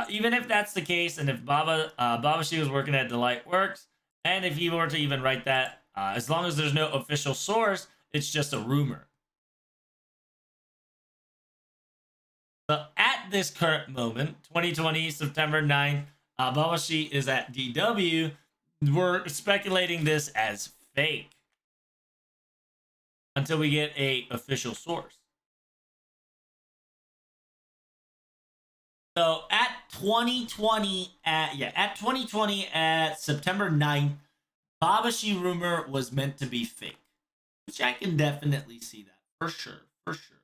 Even if that's the case, and if Babashi was working at Delight Works, and if he were to even write that, as long as there's no official source, it's just a rumor. So at this current moment, 2020, September 9th, Babashi is at DW. We're speculating this as fake until we get a official source. So at 2020 at September 9th, Babashi rumor was meant to be fake, which I can definitely see that for sure, for sure.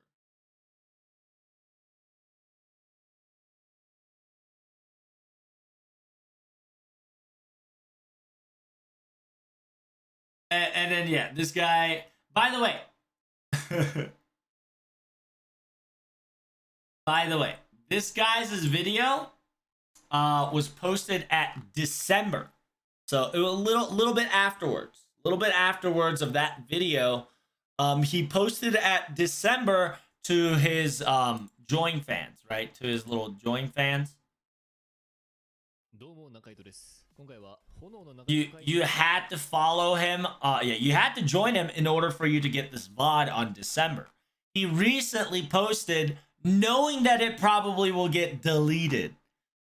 And then yeah, this guy. By the way, this guy's video was posted at December, so it was a little bit afterwards. A little bit afterwards of that video, he posted at December to his join fans, right? To his little join fans. You had to follow him. You had to join him in order for you to get this VOD on December. He recently posted knowing that it probably will get deleted.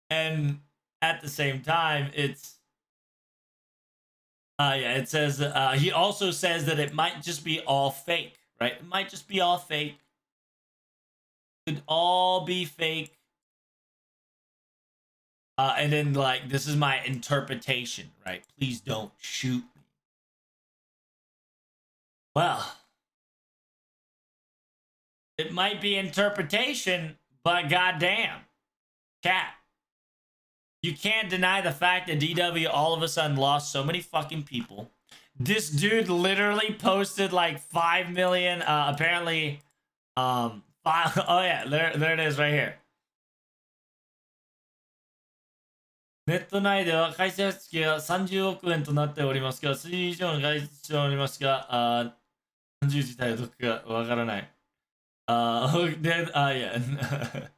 And at the same time, it's it says he also says that it might just be all fake, right? It might just be all fake. It could all be fake. And then, like, this is my interpretation, right? Please don't shoot me. Well, it might be interpretation, but goddamn, cat. You can't deny the fact that DW all of a sudden lost so many fucking people. This dude literally posted like 5 million, apparently, oh yeah, there it is right here. ネット内では開催月が30億円となっておりますが、数字以上の外出しておりますが、30自体はどこかわからない。yeah.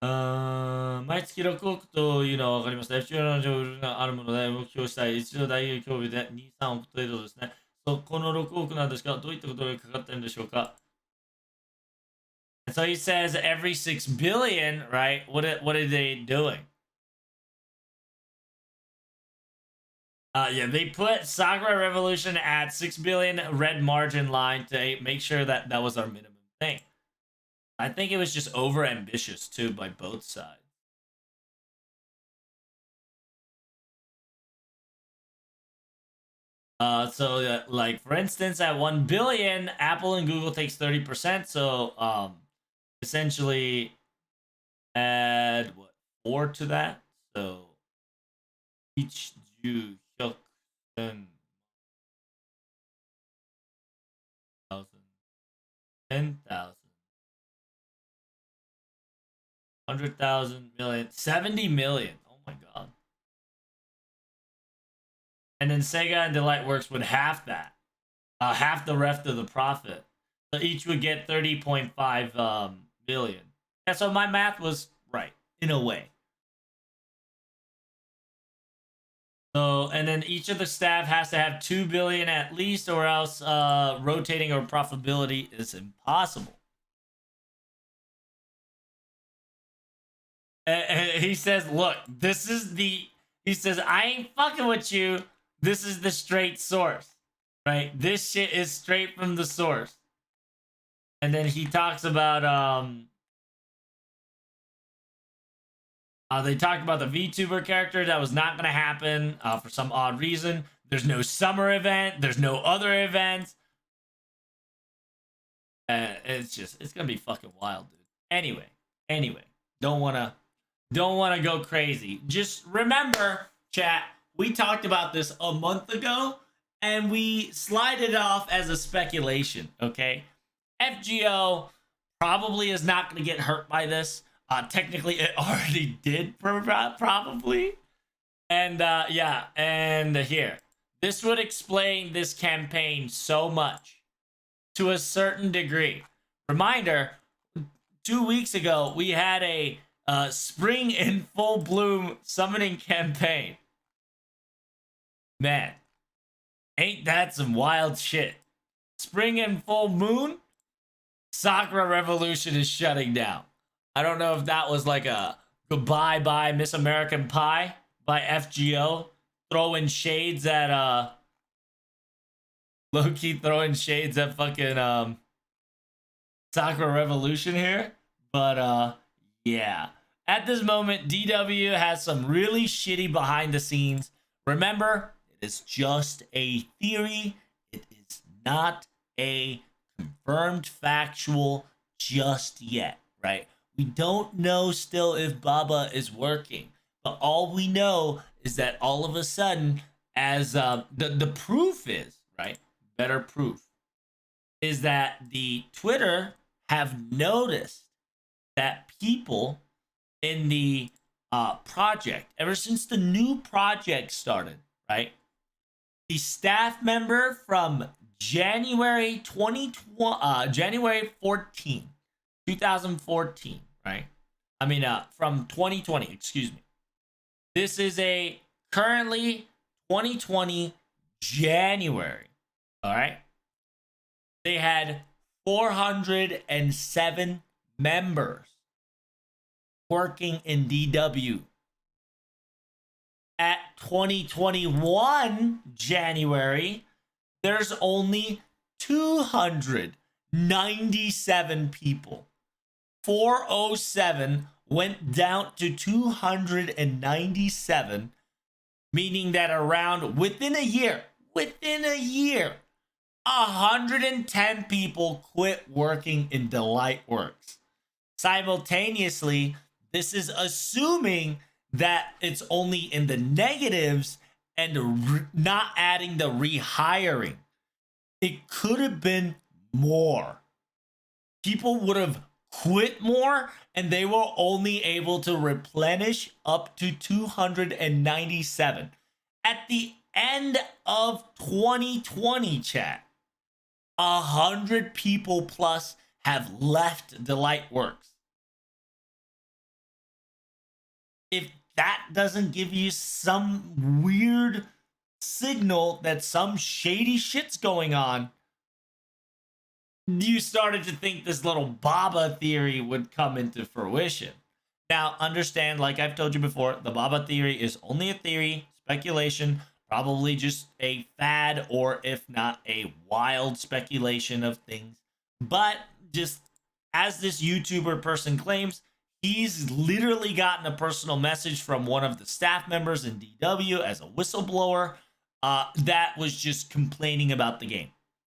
Uh, 毎月6億というのは分かりました。FGO の情報があるもので目標したい。一度大企業で2、3億程度ですね。この6億なんですが、どういったことがかかってるんでしょうか? So he says every 6 billion, right? What are they doing? Yeah, they put Sakurai Revolution at 6 billion red margin line to make sure that that was our minimum thing. I think it was just over ambitious too by both sides. So like for instance, at 1 billion, Apple and Google takes 30%. So essentially add what 4 to that. So each Jew 10,000, 100,000 million, 70 million. Oh my god. And then Sega and Delight Works would half that. Half the rest of the profit. So each would get 30.5 billion. Yeah, so my math was right, in a way. So, and then each of the staff has to have 2 billion at least, or else rotating or profitability is impossible. He says, look, this is the... He says, I ain't fucking with you. This is the straight source, right? This shit is straight from the source. And then he talks about, they talked about the VTuber character. That was not going to happen for some odd reason. There's no summer event. There's no other events. It's going to be fucking wild, dude. Anyway, don't want to go crazy. Just remember, chat, we talked about this a month ago and we slid it off as a speculation, okay? FGO probably is not going to get hurt by this. Technically, it already did, probably. And yeah, and here. This would explain this campaign so much to a certain degree. Reminder, 2 weeks ago, we had a spring in full bloom summoning campaign. Man, ain't that some wild shit? Spring and full moon, Sakura Revolution is shutting down. I don't know if that was like a goodbye bye Miss American Pie by FGO, throwing shades at low-key throwing shades at fucking Sakura Revolution here. But yeah. At this moment, DW has some really shitty behind the scenes. Remember, it is just a theory. It is not a confirmed factual just yet, right? We don't know still if Baba is working, but all we know is that all of a sudden, as the proof is, right? Better proof is that the Twitter have noticed that people in the project, ever since the new project started, right? The staff member from January 14, 2014, right? I mean, from 2020, excuse me. This is a currently 2020 January, all right? They had 407 members working in DW. At 2021 January, there's only 297 people. 407 went down to 297, meaning that around within a year, 110 people quit working in Delightworks. Simultaneously, this is assuming that it's only in the negatives and not adding the rehiring. It could have been more. People would have quit more and they were only able to replenish up to 297. At the end of 2020, chat, 100 people plus have left Delightworks. If that doesn't give you some weird signal that some shady shit's going on, you started to think this little Baba theory would come into fruition. Now, understand, like I've told you before, the Baba theory is only a theory, speculation, probably just a fad, or if not a wild speculation of things. But just as this YouTuber person claims, he's literally gotten a personal message from one of the staff members in DW as a whistleblower that was just complaining about the game.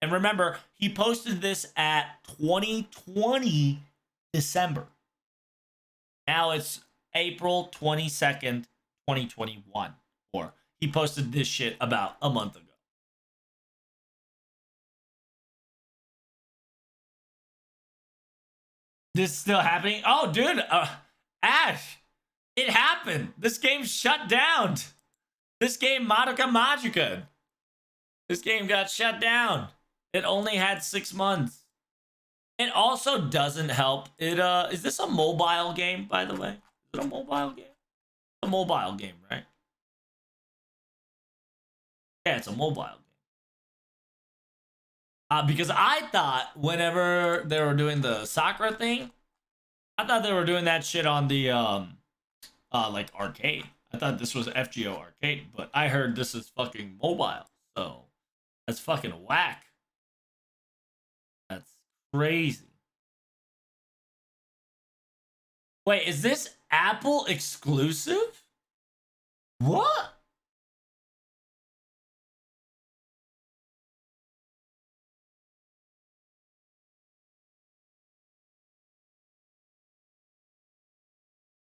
And remember, he posted this at 2020 December. Now it's April 22nd, 2021. Or he posted this shit about a month ago. This is still happening? Oh, dude. Ash. It happened. This game's shut down. This game, Madoka Magica. This game got shut down. It only had 6 months. It also doesn't help. Is this a mobile game, by the way? Is it a mobile game? It's a mobile game, right? Yeah, it's a mobile game. Because I thought whenever they were doing the Sakura thing, I thought they were doing that shit on the like arcade. I thought this was FGO arcade, but I heard this is fucking mobile. So that's fucking whack. That's crazy. Wait, is this Apple exclusive? What?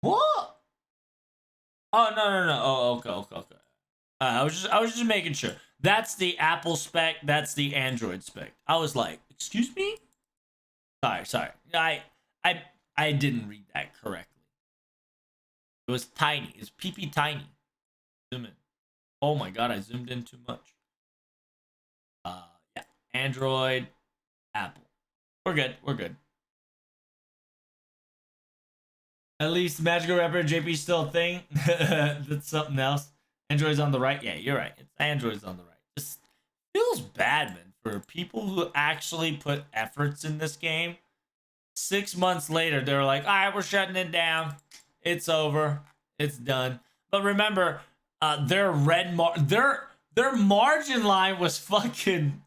What? Oh, no. Oh, okay. I was just making sure. That's the Apple spec. That's the Android spec. I was like, excuse me? Sorry. I didn't read that correctly. It was tiny. It's pee tiny. Zoom in. Oh my god, I zoomed in too much. Yeah. Android, Apple. We're good. At least Magical Rapper JP still a thing. That's something else. Android's on the right. Yeah, you're right. It's Android's on the right. Just feels bad, man, for people who actually put efforts in this game. 6 months later, they're like, all right, we're shutting it down. It's over. It's done. But remember, their margin line was fucking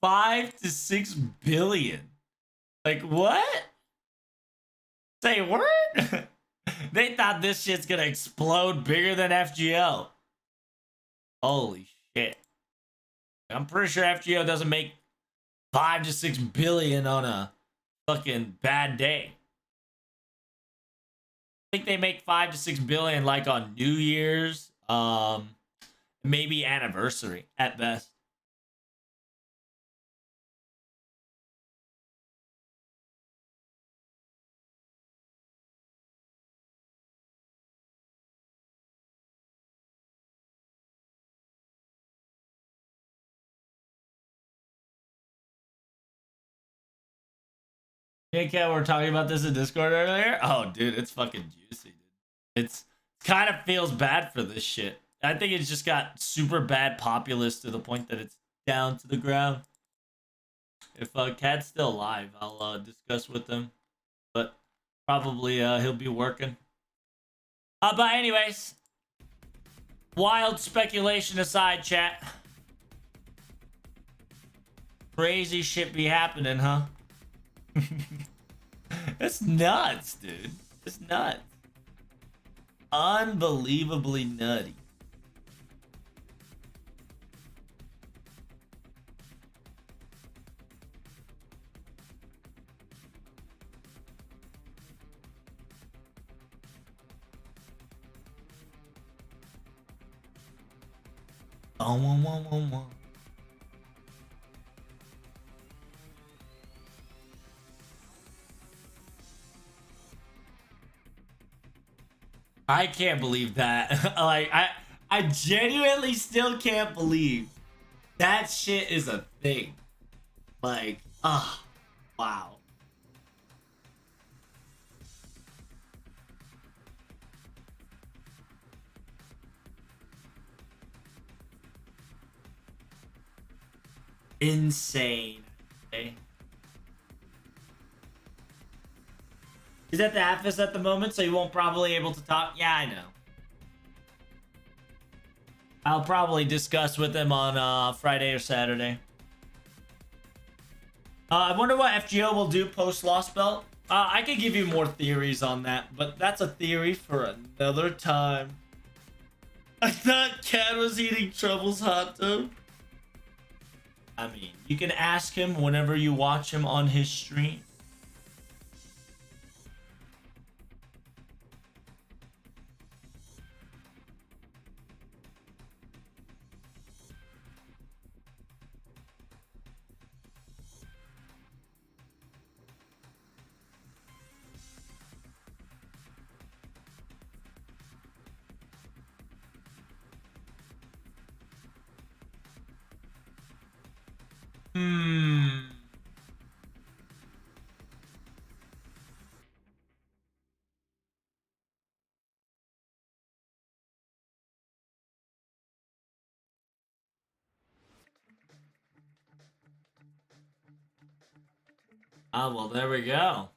5 to 6 billion. Like, what? Say a word? They thought this shit's gonna explode bigger than FGO. Holy shit. I'm pretty sure FGO doesn't make 5 to 6 billion on a fucking bad day. I think they make 5 to 6 billion like on New Year's, maybe anniversary at best. Hey, Kat, we were talking about this in Discord earlier. Oh, dude, it's fucking juicy, dude. It's kind of feels bad for this shit. I think it's just got super bad populace to the point that it's down to the ground. If Kat's still alive, I'll discuss with him. But probably he'll be working. But anyways, wild speculation aside, chat. Crazy shit be happening, huh? It's nuts, dude. It's nuts. Unbelievably nutty. I can't believe that. Like, I genuinely still can't believe that shit is a thing. Like, wow. Insane. Okay. He's at the office at the moment, so he won't probably able to talk. Yeah, I know. I'll probably discuss with him on Friday or Saturday. I wonder what FGO will do post Lost Belt. I could give you more theories on that, but that's a theory for another time. I thought Cat was eating Trouble's hot dog. I mean, you can ask him whenever you watch him on his stream. Ah, well, there we go.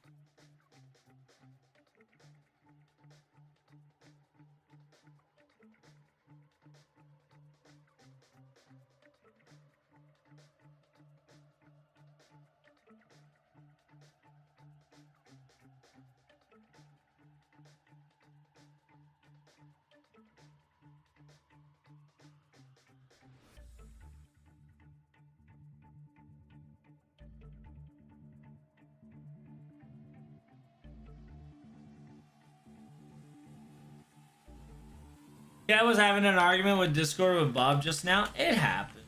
Yeah, I was having an argument with Discord with Bob just now. It happened.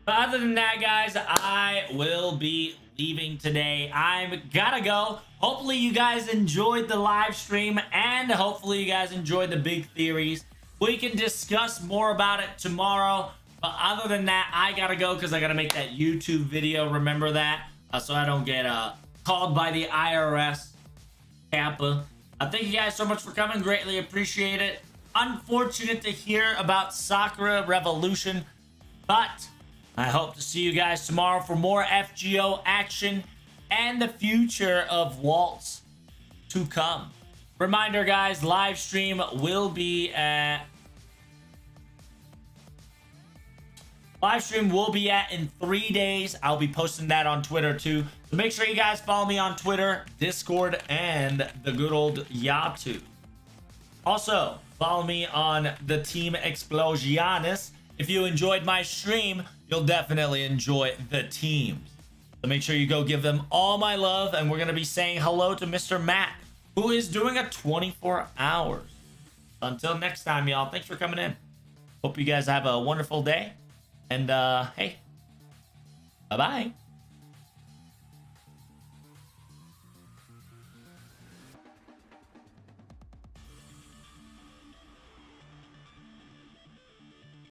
But other than that, guys, I will be leaving today. I'm gotta go. Hopefully you guys enjoyed the live stream, and hopefully you guys enjoyed the big theories. We can discuss more about it tomorrow. But other than that, I gotta go because I gotta make that YouTube video. Remember that? So I don't get called by the IRS. Tampa. Thank you guys so much for coming. Greatly appreciate it. Unfortunate to hear about Sakura Revolution, but I hope to see you guys tomorrow for more FGO action and the future of Waltz to come. Reminder, guys, live stream will be at in 3 days. I'll be posting that on Twitter too. So make sure you guys follow me on Twitter, Discord, and the good old Yatu. Also, follow me on the Team Explosionis. If you enjoyed my stream, you'll definitely enjoy the teams. So make sure you go give them all my love, and we're going to be saying hello to Mr. Matt, who is doing a 24 hours. Until next time, y'all, thanks for coming in. Hope you guys have a wonderful day. And, hey, bye-bye.